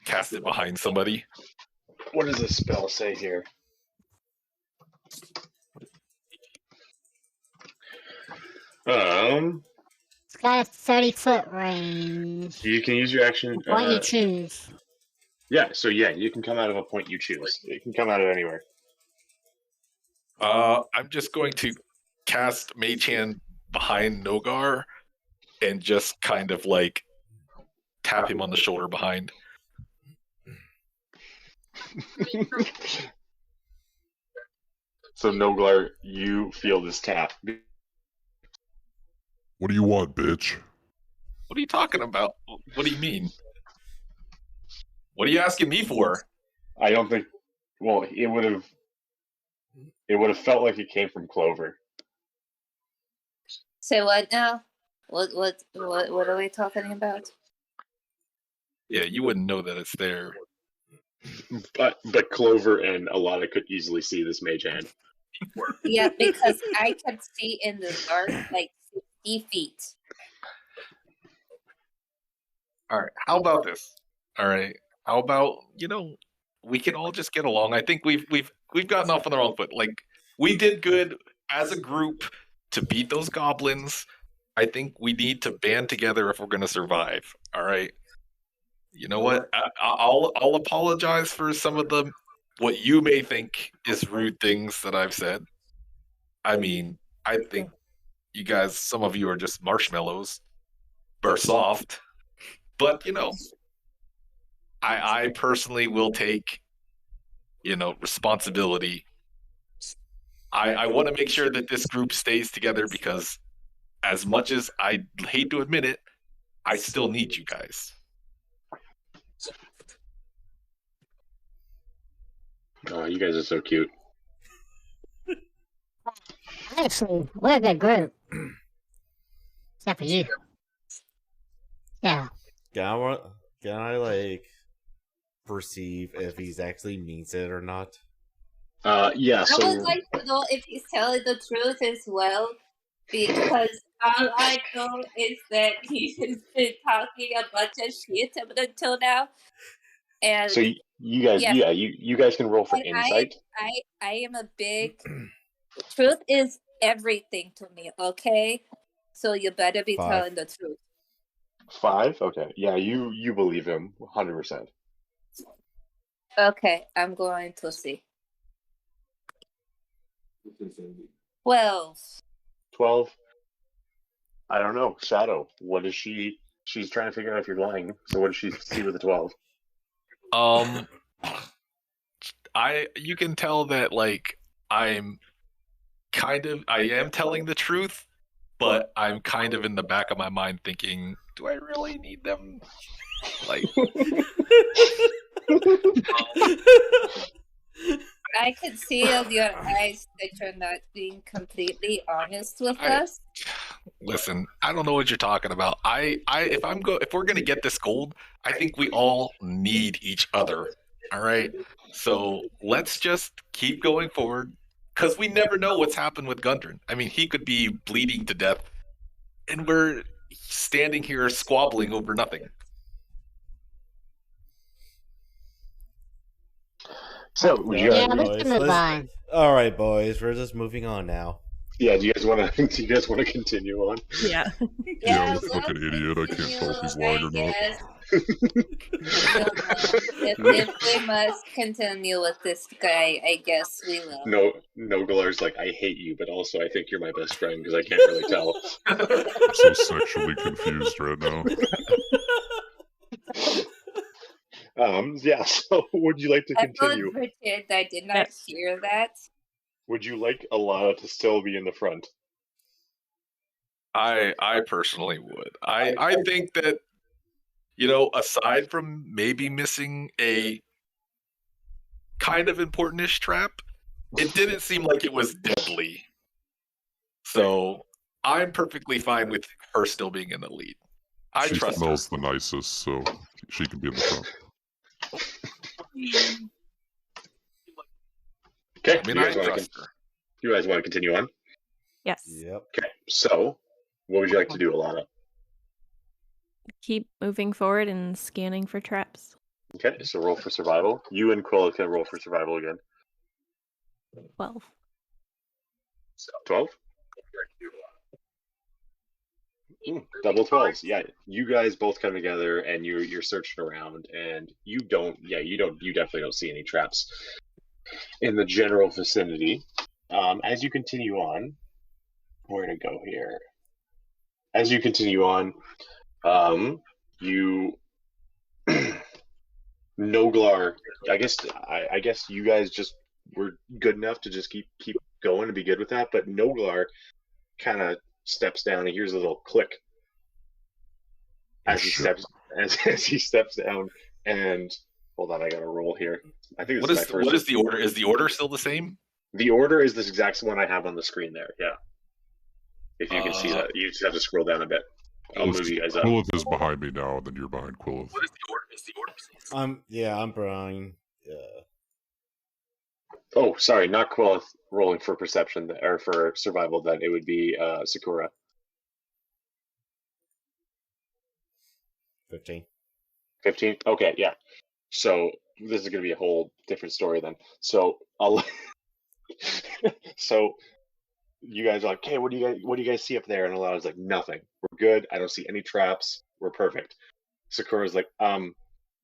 cast it behind somebody. What does this spell say here? It's got a 30-foot range. You can use your action. What you choose. Yeah, so you can come out of a point you choose. It can come out of anywhere. I'm just going to cast Mage Hand behind Nogar and just kind of tap him on the shoulder behind. So Noglar, you feel this tap. What do you want, bitch? What are you talking about? What do you mean? What are you asking me for? I don't think. Well, it would have felt like it came from Clover. Say what now? What are we talking about? Yeah, you wouldn't know that it's there. But Clover and Alana could easily see this mage hand. Yeah, because I can see in the dark 60 feet. All right, how about this? All right, how about we can all just get along. I think we've gotten off on the wrong foot. We did good as a group to beat those goblins. I think we need to band together if we're going to survive. All right. You know what? I'll apologize for some of what you may think is rude things that I've said. I mean, I think you guys, some of you are just marshmallows, or soft. But I personally will take responsibility. I want to make sure that this group stays together because, as much as I hate to admit it, I still need you guys. Oh, you guys are so cute. Honestly, we're a good group. Except for you. Yeah. Can I perceive if he's actually means it or not? Yeah. So I would like to know if he's telling the truth as well, because all I know is that he has been talking a bunch of shit up until now. And so you guys, you guys can roll for and insight. I am a big truth is everything to me. Okay, so you better be 5. telling the truth. 5. Okay. Yeah, you believe him 100%. Okay, I'm going to see. 12. 12. I don't know. Shadow. What is she? She's trying to figure out if you're lying. So what does she see with the 12? You can tell that I am telling the truth, but I'm kind of in the back of my mind thinking, do I really need them? I can see in your eyes that you're not being completely honest with us. Listen, I don't know what you're talking about. If we're gonna get this gold, I think we all need each other. All right. So let's just keep going forward, because we never know what's happened with Gundren. I mean, he could be bleeding to death, and we're standing here squabbling over nothing. So would you guys move on. All right, boys, we're just moving on now. Yeah, do you guys want to continue on? Yeah. Yeah, I'm a fucking idiot. I can't tell if he's lying or not. If we must continue with this guy, I guess we will. No, Galar's like, I hate you, but also I think you're my best friend because I can't really tell. I'm so sexually confused right now. Yeah, so would you like to continue? I pretend I did not hear that. Would you like Alana to still be in the front? I personally would. I think that, aside from maybe missing a kind of important-ish trap, it didn't seem like it was deadly. So I'm perfectly fine with her still being in the lead. She trust smells the nicest, so she can be in the front. Okay, I mean, you guys want to continue on? Yes. Yep. Okay, so what would you like to do, Alana? Keep moving forward and scanning for traps. Okay, so roll for survival. You and Quilla can roll for survival again. 12. 12? Double 12s. Yeah, you guys both come together and you're searching around, and you definitely don't see any traps in the general vicinity. As you continue on, where to go here? As you continue on, you Noglar. I guess you guys just were good enough to just keep going and be good with that. But Noglar kind of steps down and hears a little click as he steps down. And hold on, I got to roll here. I think What is the order? Is the order still the same? The order is this exact one I have on the screen there. Yeah. If you can see that, you just have to scroll down a bit. I'll move you guys up. Quillith is behind me now, and then you're behind Quillith. What is the order? Is the order still the same? I'm Brian. Oh, sorry, not Quillith rolling for perception or for survival. Then it would be Sakura. 15. 15. Okay, yeah. So this is going to be a whole different story then. So so you guys are like, "Okay, what do you guys see up there?" And Alana's like, "Nothing. We're good. I don't see any traps. We're perfect." Sakura's like,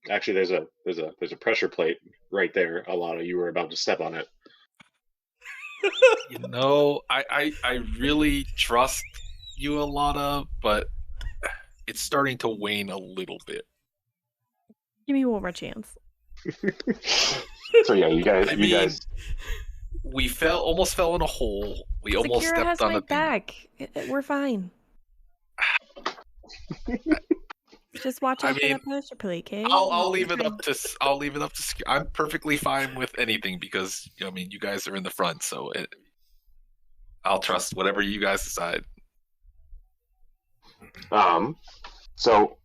actually, there's a pressure plate right there, Alana. You were about to step on it." You know, I really trust you, Alana, but it's starting to wane a little bit. Give me one more chance. So yeah, you guys. We almost fell in a hole. We almost Sakura has stepped on my a thing. back. We're fine. Just watch out for that pressure plate, okay? I'll leave it up to. I'm perfectly fine with anything because you guys are in the front, so I'll trust whatever you guys decide. So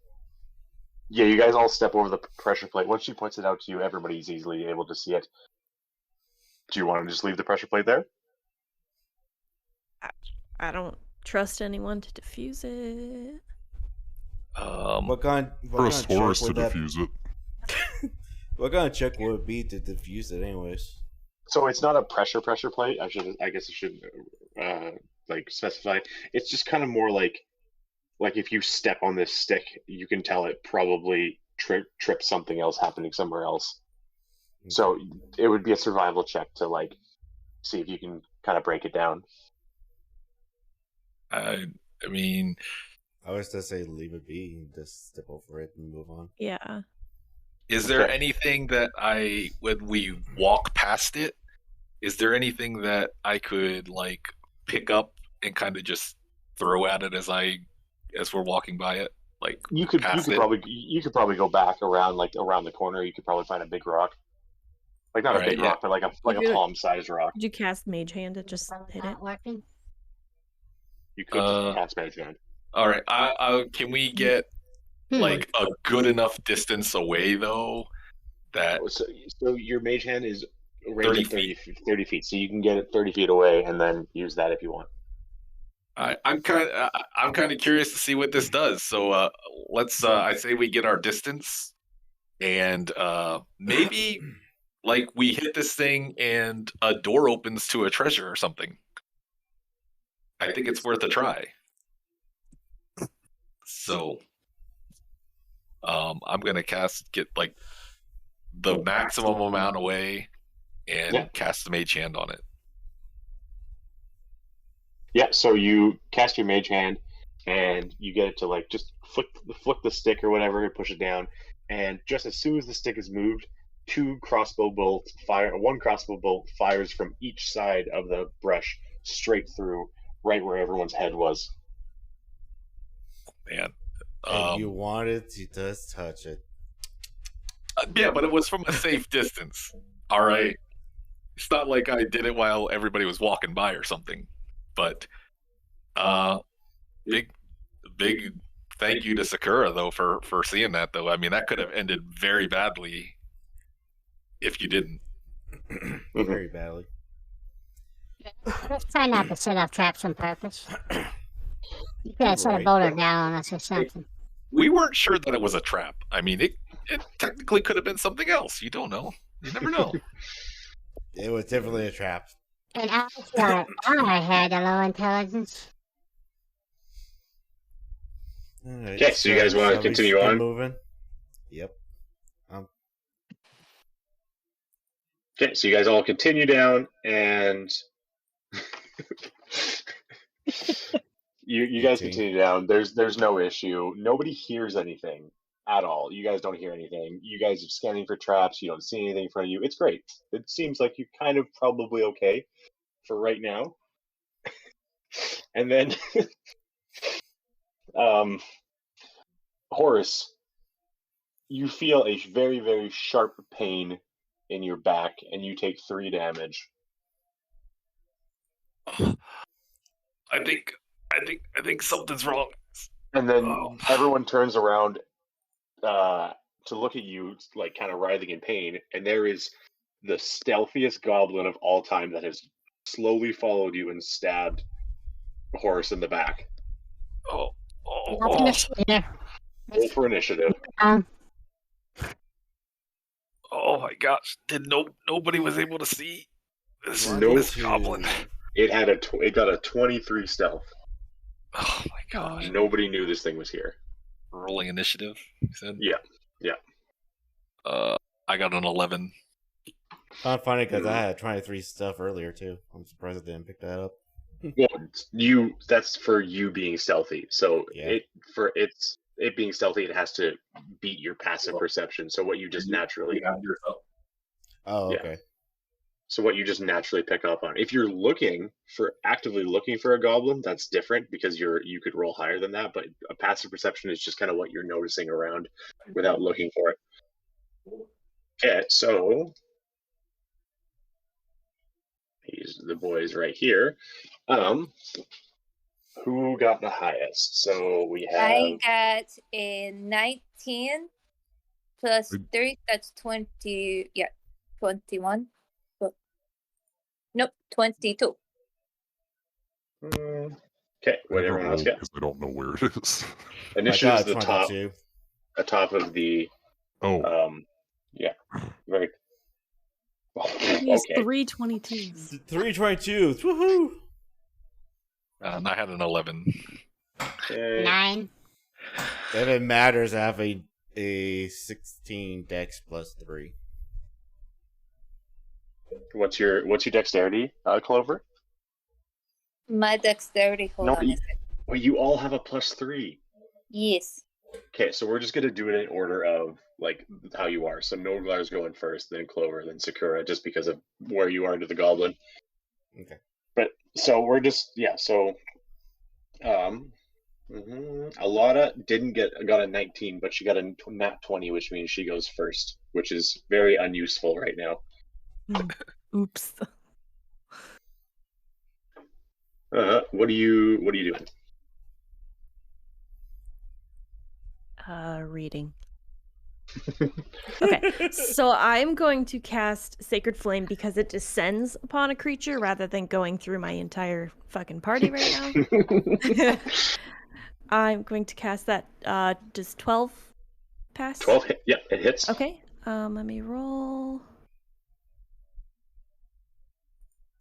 yeah, you guys all step over the pressure plate. Once she points it out to you, everybody's easily able to see it. Do you want to just leave the pressure plate there? I don't trust anyone to defuse it. What kind Trust of check Horace to would that? defuse it. What kind of check would it be to defuse it, anyways? So it's not a pressure plate. I guess I should specify. It's just kind of more like if you step on this stick, you can tell it probably trips something else happening somewhere else. So it would be a survival check to see if you can kind of break it down. I mean, I was to say leave it be and just step over it and move on. Yeah. is there anything that when we walk past it, is there anything that I could pick up and kind of just throw at it as we're walking by it? You could probably go back around around the corner. You could probably find a big rock. Not a big rock, but like a palm-sized rock. Did you cast Mage Hand to just hit it? Working. You could just cast Mage Hand. All right. Can we get a good enough distance away though? So your Mage Hand is range 30 feet. So you can get it 30 feet away and then use that if you want. I'm kind of curious to see what this does. So let's. I say we get our distance, and maybe we hit this thing and a door opens to a treasure or something. I think it's worth a try. So I'm gonna get the maximum amount away and cast the Mage Hand on it. Yeah, so you cast your Mage Hand, and you get it to just flick the stick or whatever, and push it down, and just as soon as the stick is moved, one crossbow bolt fires from each side of the brush straight through, right where everyone's head was. Man, and you wanted to just touch it. Yeah, but it was from a safe distance. All right, it's not like I did it while everybody was walking by or something. But big thank you to Sakura though for seeing that though. I mean, that could have ended very badly if you didn't. Very badly. Let's try not to set off traps on purpose. You could have set a boulder down on us or something. We weren't sure that it was a trap. I mean, it technically could have been something else. You don't know. You never know. It was definitely a trap. And I thought I had a low intelligence. Right, Okay, so you guys want to continue on? Moving? Yep. Okay, so you guys all continue down, and you guys continue down. There's no issue. Nobody hears anything at all. You guys don't hear anything. You guys are scanning for traps. You don't see anything in front of you. It's great. It seems like you're kind of probably okay for right now. And then, Horace, you feel a very, very sharp pain in your back, and you take 3 damage. I think something's wrong. And then everyone turns around to look at you, like kind of writhing in pain, and there is the stealthiest goblin of all time that has slowly followed you and stabbed Horace in the back. Roll for initiative. Oh my gosh! Nobody was able to see this goblin? It got a 23 stealth. Oh my gosh! Nobody knew this thing was here. Rolling initiative, you said? Yeah. I got an 11. Kind of funny because I had 23 stuff earlier too. I'm surprised I didn't pick that up. Well, that's for you being stealthy. So it being stealthy, it has to beat your passive perception. So what you just naturally Oh, okay. Yeah. So what you just naturally pick up on. If you're actively looking for a goblin, that's different because you could roll higher than that. But a passive perception is just kind of what you're noticing around without looking for it. Okay, so the boys right here. Who got the highest? So we have. I got a 19 plus 3. That's 20. Yeah, 21. Nope, 22. Okay, what everyone else got? Because I don't know where it is. Initiative is the top of the. Yeah, very. He's 322s. 322s. Woohoo! And I had an 11. 9. If it matters, I have a 16 dex plus 3. What's your dexterity, Clover? My dexterity. Hold on a second. Well, you all have a plus 3. Yes. Okay, so we're just gonna do it in order of like how you are. So Noglar's going first, then Clover, then Sakura, just because of where you are to the goblin. Okay. But so we're just so Alana got a 19, but she got a nat 20, which means she goes first, which is very unuseful right now. Oops. What are you doing? Reading. Okay, so I'm going to cast Sacred Flame because it descends upon a creature rather than going through my entire fucking party right now. I'm going to cast that. Does 12 pass? 12 hit. Yeah, it hits. Okay. Let me roll.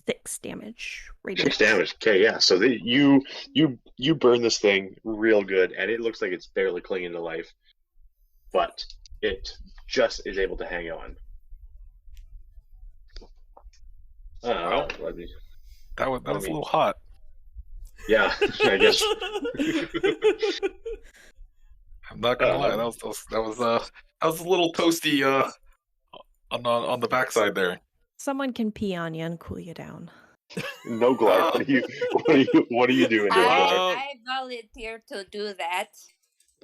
6 damage. Radiant. 6 damage. Okay, yeah. So you burn this thing real good, and it looks like it's barely clinging to life, but it just is able to hang on. That was a little hot. Yeah, I guess. I'm not gonna lie. That was a little toasty on the backside there. Someone can pee on you and cool you down. Noglar, what are you doing, Noglar? I volunteer to do that.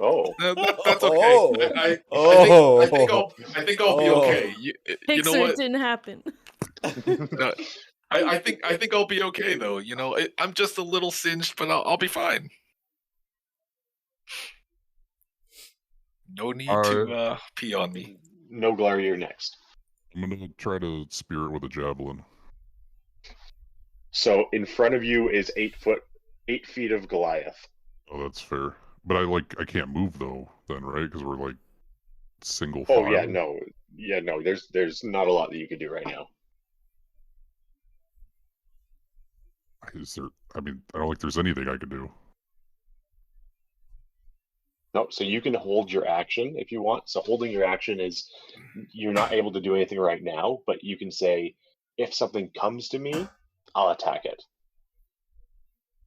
Oh, that's okay. I think I'll be okay. You know what? It didn't happen. No, I think I'll be okay though. You know, I'm just a little singed, but I'll be fine. No need to pee on me. Noglar, you're next. I'm gonna try to spear it with a javelin. So in front of you is 8 feet of Goliath. Oh, that's fair. But I can't move though. Then right? Because we're like single file. Oh yeah, no. There's not a lot that you can do right now. Is there? I mean, I don't think there's anything I can do. No, so you can hold your action if you want. So holding your action is you're not able to do anything right now, but you can say, if something comes to me, I'll attack it.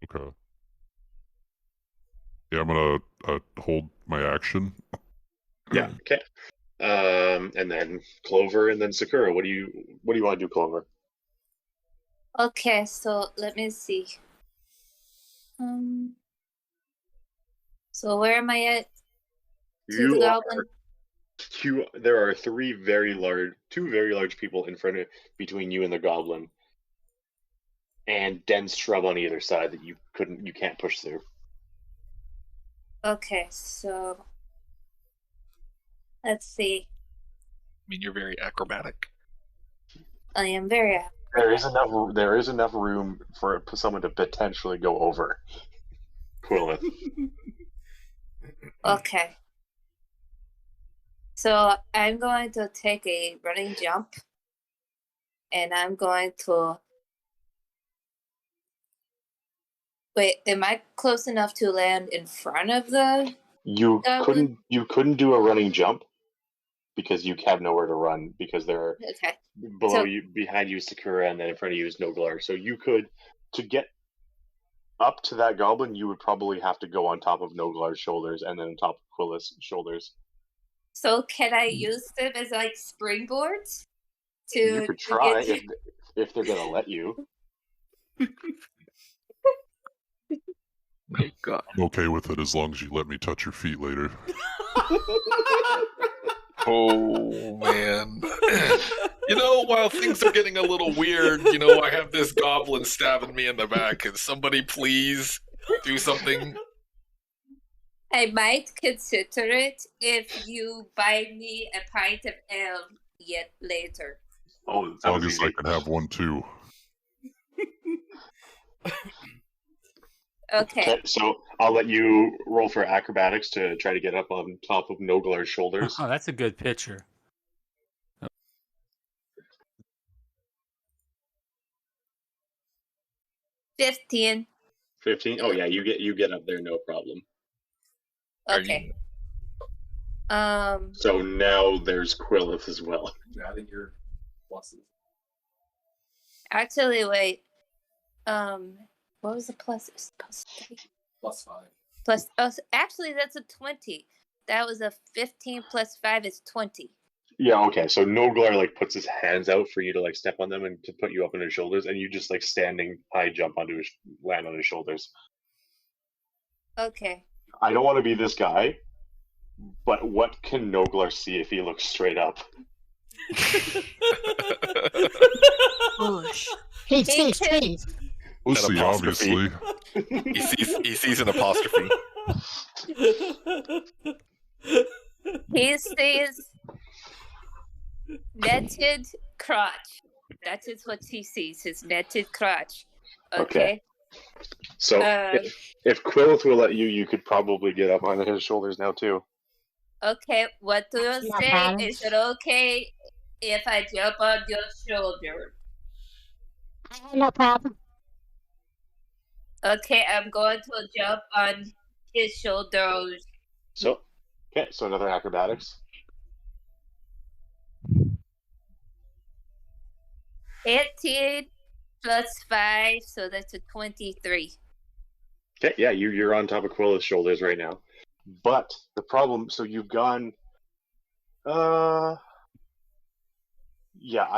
Okay. Yeah, I'm gonna hold my action. Yeah. Okay. And then Clover, and then Sakura. What do you want to do, Clover? Okay, so let me see. So where am I at? There are two very large people in front of between you and the goblin, and dense shrub on either side that you can't push through. Okay, so let's see. I mean, you're very acrobatic. I am very acrobatic. There is enough room for someone to potentially go over Quillith. Okay. So I'm going to take a running jump, and I'm going to... Wait, am I close enough to land in front of the... You couldn't do a running jump because you have nowhere to run, because there are behind you is Sakura, and then in front of you is Noglar. So you could, to get up to that goblin, you would probably have to go on top of Noglar's shoulders and then on top of Quillith's shoulders. So can I use them as like springboards? You could try if they're gonna let you. Oh God. I'm okay with it as long as you let me touch your feet later. Oh man. While things are getting a little weird, I have this goblin stabbing me in the back. Can somebody please do something? I might consider it if you buy me a pint of ale yet later. Oh, as long as I can have one too. Okay. So I'll let you roll for acrobatics to try to get up on top of Noglar's shoulders. Oh, that's a good picture. 15. 15? Oh yeah, you get up there, no problem. Okay. So now there's Quillith as well. Adding your pluses. Actually, wait. What was the plus? It was plus 3. +5. Actually, that's a 20. That was a 15 plus 5 is 20. Yeah, okay. So Noglar puts his hands out for you to step on them and to put you up on his shoulders, and you just standing high jump land on his shoulders. Okay. I don't want to be this guy, but what can Noglar see if he looks straight up? Bush. He sees trees. Lucy, obviously. He sees an apostrophe. He sees netted crotch. That is what he sees, his netted crotch. Okay. So if Quillith will let you, you could probably get up on his shoulders now too. Okay, what do you say? Is it okay if I jump on your shoulder? I have no problem. Okay, I'm going to jump on his shoulders. So another acrobatics. 18 plus 5, so that's a 23. Okay, yeah, you're on top of Quillith's shoulders right now. But the problem, so you've gone, I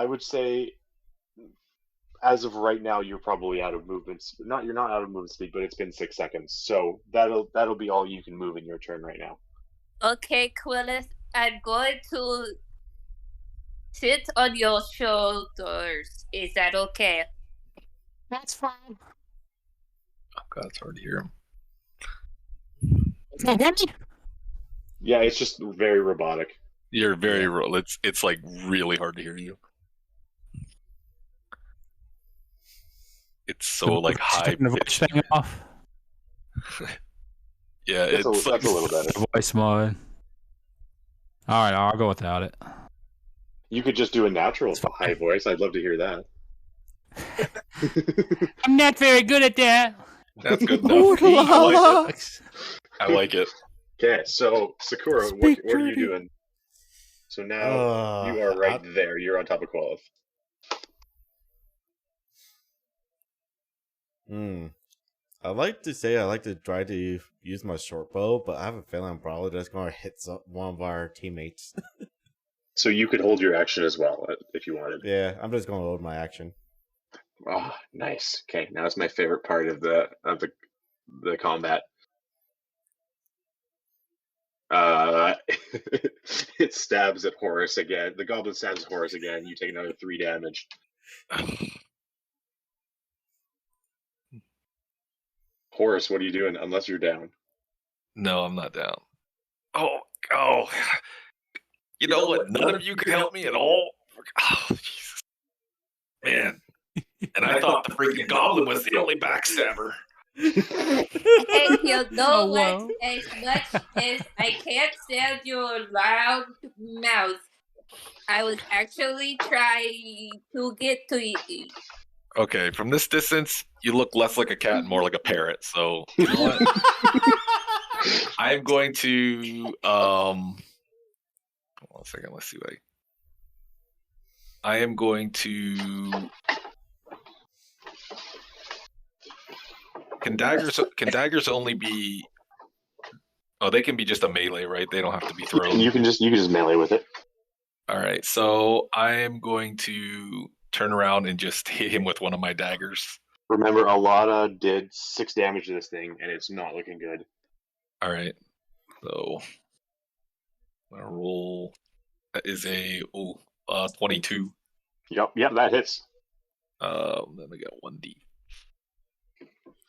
would say, as of right now, you're probably out of movement. You're not out of movement speed, but it's been 6 seconds. So that'll be all you can move in your turn right now. Okay, Quillith, I'm going to sit on your shoulders. Is that okay? That's fine. Oh God, it's hard to hear him. Is that heavy? Yeah, it's just very robotic. You're very it's really hard to hear you. it's so like high. Turn the voice thing off. Yeah, That's it's a little better. The voice mode. All right, I'll go without it. You could just do a natural high voice. I'd love to hear that. I'm not very good at that. That's good enough. I like it. Okay, so Sakura, what are you doing? So now you are right there. You're on top of Qualith. I'd like to say I like to try to use my short bow, but I have a feeling I'm probably just going to hit one of our teammates. So you could hold your action as well if you wanted. Yeah, I'm just going to load my action. Oh, nice. Okay, now it's my favorite part of the combat. It stabs at Horus again. The goblin stabs at Horus again. You take another 3 damage. Horus, what are you doing? Unless you're down. No, I'm not down. Oh. You know what? None of you could help me at all. Oh, Jesus. Man. And I thought the freaking goblin was the only backstabber. Hey, you know what? As much as I can't stand your loud mouth, I was actually trying to get to you. Okay, from this distance, you look less like a cat and more like a parrot. So, you know what? I'm going to hold on a second. Let's see what I am going to. Can daggers only be? Oh, they can be just a melee, right? They don't have to be thrown. You can just melee with it. All right, so I am going to turn around and just hit him with one of my daggers. Remember, Alana did 6 damage to this thing, and it's not looking good. All right, so I'm gonna roll. That is a 22. Yep, that hits. Then I got 1d.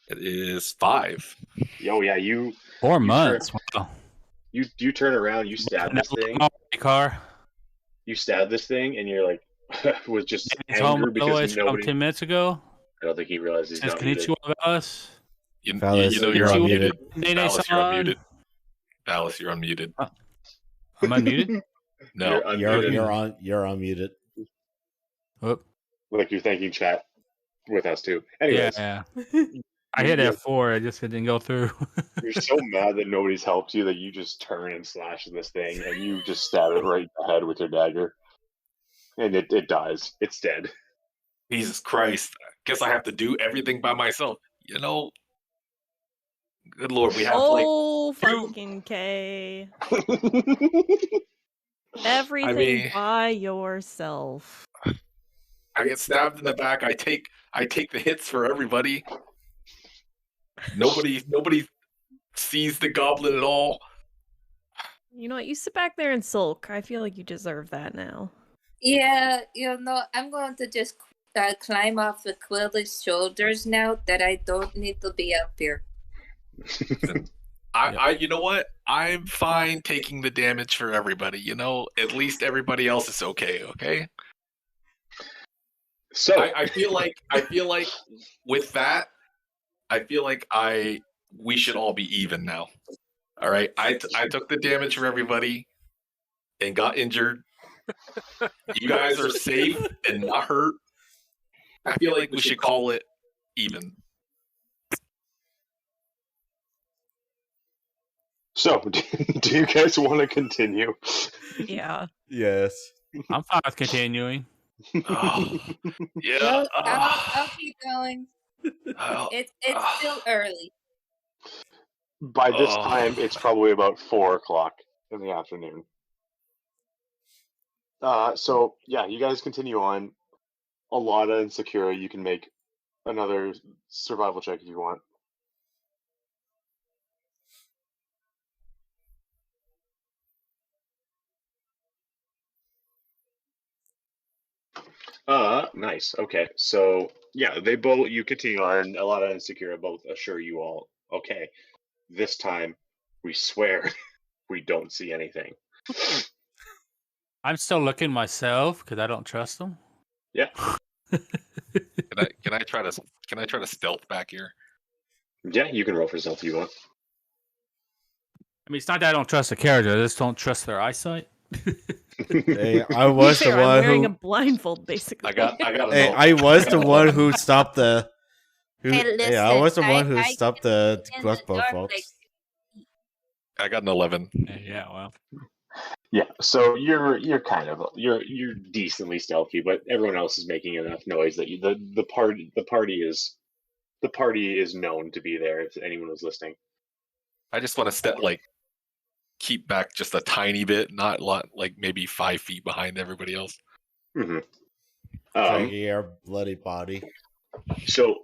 It is 5. Oh yeah, you 4 months. Wow. You turn around, you stab this thing. Car. You stab this thing, and you're like, with just It's anger home because from nobody. 10 minutes ago. I don't think he realizes he's Says not muted. Konnichiwa us. You know you're unmuted. Valis, you're Nene-san. unmuted. Valis, you're unmuted. I'm unmuted? No, You're unmuted. Whoop. Like you're thanking chat with us too. Anyways, Yeah. I hit F4. It just didn't go through. You're so mad that nobody's helped you that you just turn and slash this thing, and you just stab it right in the head with your dagger, and it dies. It's dead. Jesus Christ! Guess I have to do everything by myself. You know, good Lord, we have fucking K. Everything by yourself. I get stabbed in the back. I take the hits for everybody. Nobody sees the goblin at all. You know what? You sit back there and sulk. I feel like you deserve that now. Yeah, I'm going to just climb off the Quill's shoulders now that I don't need to be up here. You know what? I'm fine taking the damage for everybody. You know, at least everybody else is okay. Okay. So I feel like with that, I feel like we should all be even now. All right. I took the damage for everybody and got injured. You guys are safe and not hurt. I feel like we should call it even. So, do you guys want to continue? Yeah. Yes. I'm fine with continuing. Oh, yeah. No, I'll keep going. It's still early. By this time, it's probably about 4:00 in the afternoon. So yeah, you guys continue on. Alana and Sakura, you can make another survival check if you want. Nice. Okay, so yeah, you continue on. Alana and Sakura both assure you all, okay, this time we swear we don't see anything. I'm still looking myself because I don't trust them. Yeah. Can I try to stealth back here? Yeah, you can roll for stealth if you want. I mean, it's not that I don't trust the character; I just don't trust their eyesight. Hey, I was the Fair, I'm one wearing a who. blindfold, basically. I got. Hey, I was the one who stopped the. Hey, I was the listen, one who I stopped can the see in crossbow dark, bolts. I got an 11. Yeah, well. Yeah, so you're decently stealthy, but everyone else is making enough noise that the party is known to be there if anyone was listening. I just want to keep back just a tiny bit, not a lot, like maybe 5 feet behind everybody else. Mm-hmm. Dragging your bloody body. So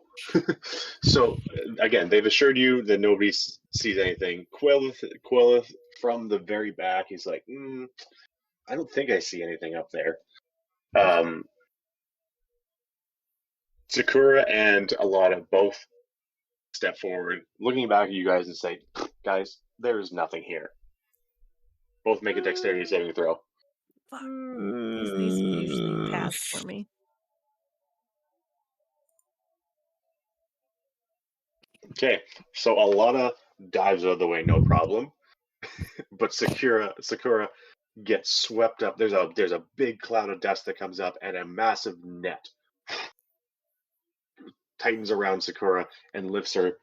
again, they've assured you that nobody sees anything. Quillith from the very back, he's like, I don't think I see anything up there. Sakura and Alana both step forward, looking back at you guys and say, guys, there's nothing here. Both make a dexterity saving throw. Fuck. These usually pass for me. Okay, so Alana dives out of the way, no problem. But Sakura gets swept up. There's a big cloud of dust that comes up, and a massive net tightens around Sakura and lifts her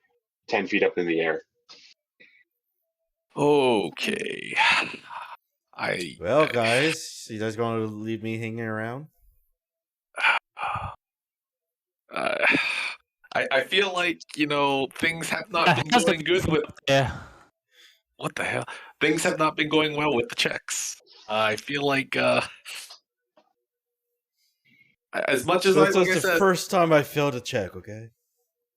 10 feet up in the air. Okay. Well, guys, you guys going to leave me hanging around? I feel like, things have not been going good with... Yeah. What the hell? Things have not been going well with the checks. I feel like, as much as This was the first time I failed a check, okay?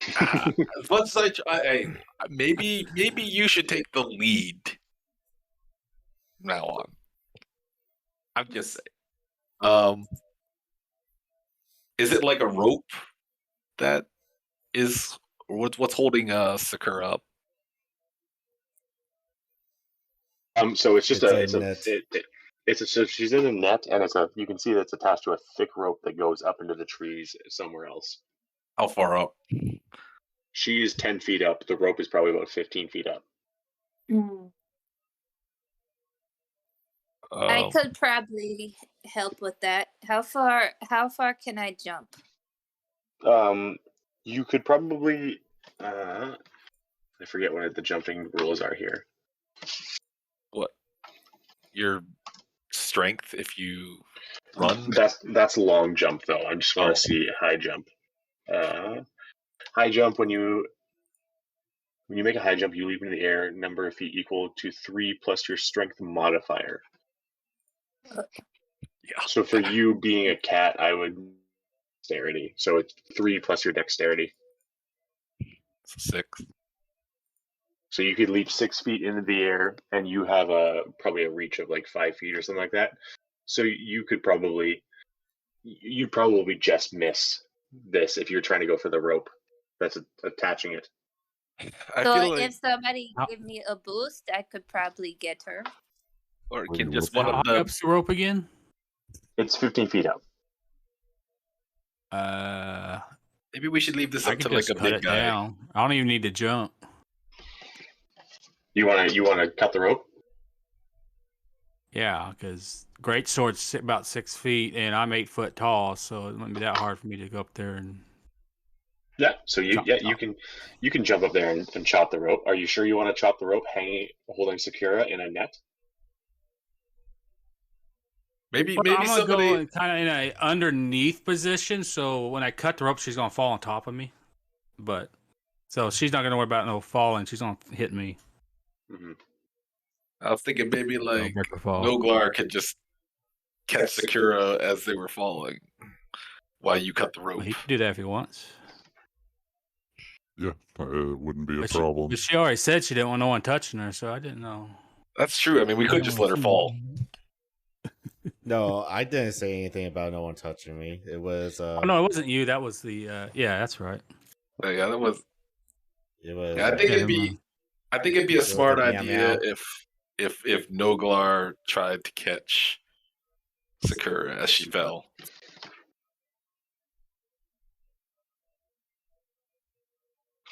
As much as maybe you should take the lead from now on. I'm just saying. Is it like a rope that is what's holding Sakura up? So it's just It's a net. So she's in a net, and you can see that it's attached to a thick rope that goes up into the trees somewhere else. How far up? She is 10 feet up. The rope is probably about 15 feet up. I could probably help with that. How far can I jump? You could probably I forget what the jumping rules are here. What? Your strength if you run? That's long jump though. I just want to see high jump. High jump, when you make a high jump, you leap into the air, number of feet equal to 3 plus your strength modifier. Yeah. So for you being a cat, I would dexterity. So it's 3 plus your dexterity. 6. So you could leap 6 feet into the air, and you have probably a reach of like 5 feet or something like that. So you'd probably just miss this if you're trying to go for the rope that's attaching it. If somebody give me a boost, I could probably get her. Or can just one of the up's the rope again? It's 15 feet up. Maybe we should leave this I up could to like just a cut big it guy. down. I don't even need to jump. You want to cut the rope? Yeah, because great sword's about 6 feet, and I'm 8 foot tall, so it wouldn't be that hard for me to go up there and. Yeah. So you can jump up there and chop the rope. Are you sure you want to chop the rope holding Sakura in a net? Maybe I'm gonna somebody go kind of in a underneath position, so when I cut the rope, she's gonna fall on top of me. But so she's not gonna worry about no falling. She's gonna hit me. Mm-hmm. I was thinking maybe like break her fall. Noglar could just catch Sakura as they were falling while you cut the rope. Well, he can do that if he wants. Yeah, it wouldn't be a But problem. But she already said she didn't want no one touching her, so I didn't know. That's true. I mean, we could just let her fall. No, I didn't say anything about no one touching me. It was. Oh no, it wasn't you. That was the. Yeah, that's right. Yeah, that was. It was. Yeah, I think it'd be a smart the idea meow. if Noglar tried to catch Sakura as she fell.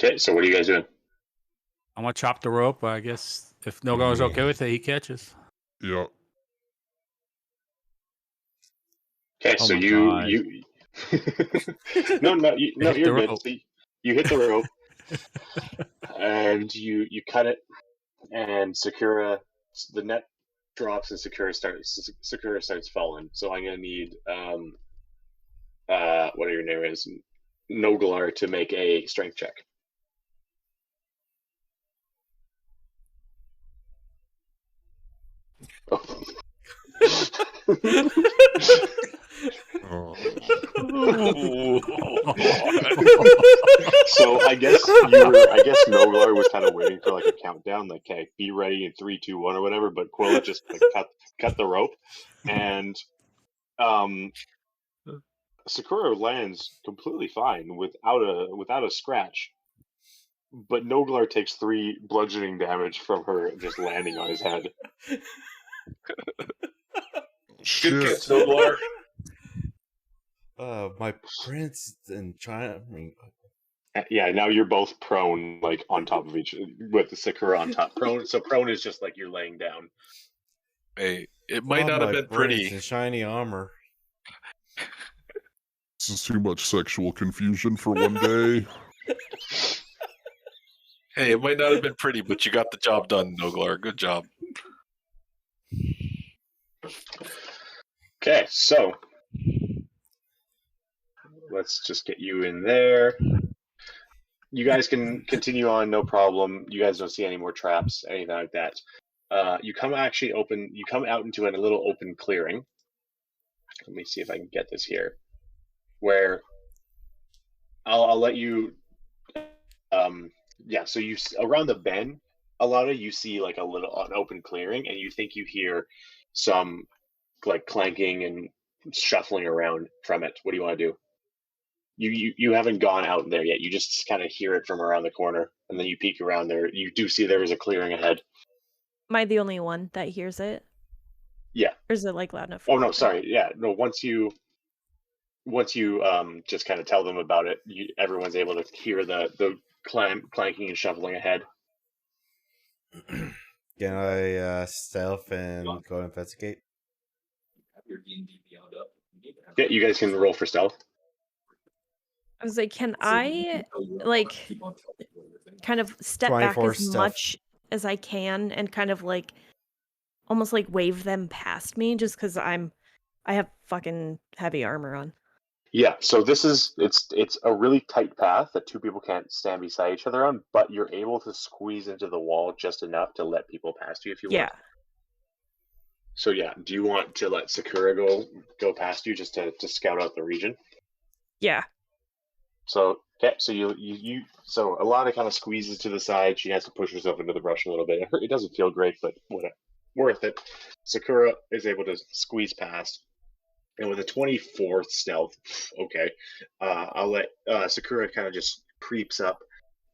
Okay, so what are you guys doing? I'm gonna chop the rope. I guess if Nogar's okay with it, he catches. Yeah. Okay, Oh so my you God. you no, Hit you're the good. rope. So you hit the rope, and you cut it, and Sakura, the net drops, and Sakura starts falling. So I'm gonna need what your name is, Noglar, to make a strength check. Oh. So I guess Noglar was kind of waiting for like a countdown, like, okay, be ready in 3, 2, 1 or whatever. But Quilla just like cut the rope, and Sakura lands completely fine without a scratch. But Noglar takes 3 bludgeoning damage from her just landing on his head. Shit. Good catch, Noglar. My prince in China. I mean, Yeah, now you're both prone, like on top of each, with the Sakura on top. Prone, so prone is just like you're laying down. Hey, it might not have my been prince pretty. in shiny armor. This is too much sexual confusion for one day. Hey, it might not have been pretty, but you got the job done, Noglar. Good job. Okay, so let's just get you in there. You guys can continue on, no problem. You guys don't see any more traps, anything like that. You come out into a little open clearing. Let me see if I can get this here. Where I'll let you. Yeah. So around the bend, Alana, you see like an open clearing, and you think you hear some like clanking and shuffling around from it. What do you want to do? You haven't gone out there yet. You just kind of hear it from around the corner, and then you peek around there. You do see there is a clearing ahead. Am I the only one that hears it? Yeah. Or is it like loud enough? For Oh no, everybody? sorry. Yeah, no. Once you just kind of tell them about it, everyone's able to hear the clanking and shuffling ahead. Can I stealth and go investigate? Yeah, you guys can roll for stealth. I was like, can I like kind of step back 24 as stealth. much as I can and kind of like almost like wave them past me just because I have fucking heavy armor on. Yeah, so it's a really tight path that 2 people can't stand beside each other on, but you're able to squeeze into the wall just enough to let people past you if you want. So yeah, do you want to let Sakura go past you just to scout out the region? Yeah. So okay, so so Alana kind of squeezes to the side. She has to push herself into the brush a little bit. It doesn't feel great, but whatever, worth it. Sakura is able to squeeze past, and with a 24 stealth, okay, I'll let Sakura kind of just creeps up,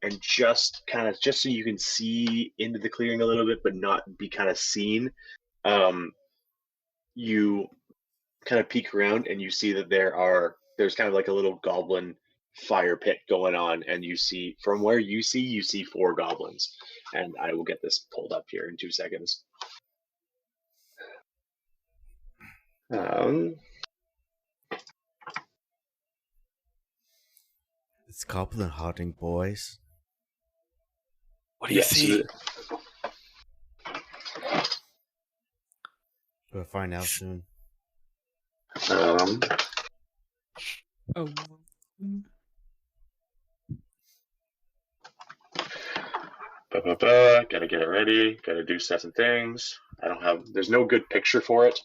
and just so you can see into the clearing a little bit, but not be kind of seen. You kind of peek around, and you see that there's kind of like a little goblin fire pit going on, and you see 4 goblins, and I will get this pulled up here in 2 seconds. It's goblin hunting, boys. What do you see? We'll find out soon. Oh. Gotta get it ready. Gotta do certain things. There's no good picture for it.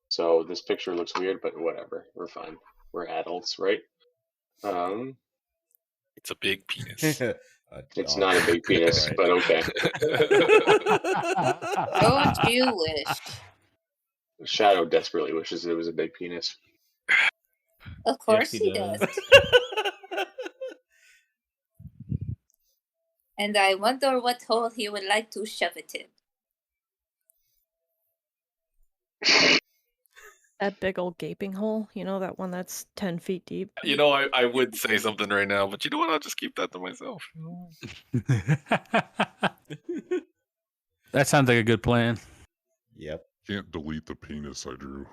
So this picture looks weird, but whatever. We're fine. We're adults, right? It's a big penis. It's not a big penis, but okay. Don't you wish? Shadow desperately wishes it was a big penis. Of course he does. And I wonder what hole he would like to shove it in. That big old gaping hole, that one that's 10 feet deep. I would say something right now, but you know what? I'll just keep that to myself. That sounds like a good plan. Yep. Can't delete the penis I drew.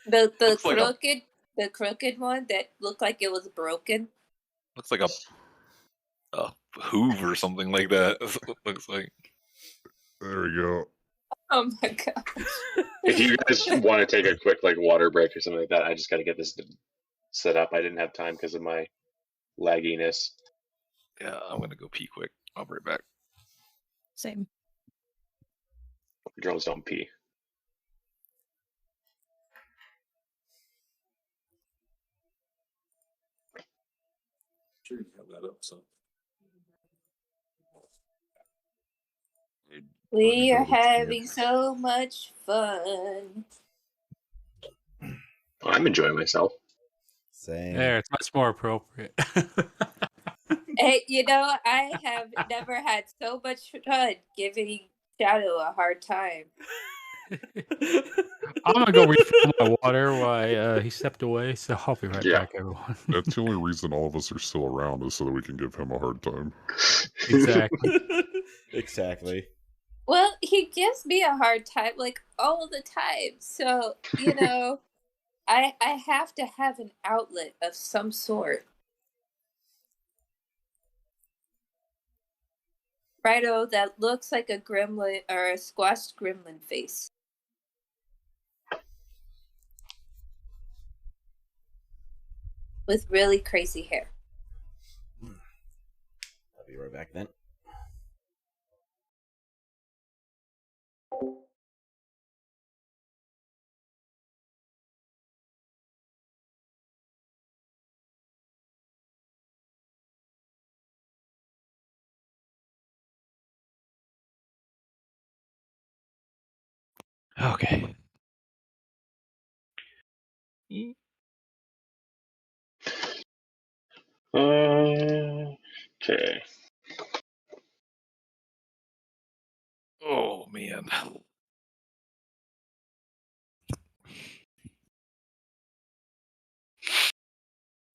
The crooked one that looked like it was broken. Looks like a Hoover or something like that. Looks like. There we go. Oh my god! If you guys want to take a quick water break or something like that, I just got to get this set up. I didn't have time because of my lagginess. Yeah, I'm gonna go pee quick. I'll be right back. Same. Drones don't pee. Sure, you have that up, so. We are having so much fun. I'm enjoying myself. Same. There, it's much more appropriate. Hey, I have never had so much fun giving Shadow a hard time. I'm gonna go refill my water while he stepped away, so I'll be right back, everyone. That's the only reason all of us are still around is so that we can give him a hard time. Exactly. Exactly. Well, he gives me a hard time, all the time. So, I have to have an outlet of some sort. Righto, that looks like a gremlin or a squashed gremlin face. With really crazy hair. I'll be right back then. Okay. Okay. Oh man.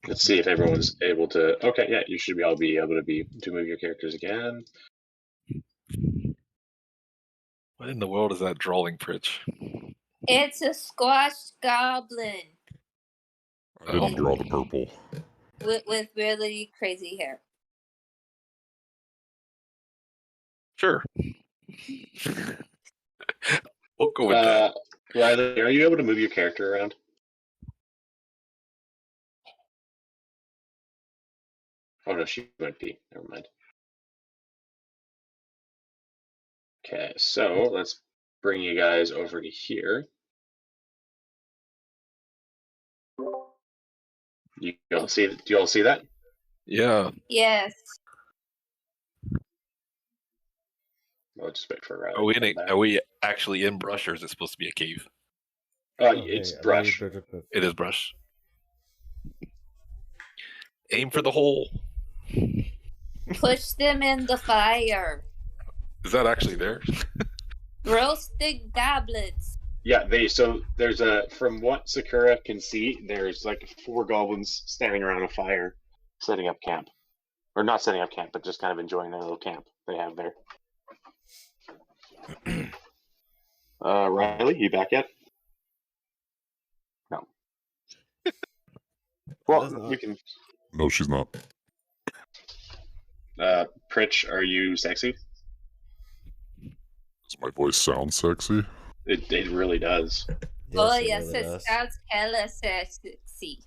Let's see if everyone's able to. Okay, yeah, you should be able to move your characters again. What in the world is that drawing, Pritch? It's a squashed goblin. I didn't draw the purple. With really crazy hair. Sure. We'll go with that. Riley, are you able to move your character around? Oh no, she went pee. Never mind. Okay, so let's bring you guys over to here. Do you all see that? Yeah. Yes. I'll just wait for Riley. Are we actually in brush, or is it supposed to be a cave? It's brush. It is brush. Aim for the hole. Push them in the fire. Is that actually there? Roasted goblins. Yeah, there's from what Sakura can see, there's 4 goblins standing around a fire, setting up camp, or not setting up camp, but just kind of enjoying their little camp they have there. Riley, you back yet? No. Well, we can. No, she's not. Pritch, are you sexy? Does my voice sound sexy? It really does. Yes, it sounds hella sexy.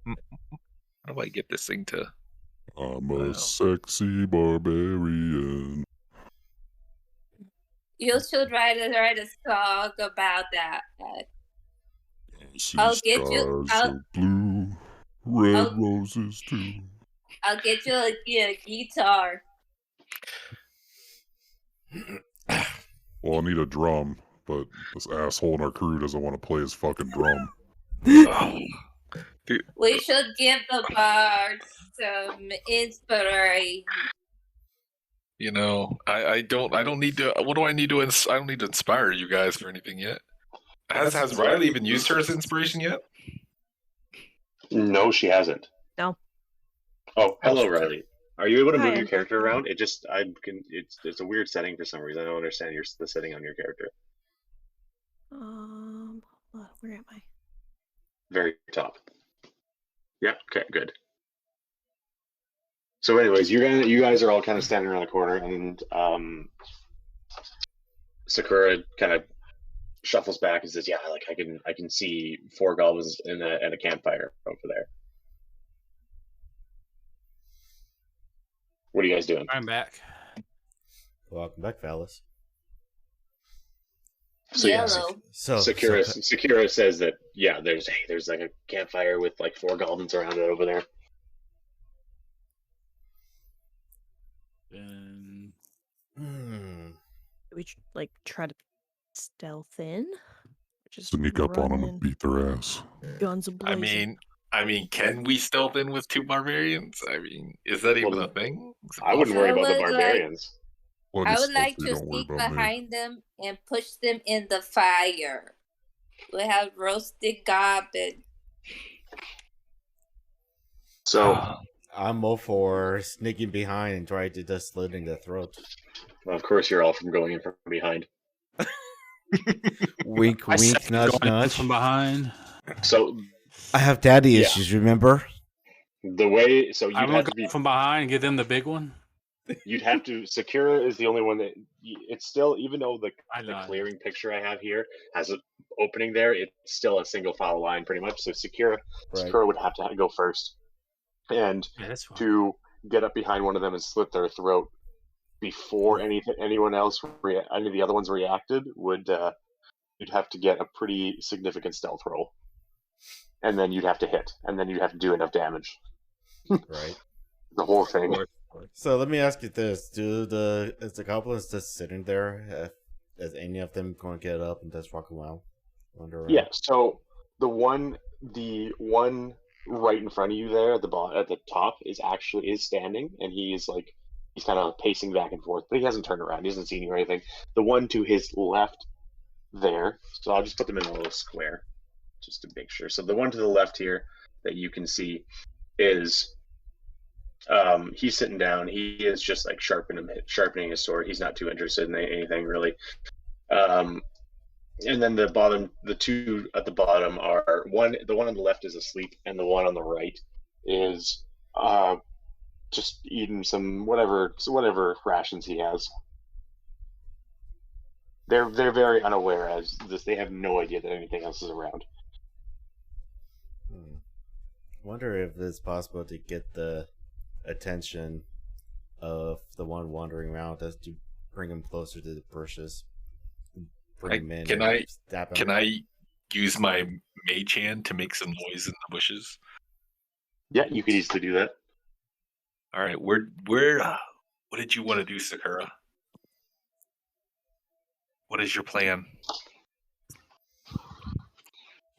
How do I get this thing to? I'm a sexy barbarian. You should write a song about that. See I'll get you. stars of blue, red roses too. I'll get you a guitar. Well, I need a drum, but this asshole in our crew doesn't want to play his fucking drum. We should give the bards some inspiration. You know, I don't need to. What do I need to? I don't need to inspire you guys for anything yet. Has Riley even used her as inspiration yet? No, she hasn't. No. Oh, hello, Riley. Are you able to move Hi. your character around? It's a weird setting for some reason. I don't understand the setting on your character. Hold on, where am I? Very top. Yeah. Okay. Good. So, anyways, you guys are all kind of standing around the corner, and Sakura kind of shuffles back and says, "Yeah, like I can see 4 goblins in a campfire over there. What are you guys doing?" I'm back. Welcome back, fellas. So yeah, Yellow. Sakura says that there's like a campfire with like 4 goblins around it over there. Do we like try to stealth in? Just Sneak up on them run and beat their ass. guns ablazing. I mean, can we stealth in with 2 barbarians? I mean, is that even a thing? I wouldn't worry about the would like- barbarians. I would like to sneak behind them and push them in the fire. We have roasted goblin. So I'm all for sneaking behind and trying to just slit in the throat. Well, of course, you're all from going in from behind. Wink, I wink, said nudge, going in nudge. from behind. So I have daddy Yeah. issues, remember? the way, so you'd I'm have gonna to be go from behind and give them the big one. You'd have to. Sakura is the only one that it's still, even though the know. clearing picture I have here has an opening there, it's still a single file line pretty much. So Sakura would have to go first, and Yeah, that's fine. to get up behind one of them and slit their throat before anyone else, any of the other ones reacted, would you'd have to get a pretty significant stealth roll, and then you'd have to hit, and then you'd have to do enough damage. Right. The whole thing. So let me ask you this: is the goblins just sitting there? Is any of them going to get up and just walk around? Wander around? Yeah. So the one right in front of you there at the top is standing, and he's kind of pacing back and forth, but he hasn't turned around. He hasn't seen you or anything. The one to his left there. So I'll just put them in a little square, just to make sure. So the one to the left here that you can see is. He's sitting down. He is just like sharpening his sword. He's not too interested in anything really. And then the 2 at the bottom are the one on the left is asleep, and the one on the right is just eating some whatever rations he has. They're very unaware as this. They have no idea that anything else is around. Wonder if it's possible to get the attention of the one wandering around just to bring him closer to the bushes. Bring him in. Can and stab him. Can I use my mage hand to make some noise in the bushes? Yeah, you could easily do that. All right, where what did you want to do, Sakura? What is your plan?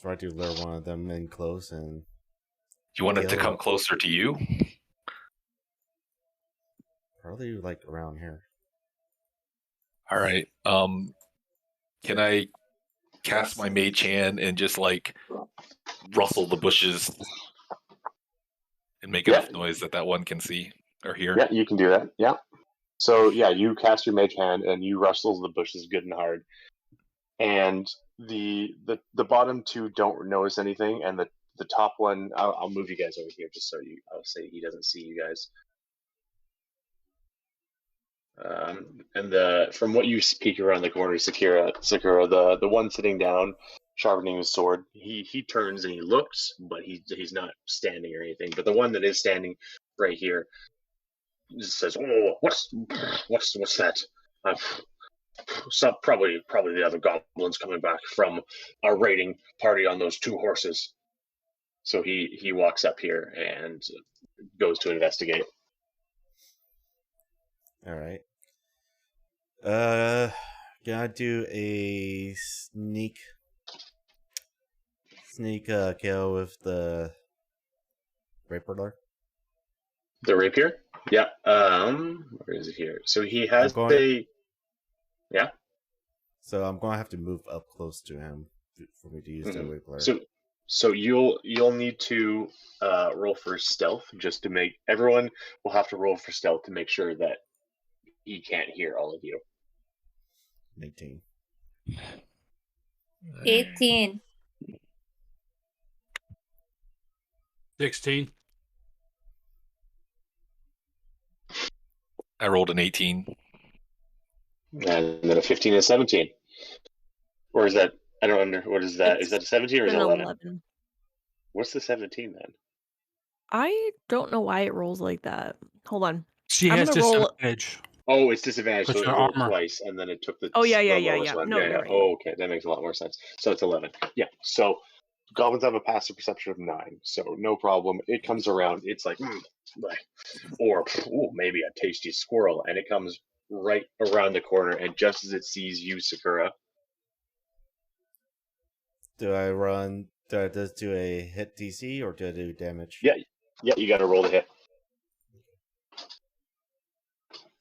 Try to lure one of them in close and. You want it to come closer to you? Probably like around here. All right. Can I cast my mage hand and just like rustle the bushes and make enough noise that one can see or hear? Yeah, you can do that. Yeah. So yeah, you cast your mage hand and you rustle the bushes good and hard, and the bottom 2 don't notice anything, and the top one, I'll move you guys over here just so I'll say he doesn't see you guys. And from what you peek around the corner, Sakura, the one sitting down, sharpening his sword, he turns and he looks, but he's not standing or anything. But the one that is standing right here just says, "Oh, what's that?" Probably the other goblins coming back from our raiding party on those 2 horses. So he walks up here and goes to investigate. All right. Gonna do a sneak kill with the rapier. The rapier? Yeah. Where is it here? So he has Yeah. So I'm gonna have to move up close to him for me to use the wiggler. So you'll need to roll for stealth just to make everyone will have to roll for stealth to make sure that he can't hear all of you. 18. 18. 16. I rolled an 18. And then a 15 and a 17. Or is that, I don't under, what is that? Is that a 17 or is it 11? What's the 17 then? I don't know why it rolls like that. Hold on. She I'm has gonna roll. disadvantage. Oh, it's disadvantage. With So it your rolled armor. twice, and then it took the Oh, yeah. lowest one. No, you're right. Oh, okay, that makes a lot more sense. So it's 11. Yeah. So goblins have a passive perception of 9, so no problem. It comes around. It's like, or maybe a tasty squirrel, and it comes right around the corner. And just as it sees you, Sakura, Do I just do a hit DC or do I do damage? Yeah, you got to roll the hit.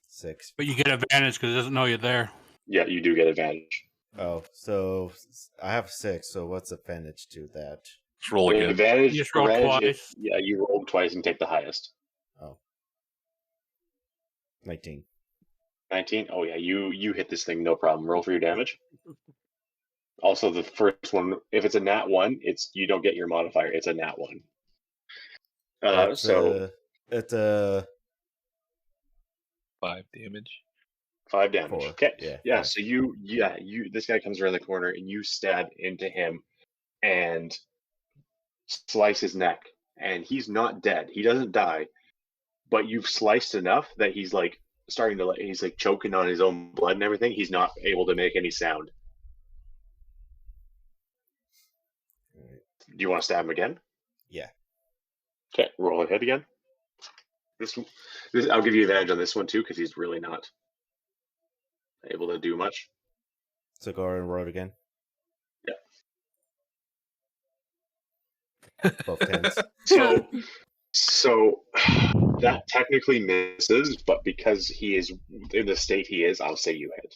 6. But you get advantage because it doesn't know you're there. Yeah, you do get advantage. Oh, so I have 6. So what's advantage to that? Just roll again. Advantage. You just roll twice. Yeah, you roll twice and take the highest. Oh. 19. 19. Oh yeah, you hit this thing no problem. Roll for your damage. Also, the first one, if it's a nat 1, you don't get your modifier. It's a nat 1. It's a 5 damage. 5 damage. 4. Okay. Yeah. 5. So you this guy comes around the corner and you stab into him and slice his neck, and he's not dead. He doesn't die, but you've sliced enough that he's like starting to he's like choking on his own blood and everything. He's not able to make any sound. Do you want to stab him again? Yeah. Okay, roll a hit again. This I'll give you advantage on this one too because he's really not able to do much. So go ahead and roll it again. Yeah. Both 10s. So that technically misses, but because he is in the state he is, I'll say you hit.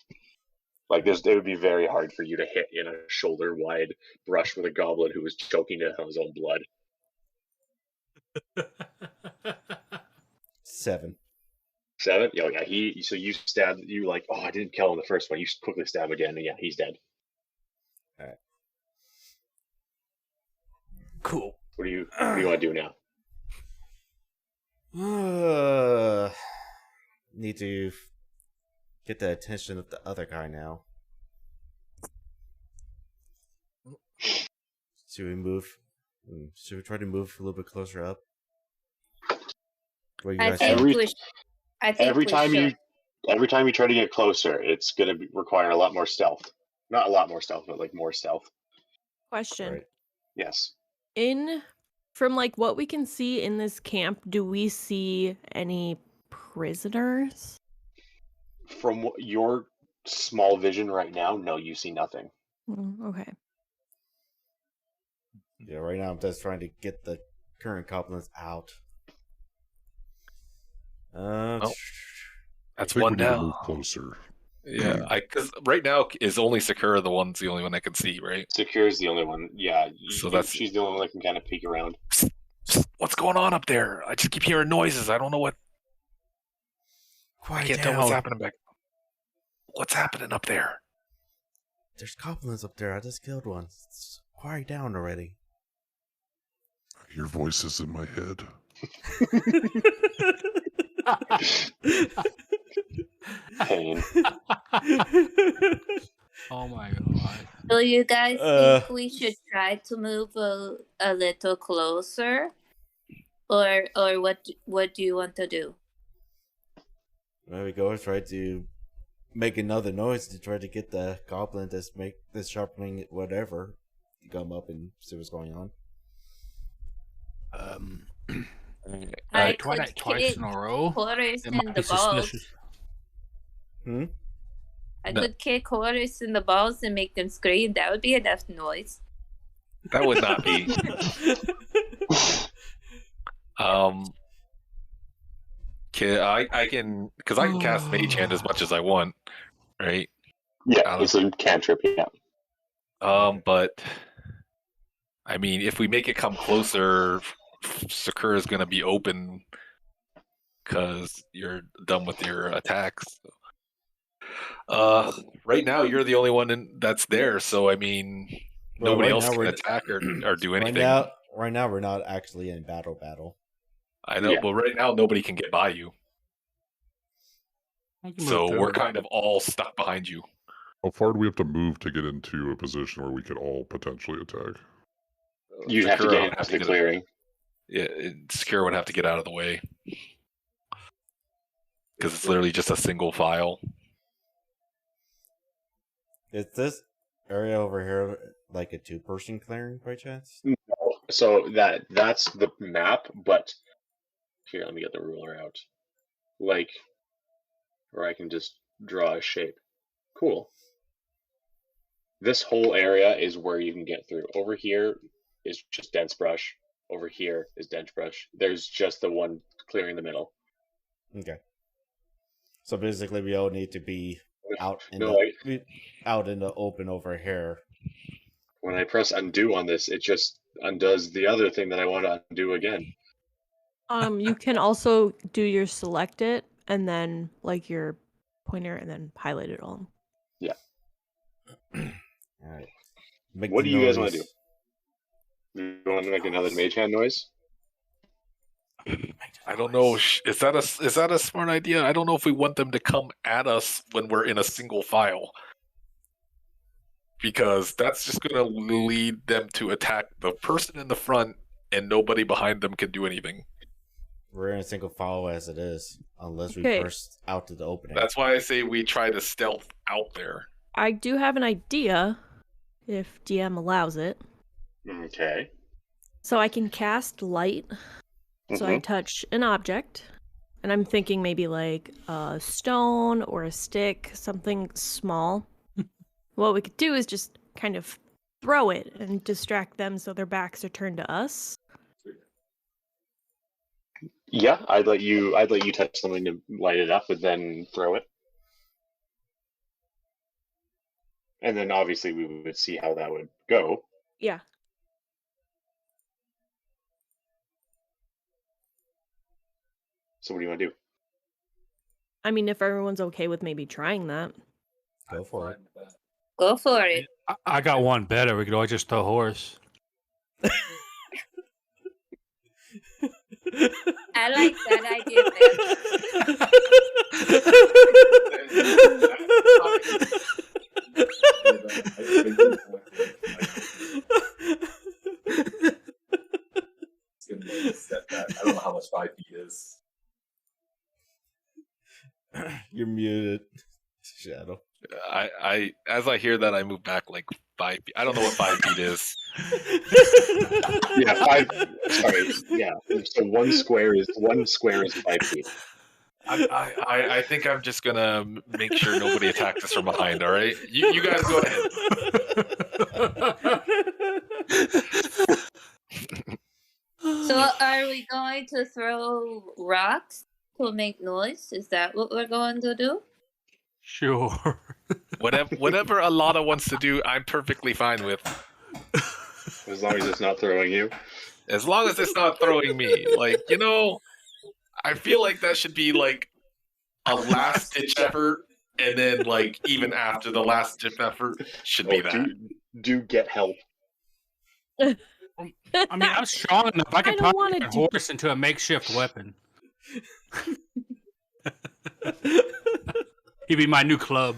Like it would be very hard for you to hit in a shoulder-wide brush with a goblin who was choking on his own blood. 7. 7? Oh yeah, so you stabbed, you like, I didn't kill him the first one. You quickly stab again, and yeah, he's dead. Alright. Cool. What do you want to do now? Need to get the attention of the other guy now. Should we move? Should we try to move a little bit closer up? I think we every time you try to get closer, it's going to require a lot more stealth. Not a lot more stealth, but like more stealth. Question. Right. Yes. From like what we can see in this camp, do we see any prisoners? From your small vision right now, no, you see nothing. Okay. Yeah, right now I'm just trying to get the current goblins out. That's I think one we need to down. move closer. Yeah, because right now is only Sakura the only one I can see, right? Sakura's the only one. Yeah, So she's the only one that can kind of peek around. What's going on up there? I just keep hearing noises. I don't know what. Quiet I can't down. tell what's happening back. What's happening up there? There's goblins up there. I just killed one. Quiet down already. I hear voices in my head. Pain. Oh my god. So you guys think we should try to move a little closer, or what do you want to do? There we go. Try to make another noise to try to get the goblin to make this sharpening whatever to come up and see what's going on. I Try could that twice kick in a row. Horus It in might be the balls. suspicious. I could kick Horus in the balls and make them scream. That would be enough noise. That would not be. I can, because I can cast Mage Hand as much as I want, right? Yeah, it's a cantrip. Yeah. But I mean, if we make it come closer, Sakura's gonna be open because you're done with your attacks. Right now you're the only one that's there, so I mean, Well, nobody right else now can we're- attack or do anything. Right now we're not actually in battle. I know, but right now nobody can get by you. So we're kind of all stuck behind you. How far do we have to move to get into a position where we could all potentially attack? You'd have to Sakura get would into have to the get clearing. Yeah, Sakura would have to get out of the way because it's literally just a single file. Is this area over here like a 2-person clearing by chance? No. So that's the map, but here, let me get the ruler out. Like, where I can just draw a shape. Cool. This whole area is where you can get through. Over here is just dense brush. Over here is dense brush. There's just the one clearing in the middle. Okay. So basically, we all need to be out in out in the open over here. When I press undo on this, it just undoes the other thing that I want to undo again. You can also do your select it and then like your pointer and then highlight it all. Yeah. All right. What do you guys want to do? You want to make another mage hand noise? I don't know. Is that a smart idea? I don't know if we want them to come at us when we're in a single file, because that's just going to lead them to attack the person in the front, and nobody behind them can do anything. We're in a single file as it is, unless we burst out to the opening. That's why I say we try to stealth out there. I do have an idea, if DM allows it. Okay. So I can cast light. So I touch an object, and I'm thinking maybe like a stone or a stick, something small. What we could do is just kind of throw it and distract them so their backs are turned to us. Yeah, I'd let you touch something to light it up, but then throw it. And then obviously we would see how that would go. Yeah. So what do you want to do? I mean, if everyone's okay with maybe trying that. Go for it. Go for it. I got one better. We could always just throw horse. I like that idea I don't know how much 5 feet is. You're muted, Shadow. I as I hear that, I move back like 5 feet. I don't know what 5 feet is. Yeah, 5. Sorry. Yeah. So one square is 5 feet. I think I'm just gonna make sure nobody attacks us from behind. All right, you guys go ahead. So are we going to throw rocks to make noise? Is that what we're going to do? Sure. Whatever Alana wants to do, I'm perfectly fine with. As long as it's not throwing you. As long as it's not throwing me. Like, I feel like that should be like a last ditch effort, and then like even after the last ditch effort should be that. Do get help. I mean, I'm strong enough. I can don't probably wanna turn a horse into a makeshift weapon. He'd be my new club.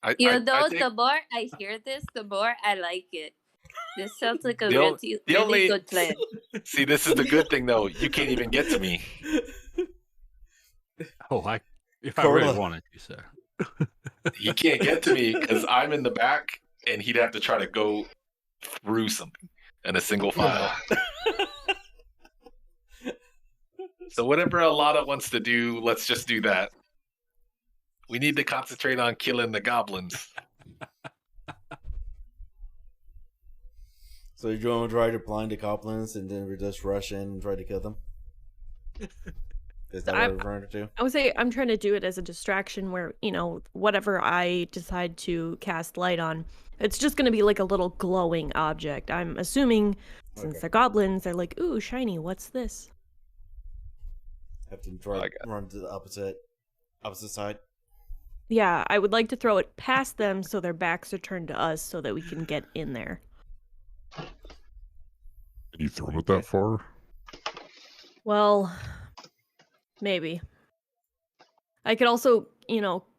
The more I hear this, the more I like it. This sounds like a really good plan. See, this is the good thing, though. You can't even get to me. Oh, if I really wanted to, sir. He can't get to me because I'm in the back, and he'd have to try to go through something in a single file. So whatever Alana wants to do, let's just do that. We need to concentrate on killing the goblins. So you're going to try to blind the goblins and then we just rush in and try to kill them? Is that what we're referring to? I would say I'm trying to do it as a distraction where, whatever I decide to cast light on, it's just going to be like a little glowing object. I'm assuming since they're goblins, they're like, ooh, shiny, what's this? Have to run to the opposite side. Yeah, I would like to throw it past them so their backs are turned to us so that we can get in there. Can you throw it that far? Well, maybe. I could also,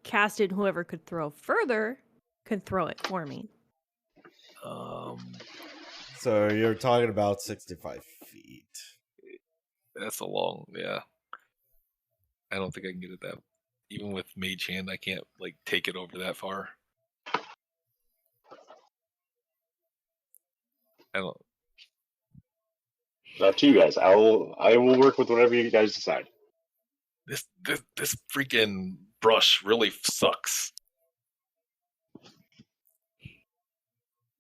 cast it, and whoever could throw further could throw it for me. So you're talking about 65 feet. That's a long, yeah. I don't think I can get it that. Even with Mage Hand, I can't take it over that far. I don't. Up to you guys. I will work with whatever you guys decide. This freaking brush really sucks.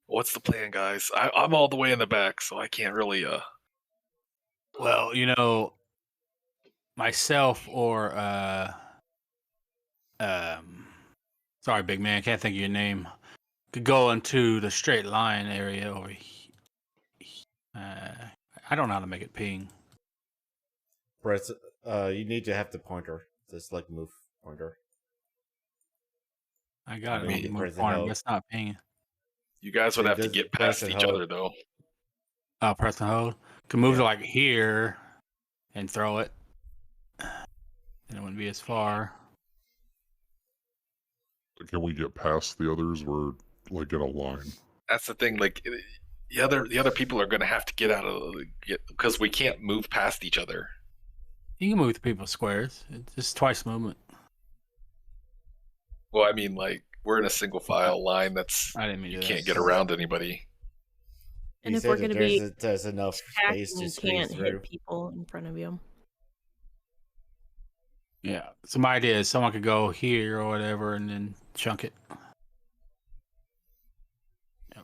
What's the plan, guys? I'm all the way in the back, so I can't really. Well, myself or sorry, big man, can't think of your name. Could go into the straight line area over here. I don't know how to make it ping. Press. You need to have the pointer. This move pointer. I got it. Move pointer, but it's not pinging. You guys would have to get past each other, though. Press and hold. Can move to here and throw it. And it wouldn't be as far. Can we get past the others? We're in a line. That's the thing. The other people are going to have to get out of because we can't move past each other. You can move to people's squares. It's just twice movement. Well, I mean, we're in a single file line. You can't get around anybody. And if we're going to be there's enough space to squeeze through. Hit people in front of you. Yeah. So my idea is someone could go here or whatever and then chunk it.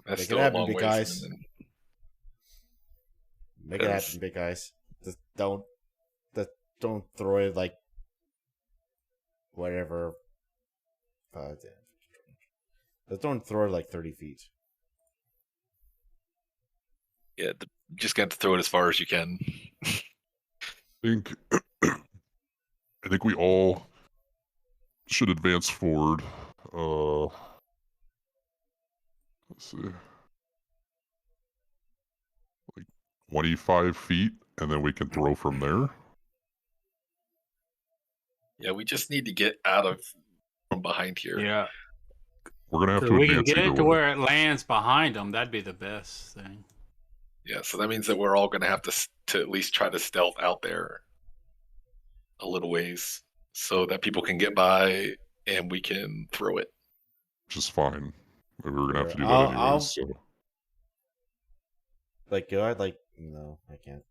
That's still a long way, guys. Make it happen, big guys. Just don't throw it whatever. Just don't throw it 30 feet. Yeah, just got to throw it as far as you can. I think we all should advance forward. Let's see. 25 feet, and then we can throw from there. Yeah, we just need to get out from behind here. Yeah. We're going to have to we advance can get it to way. where it lands behind them. That'd be the best thing. Yeah, so that means that we're all going to have to at least try to stealth out there a little ways so that people can get by and we can throw it. Which is fine. We were going to have to do that anyways. So. No, I can't.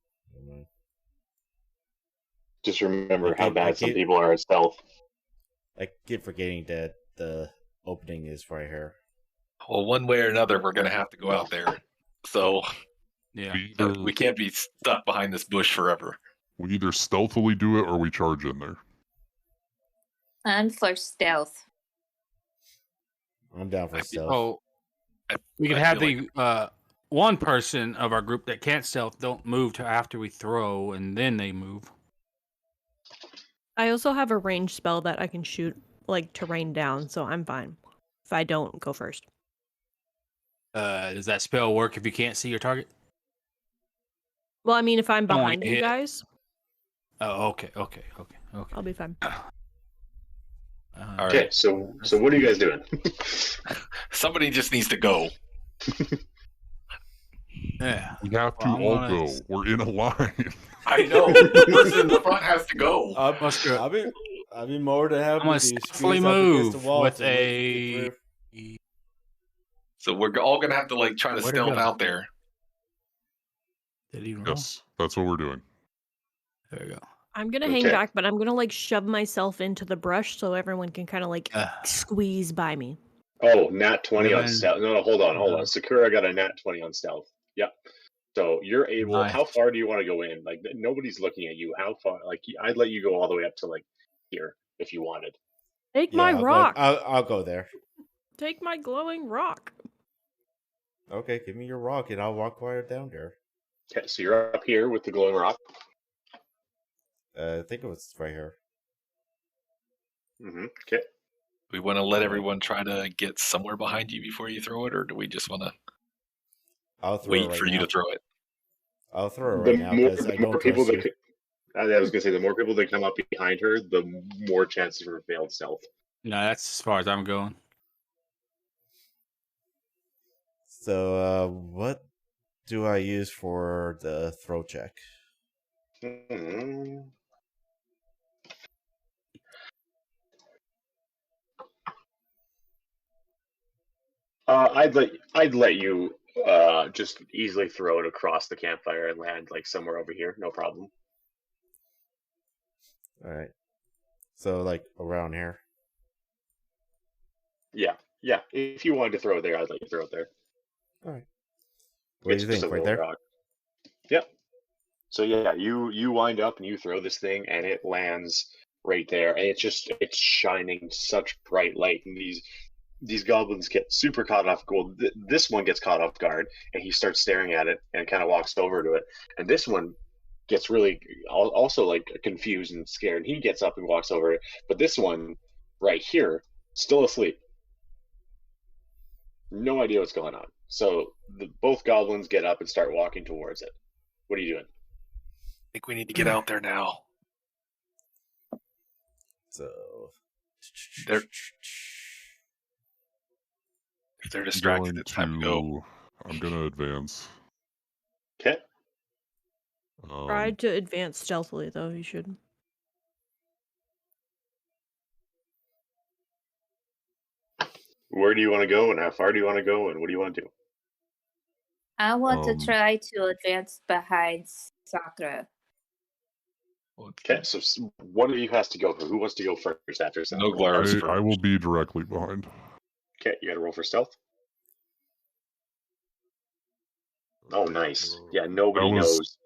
Just remember how bad some people are at stealth. I keep forgetting that the opening is right here. Well, one way or another, we're going to have to go out there. So, yeah, we can't be stuck behind this bush forever. We either stealthily do it or we charge in there. And for stealth. I'm down for stealth. Oh, we could have the one person of our group that can't stealth don't move till after we throw, and then they move. I also have a ranged spell that I can shoot to rain down, so I'm fine if I don't go first. Does that spell work if you can't see your target? Well, I mean, if I'm behind you guys. Oh, okay. I'll be fine. Okay, right. So what are you guys doing? Somebody just needs to go. Yeah, we have to all go. We're in a line. I know. The person in the front has to go. I'll be more than happy to skillfully move with a. So we're all gonna have to try to stealth out there. Yes, that's what we're doing. There you go. I'm gonna hang back, but I'm gonna shove myself into the brush so everyone can kind of squeeze by me. Oh, nat 20 on stealth. No, hold on. Sakura got a nat 20 on stealth. Yep. So you're able. Nice. How far do you want to go in? Like nobody's looking at you. How far? Like I'd let you go all the way up to like here if you wanted. Take my rock. I'll go there. Take my glowing rock. Okay, give me your rock and I'll walk right down there. Okay, so you're up here with the glowing rock. I think it was right here. Okay. We want to let everyone try to get somewhere behind you before you throw it, or do we just want to wait for you to throw it? I'll throw it right now because I don't trust you. I was going to say, the more people that come up behind her, the more chances for failed stealth. No, that's as far as I'm going. So, what do I use for the throw check? I'd let you just easily throw it across the campfire and land like somewhere over here. No problem. All right. So, like around here. Yeah. If you wanted to throw it there, I'd let you throw it there. All right. What do you think? Right there. Rock. Yep. So yeah, you wind up and you throw this thing, and it lands right there, and it's shining such bright light, and these goblins get super caught off. Well, this one gets caught off guard, and he starts staring at it and kind of walks over to it, and this one gets really also like confused and scared. He gets up and walks over it, but this one right here still asleep. No idea what's going on. So both goblins get up and start walking towards it. What are you doing? I think we need to get out there now. So if they're distracted, it's time to go. I'm gonna advance. Okay. Try to advance stealthily, though. You should. Where do you want to go, and how far do you want to go, and what do you want to do? I want to try to advance behind Sakura. Okay, so one of you has to go. Who wants to go first after Sakura? I will be directly behind. Okay, you got to roll for stealth. Oh, nice. Yeah, nobody knows.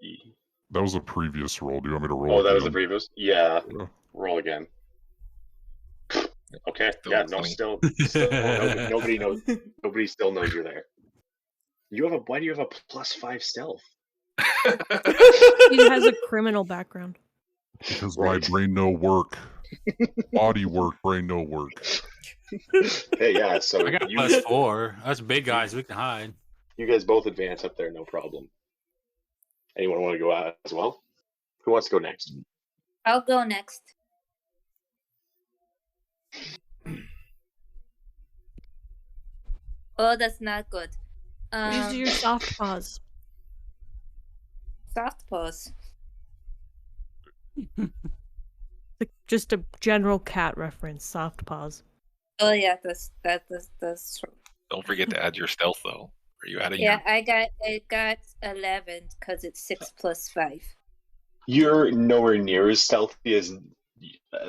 That was a previous roll. Do you want me to roll? Oh, that was the previous? Yeah. Roll again. Okay. Yeah. No. Still nobody knows. Nobody still knows you're there. Why do you have a +5 stealth? He has a criminal background. Because my brain no work. Body work, brain no work. Hey, yeah. So I got +4. That's big guys. We can hide. You guys both advance up there, no problem. Anyone want to go out as well? Who wants to go next? I'll go next. Oh, that's not good. Use your soft paws. Soft paws. Just a general cat reference. Soft paws. Oh yeah, that's true. Don't forget to add your stealth though. Are you adding? Yeah, I got 11 because it's 6 + 5. You're nowhere near as stealthy as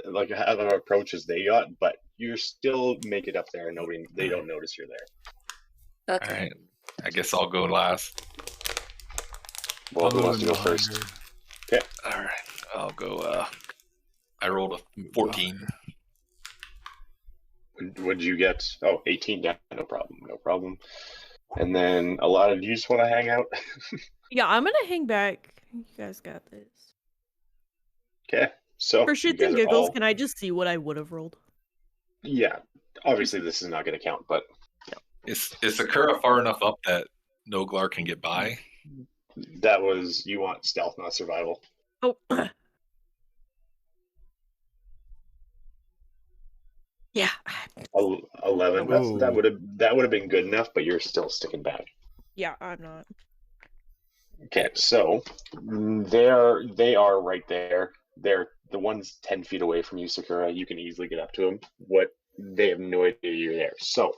like how the approach as they got, but you still make it up there, and they don't notice you're there. Okay. All right. I guess I'll go last. Well, who wants to go first? Okay. All right. I'll go. I rolled a 14. What did you get? Oh, 18. Yeah, no problem. And then a lot of you just want to hang out. Yeah, I'm gonna hang back. You guys got this. Okay. So for shits and giggles, can I just see what I would have rolled? Yeah. Obviously, this is not going to count, but is Sakura far enough up that Noglar can get by? That was you want stealth, not survival. Oh. Yeah. 11. That would have been good enough, but you're still sticking back. Yeah, I'm not. Okay, so they are right there. They're the ones 10 feet away from you, Sakura. You can easily get up to them. They have no idea you're there. So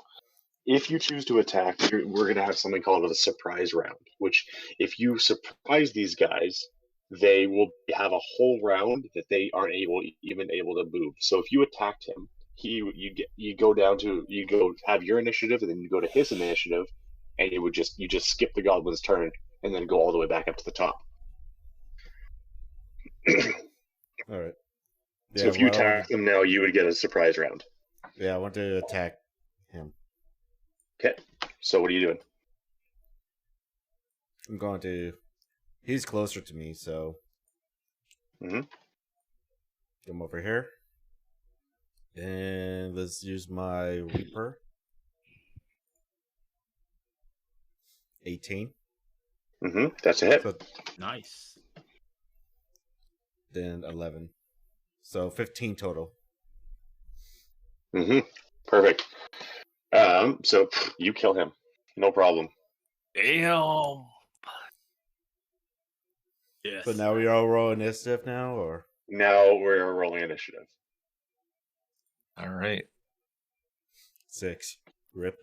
if you choose to attack, we're going to have something called a surprise round, which if you surprise these guys, they will have a whole round that they aren't even able to move. So if you attacked him, you go have your initiative, and then you go to his initiative, and you just skip the goblin's turn, and then go all the way back up to the top. All right. So if you attack them now, you would get a surprise round. Yeah, I want to attack him. Okay. So what are you doing? I'm going to. He's closer to me, so. Come over here. And let's use my Reaper. 18. That's a hit. So, Nice. then 11. So 15 total. Perfect. So you kill him. No problem. Damn. Yes. So now we all roll initiative now, or? Now we're rolling initiative. All right. 6. Rip.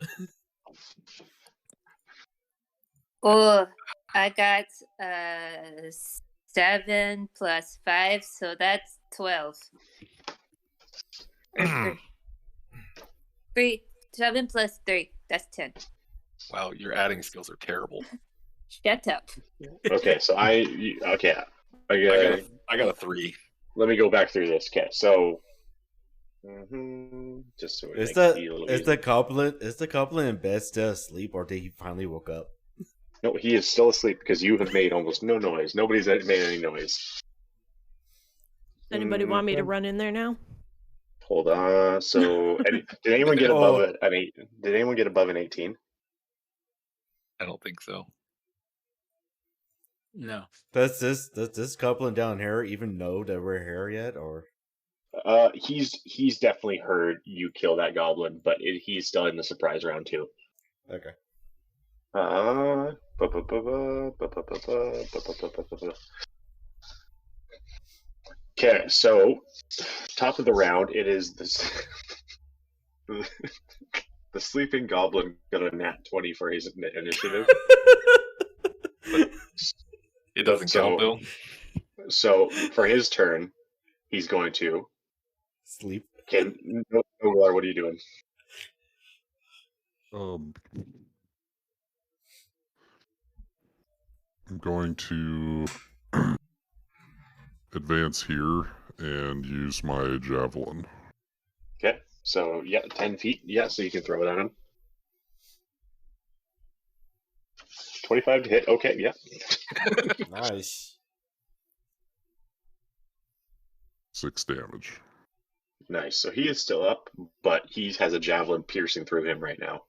Oh, I got 7 plus 5, so that's 12. 3. 7 plus 3, that's 10. Wow, your adding skills are terrible. Shut up. Okay, so I got a 3. Let me go back through this. Okay, so just so Is the couple in bed still asleep, or did he finally woke up? No, he is still asleep because you have made almost no noise. Nobody's made any noise. Anybody want me to run in there now? Hold on. So, did anyone get above it? Did anyone get above an 18? I don't think so. No. Does this couple down here even know that we're here yet, or? He's definitely heard you kill that goblin, but he's still in the surprise round too. Okay. Okay, so top of the round, it is this. The sleeping goblin got a nat 20 for his initiative. It doesn't count though. So for his turn, he's going to sleep. Okay, Noglar, what are you doing? I'm going to advance here and use my javelin. Okay, so 10 feet. Yeah, so you can throw it at him. 25 to hit. Okay, yeah. Nice. 6 damage. Nice. So he is still up, but he has a javelin piercing through him right now.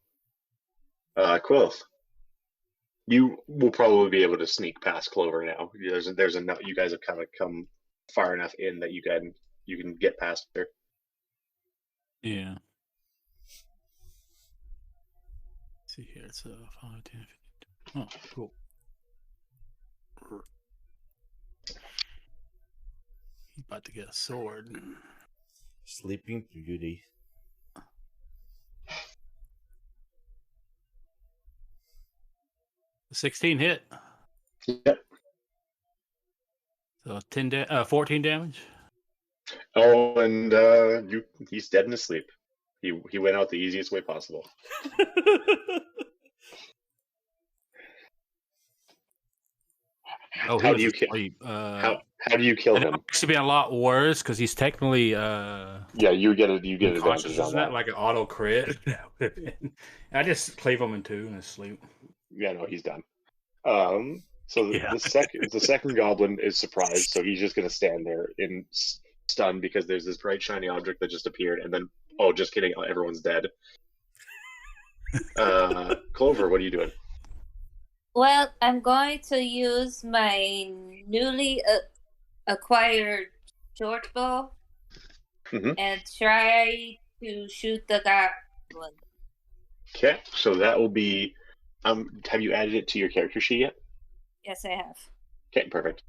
Quilth, you will probably be able to sneak past Clover now. There's enough. You guys have kind of come far enough in that you can get past her. Yeah. Let's see here, it's 5, 10, 15. Oh, cool. He's about to get a sword. Sleeping Beauty. The 16 hit. Yep. So 14 damage. Oh, and he's dead in his sleep. He went out the easiest way possible. Oh, how do you kill? How do you kill him? It should be a lot worse because he's technically. Yeah, you get advantage on Isn't that like an auto crit? I just cleave him in 2 in his sleep. Yeah, no, he's done. So the second goblin is surprised, so he's just gonna stand there in stun because there's this bright shiny object that just appeared, and then just kidding, everyone's dead. Clover, what are you doing? Well, I'm going to use my newly acquired short bow and try to shoot the goblin. Okay, so that will be. Have you added it to your character sheet yet? Yes, I have. Okay, perfect.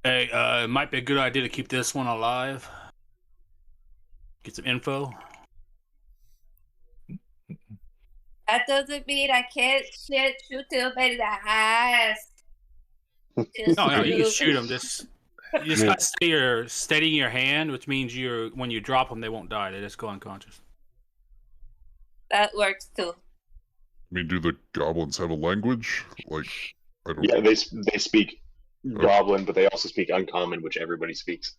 Hey, it might be a good idea to keep this one alive. Get some info. That doesn't mean I can't shoot him in the ass. No, you can shoot them. You just got to stay steadying your hand, which means when you drop them, they won't die. They just go unconscious. That works too. I mean, do the goblins have a language? Like, I don't Yeah, know. they speak Goblin, but they also speak Uncommon, which everybody speaks.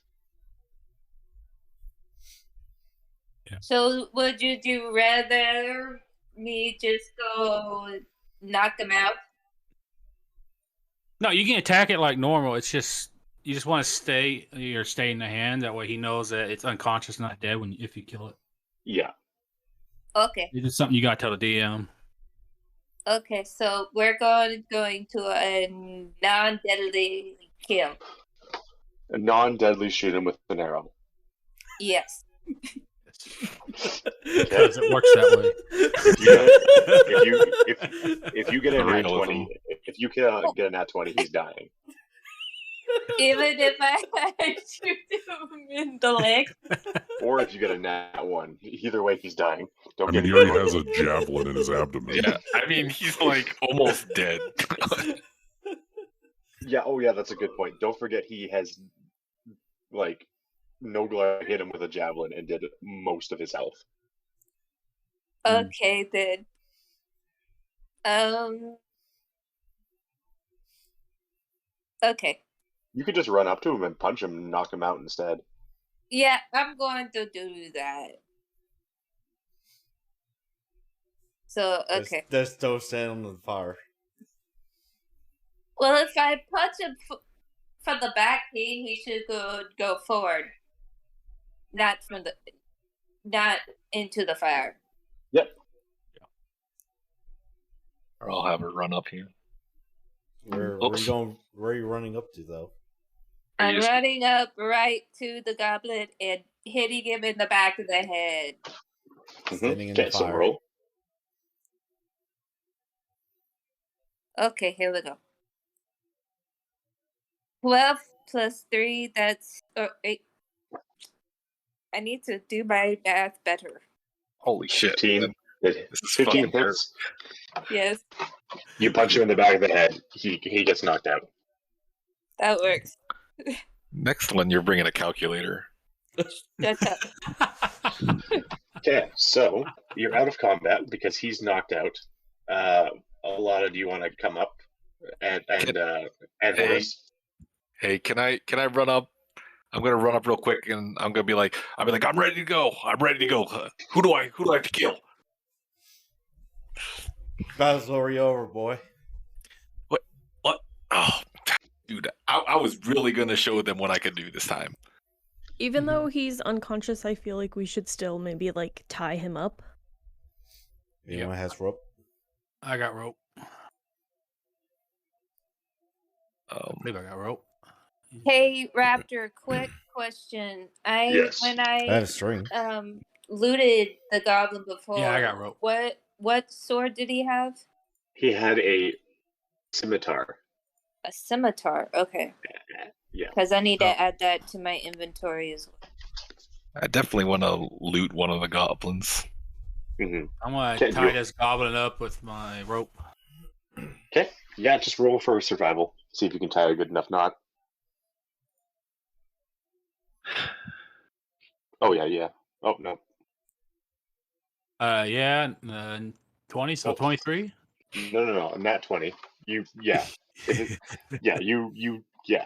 So would you rather me just go knock them out? No, you can attack it like normal. It's just you just want to stay in the hand. That way he knows that it's unconscious, not dead if you kill it. Yeah. Okay. It's just something you gotta tell the DM. Okay, so we're going to a non-deadly kill. A non-deadly shoot him with an arrow. Yes. Because it works that way. If you get a nat 20, if you get a nat 20, he's dying. Even if I shoot him in the leg. Or if you get a nat 1, either way he's dying. I mean, he already has a javelin in his abdomen. Yeah, I mean, he's like almost dead. Yeah, oh yeah, that's a good point. Don't forget he has, like, Noglar hit him with a javelin and did most of his health. Okay, then. Okay. You could just run up to him and punch him and knock him out instead. Yeah, I'm going to do that. So, okay. There's still standing on the fire. Well, if I punch him from the back, he should go forward, not into the fire. Yep. Or I'll have her run up here. Where are you running up to, though? I'm running up right to the goblin and hitting him in the back of the head. Standing in the fire. Roll. Okay, here we go. 12 plus 3, that's 8. I need to do my math better. Holy shit. 15. This is 15 hits. Yes, You punch him in the back of the head, he gets knocked out. that works. Next one, you're bringing a calculator. Shut up. Okay, so you're out of combat because he's knocked out. Alana, do you want to come up and Hey, can I run up? I'm gonna run up real quick, and I'm gonna be like, I'm ready to go. I'm ready to go. Who do I have to kill? Battle's already over, boy. What? Oh, dude, I was really gonna show them what I could do this time. Even though he's unconscious, I feel like we should still maybe like tie him up. Anyone has rope? I got rope. I believe I got rope. Hey, Raptor, quick question. Yes. When I had a string. looted the goblin before. Yeah, I got rope. What sword did he have? He had a scimitar. A scimitar. Okay. Yeah. Because I need to add that to my inventory as well. I definitely want to loot one of the goblins. Mm-hmm. I'm gonna tie this goblin up with my rope. Okay. Yeah, just roll for survival. See if you can tie a good enough knot. Oh yeah. Oh no. 20, so 23? No. Nat 20. Yeah,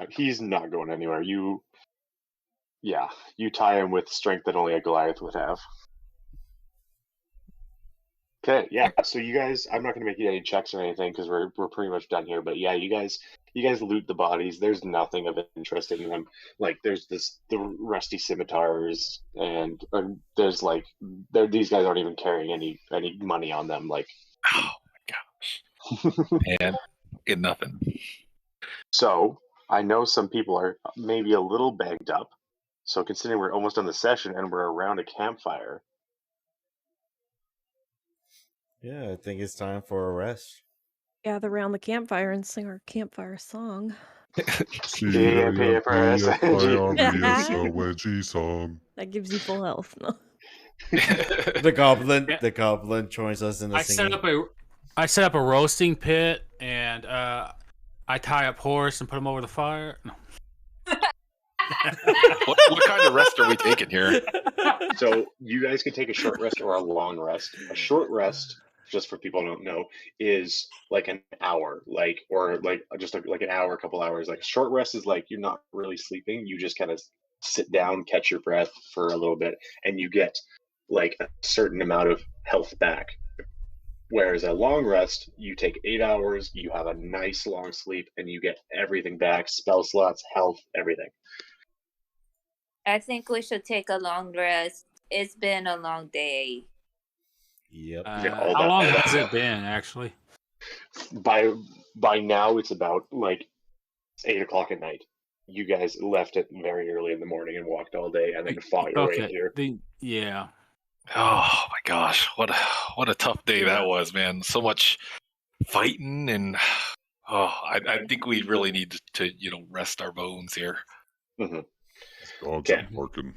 he's not going anywhere. You tie him with strength that only a Goliath would have. Okay, yeah. So you guys, I'm not going to make you any checks or anything because we're pretty much done here. But yeah, you guys loot the bodies. There's nothing of interest in them. Like there's the rusty scimitars, and there's these guys aren't even carrying any money on them. Like, oh my gosh, and get nothing. So I know some people are maybe a little bagged up. So considering we're almost on the session and we're around a campfire. Yeah, I think it's time for a rest. Gather around the campfire and sing our campfire song. That gives you full health. No. The goblin joins us in the singing. I set up a roasting pit and I tie up horse and put him over the fire. No. What kind of rest are we taking here? So you guys can take a short rest or a long rest. A short rest just for people who don't know, is like an hour, or just like an hour, a couple hours. Like a short rest is like you're not really sleeping. You just kind of sit down, catch your breath for a little bit, and you get like a certain amount of health back. Whereas a long rest, you take 8 hours, you have a nice long sleep, and you get everything back: spell slots, health, everything. I think we should take a long rest. It's been a long day. Yep. How long has it been, actually? By now, it's about like 8 o'clock at night. You guys left it very early in the morning and walked all day, and then fought your way here. Yeah. Oh my gosh, what a tough day that was, man. So much fighting, and I think we really need to rest our bones here. Mm-hmm. Dogs are barking.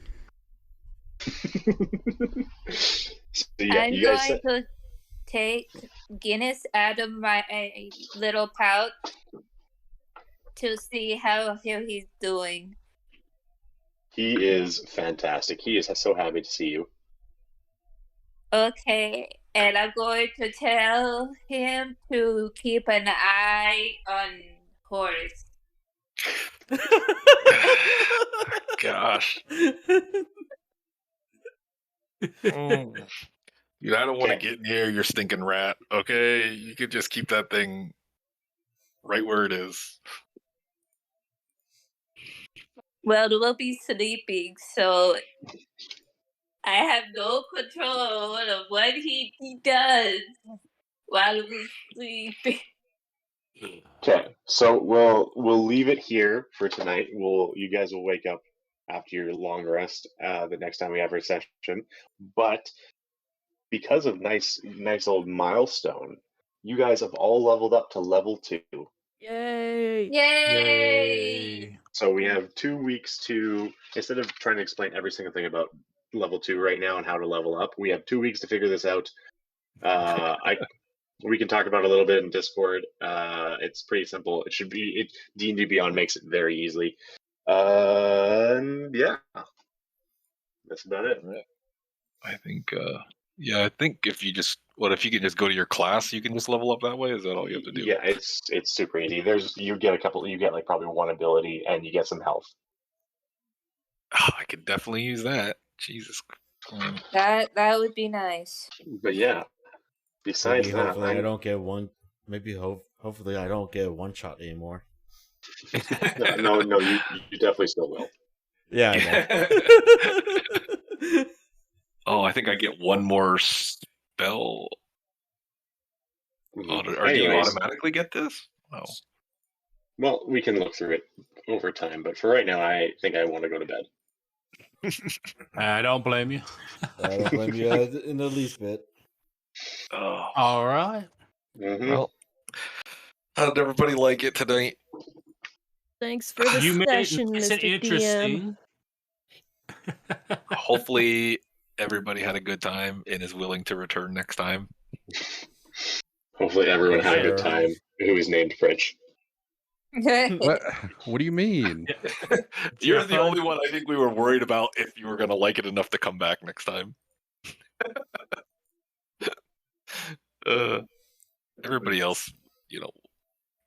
So, yeah, I'm you guys going to take Guinness out of my little pouch to see how he's doing. He is fantastic. He is so happy to see you. Okay, and I'm going to tell him to keep an eye on Horace. Gosh. Dude, I don't want to get near your stinking rat, okay? You could just keep that thing right where it is. Well, we'll be sleeping, so I have no control of what he does while we're sleeping. Okay, so we'll leave it here for tonight. You guys will wake up after your long rest the next time we have our session. But because of nice old milestone, you guys have all leveled up to level 2. Yay! Yay! So we have 2 weeks to, instead of trying to explain every single thing about level 2 right now and how to level up, we have 2 weeks to figure this out. We can talk about it a little bit in Discord. It's pretty simple. It should be D&D Beyond makes it very easy. Yeah, that's about it. I think I think if you can just go to your class, you can just level up that way. Is that all you have to do? Yeah, it's super easy. You get like probably one ability and you get some health. I could definitely use that. Jesus. That would be nice. But yeah, besides maybe that, hopefully I don't get one. Maybe hopefully I don't get one shot anymore. no, you definitely still will. Yeah. I know. Oh, I think I get one more spell. Mm-hmm. Do you automatically get this? Oh. Well, we can look through it over time, but for right now, I think I want to go to bed. I don't blame you. I don't blame you in the least bit. Oh. All right. Mm-hmm. Well, how did everybody like it tonight? Thanks for the session, Mr. DM. Hopefully, everybody had a good time and is willing to return next time. Hopefully, everyone had a good time who is named Fritch. What do you mean? You're the only one I think we were worried about if you were going to like it enough to come back next time. Everybody else,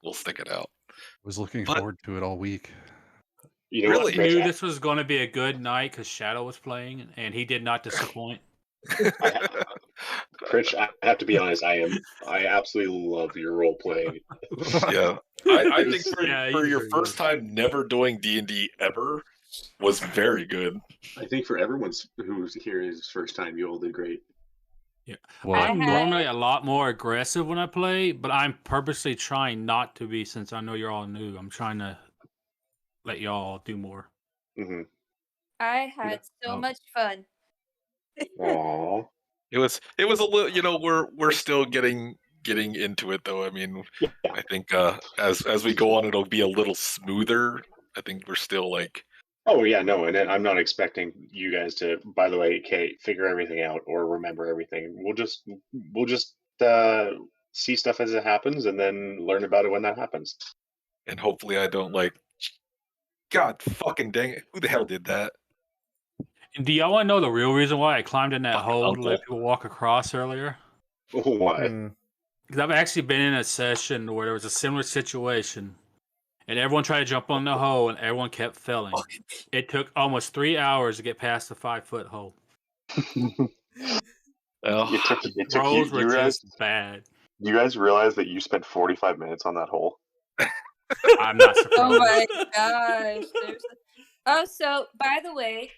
we'll stick it out. I was looking forward to it all week. You really knew this was going to be a good night because Shadow was playing, and he did not disappoint. Fritch, I have to be honest. I absolutely love your role playing. Yeah, I think for your first time never doing D&D ever was very good. I think for everyone who's here is first time, you all did great. Yeah, I'm normally a lot more aggressive when I play, but I'm purposely trying not to be since I know you're all new. I'm trying to let y'all do more. Mm-hmm. I had so much fun. Aww. It was a little, we're still getting into it though. I mean, yeah. I think as we go on, it'll be a little smoother. I think we're still like. Oh yeah, no, and I'm not expecting you guys to, by the way, Kate, figure everything out or remember everything. We'll just see stuff as it happens and then learn about it when that happens. And hopefully I don't God fucking dang it. Who the hell did that? And do y'all want to know the real reason why I climbed in that hole to let people walk across earlier? What? Because I've actually been in a session where there was a similar situation, and everyone tried to jump on the hole, and everyone kept failing. It took almost 3 hours to get past the 5-foot hole. Rolls were just bad. You guys realize that you spent 45 minutes on that hole? I'm not surprised. Oh my gosh. Oh, so by the way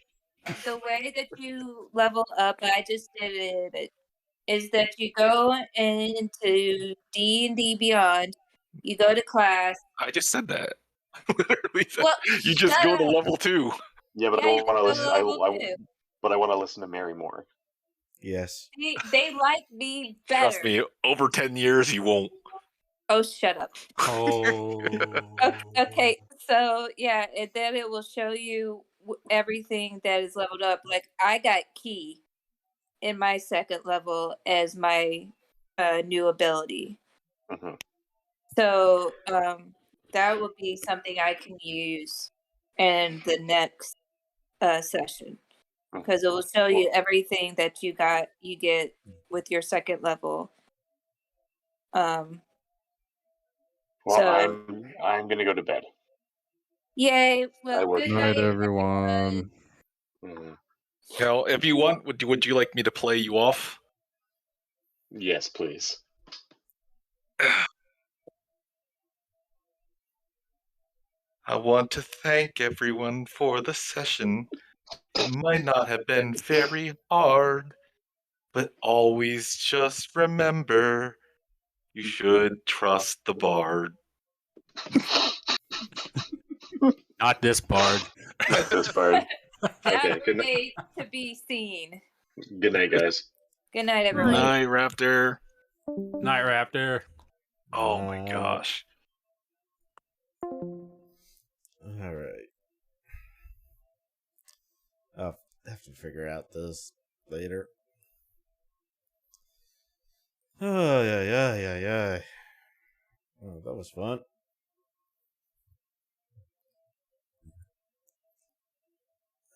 that you level up, I just did it, is that you go into D&D Beyond, you go to class. I just said that. Literally said, Well, you just go to level 2. Yeah, but Yeah, I you want to go listen. to level 2. But I want to listen to Mary more. Yes. They like me better. Trust me, over 10 years, you won't. Oh, shut up. Oh. Okay, so yeah, and then it will show you everything that is leveled up. Like I got key in my second level as my new ability. Mm-hmm. So that will be something I can use in the next session, because it will show you everything that you get with your second level. Well, So I'm gonna go to bed. yay! Well, work good Night, night, everyone. Hell, if you want, would you like me to play you off? Yes, please. I want to thank everyone for the session. It might not have been very hard, but always just remember, you should trust the bard. Not this bard. Not this bard. Okay, That good night. remains to be seen. Good night, guys. Good night, everyone. Night, Raptor. Night, Raptor. Oh my gosh. All right. I'll have to figure out this later. Oh, yeah. Oh, that was fun.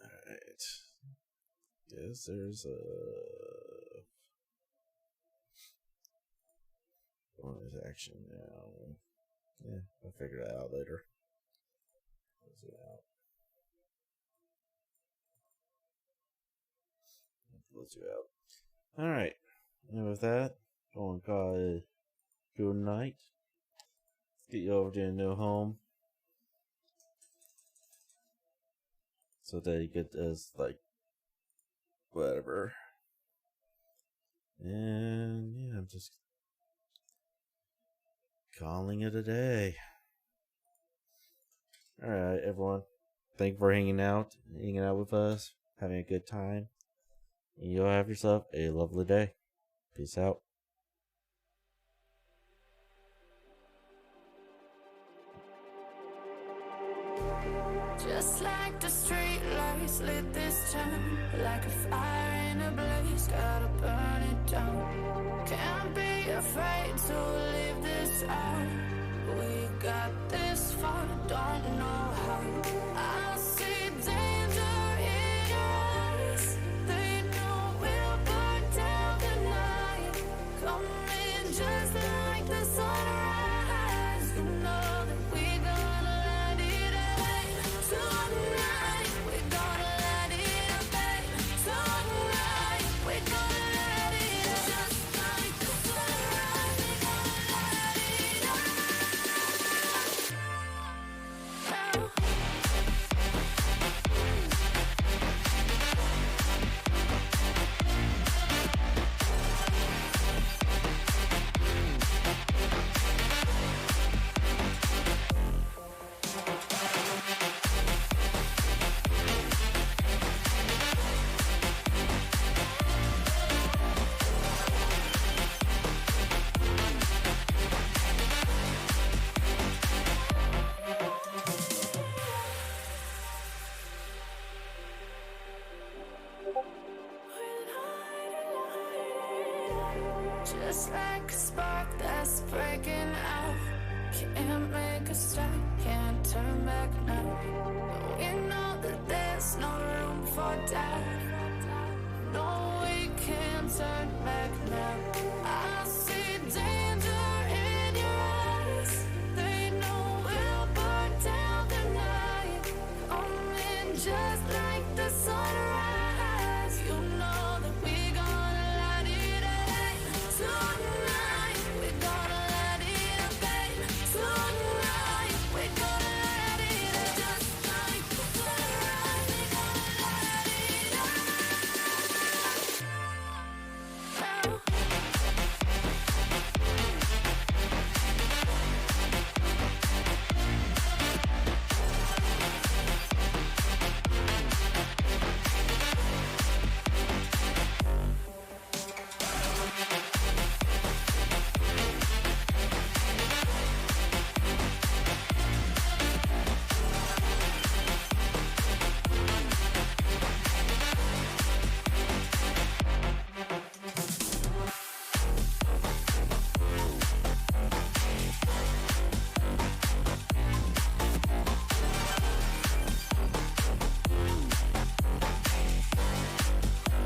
Alright. Guess there's a bonus action now. Yeah, I'll figure that out later. Close it out. Close you out. Alright. And with that, going to call it good night. Get you over to your new home. So that you get this, like, whatever. And yeah, I'm just calling it a day. Alright, everyone. Thank you for hanging out with us, having a good time. And you'll have yourself a lovely day. Peace out. Just like the street lights lit this town, like a fire in a blaze, gotta burn it down. Can't be afraid to leave this out. We got this far, don't know how. I see danger in your eyes. They know we'll burn down the night. Coming just like the sunrise. You know that we gonna let it rain. Tonight, we gonna let it rain. Tonight, we gonna let it rain. Just like the sunrise, we gonna let it rain. Just like a spark that's breaking out. Can't make a stop, can't turn back now. We know that there's no room for doubt. No, we can't turn back now. Just